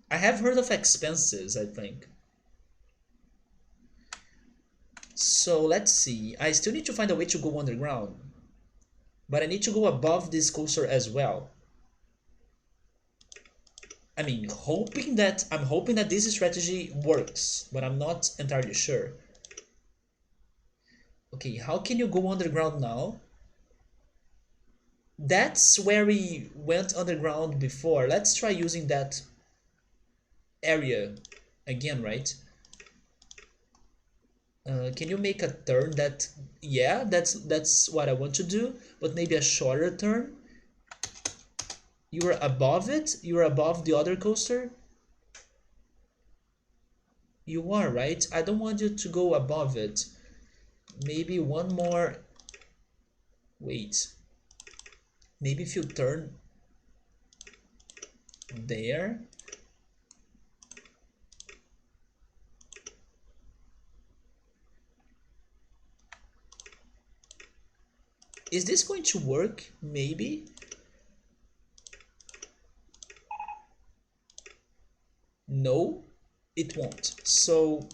I have heard of expenses, I think. So let's see. I still need to find a way to go underground. But I need to go above this coaster as well. I mean, I'm hoping that this strategy works, but I'm not entirely sure. Okay, how can you go underground now? That's where we went underground before. Let's try using that area again, right? Can you make a turn that... Yeah, that's what I want to do, but maybe a shorter turn. You are above it? You are above the other coaster? You are, right? I don't want you to go above it. Maybe one more... Wait. Maybe if you turn there. Is this going to work? Maybe. No, it won't. So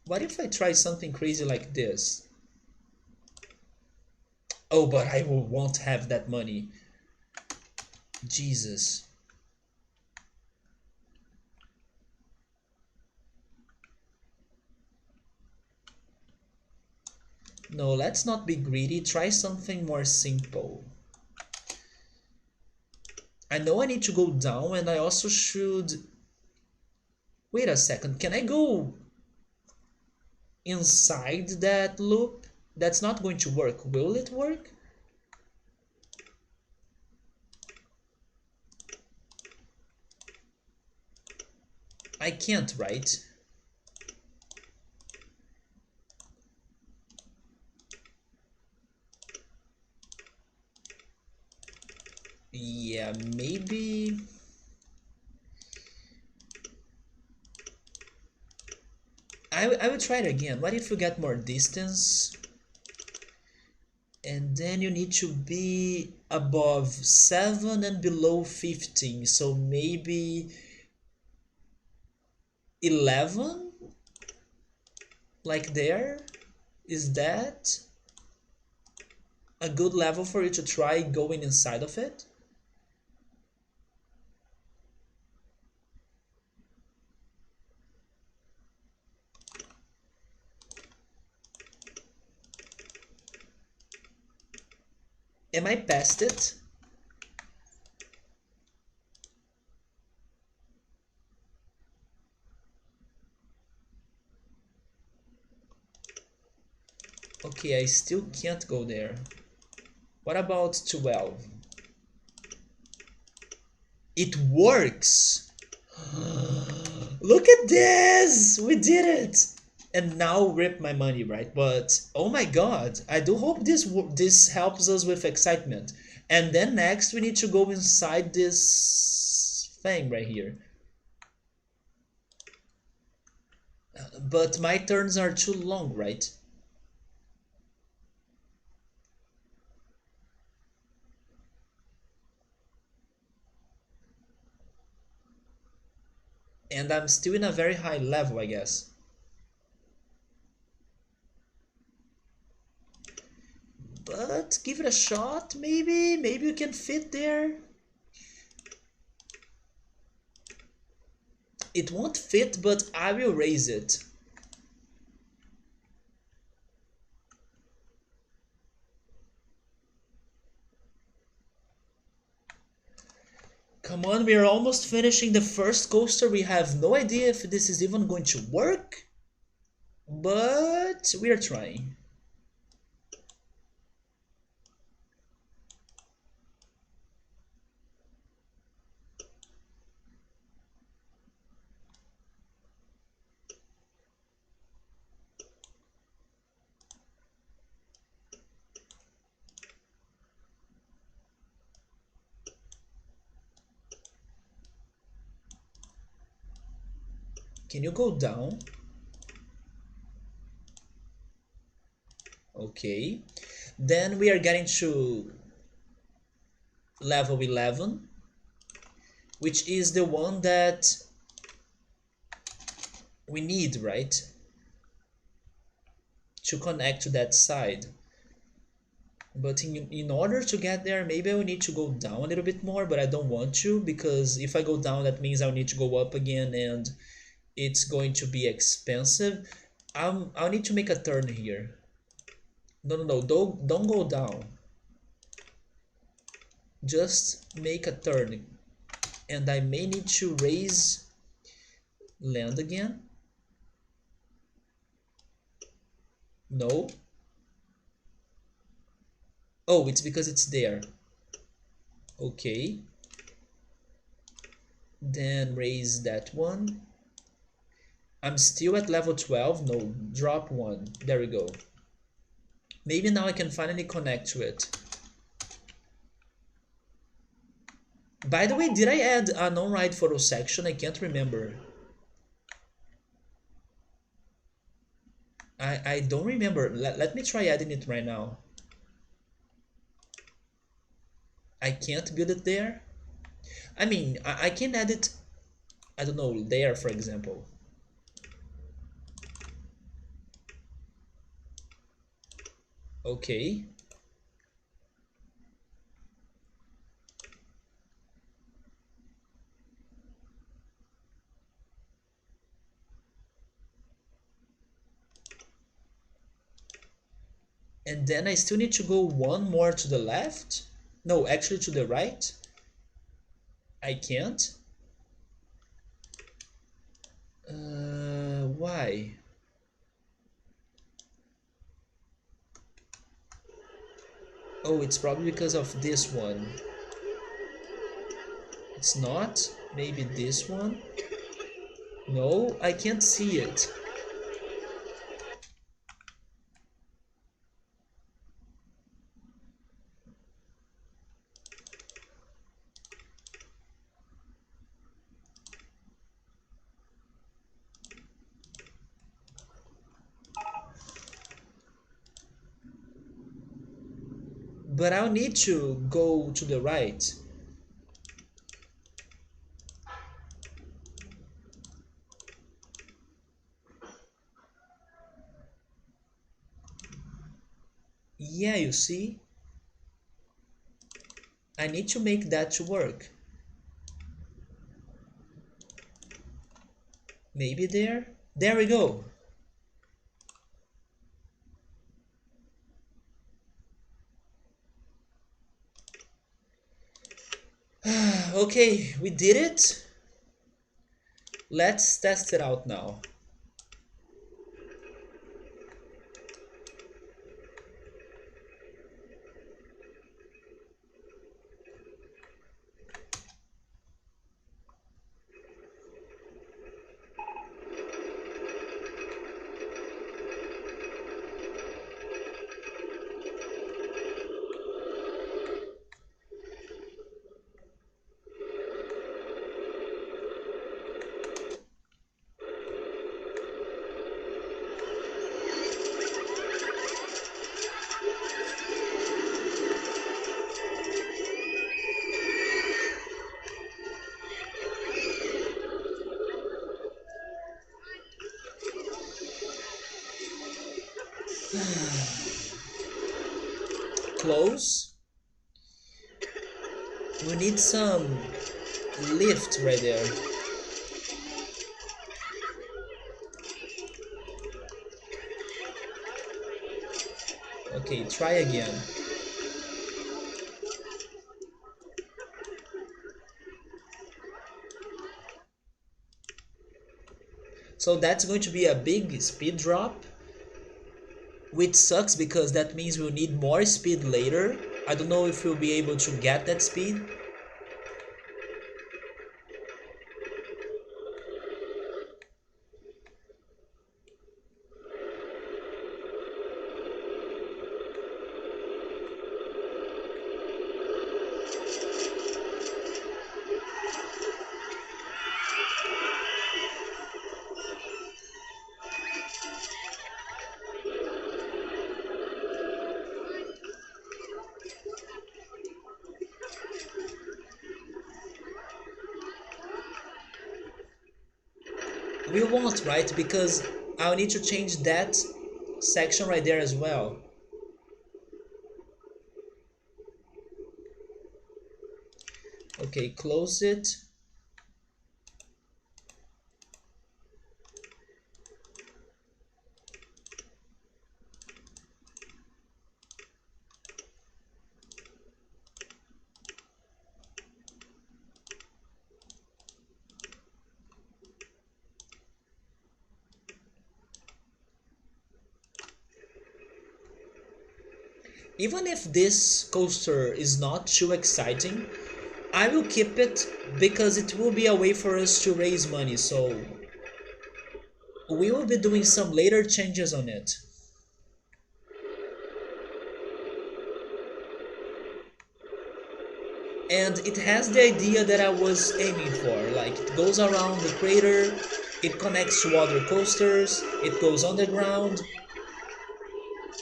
what if I try something crazy like this? Oh, but I won't have that money. Jesus. No, let's not be greedy. Try something more simple. I know I need to go down, and I also should... Wait a second, can I go inside that loop? That's not going to work. Will it work? I can't, right? Yeah, maybe... I will try it again. What if you get more distance? And then you need to be above 7 and below 15. So maybe 11? Like there? Is that a good level for you to try going inside of it? Am I past it? Okay, I still can't go there. What about 12? It works! Look at this! We did it! And now rip my money, right? But oh my god, I do hope this helps us with excitement. And then next we need to go inside this thing right here. But my turns are too long, right? And I'm still in a very high level, I guess. But give it a shot, maybe? Maybe you can fit there? It won't fit, but I will raise it. Come on, we are almost finishing the first coaster. We have no idea if this is even going to work, but we are trying. Can you go down? Okay. Then we are getting to level 11, which is the one that we need, right? To connect to that side. But in order to get there, maybe I will need to go down a little bit more, but I don't want to, because if I go down, that means I'll need to go up again, and it's going to be expensive. I'll need to make a turn here. No, don't go down. Just make a turn. And I may need to raise land again. No. Oh, it's because it's there. Okay. Then raise that one. I'm still at level 12. No, drop one. There we go. Maybe now I can finally connect to it. By the way, did I add a non-ride photo section? I can't remember. I don't remember. Let me try adding it right now. I can't build it there. I mean, I can add it, I don't know, there, for example. Okay. And then I still need to go one more to the left? No, actually to the right. I can't. Why? Oh, it's probably because of this one. It's not? Maybe this one? No, I can't see it. But I'll need to go to the right. Yeah, you see? I need to make that to work. Maybe there? There we go. Okay, we did it. Let's test it out now. Close. We need some lift right there. Okay, try again. So that's going to be a big speed drop, which sucks because that means we'll need more speed later. I don't know if we'll be able to get that speed. We won't, right? Because I'll need to change that section right there as well. Okay, close it. Even if this coaster is not too exciting, I will keep it because it will be a way for us to raise money. So we will be doing some later changes on it. And it has the idea that I was aiming for. Like, it goes around the crater, it connects to other coasters, it goes underground.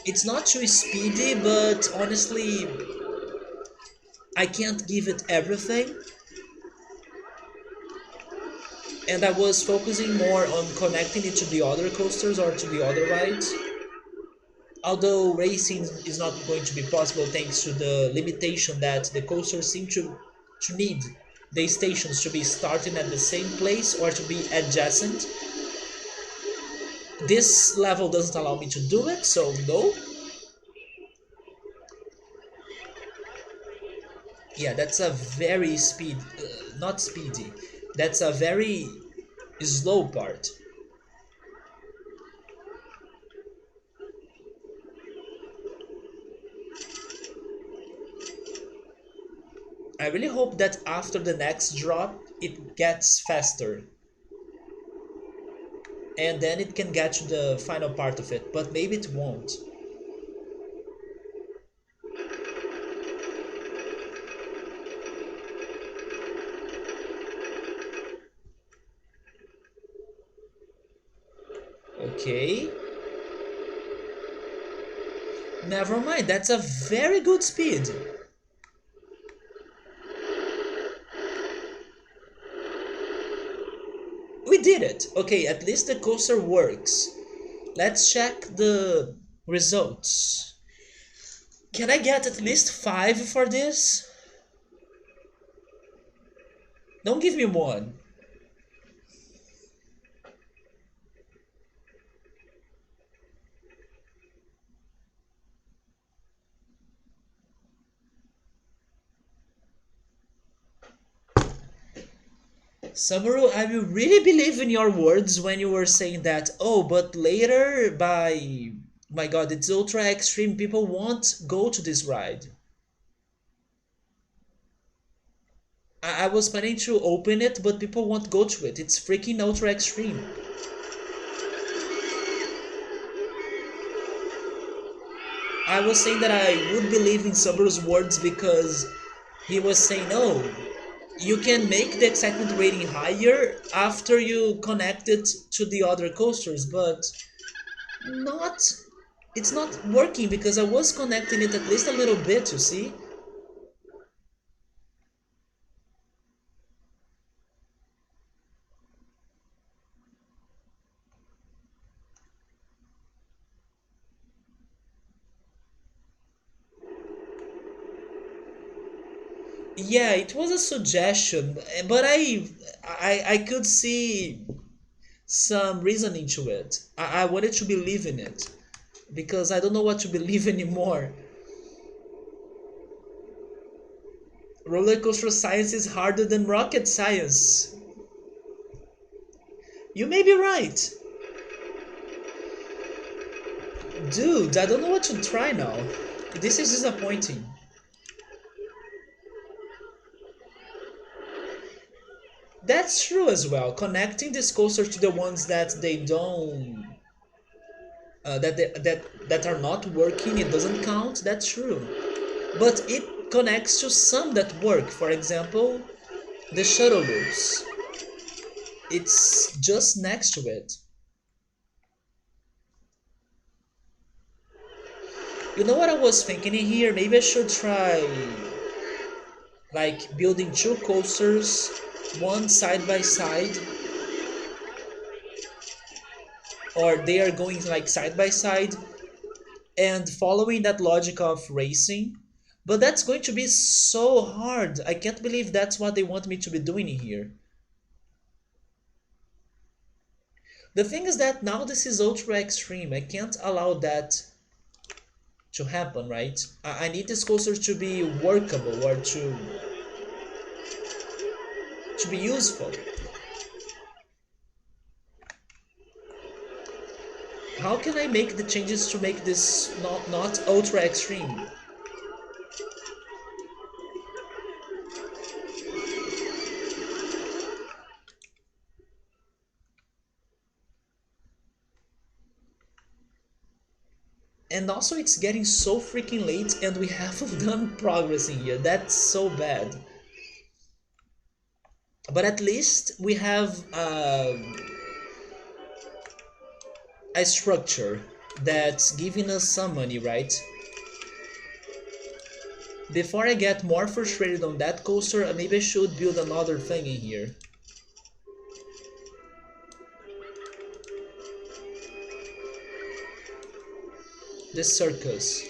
It's not too speedy, but honestly, I can't give it everything. And I was focusing more on connecting it to the other coasters or to the other rides. Although racing is not going to be possible thanks to the limitation that the coasters seem to need the stations to be starting at the same place or to be adjacent. This level doesn't allow me to do it, so no. Yeah, that's a very not speedy. That's a very slow part. I really hope that after the next drop, it gets faster. And then it can get to the final part of it, but maybe it won't. Okay. Never mind, that's a very good speed. We did it. Okay, at least the coaster works. Let's check the results. Can I get at least 5 for this? Don't give me 1. Samaru, I will really believe in your words when you were saying that, oh, but later by... My god, it's ultra extreme, people won't go to this ride. I was planning to open it, but people won't go to it. It's freaking ultra extreme. I was saying that I would believe in Samaru's words because he was saying, oh, you can make the excitement rating higher after you connect it to the other coasters, but not it's not working because I was connecting it at least a little bit, you see. Yeah, it was a suggestion, but I could see some reasoning to it. I wanted to believe in it because I don't know what to believe anymore. Roller coaster science is harder than rocket science. You may be right. Dude, I don't know what to try now. This is disappointing. That's true as well. Connecting this coaster to the ones that they don't that are not working, it doesn't count. That's true. But it connects to some that work. For example, the shuttle loops. It's just next to it. You know what I was thinking in here? Maybe I should try like building 2 coasters, one side by side. or they are going like side by side and following that logic of racing. But that's going to be so hard. I can't believe that's what they want me to be doing here. The thing is that now this is ultra extreme. I can't allow that to happen, right? I need this coaster to be workable or to be useful. How can I make the changes to make this not ultra extreme? And also it's getting so freaking late and we haven't done progress in here. That's so bad. But at least we have a structure that's giving us some money, right? Before I get more frustrated on that coaster, maybe I should build another thing in here. This circus.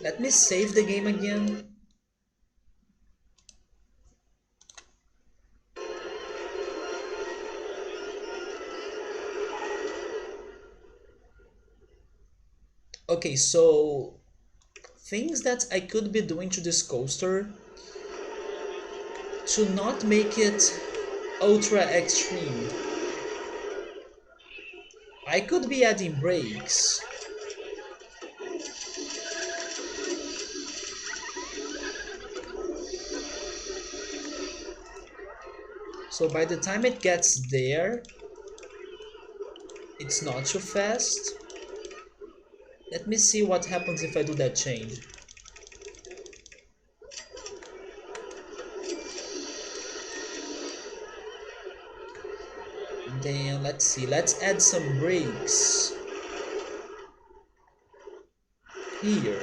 Let me save the game again. Okay, so things that I could be doing to this coaster to not make it ultra extreme. I could be adding brakes. So by the time it gets there, it's not too fast. Let me see what happens if I do that change. Then let's see, let's add some brakes here.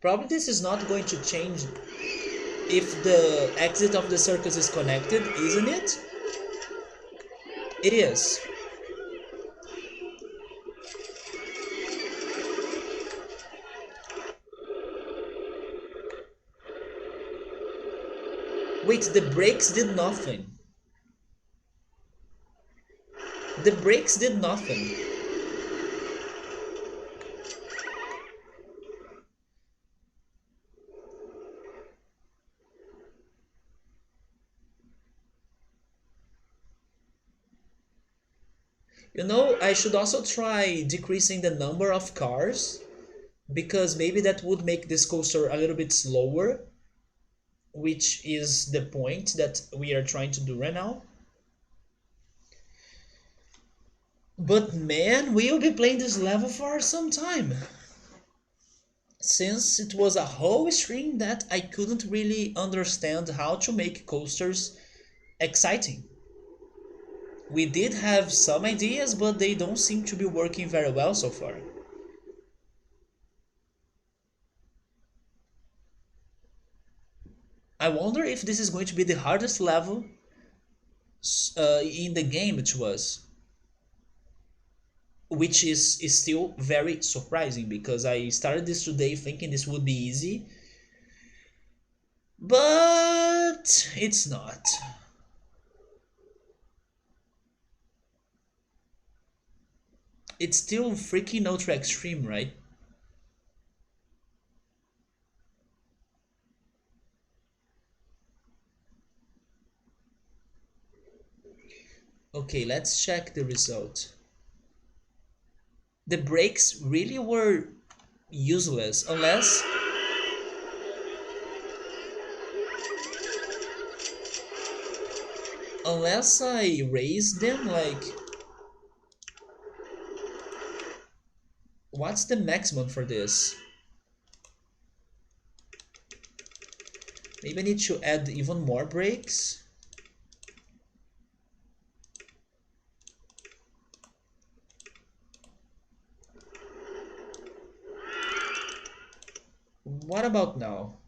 Probably this is not going to change if the exit of the circus is connected, isn't it? It is. Wait, the brakes did nothing. The brakes did nothing. You know, I should also try decreasing the number of cars, because maybe that would make this coaster a little bit slower, which is the point that we are trying to do right now. But man, we'll be playing this level for some time, since it was a whole stream that I couldn't really understand how to make coasters exciting. We did have some ideas, but they don't seem to be working very well so far. I wonder if this is going to be the hardest level in the game to us, which is still very surprising because I started this today thinking this would be easy, but it's not. It's still freaking ultra extreme, right? Okay, let's check the result. The brakes really were useless unless I raise them. Like, what's the maximum for this? Maybe I need to add even more brakes. What about now?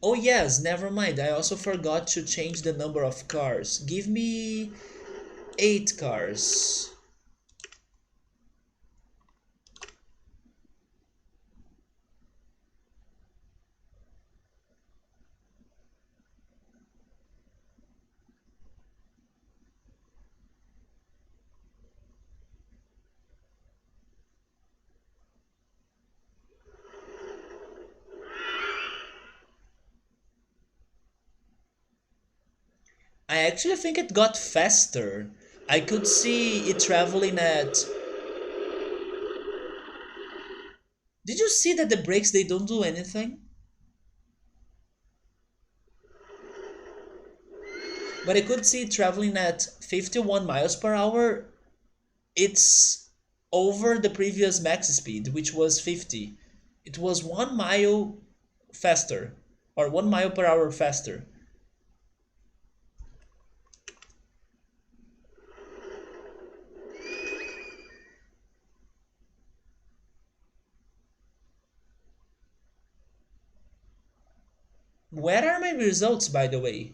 Oh yes, never mind. I also forgot to change the number of cars. Give me 8 cars. I actually think it got faster. I could see it traveling at... Did you see that the brakes, they don't do anything? But I could see it traveling at 51 miles per hour. It's over the previous max speed, which was 50. It was 1 mile faster, or 1 mile per hour faster. Where are my results, by the way?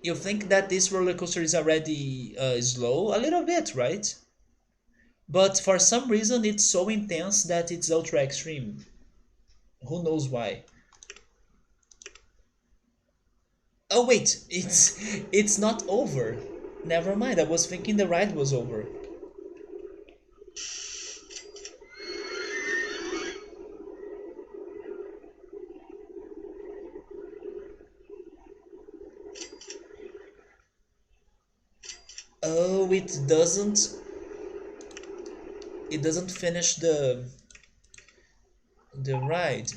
You think that this roller coaster is already slow? A little bit, right? But for some reason, it's so intense that it's ultra extreme. Who knows why? Oh wait, it's not over. Never mind. I was thinking the ride was over. Oh, it doesn't finish the ride.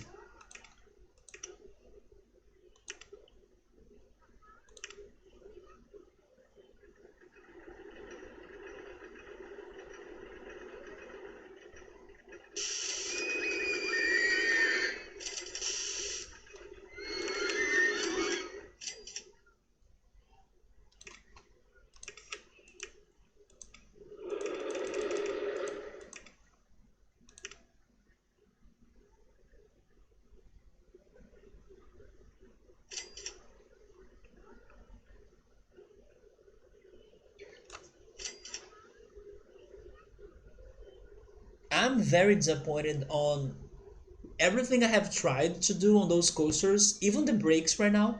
I'm very disappointed on everything I have tried to do on those coasters, even the brakes right now.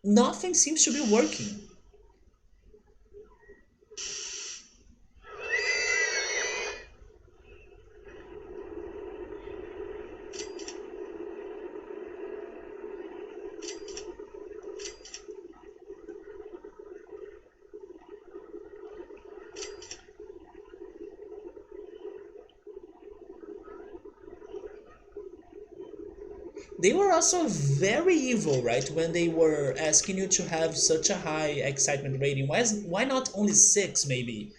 Nothing seems to be working. They were also very evil, right? When they were asking you to have such a high excitement rating. Why not only 6 maybe?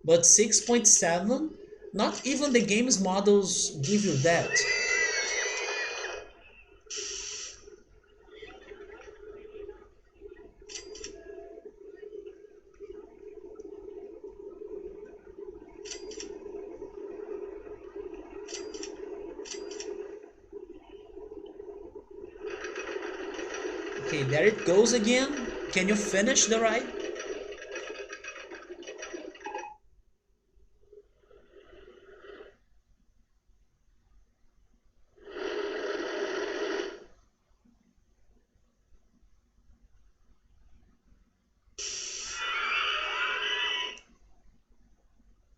But 6.7? Not even the game's models give you that. Okay, there it goes again. Can you finish the ride?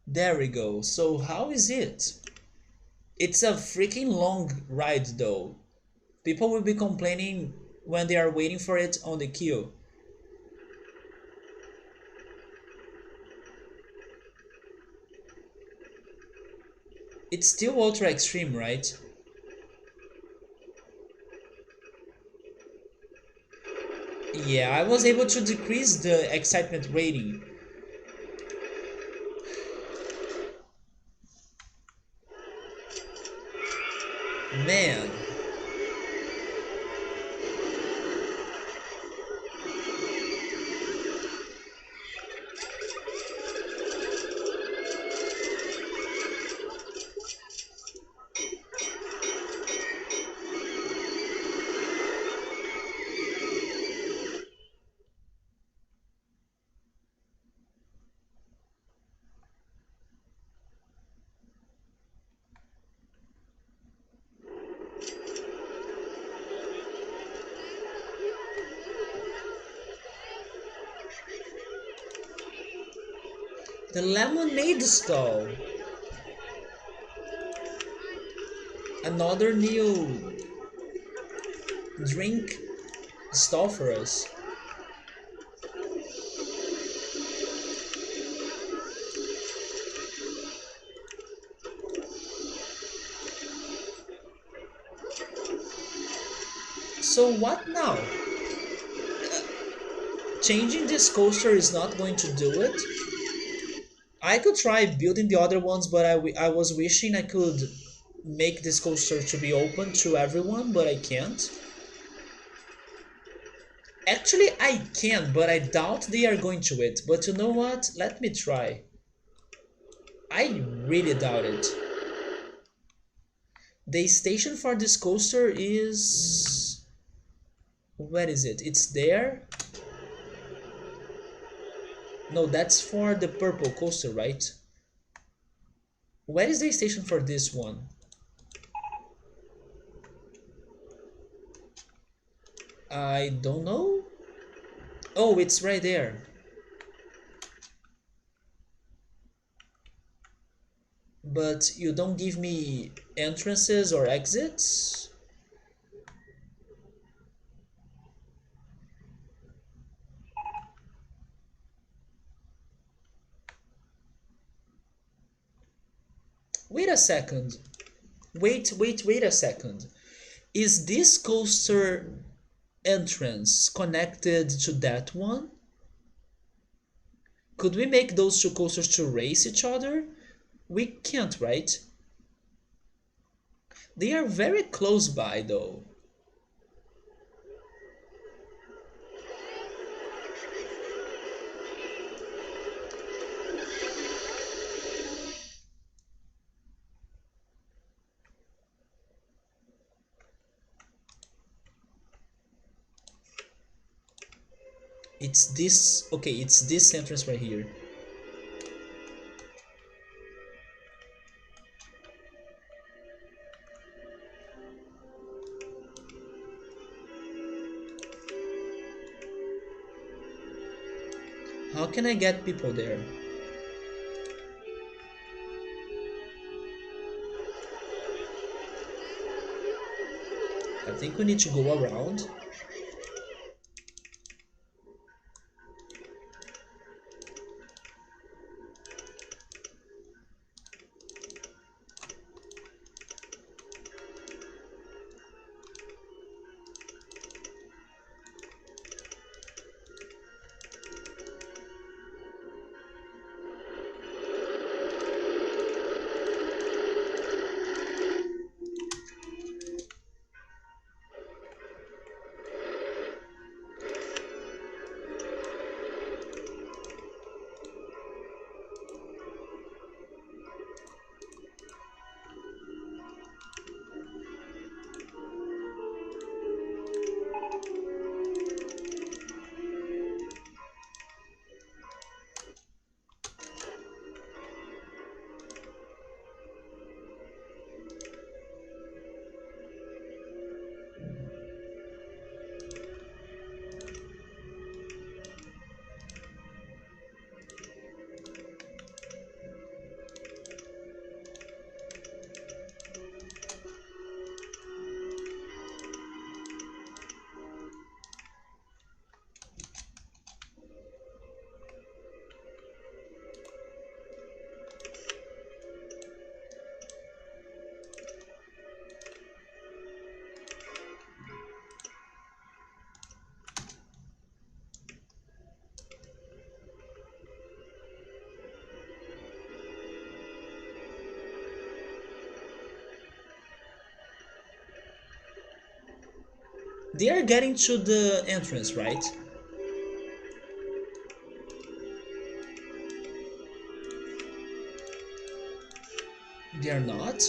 There we go. So how is it? It's a freaking long ride though. People will be complaining when they are waiting for it on the queue. It's still ultra extreme, right? Yeah, I was able to decrease the excitement rating. Man, the lemonade stall. Another new drink stall for us. So what now? Changing this coaster is not going to do it. I could try building the other ones, but I was wishing I could make this coaster to be open to everyone, but I can't. Actually, I can, but I doubt they are going to it. But you know what? Let me try. I really doubt it. The station for this coaster is... Where is it? It's there? No, that's for the purple coaster, right? Where is the station for this one? I don't know. Oh, it's right there. But you don't give me entrances or exits? Wait a second. Wait a second. Is this coaster entrance connected to that one? Could we make those two coasters to race each other? We can't, right? They are very close by though. It's this, okay, it's this entrance right here. How can I get people there? I think we need to go around. They are getting to the entrance, right? They are not?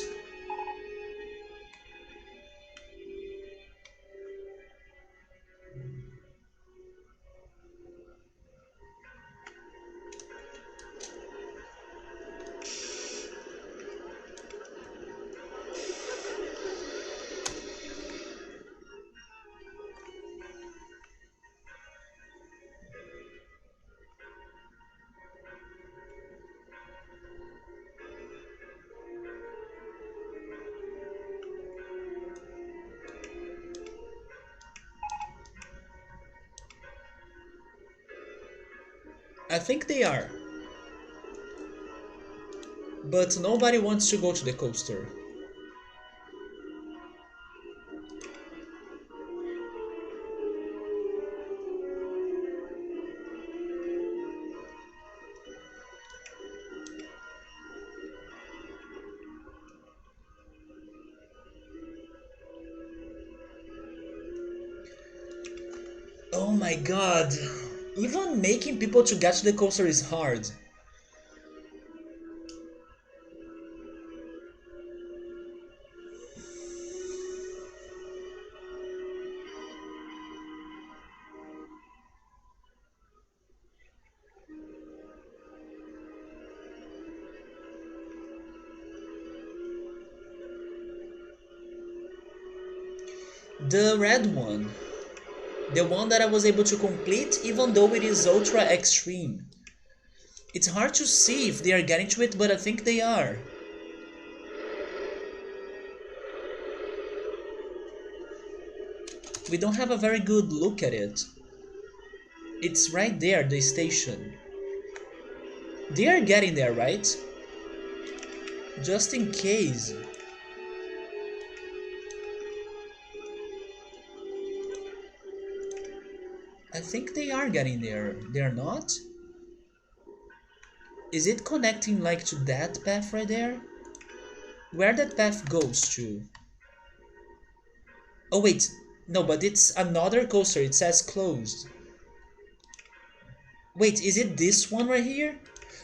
I think they are. But nobody wants to go to the coaster. Oh my god. Even making people to get to the coaster is hard. The red one. The one that I was able to complete even though it is ultra extreme. It's hard to see if they are getting to it, but I think they are. We don't have a very good look at it. It's right there, the station. They are getting there, right? Just in case. I think they are getting there. They are not? Is it connecting like to that path right there? Where that path goes to? Oh wait, no, but it's another coaster. It says closed. Wait, is it this one right here?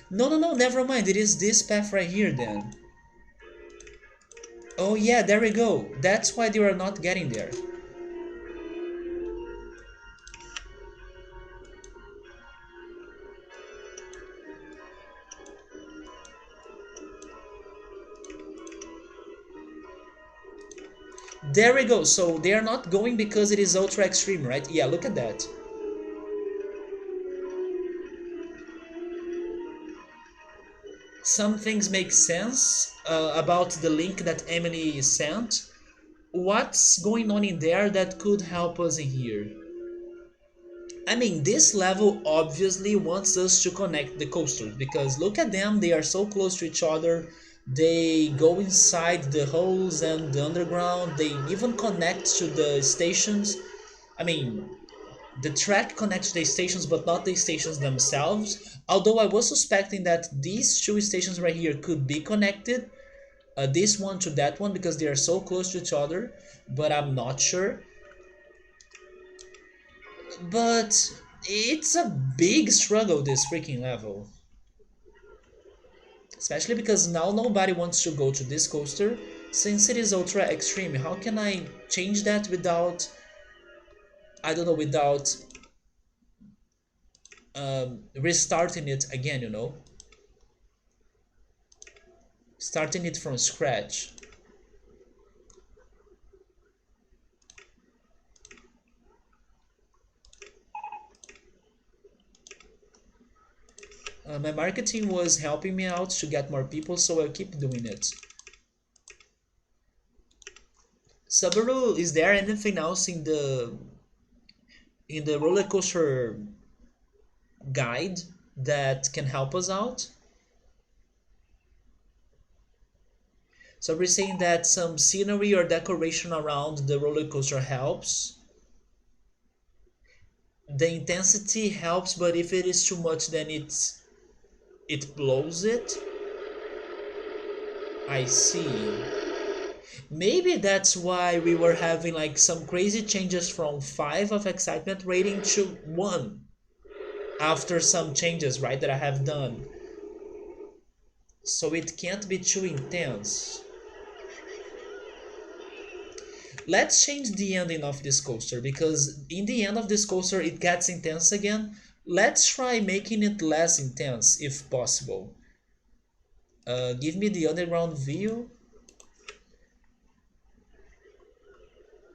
No, no, no, never mind. It is this path right here then. Oh yeah, there we go. That's why they are not getting there. There we go. So they are not going because it is ultra extreme, right? Yeah, look at that. Some things make sense about the link that Emily sent. What's going on in there that could help us in here? I mean, this level obviously wants us to connect the coasters because look at them, they are so close to each other. They go inside the holes and the underground. They even connect to the stations. I mean, the track connects to the stations, but not the stations themselves. Although I was suspecting that these two stations right here could be connected, this one to that one, because they are so close to each other, but I'm not sure. But it's a big struggle, this freaking level. Especially because now nobody wants to go to this coaster since it is ultra extreme. How can I change that without, I don't know, without restarting it again, you know? Starting it from scratch. My marketing was helping me out to get more people, so I'll keep doing it. Subaru, is there anything else in the roller coaster guide that can help us out? So we're saying that some scenery or decoration around the roller coaster helps. The intensity helps, but if it is too much, then it blows it. I see. Maybe that's why we were having like some crazy changes from 5 of excitement rating to 1 after some changes, right, that I have done. So it can't be too intense. Let's change the ending of this coaster because in the end of this coaster it gets intense again. Let's try making it less intense if possible. Give me the underground view.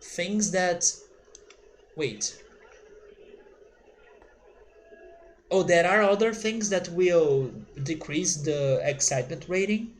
Things that... Wait. Oh, there are other things that will decrease the excitement rating.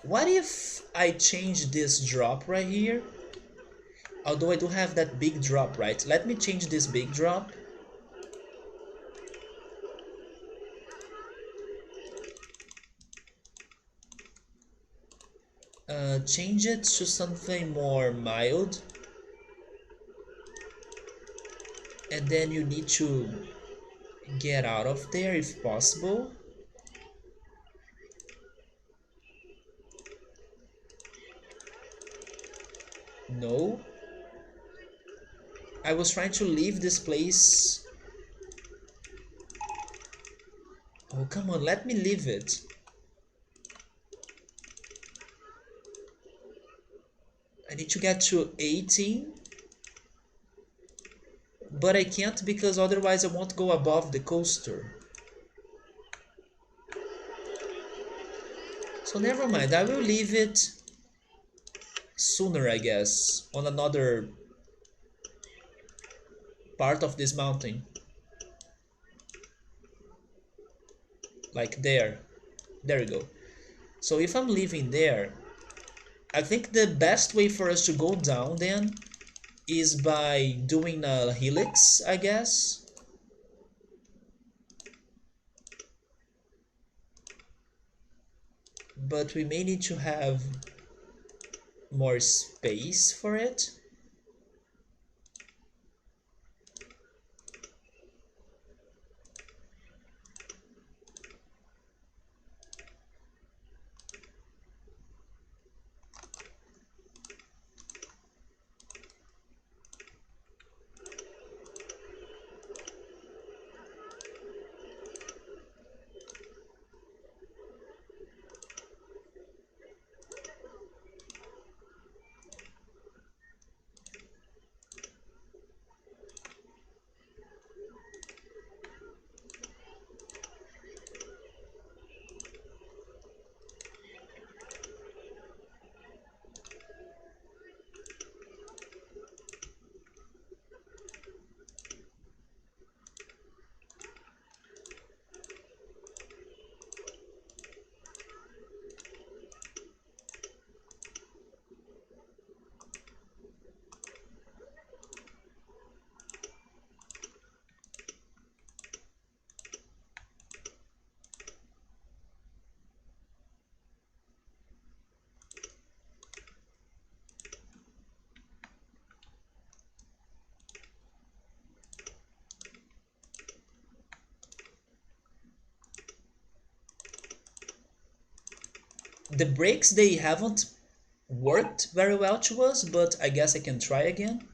What if I change this drop right here? Although I do have that big drop, right? Let me change this big drop. Change it to something more mild. And then you need to get out of there if possible. No. I was trying to leave this place. Oh, come on, let me leave it. I need to get to 18. But I can't because otherwise I won't go above the coaster. So never mind, I will leave it sooner, I guess, on another part of this mountain. Like there. There we go. So if I'm leaving there, I think the best way for us to go down then is by doing a helix, I guess. But we may need to have more space for it. The brakes, they haven't worked very well to us, but I guess I can try again.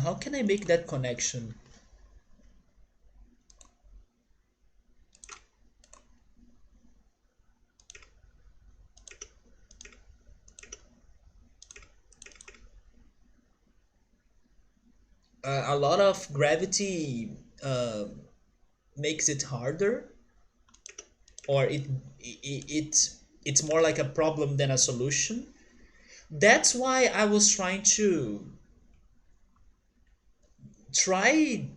How can I make that connection? A lot of gravity makes it harder, or it It's more like a problem than a solution. That's why I was trying to try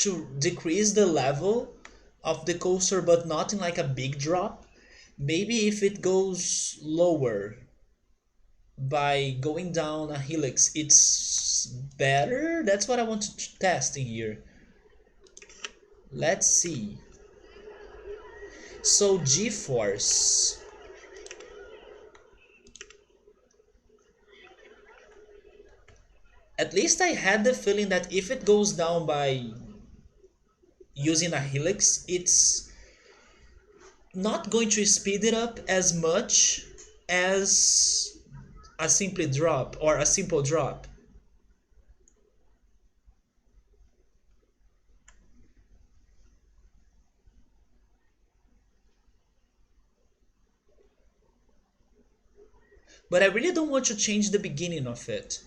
to decrease the level of the coaster, but not in like a big drop. Maybe if it goes lower by going down a helix, it's better. That's what I want to test in here. Let's see. So G-force. At least I had the feeling that if it goes down by using a helix, it's not going to speed it up as much as a simple drop or a simple drop. But I really don't want to change the beginning of it.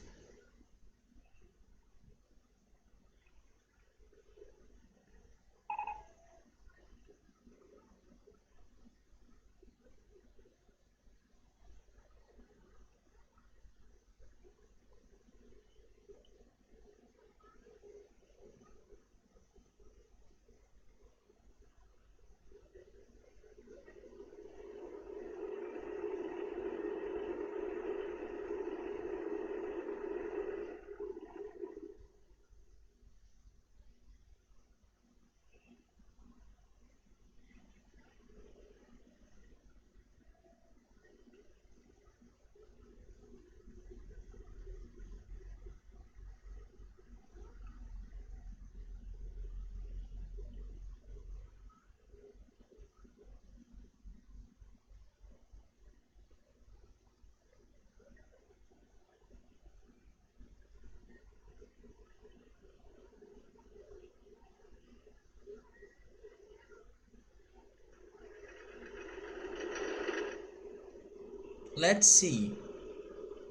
Let's see.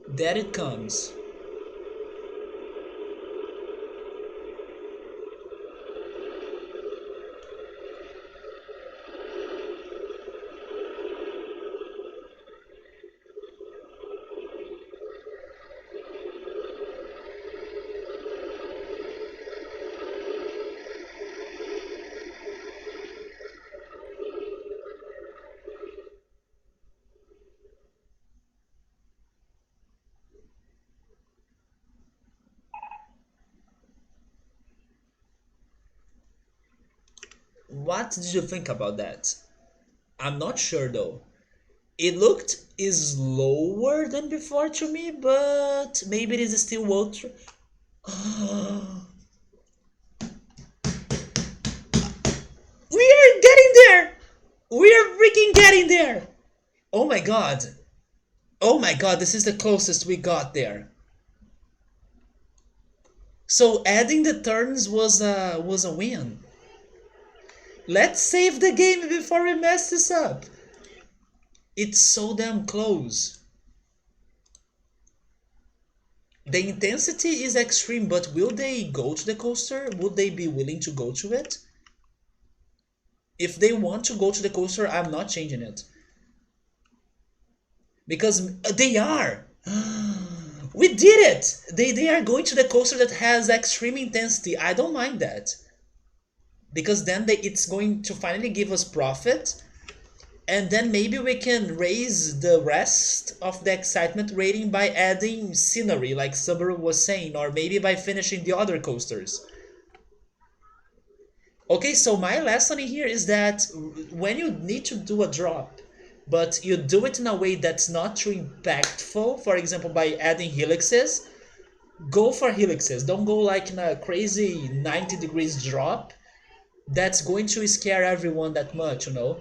There it comes. What did you think about that? I'm not sure though. It looked slower than before to me, but maybe it is still ultra. We are getting there! We are freaking getting there! Oh my god. Oh my god, this is the closest we got there. So adding the turns was a win. Let's save the game before we mess this up. It's so damn close. The intensity is extreme, but will they go to the coaster? Would they be willing to go to it? If they want to go to the coaster, I'm not changing it. Because they are. We did it! They are going to the coaster that has extreme intensity. I don't mind that. Because then it's going to finally give us profit. And then maybe we can raise the rest of the excitement rating by adding scenery, like Subaru was saying, or maybe by finishing the other coasters. Okay, so my lesson here is that when you need to do a drop, but you do it in a way that's not too impactful, for example, by adding helixes, go for helixes. Don't go like in a crazy 90 degrees drop that's going to scare everyone that much, you know?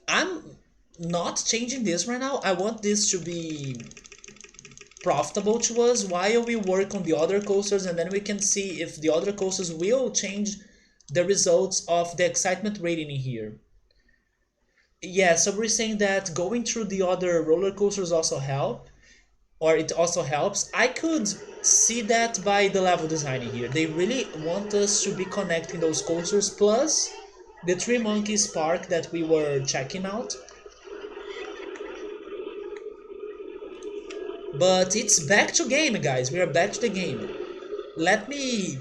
I'm not changing this right now. I want this to be profitable to us while we work on the other coasters, and then we can see if the other coasters will change the results of the excitement rating in here. Yeah, so we're saying that going through the other roller coasters also help. or it also helps. I could see that by the level design here. They really want us to be connecting those coasters, plus the Three Monkeys Park that we were checking out. But it's back to game, guys. We are back to the game. Let me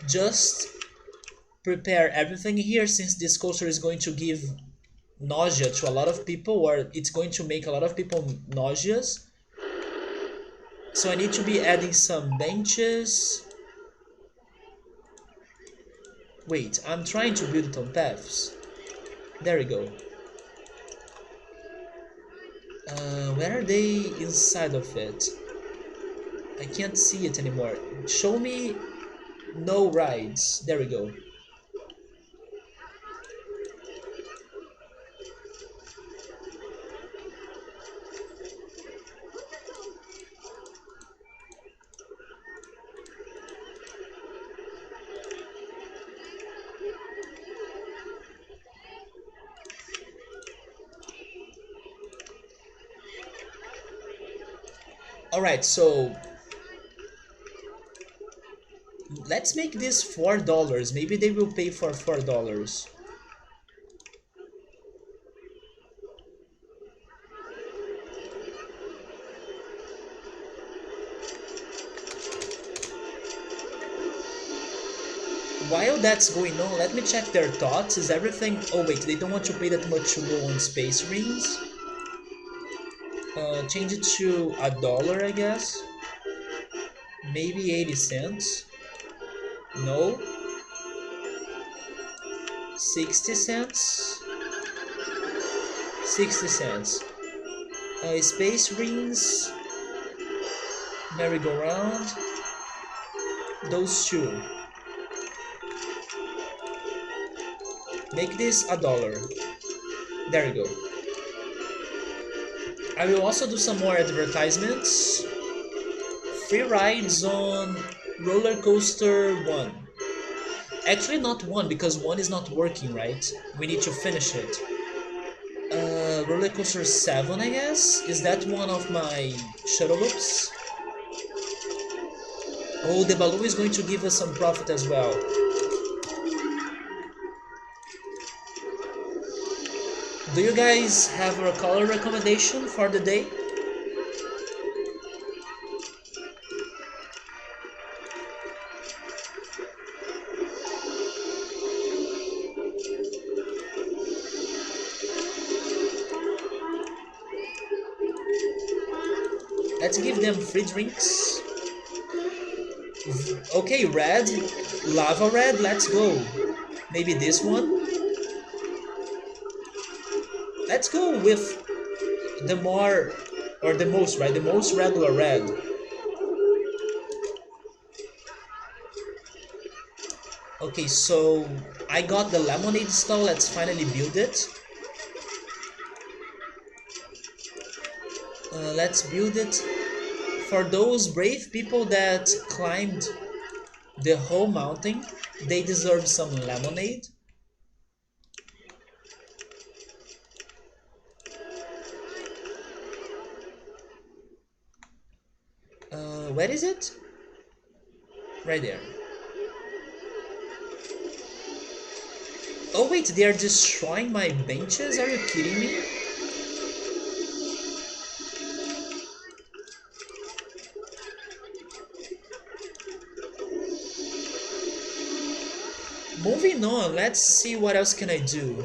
just prepare everything here, since this coaster is going to give nausea to a lot of people, or it's going to make a lot of people nauseous. So I need to be adding some benches. Wait, I'm trying to build it on paths. There we go. Where are they inside of it? I can't see it anymore. Show me no rides. There we go. Alright, so let's make this $4. Maybe they will pay for $4. While that's going on, let me check their thoughts. Is everything... Oh wait, they don't want to pay that much to go on space rings. Change it to $1, I guess. Maybe 80 cents. No. 60 cents. 60 cents. Space rings. Merry-go-round. Those two. Make this $1. There you go. I will also do some more advertisements. Free rides on RollerCoaster 1. Actually not 1, because 1 is not working, right? We need to finish it. RollerCoaster 7, I guess? Is that one of my shuttle loops? Oh, the balloon is going to give us some profit as well. Do you guys have a color recommendation for the day? Let's give them free drinks. Okay, red. Lava red, let's go. Maybe this one? Let's go with the more, or the most, right? The most regular red. Okay, so I got the lemonade stall. Let's finally build it. Let's build it. For those brave people that climbed the whole mountain, they deserve some lemonade. Where is it? Right there. Oh wait, they are destroying my benches? Are you kidding me? Moving on, let's see what else can I do.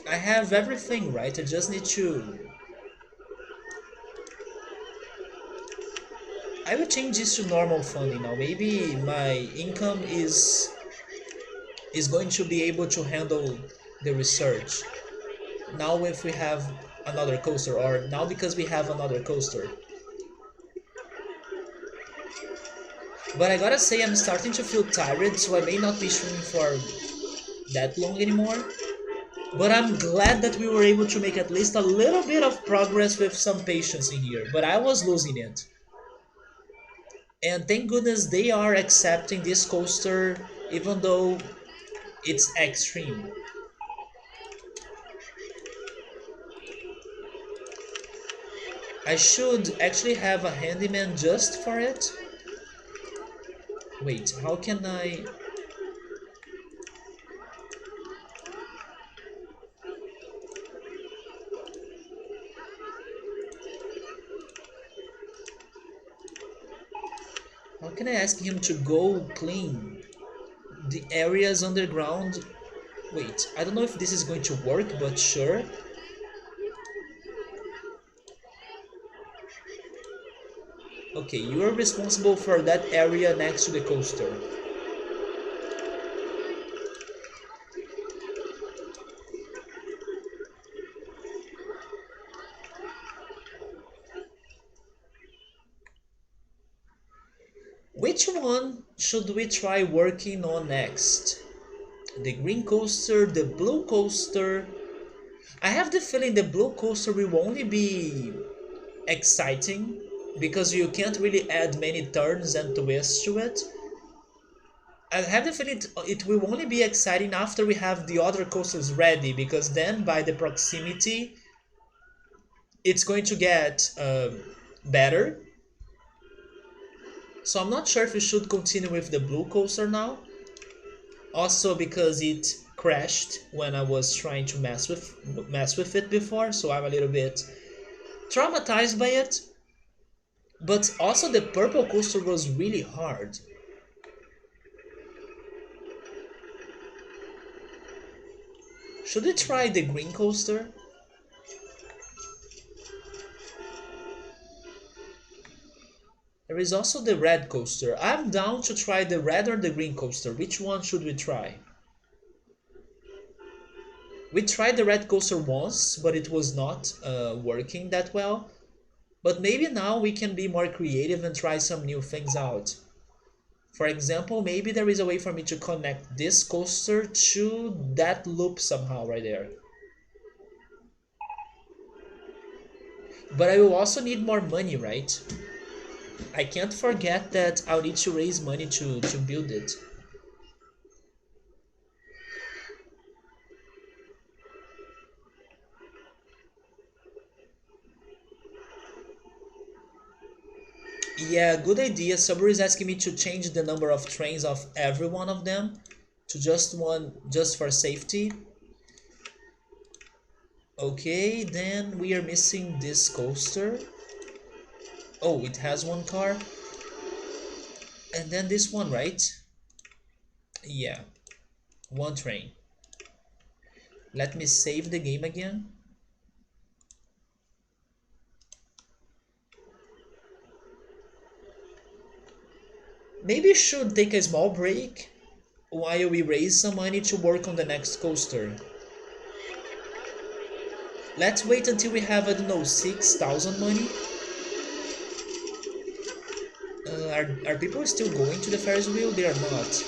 I have everything, right? I just need to... I will change this to normal funding now. Maybe my income is going to be able to handle the research. Now if we have another coaster, or now because we have another coaster. But I gotta say, I'm starting to feel tired, so I may not be streaming for that long anymore. But I'm glad that we were able to make at least a little bit of progress with some patience in here. But I was losing it. And thank goodness they are accepting this coaster, even though it's extreme. I should actually have a handyman just for it. Wait, how can I... How can I ask him to go clean the areas underground? Wait, I don't know if this is going to work, but sure. Okay, you are responsible for that area next to the coaster. Which one should we try working on next? The green coaster, the blue coaster. I have the feeling the blue coaster will only be exciting because you can't really add many turns and twists to it. I have the feeling it will only be exciting after we have the other coasters ready, because then by the proximity it's going to get better. So I'm not sure if we should continue with the blue coaster now. Also because it crashed when I was trying to mess with it before, so I'm a little bit traumatized by it. But also the purple coaster was really hard. Should we try the green coaster? There is also the red coaster. I'm down to try the red or the green coaster. Which one should we try? We tried the red coaster once, but it was not working that well. But maybe now we can be more creative and try some new things out. For example, maybe there is a way for me to connect this coaster to that loop somehow right there. But I will also need more money, right? I can't forget that I'll need to raise money to build it. Yeah, good idea. Somebody is asking me to change the number of trains of every one of them to just one, just for safety. Okay, then we are missing this coaster. Oh, it has one car. And then this one, right? Yeah, one train. Let me save the game again. Maybe we should take a small break while we raise some money to work on the next coaster. Let's wait until we have, I don't know, 6,000 money. Are people still going to the Ferris wheel? They are not.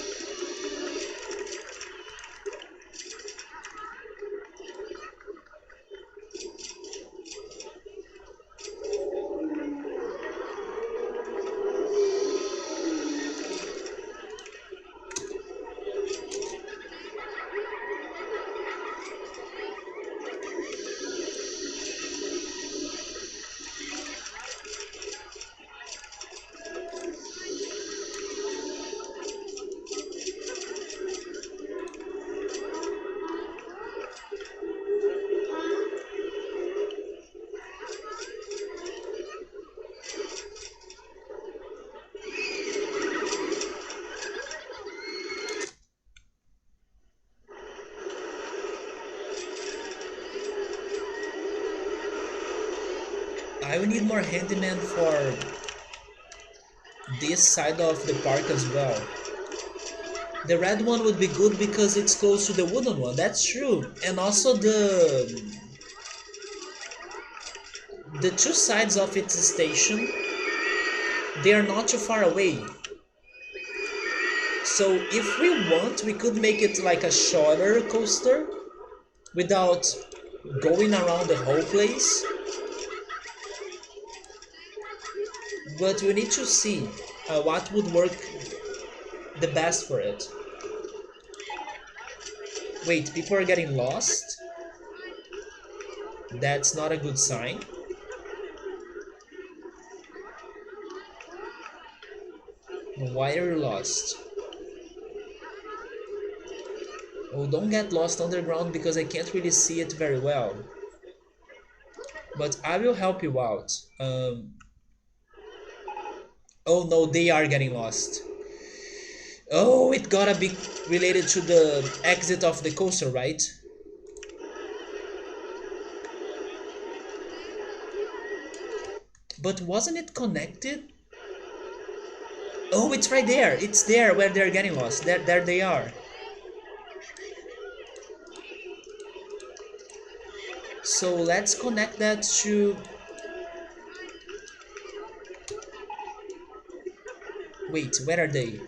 I will need more handyman for this side of the park as well. The red one would be good because it's close to the wooden one. That's true. And also the two sides of its station, they are not too far away. So if we want, we could make it like a shorter coaster without going around the whole place. But we need to see what would work the best for it. Wait, people are getting lost? That's not a good sign. Why are you lost? Oh, don't get lost underground because I can't really see it very well. But I will help you out. Oh no, they are getting lost. Oh, it gotta be related to the exit of the coaster, right? But wasn't it connected? Oh, it's right there. It's there where they're getting lost. There they are. So let's connect that to... Wait, where are they?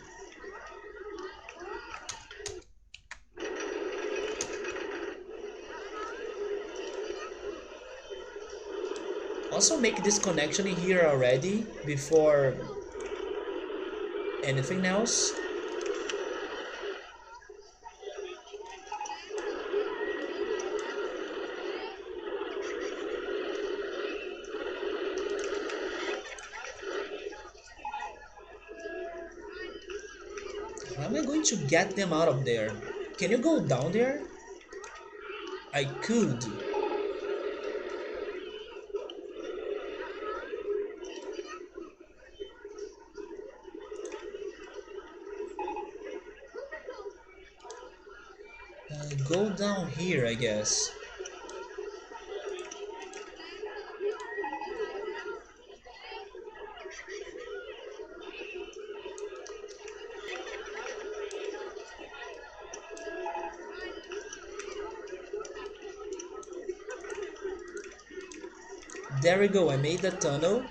Also make this connection here already before anything else. How am I going to get them out of there? Can you go down there? I could. Go down here, I guess. There we go, I made the tunnel.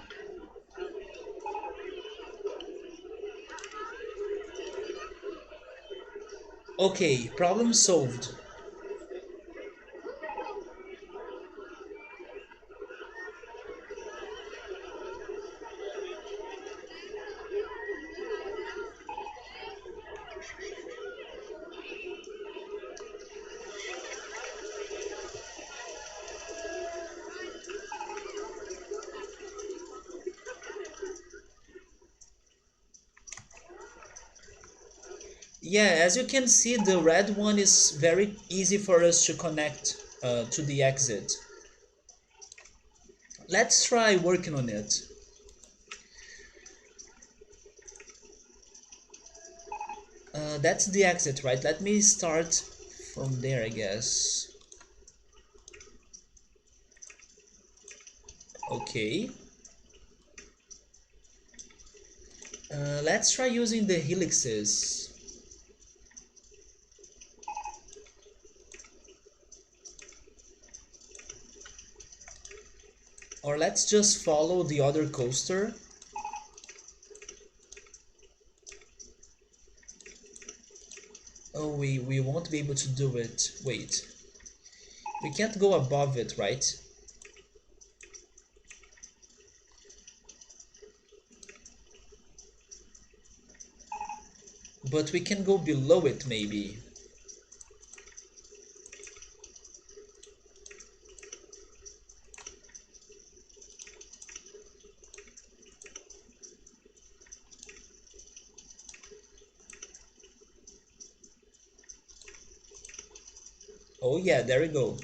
Okay, problem solved. Yeah, as you can see, the red one is very easy for us to connect to the exit. Let's try working on it. That's the exit, right? Let me start from there, I guess. Okay. Let's try using the helixes. Or let's just follow the other coaster. Oh, we won't be able to do it. Wait. We can't go above it, right? But we can go below it, maybe. Oh yeah, there we go.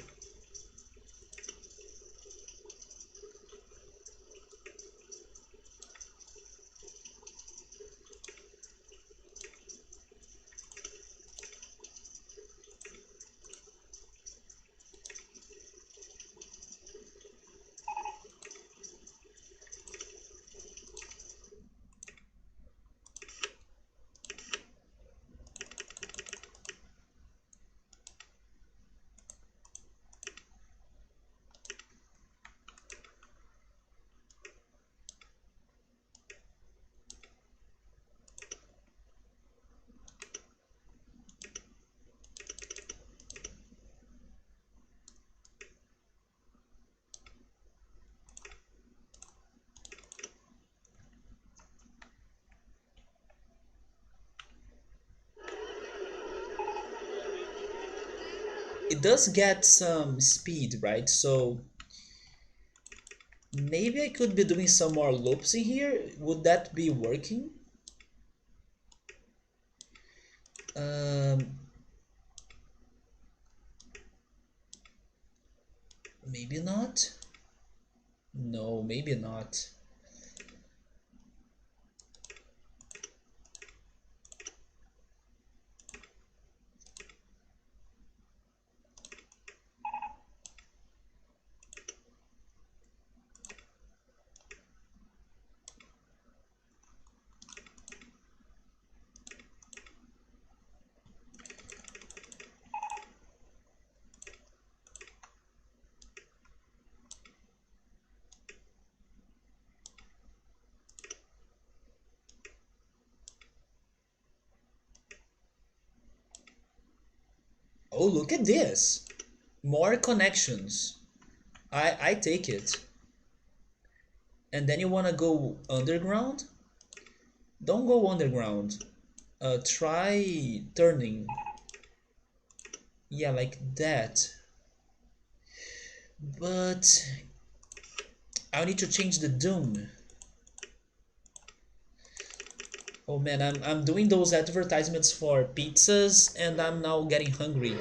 It does get some speed, right? So maybe I could be doing some more loops in here. Would that be working? Um, maybe not. No, maybe not. Oh, look at this. More connections. I take it. And then you wanna go underground? Don't go underground. Try turning. Yeah, like that. But I need to change the doom. Oh man, I'm doing those advertisements for pizzas and I'm now getting hungry.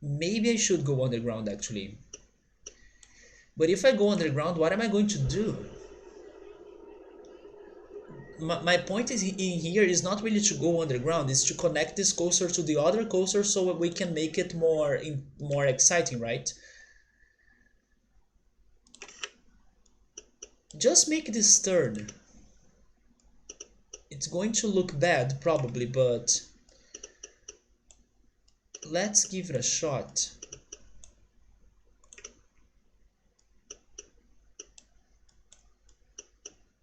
Maybe I should go underground actually. But if I go underground, what am I going to do? My point is in here is not really to go underground, it's to connect this coaster to the other coaster so we can make it more exciting, right? Just make this turn. It's going to look bad probably, but let's give it a shot.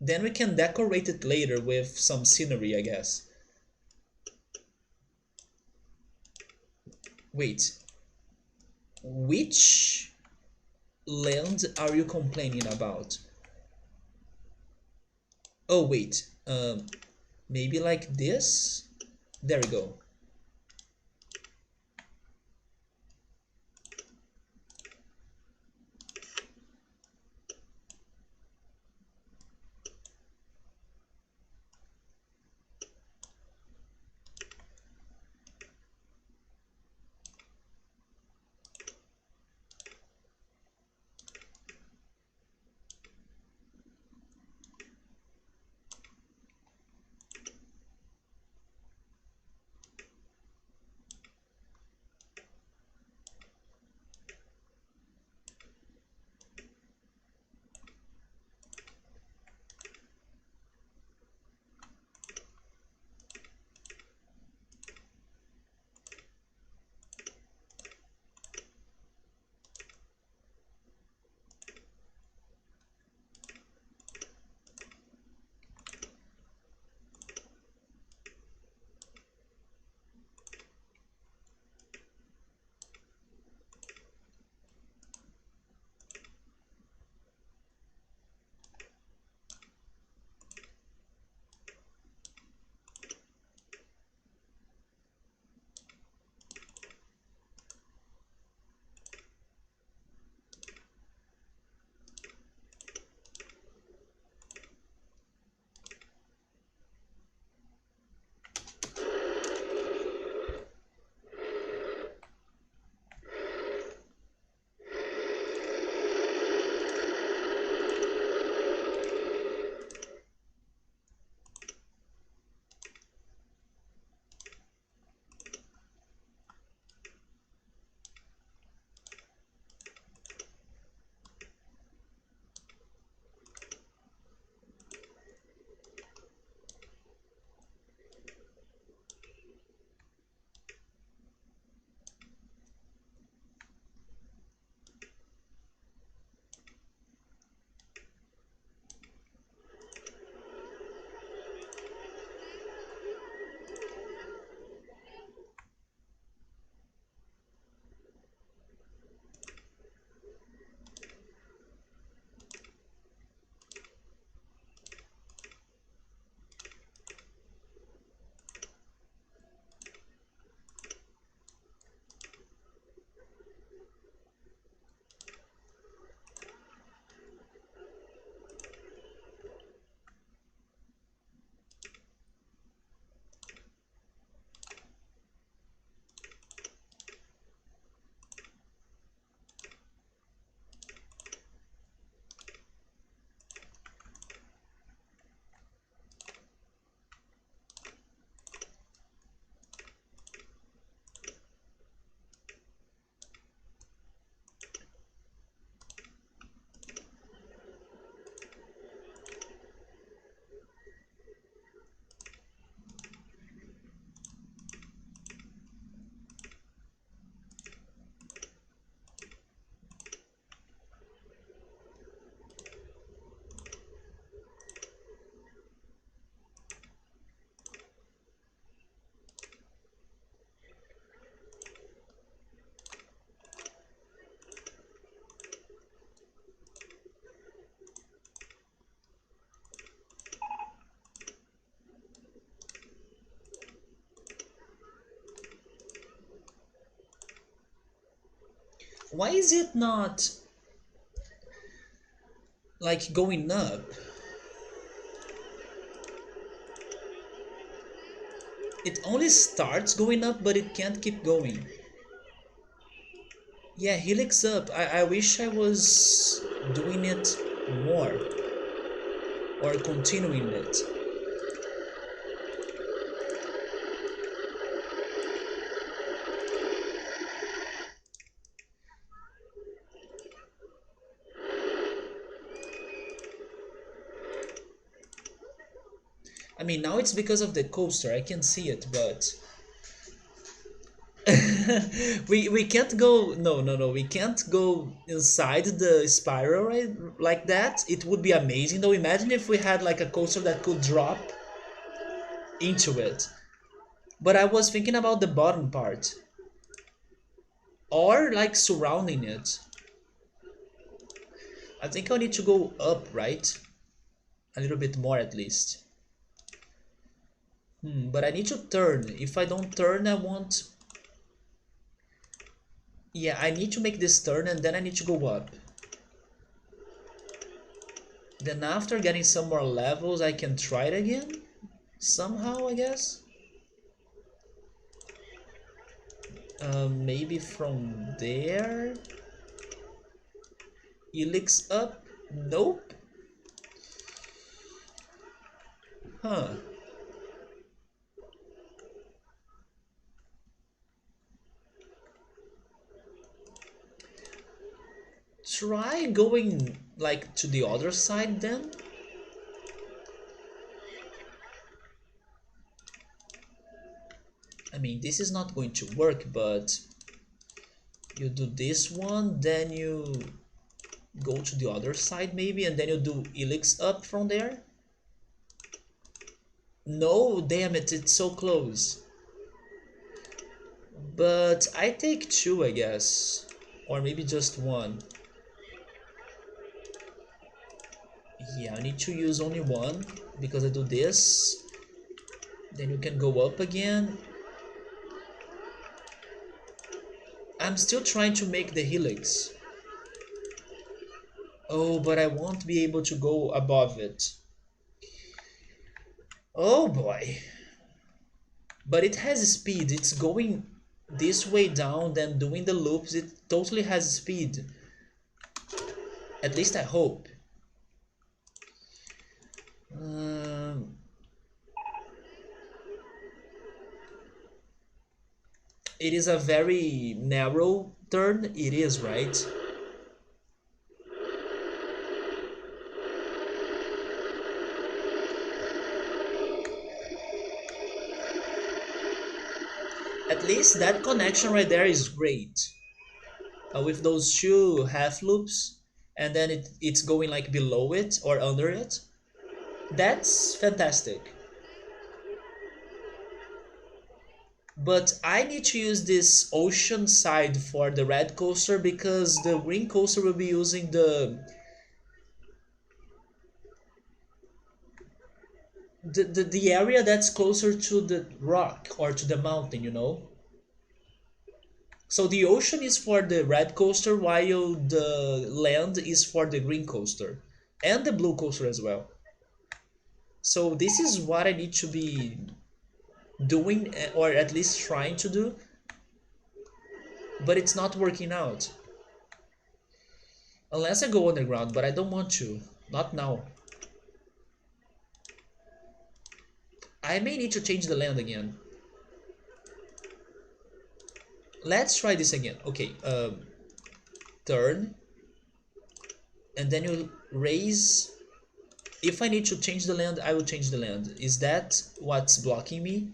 Then we can decorate it later with some scenery, I guess. Wait, which land are you complaining about? Oh wait, maybe like this? There we go. Why is it not like going up? It only starts going up, but it can't keep going. Yeah, helix up. I wish I was doing it more or continuing it. I mean, now it's because of the coaster. I can see it, but we can't go. No. We can't go inside the spiral, right? Like that. It would be amazing though. Imagine if we had like a coaster that could drop into it. But I was thinking about the bottom part or like surrounding it. I think I need to go up, right? A little bit more at least. But I need to turn. If I don't turn, I won't. Yeah, I need to make this turn and then I need to go up. Then after getting some more levels, I can try it again. Somehow, I guess. Maybe from there. Helix up? Nope. Huh. Try going like to the other side then. I mean, this is not going to work, but you do this one, then you go to the other side maybe, and then you do helix up from there. No, damn it, it's so close. But I take two, I guess. Or maybe just one. Yeah, I need to use only one because I do this. Then you can go up again. I'm still trying to make the helix. Oh, but I won't be able to go above it. Oh boy. But it has speed. It's going this way down, then doing the loops. It totally has speed. At least I hope. It is a very narrow turn. It is, right? At least that connection right there is great. With those two half loops, and then it's going like below it or under it. That's fantastic. But I need to use this ocean side for the red coaster because the green coaster will be using the area that's closer to the rock or to the mountain, you know? So the ocean is for the red coaster while the land is for the green coaster and the blue coaster as well. So this is what I need to be doing or at least trying to do, but it's not working out. Unless I go underground, but I don't want to. Not now. I may need to change the land again. Let's try this again. Okay, turn. And then you raise. If I need to change the land, I will change the land. Is that what's blocking me?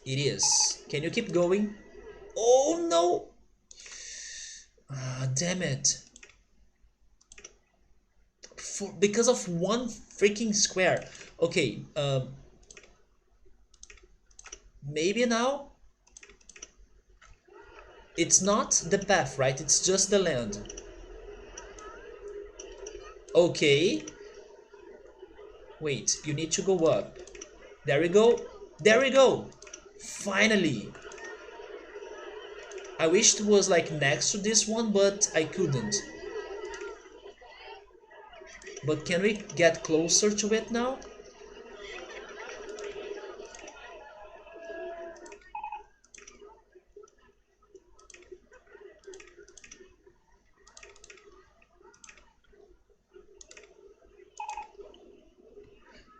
It is. Can you keep going? Oh no! Ah, damn it. Because of one freaking square. Okay, maybe now? It's not the path, right? It's just the land. Okay. Wait, you need to go up. There we go. There we go! Finally! I wish it was like next to this one, but I couldn't. But can we get closer to it now?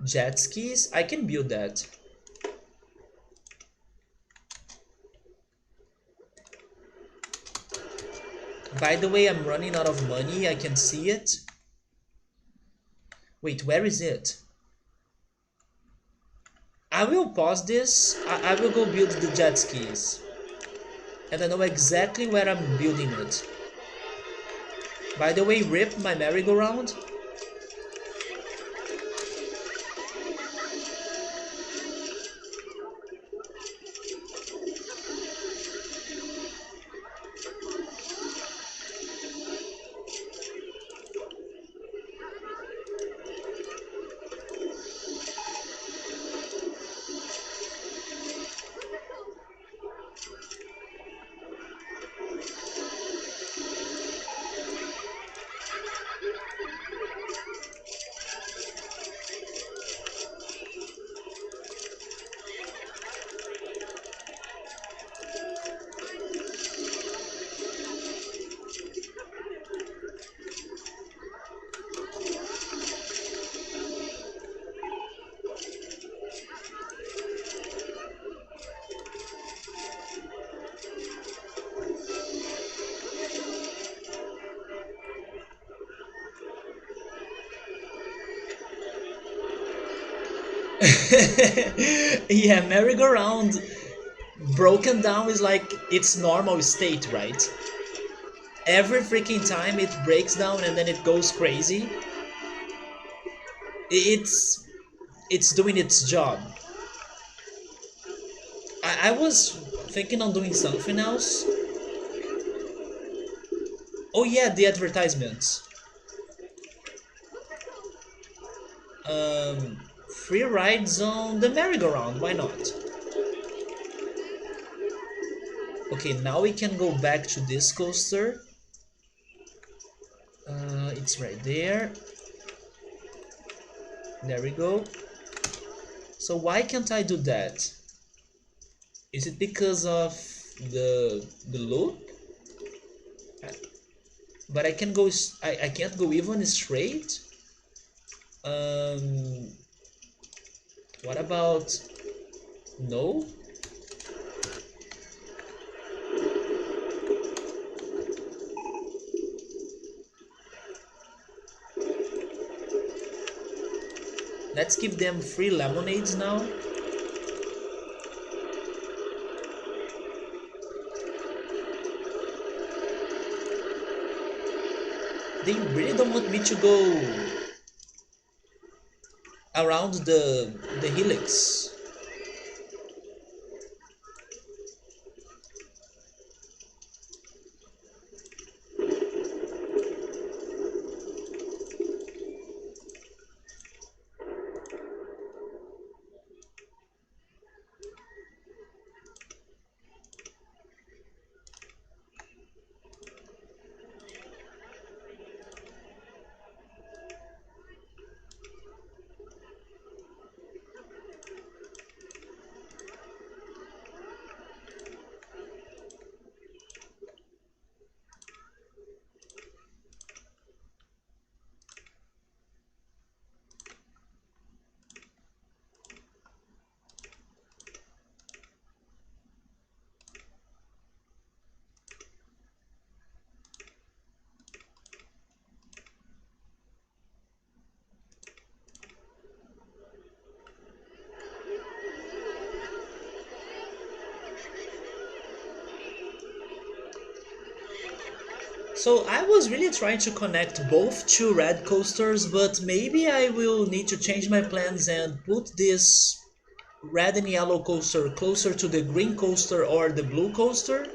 Jet skis? I can build that. By the way, I'm running out of money. I can see it. Wait, where is it? I will pause this. I will go build the jet skis. And I know exactly where I'm building it. By the way, rip my merry-go-round. Yeah, merry-go-round broken down is like its normal state, right? Every freaking time it breaks down and then it goes crazy. It's it's doing its job. I was thinking on doing something else. Oh yeah, the advertisements. Um, Free rides on the merry-go-round. Why not? Okay, now we can go back to this coaster. It's right there. There we go. So why can't I do that? Is it because of the loop? But I can go. I can't go even straight. Um, what about no? Let's give them free lemonades now. They really don't want me to go around the helix. So I was really trying to connect both two red coasters, but maybe I will need to change my plans and put this red and yellow coaster closer to the green coaster or the blue coaster.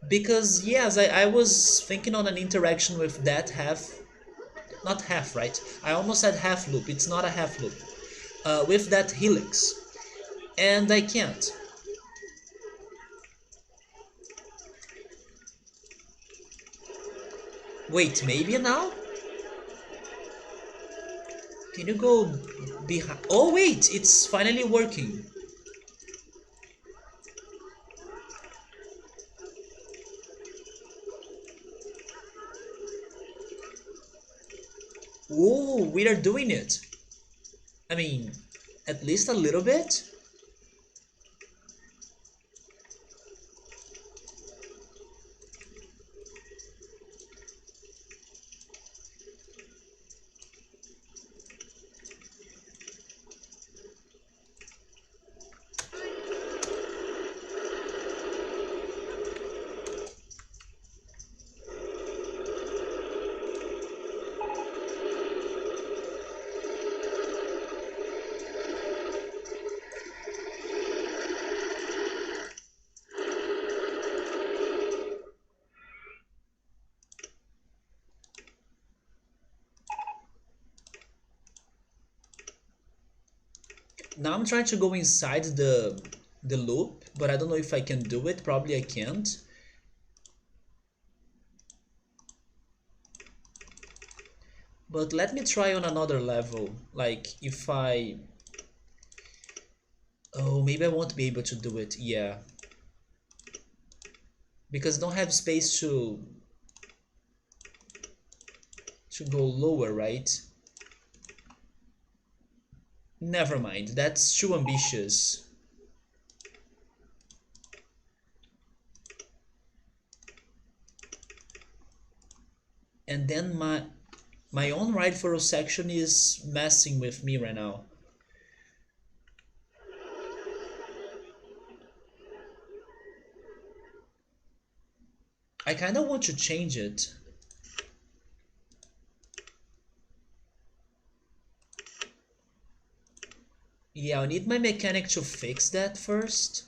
Because yes, I was thinking on an interaction with that half, not half, right? I almost said half loop, it's not a half loop. with that helix, and I can't. Wait, maybe now? Can you go behind? Oh wait, it's finally working. Oh, we are doing it. I mean, at least a little bit. Now I'm trying to go inside the loop, but I don't know if I can do it. Probably I can't. But let me try on another level. Like if I... Oh, maybe I won't be able to do it. Yeah. Because I don't have space to go lower, right? Never mind. That's too ambitious. And then my own right furrow section is messing with me right now. I kind of want to change it. Yeah, I need my mechanic to fix that first.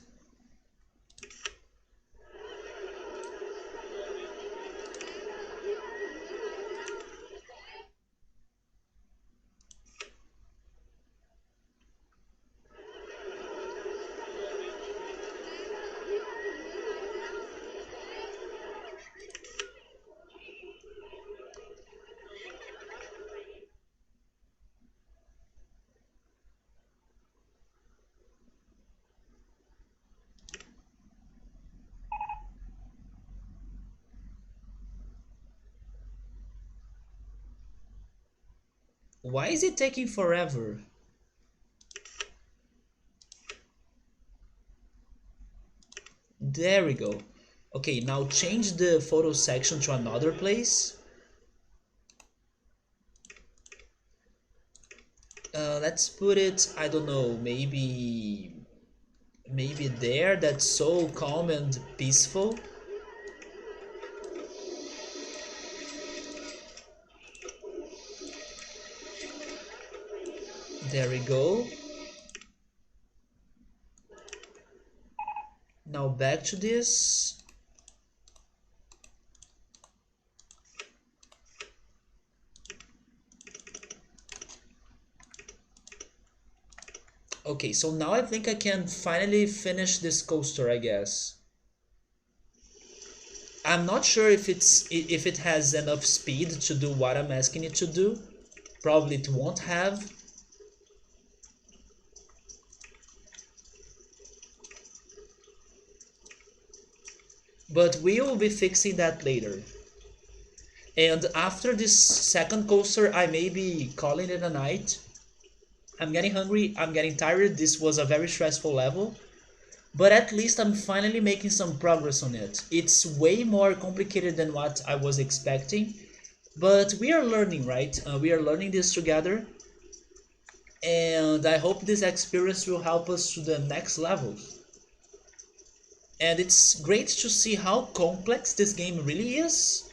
Why is it taking forever? There we go. Okay, now change the photo section to another place. Let's put it, I don't know, maybe there. That's so calm and peaceful. There we go. Now back to this. Okay, so now I think I can finally finish this coaster, I guess. I'm not sure if it has enough speed to do what I'm asking it to do. Probably it won't have. But we will be fixing that later. And after this second coaster, I may be calling it a night. I'm getting hungry, I'm getting tired. This was a very stressful level. But at least I'm finally making some progress on it. It's way more complicated than what I was expecting. But we are learning, right? We are learning this together. And I hope this experience will help us to the next level. And it's great to see how complex this game really is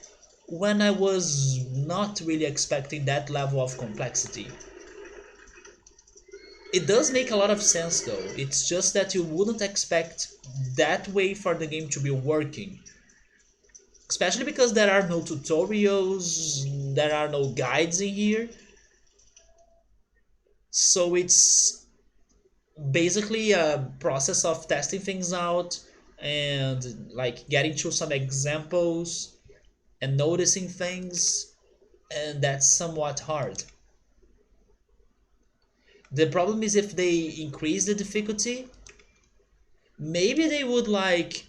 when I was not really expecting that level of complexity. It does make a lot of sense though, it's just that you wouldn't expect that way for the game to be working. Especially because there are no tutorials, there are no guides in here. So it's basically a process of testing things out and like getting through some examples and noticing things, and that's somewhat hard. The problem is if they increase the difficulty, maybe they would like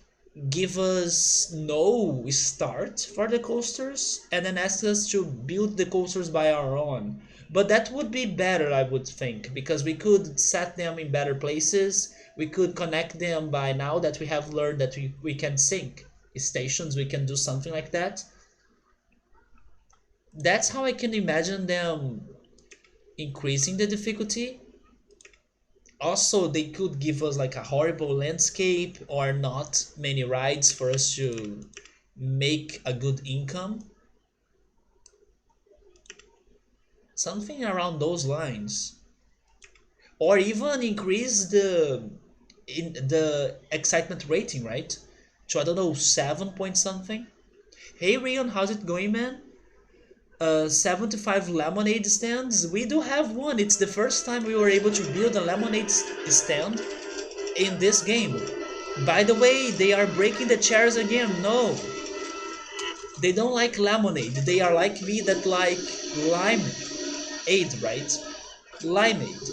give us no start for the coasters and then ask us to build the coasters by our own. But that would be better, I would think, because we could set them in better places. We could connect them by now that we have learned that we can sync stations, we can do something like that. That's how I can imagine them increasing the difficulty. Also, they could give us like a horrible landscape or not many rides for us to make a good income. Something around those lines. Or even increase the excitement rating, right? To, I don't know, 7 point something. Hey Rion, how's it going, man? 75 lemonade stands. We do have one. It's the first time we were able to build a lemonade stand in this game. By the way, they are breaking the chairs again. No, they don't like lemonade. They are like me that like limeade, right? Limeade.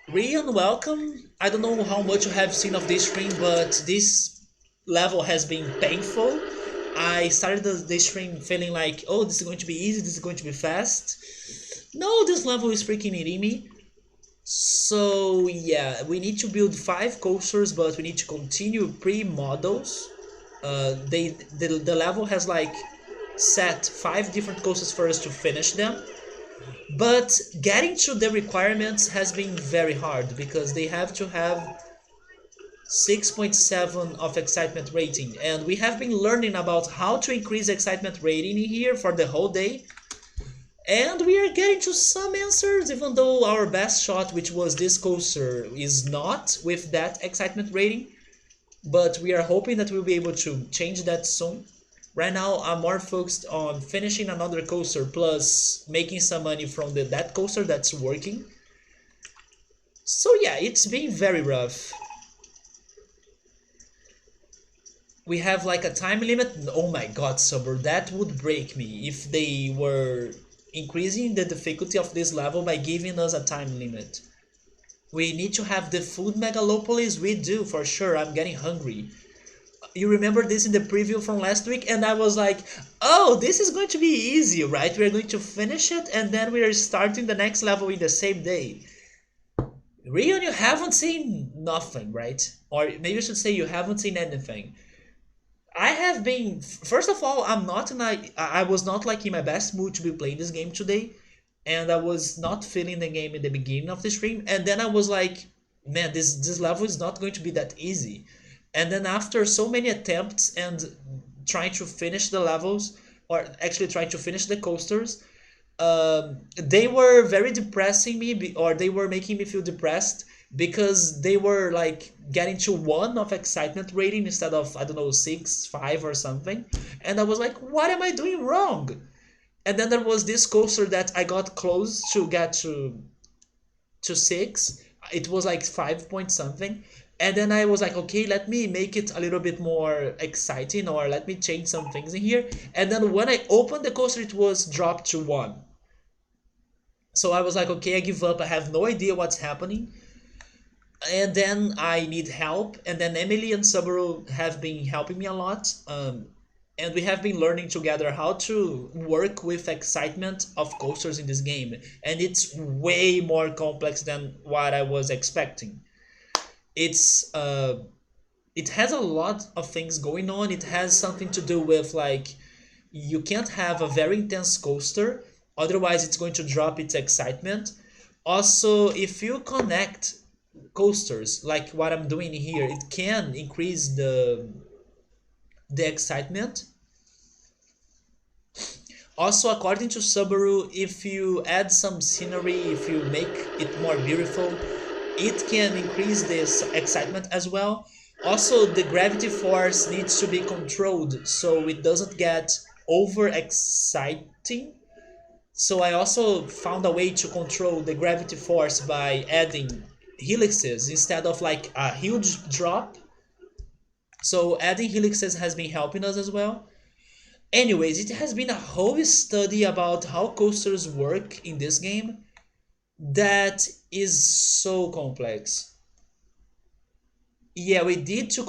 Rian, welcome. I don't know how much you have seen of this stream, but this level has been painful. I started the stream feeling like, oh, this is going to be easy, this is going to be fast. No, this level is freaking eating me. So yeah, we need to build 5 coasters, but we need to continue pre-models. The level has like set 5 different coasters for us to finish them. But getting to the requirements has been very hard because they have to have 6.7 of excitement rating, and we have been learning about how to increase excitement rating in here for the whole day. And we are getting to some answers, even though our best shot, which was this coaster, is not with that excitement rating. But we are hoping that we'll be able to change that soon. Right now, I'm more focused on finishing another coaster plus making some money from that coaster that's working. So yeah, it's been very rough. We have like a time limit. Oh my god, Sober, that would break me if they were increasing the difficulty of this level by giving us a time limit. We need to have the food megalopolis. We do, for sure. I'm getting hungry. You remember this in the preview from last week, and I was like, oh, this is going to be easy, right? We're going to finish it and then we are starting the next level in the same day. Rion, you haven't seen nothing, right? Or maybe I should say you haven't seen anything. I have been, first of all, I was not like in my best mood to be playing this game today, and I was not feeling the game in the beginning of the stream, and then I was like, man, this level is not going to be that easy. And then after so many attempts and trying to finish the levels, or actually trying to finish the coasters, they were very depressing me, or they were making me feel depressed because they were like getting to 1 of excitement rating instead of, I don't know, 6, 5 or something. And I was like, what am I doing wrong? And then there was this coaster that I got close to get to 6. It was like 5 point something. And then I was like, okay, let me make it a little bit more exciting, or let me change some things in here. And then when I opened the coaster, it was dropped to 1. So I was like, okay, I give up. I have no idea what's happening. And then I need help. And then Emily and Subaru have been helping me a lot. And we have been learning together how to work with excitement of coasters in this game. And it's way more complex than what I was expecting. It has a lot of things going on. It has something to do with like you can't have a very intense coaster, otherwise it's going to drop its excitement. Also, if you connect coasters like what I'm doing here, it can increase the excitement. Also, according to Subaru, if you add some scenery, if you make it more beautiful, it can increase this excitement as well. Also, the gravity force needs to be controlled so it doesn't get over exciting. So I also found a way to control the gravity force by adding helixes instead of like a huge drop. So adding helixes has been helping us as well. Anyways, it has been a whole study about how coasters work in this game that is so complex. Yeah, we did to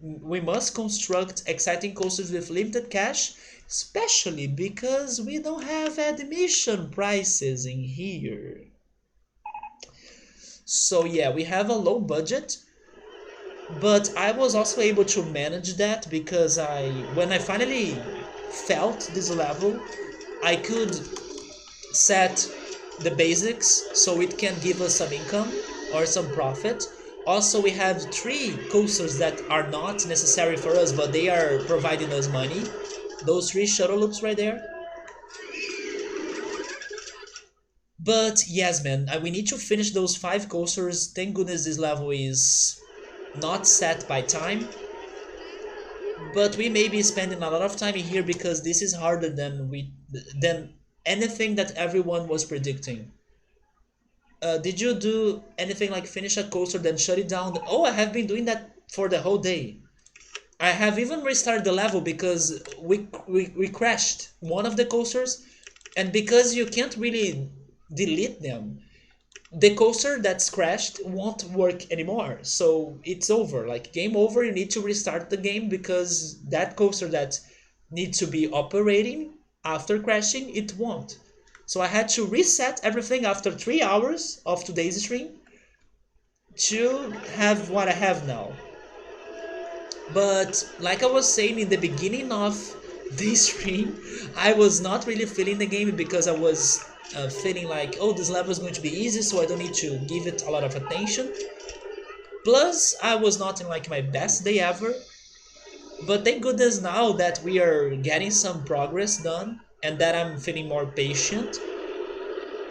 we must construct exciting coasters with limited cash, especially because we don't have admission prices in here. So yeah, we have a low budget, but I was also able to manage that because when I finally felt this level, I could set the basics so it can give us some income or some profit. Also, we have three coasters that are not necessary for us, but they are providing us money. Those three shuttle loops right there. But yes, man, we need to finish those five coasters. Thank goodness this level is not set by time. But we may be spending a lot of time in here because this is harder than anything that everyone was predicting. Did you do anything like finish a coaster then shut it down? Oh, I have been doing that for the whole day. I have even restarted the level because we crashed one of the coasters, and because you can't really delete them, the coaster that's crashed won't work anymore. So it's over, like game over. You need to restart the game because that coaster that needs to be operating after crashing, it won't. So I had to reset everything after 3 hours of today's stream to have what I have now. But like I was saying in the beginning of this stream, I was not really feeling the game because I was feeling like, oh, this level is going to be easy, so I don't need to give it a lot of attention. Plus, I was not in like my best day ever. But thank goodness now that we are getting some progress done and that I'm feeling more patient,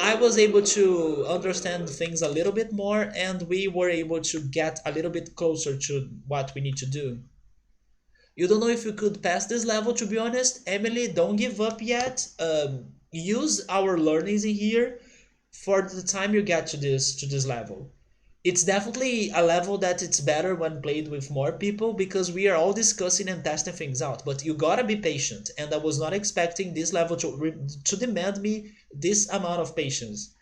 I was able to understand things a little bit more and we were able to get a little bit closer to what we need to do. You don't know if you could pass this level, to be honest. Emily, don't give up yet. Use our learnings in here for the time you get to this level. It's definitely a level that it's better when played with more people because we are all discussing and testing things out. But you gotta be patient, and I was not expecting this level to demand me this amount of patience.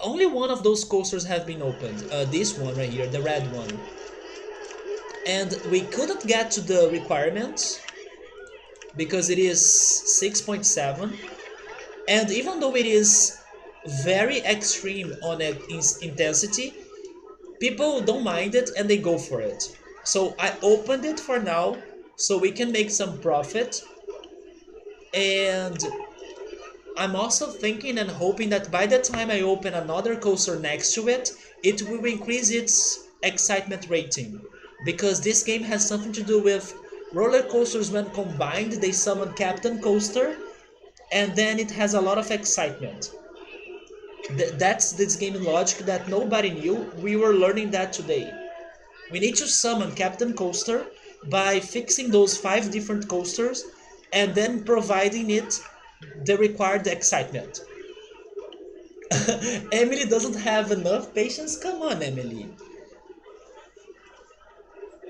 Only one of those coasters have been opened. This one right here, the red one, and we couldn't get to the requirements because it is 6.7, and even though it is very extreme on its intensity, people don't mind it and they go for it. So I opened it for now so we can make some profit, and I'm also thinking and hoping that by the time I open another coaster next to it, it will increase its excitement rating. Because this game has something to do with roller coasters when combined, they summon Captain Coaster, and then it has a lot of excitement. That's this game logic that nobody knew. We were learning that today. We need to summon Captain Coaster by fixing those five different coasters and then providing it the required excitement. Emily doesn't have enough patience. Come on, Emily.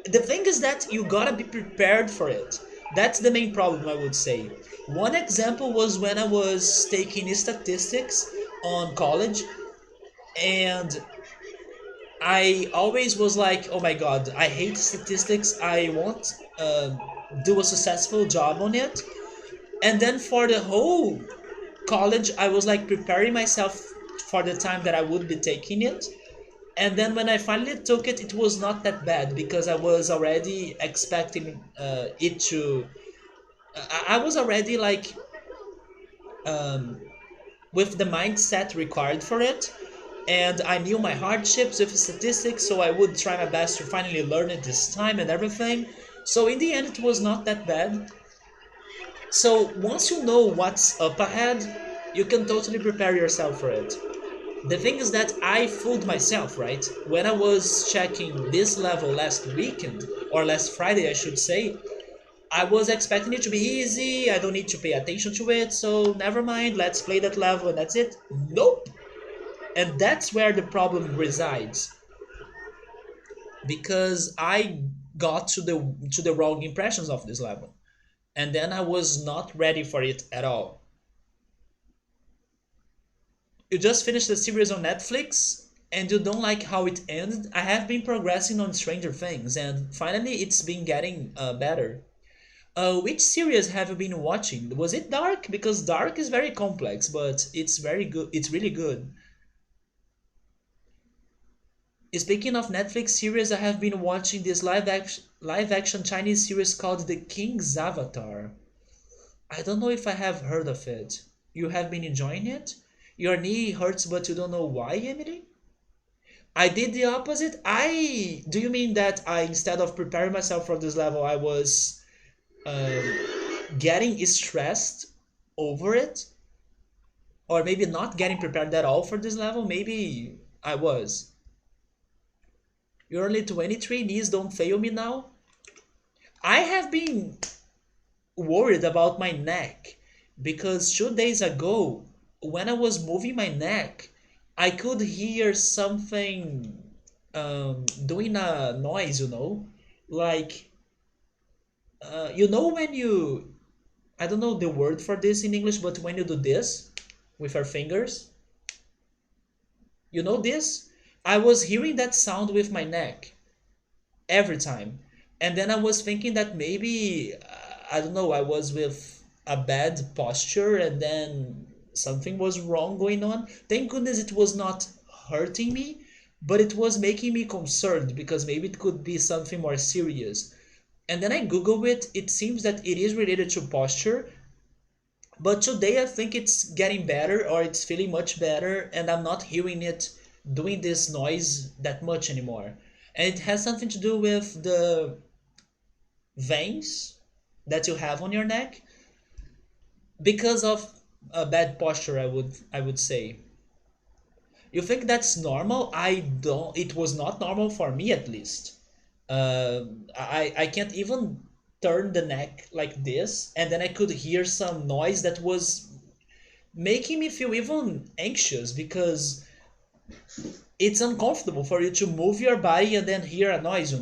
The thing is that you gotta be prepared for it. That's the main problem, I would say. One example was when I was taking statistics on college, and I always was like, oh my god, I hate statistics. I won't do a successful job on it. And then for the whole college, I was like preparing myself for the time that I would be taking it. And then when I finally took it, it was not that bad because I was already expecting it to. I was already like um, with the mindset required for it, and I knew my hardships with statistics, so I would try my best to finally learn it this time and everything. So in the end, it was not that bad. So once you know what's up ahead, you can totally prepare yourself for it. The thing is that I fooled myself, right? When I was checking this level last weekend, or last Friday, I should say, I was expecting it to be easy, I don't need to pay attention to it, so never mind, let's play that level and that's it. Nope! And that's where the problem resides. Because I got to the wrong impressions of this level. And then I was not ready for it at all. You just finished the series on Netflix and you don't like how it ended. I have been progressing on Stranger Things and finally it's been getting better. Which series have you been watching? Was it Dark? Because Dark is very complex, but it's very good. It's really good. Speaking of Netflix series, I have been watching this live action Chinese series called The King's Avatar. I don't know if I have heard of it. You have been enjoying it? Your knee hurts, but you don't know why, Emily? I did the opposite. I do you mean that I instead of preparing myself for this level, I was um, getting stressed over it, or maybe not getting prepared at all for this level? Maybe I was. You're only 23. Knees don't fail me now. I have been worried about my neck because 2 days ago, when I was moving my neck, I could hear something doing a noise, like when you I don't know the word for this in English, but when you do this with your fingers, this? I was hearing that sound with my neck every time. And then I was thinking that maybe, I don't know, I was with a bad posture and then something was wrong going on. Thank goodness it was not hurting me, but it was making me concerned because maybe it could be something more serious. And then I Google it, it seems that it is related to posture, but today I think it's getting better or it's feeling much better and I'm not hearing it doing this noise that much anymore. And it has something to do with the veins that you have on your neck because of a bad posture, I would say. You think that's normal? I don't. It was not normal for me at least. I can't even turn the neck like this, and then I could hear some noise that was making me feel even anxious because it's uncomfortable for you to move your body and then hear a noise.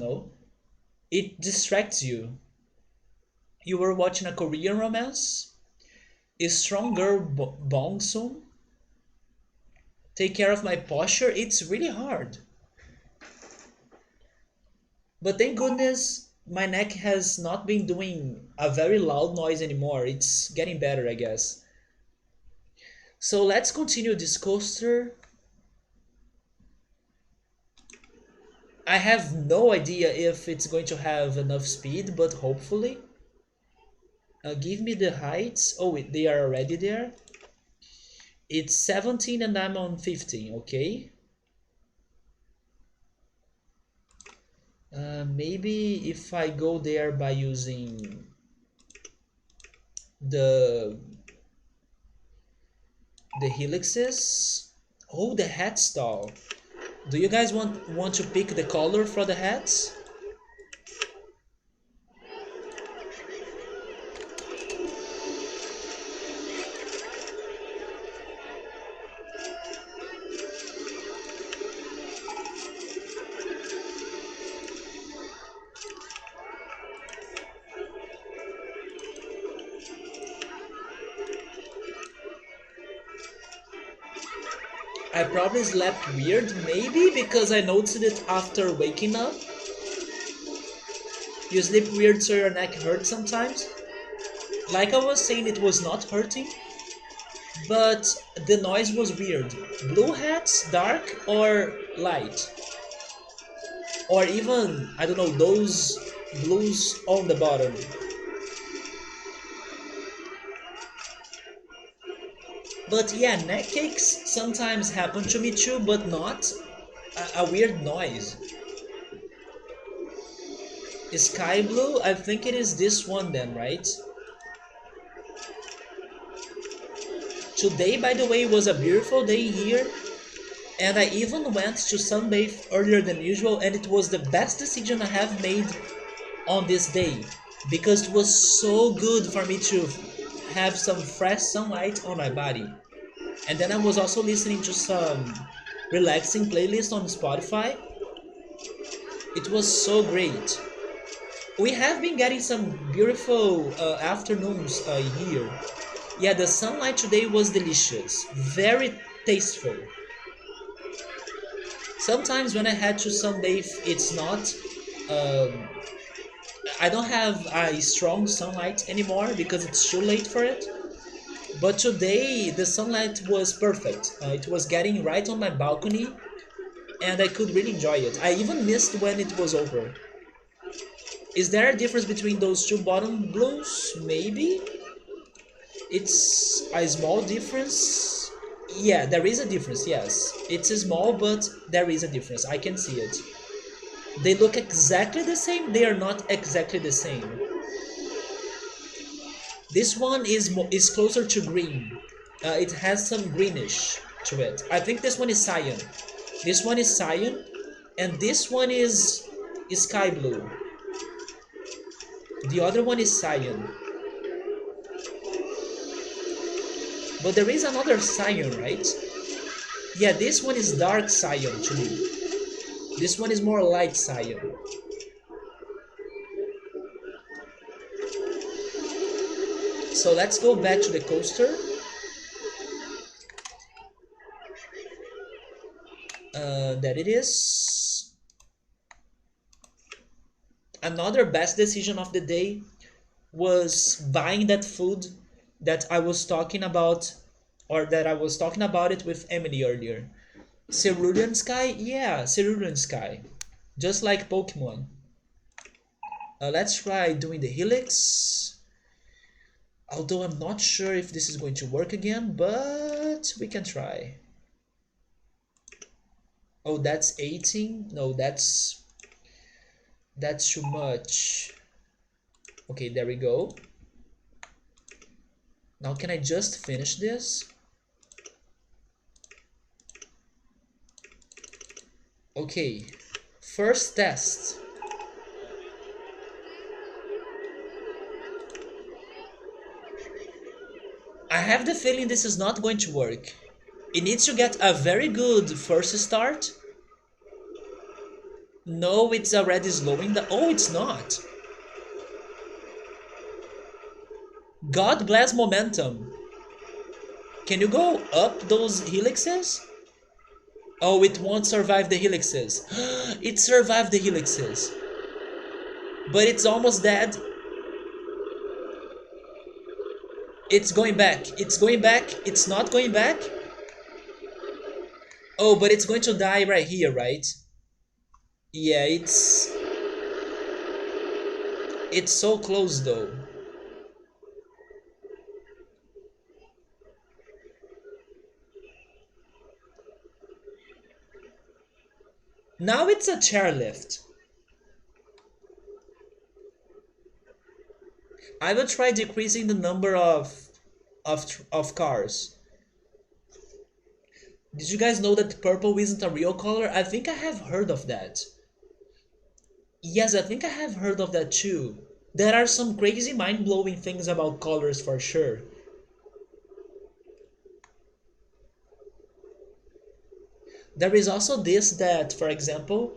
It distracts you. You were watching a Korean romance? Is Stronger Bong Soon? Take care of my posture? It's really hard. But thank goodness my neck has not been doing a very loud noise anymore. It's getting better, I guess. So let's continue this coaster. I have no idea if it's going to have enough speed, but hopefully. Give me the heights. Oh, wait, they are already there. It's 17 and I'm on 15, okay? Maybe if I go there by using the helixes. Oh, the hat stall. Do you guys want to pick the color for the hats? I probably slept weird, maybe because I noticed it after waking up. You sleep weird so your neck hurts sometimes. Like I was saying, it was not hurting, but the noise was weird. Blue hats, dark or light? Or even, I don't know, those blues on the bottom. But yeah, neck aches sometimes happen to me too, but not a weird noise. Sky blue, I think it is this one then, right? Today, by the way, was a beautiful day here, and I even went to sunbathe earlier than usual, and it was the best decision I have made on this day. because it was so good for me to have some fresh sunlight on my body. And then I was also listening to some relaxing playlist on Spotify. It was so great. We have been getting some beautiful afternoons here. Yeah, the sunlight today was delicious, very tasteful. Sometimes when I had to sunbathe, it's not. Um, I don't have a strong sunlight anymore because it's too late for it. But today the sunlight was perfect. It was getting right on my balcony, and I could really enjoy it. I even missed when it was over. Is there a difference between those two bottom blues? Maybe. It's a small difference. Yeah, there is a difference, yes. It's small, but there is a difference. I can see it. They look exactly the same. They are not exactly the same. This one is closer to green. It has some greenish to it. I think this one is cyan. This one is cyan, and this one is sky blue. The other one is cyan. But there is another cyan, right? Yeah, this one is dark cyan to me. This one is more light cyan. So let's go back to the coaster. That it is. Another best decision of the day was buying that food that I was talking about, or that I was talking about it with Emily earlier. Cerulean Sky? Yeah, Cerulean Sky. Just like Pokemon. Let's try doing the Helix. Although I'm not sure if this is going to work again, but we can try. Oh, that's 18? No, that's too much. Okay, there we go. Now can I just finish this? Okay, first test. I have the feeling this is not going to work. It needs to get a very good first start. No, it's already slowing down. Oh, it's not. God bless momentum. Can you go up those helixes? Oh, it won't survive the helixes. It survived the helixes. But it's almost dead. It's going back. It's going back. It's not going back. Oh, but it's going to die right here, right? Yeah, it's so close though. Now it's a chairlift. I will try decreasing the number of cars. Did you guys know that purple isn't a real color? I think I have heard of that. Yes, I think I have heard of that too. There are some crazy mind-blowing things about colors for sure. There is also this that, for example,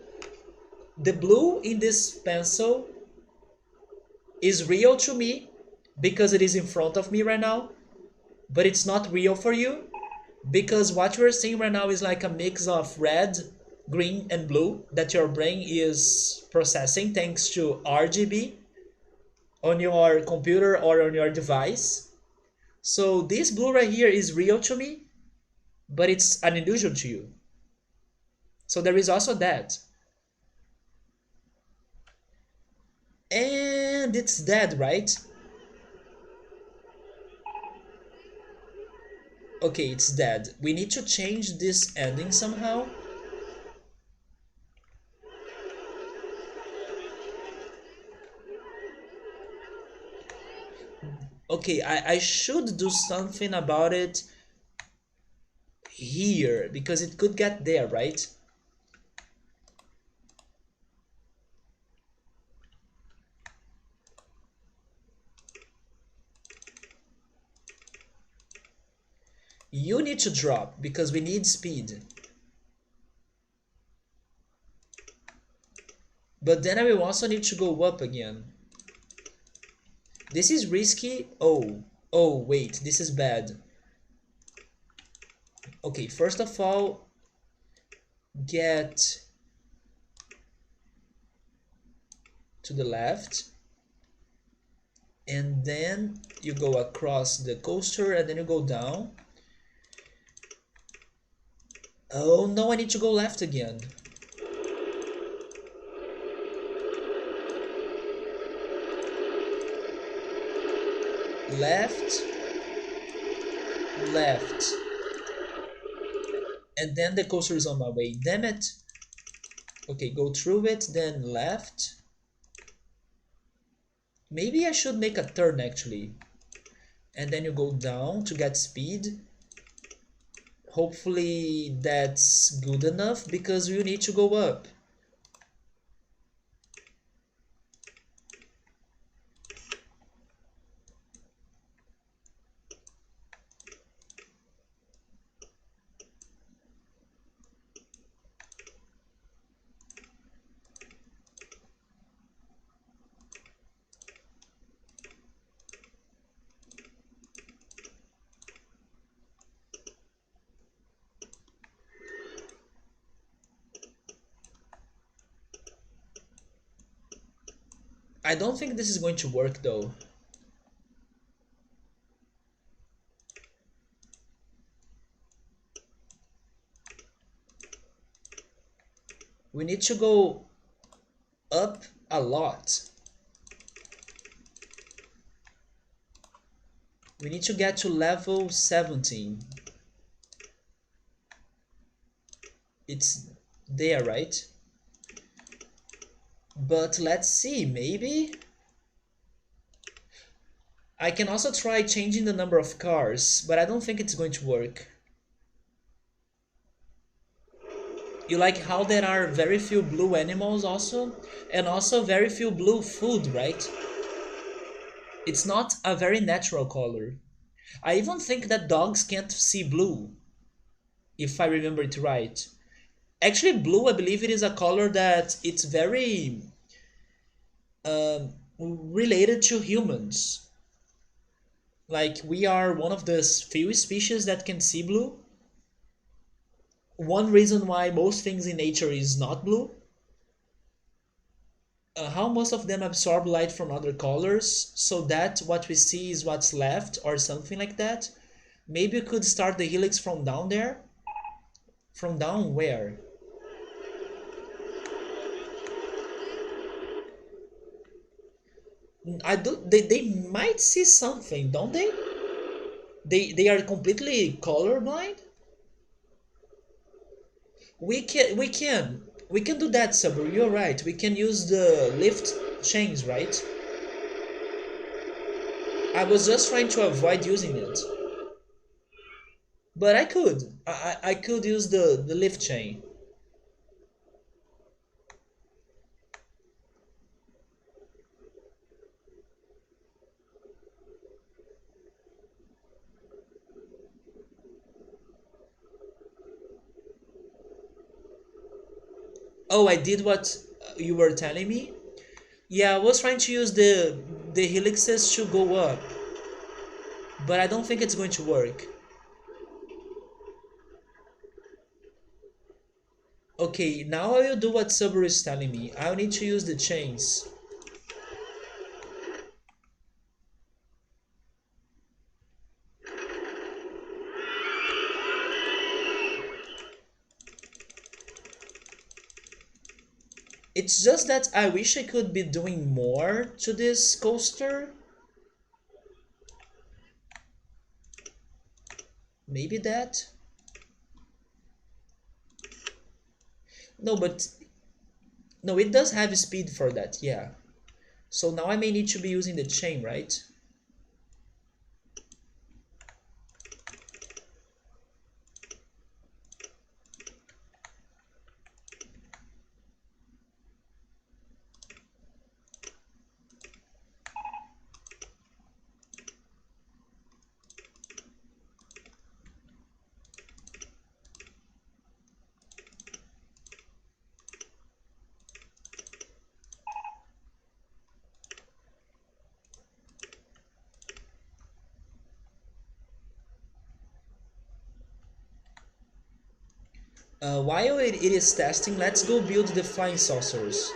the blue in this pencil is real to me because it is in front of me right now, but it's not real for you because what you're seeing right now is like a mix of red, green, and blue that your brain is processing thanks to RGB on your computer or on your device. So this blue right here is real to me, but it's an illusion to you. So there is also that. And it's dead, right? Okay, it's dead. We need to change this ending somehow. Okay, I should do something about it here because it could get there, right? You need to drop because we need speed. But then I will also need to go up again. This is risky. Oh, wait, this is bad. Okay, first of all, get to the left. And then you go across the coaster and then you go down. Oh no, I need to go left again. Left, left. And then the coaster is on my way. Damn it. Okay, go through it, then left. Maybe I should make a turn actually. And then you go down to get speed. Hopefully that's good enough because you need to go up. I don't think this is going to work though. We need to go up a lot. We need to get to level 17. It's there, right? But let's see, maybe? I can also try changing the number of cars, but I don't think it's going to work. You like how there are very few blue animals also? And also very few blue food, right? It's not a very natural color. I even think that dogs can't see blue, if I remember it right. Actually, blue, I believe it is a color that it's very related to humans. Like, we are one of the few species that can see blue. One reason why most things in nature is not blue. How most of them absorb light from other colors, so that what we see is what's left, or something like that. Maybe you could start the helix from down there. From down where? I do. They might see something, don't they? They are completely colorblind. We can do that, Saber. You're right. We can use the lift chains, right? I was just trying to avoid using it, but I could. I could use the lift chain. Oh, I did what you were telling me. Yeah, I was trying to use the helixes to go up, but I don't think it's going to work. Okay, now I will do what Saber is telling me. I'll need to use the chains. It's just that I wish I could be doing more to this coaster. Maybe that? No, but no, it does have speed for that, yeah. So now I may need to be using the chain, right? While it is testing, let's go build the flying saucers.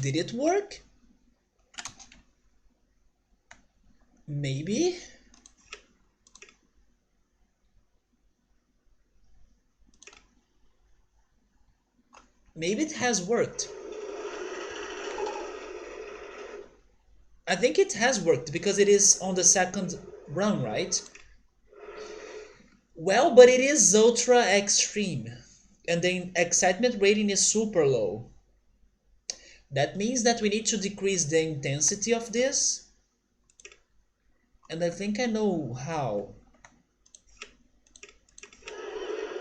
Did it work? Maybe? Maybe it has worked. I think it has worked because it is on the second run, right? Well, but it is ultra extreme and the excitement rating is super low. That means that we need to decrease the intensity of this, and I think I know how.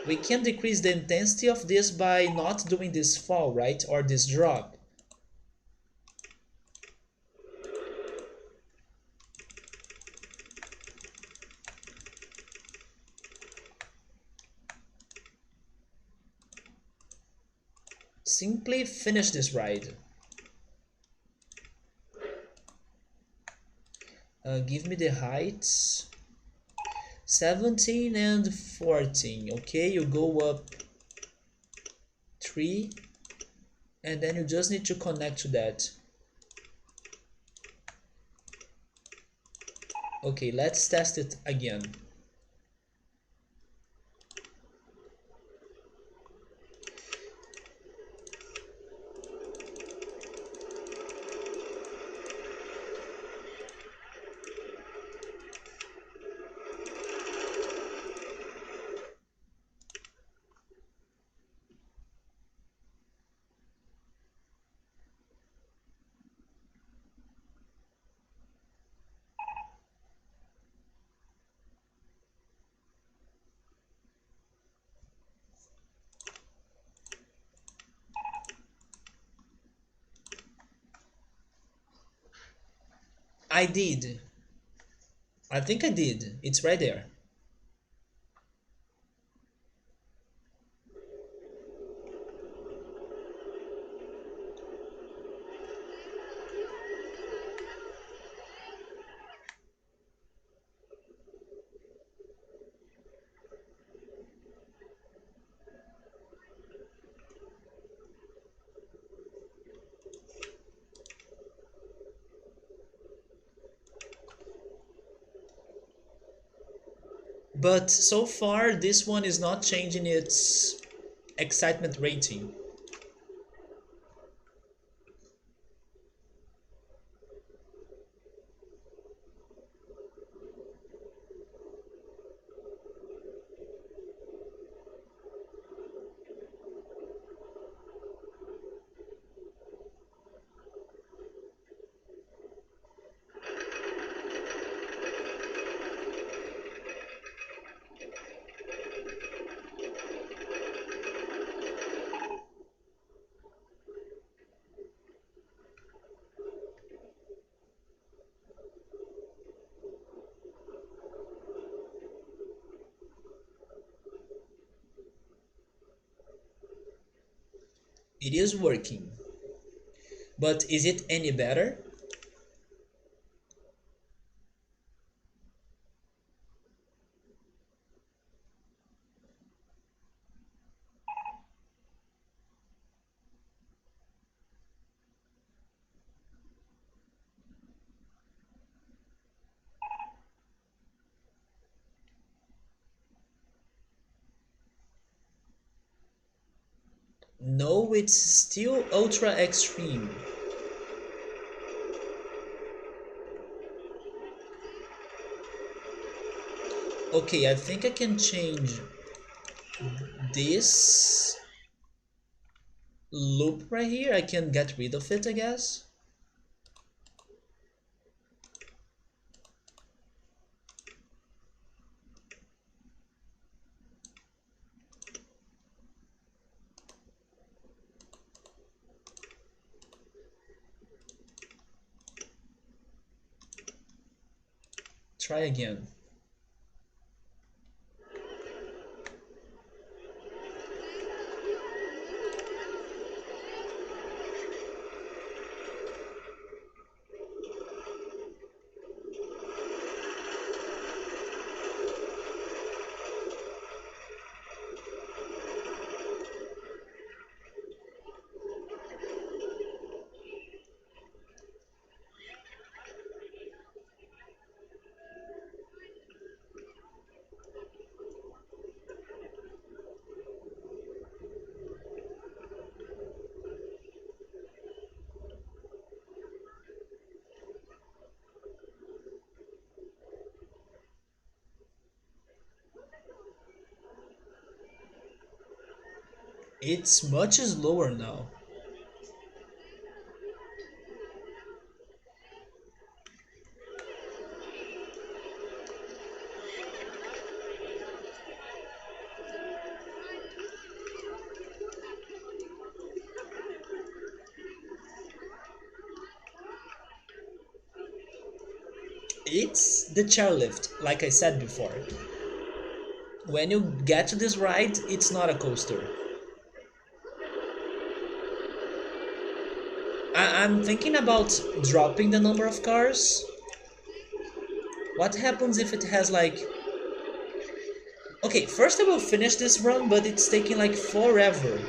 We can decrease the intensity of this by not doing this fall, right? Or this drop. Simply finish this ride. Give me the heights. 17 and 14. Okay, you go up 3 and then you just need to connect to that. Okay, let's test it again. I did. I think I did. It's right there. But so far, this one is not changing its excitement rating. It is working. But is it any better? No, it's still ultra extreme. Okay, I think I can change this loop right here. I can get rid of it, I guess. Try again. It's much slower now. It's the chairlift, like I said before. When you get to this ride, it's not a coaster. I'm thinking about dropping the number of cars. What happens if it has like... Okay, first I will finish this run, but it's taking like forever.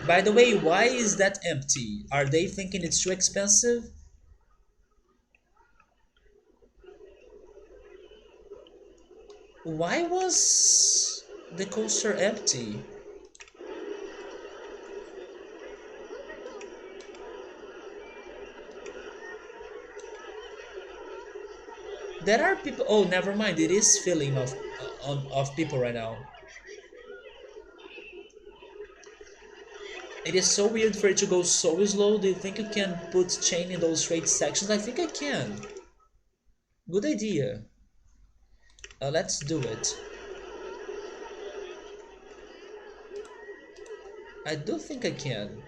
By the way, why is that empty? Are they thinking it's too expensive? Why was the coaster empty? There are people... Oh, never mind. It is filling of people right now. It is so weird for it to go so slow. Do you think you can put chain in those straight sections? I think I can. Good idea. Let's do it. I do think I can.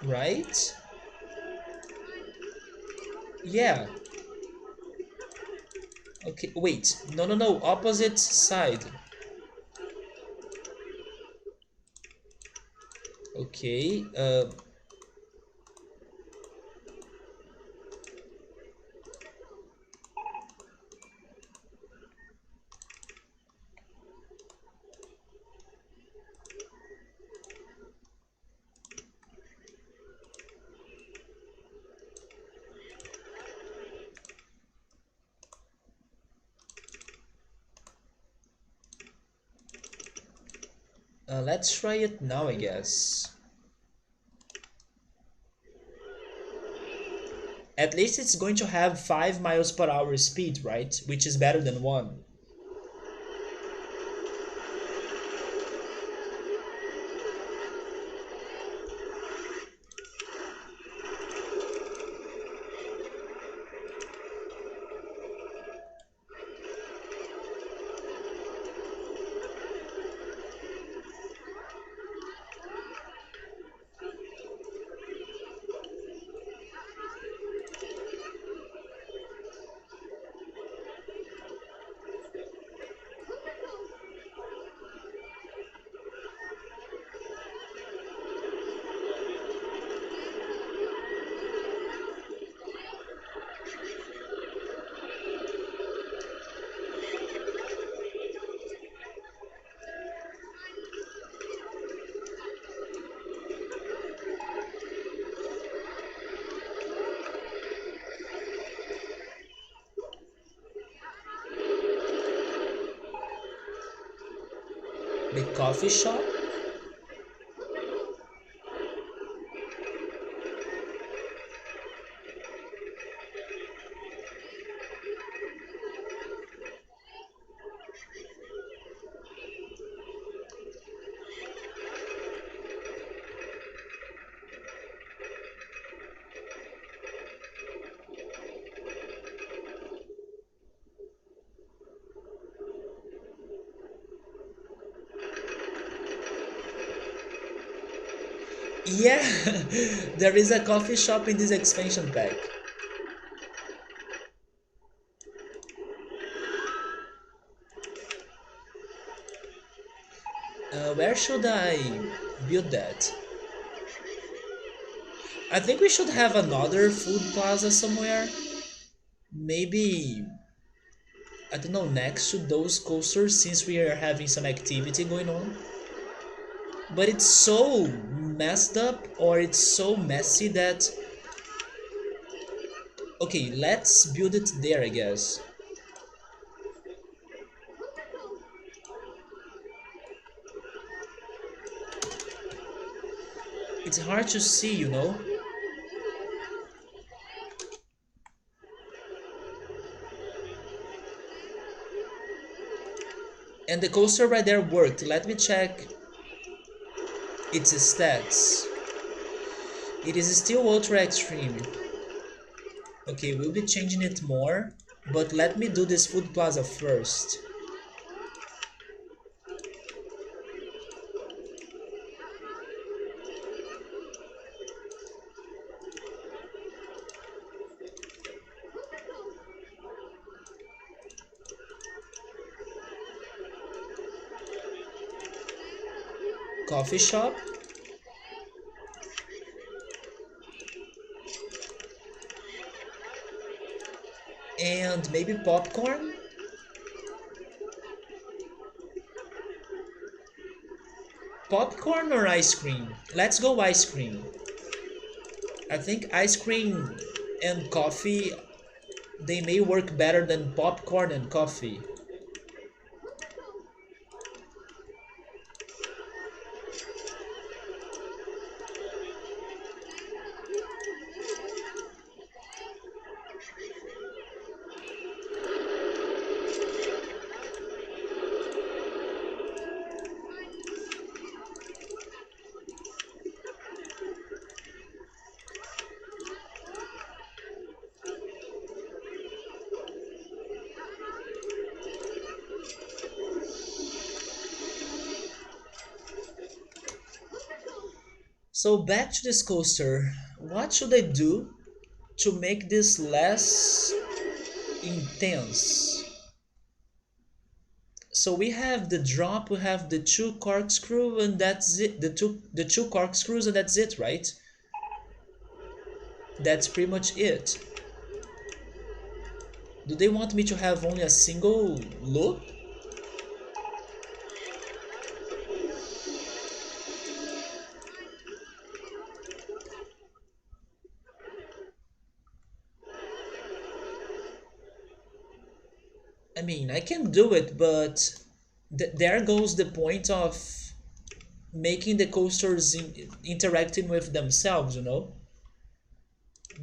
Right? Yeah. Okay, wait. No, no, no. Opposite side. Okay. Let's try it now, I guess. At least it's going to have 5 miles per hour speed, right? Which is better than 1. The coffee shop? Yeah, there is a coffee shop in this expansion pack. Where should I build that? I think we should have another food plaza somewhere. Maybe, I don't know, next to those coasters since we are having some activity going on. But it's so messed up or it's so messy that... Okay, let's build it there, I guess. It's hard to see, you know? And the coaster right there worked. Let me check its stats. It is still ultra extreme. Okay, we'll be changing it more, but let me do this food plaza first. Coffee shop. And maybe popcorn? Popcorn or ice cream? Let's go ice cream. I think ice cream and coffee, they may work better than popcorn and coffee. So back to this coaster. What should I do to make this less intense? So we have the drop, we have the two corkscrew, and that's it. The two corkscrews, and that's it, right? That's pretty much it. Do they want me to have only a single loop? I mean, I can do it, but there goes the point of making the coasters interacting with themselves, you know.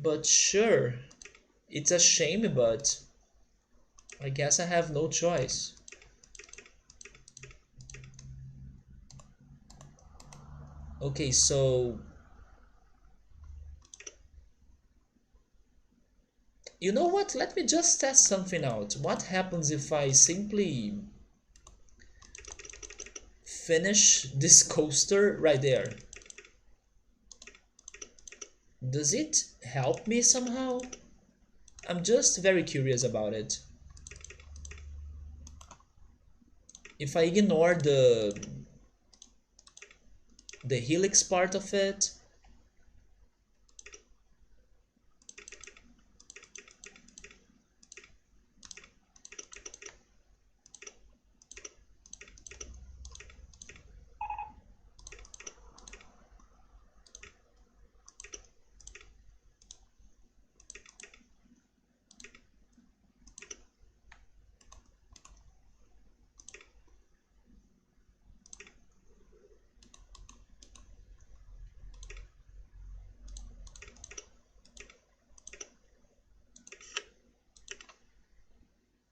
But sure, it's a shame, but I guess I have no choice. Okay, so you know what? Let me just test something out. What happens if I simply finish this coaster right there? Does it help me somehow? I'm just very curious about it. If I ignore the helix part of it,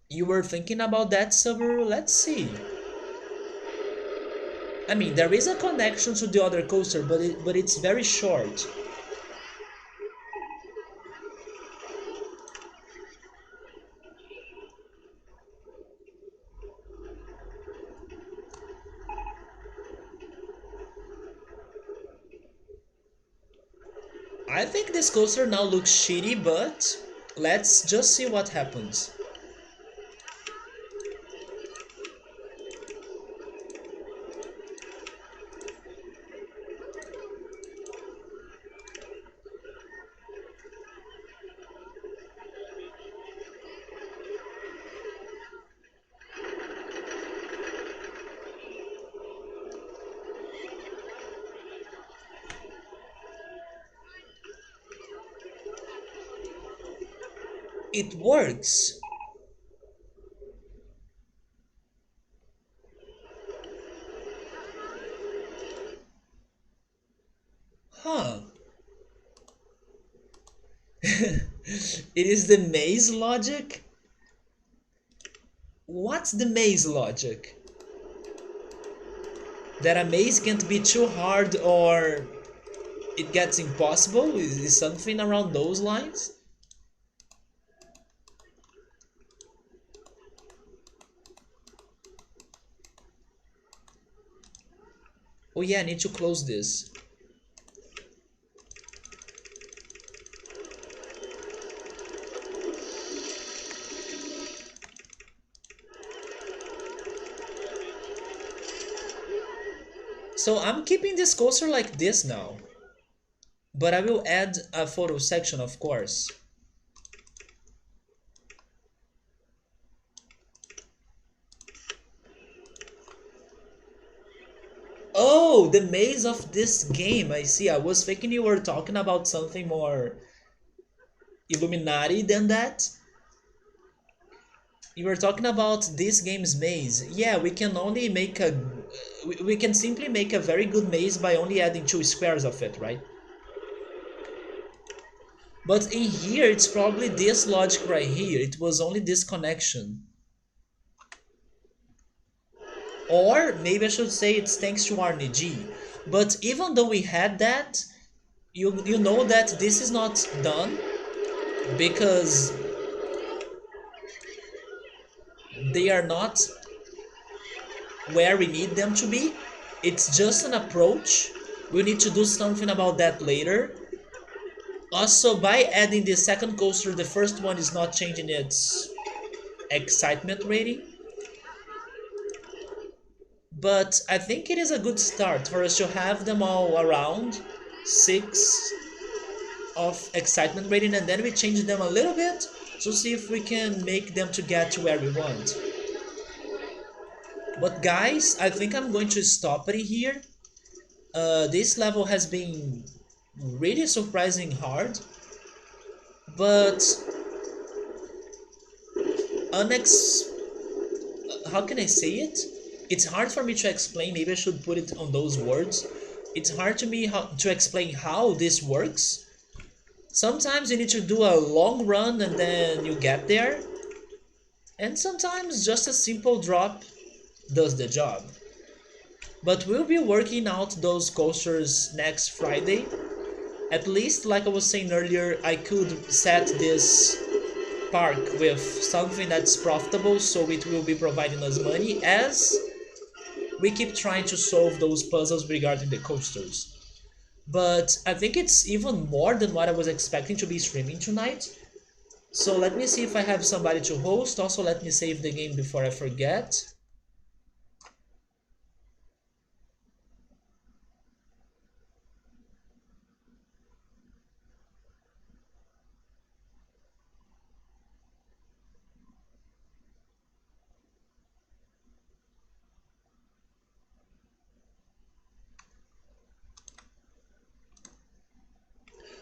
you were thinking about that, Subaru? Let's see. I mean, there is a connection to the other coaster, but it's very short. I think this coaster now looks shitty, but let's just see what happens. It works. Huh. It is the maze logic? What's the maze logic? That a maze can't be too hard or it gets impossible? Is something around those lines? Oh yeah, I need to close this. So I'm keeping this coaster like this now. But I will add a photo section, of course. Oh, the maze of this game. I see. I was thinking you were talking about something more Illuminati than that. You were talking about this game's maze. Yeah, we can only make a... We can simply make a very good maze by only adding 2 squares of it, right? But in here, it's probably this logic right here. It was only this connection. Or maybe I should say it's thanks to RNG. But even though we had that, you know that this is not done because they are not where we need them to be. It's just an approach. We need to do something about that later. Also, by adding the second coaster, the first one is not changing its excitement rating. But I think it is a good start for us to have them all around 6 of excitement rating, and then we change them a little bit to see if we can make them to get to where we want. But guys, I think I'm going to stop it here. This level has been really surprising hard, but how can I say it? It's hard for me to explain. Maybe I should put it on those words. It's hard to me to explain how this works. Sometimes you need to do a long run and then you get there, and sometimes just a simple drop does the job. But we'll be working out those coasters next Friday. At least, like I was saying earlier, I could set this park with something that's profitable so it will be providing us money as we keep trying to solve those puzzles regarding the coasters. But I think it's even more than what I was expecting to be streaming tonight. So let me see if I have somebody to host. Also, let me save the game before I forget.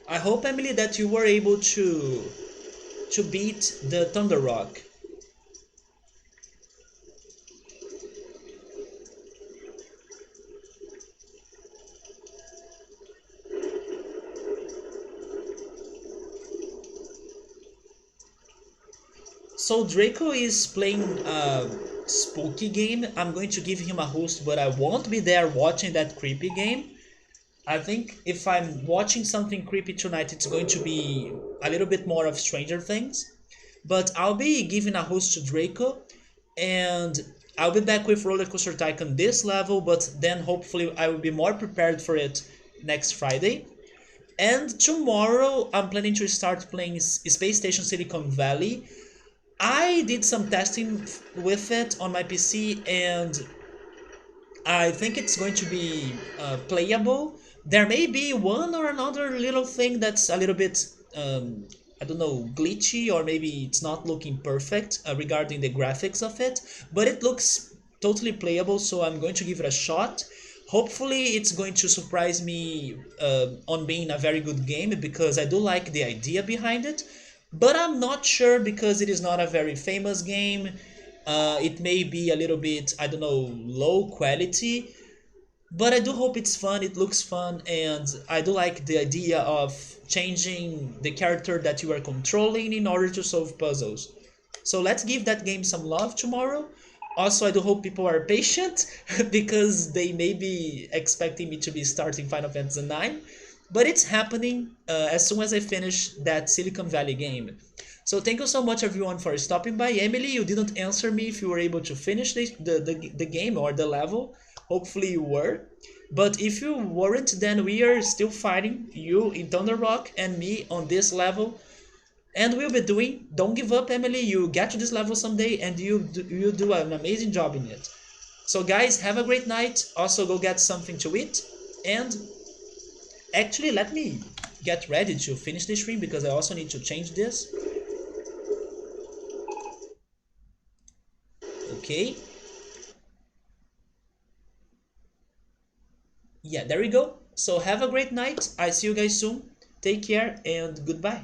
I hope, Emily, that you were able to beat the Thunder Rock. So Draco is playing a spooky game. I'm going to give him a host, but I won't be there watching that creepy game. I think if I'm watching something creepy tonight, it's going to be a little bit more of Stranger Things. But I'll be giving a host to Draco, and I'll be back with RollerCoaster Tycoon this level, but then hopefully I will be more prepared for it next Friday. And tomorrow I'm planning to start playing Space Station Silicon Valley. I did some testing with it on my PC, and I think it's going to be playable. There may be one or another little thing that's a little bit, I don't know, glitchy, or maybe it's not looking perfect regarding the graphics of it, but it looks totally playable, so I'm going to give it a shot. Hopefully, it's going to surprise me on being a very good game because I do like the idea behind it, but I'm not sure because it is not a very famous game. It may be a little bit, I don't know, low quality, but I do hope it's fun, it looks fun, and I do like the idea of changing the character that you are controlling in order to solve puzzles. So let's give that game some love tomorrow. Also, I do hope people are patient because they may be expecting me to be starting Final Fantasy IX, but it's happening as soon as I finish that Silicon Valley game. So thank you so much everyone for stopping by. Emily, you didn't answer me if you were able to finish the game or the level. Hopefully you were. But if you weren't, then we are still fighting, you in Thunder Rock and me on this level. And we'll be doing, don't give up, Emily, you get to this level someday and you do an amazing job in it. So guys, have a great night. Also go get something to eat. And actually let me get ready to finish the stream because I also need to change this. Okay. Yeah, there we go. So have a great night. I see you guys soon. Take care and goodbye.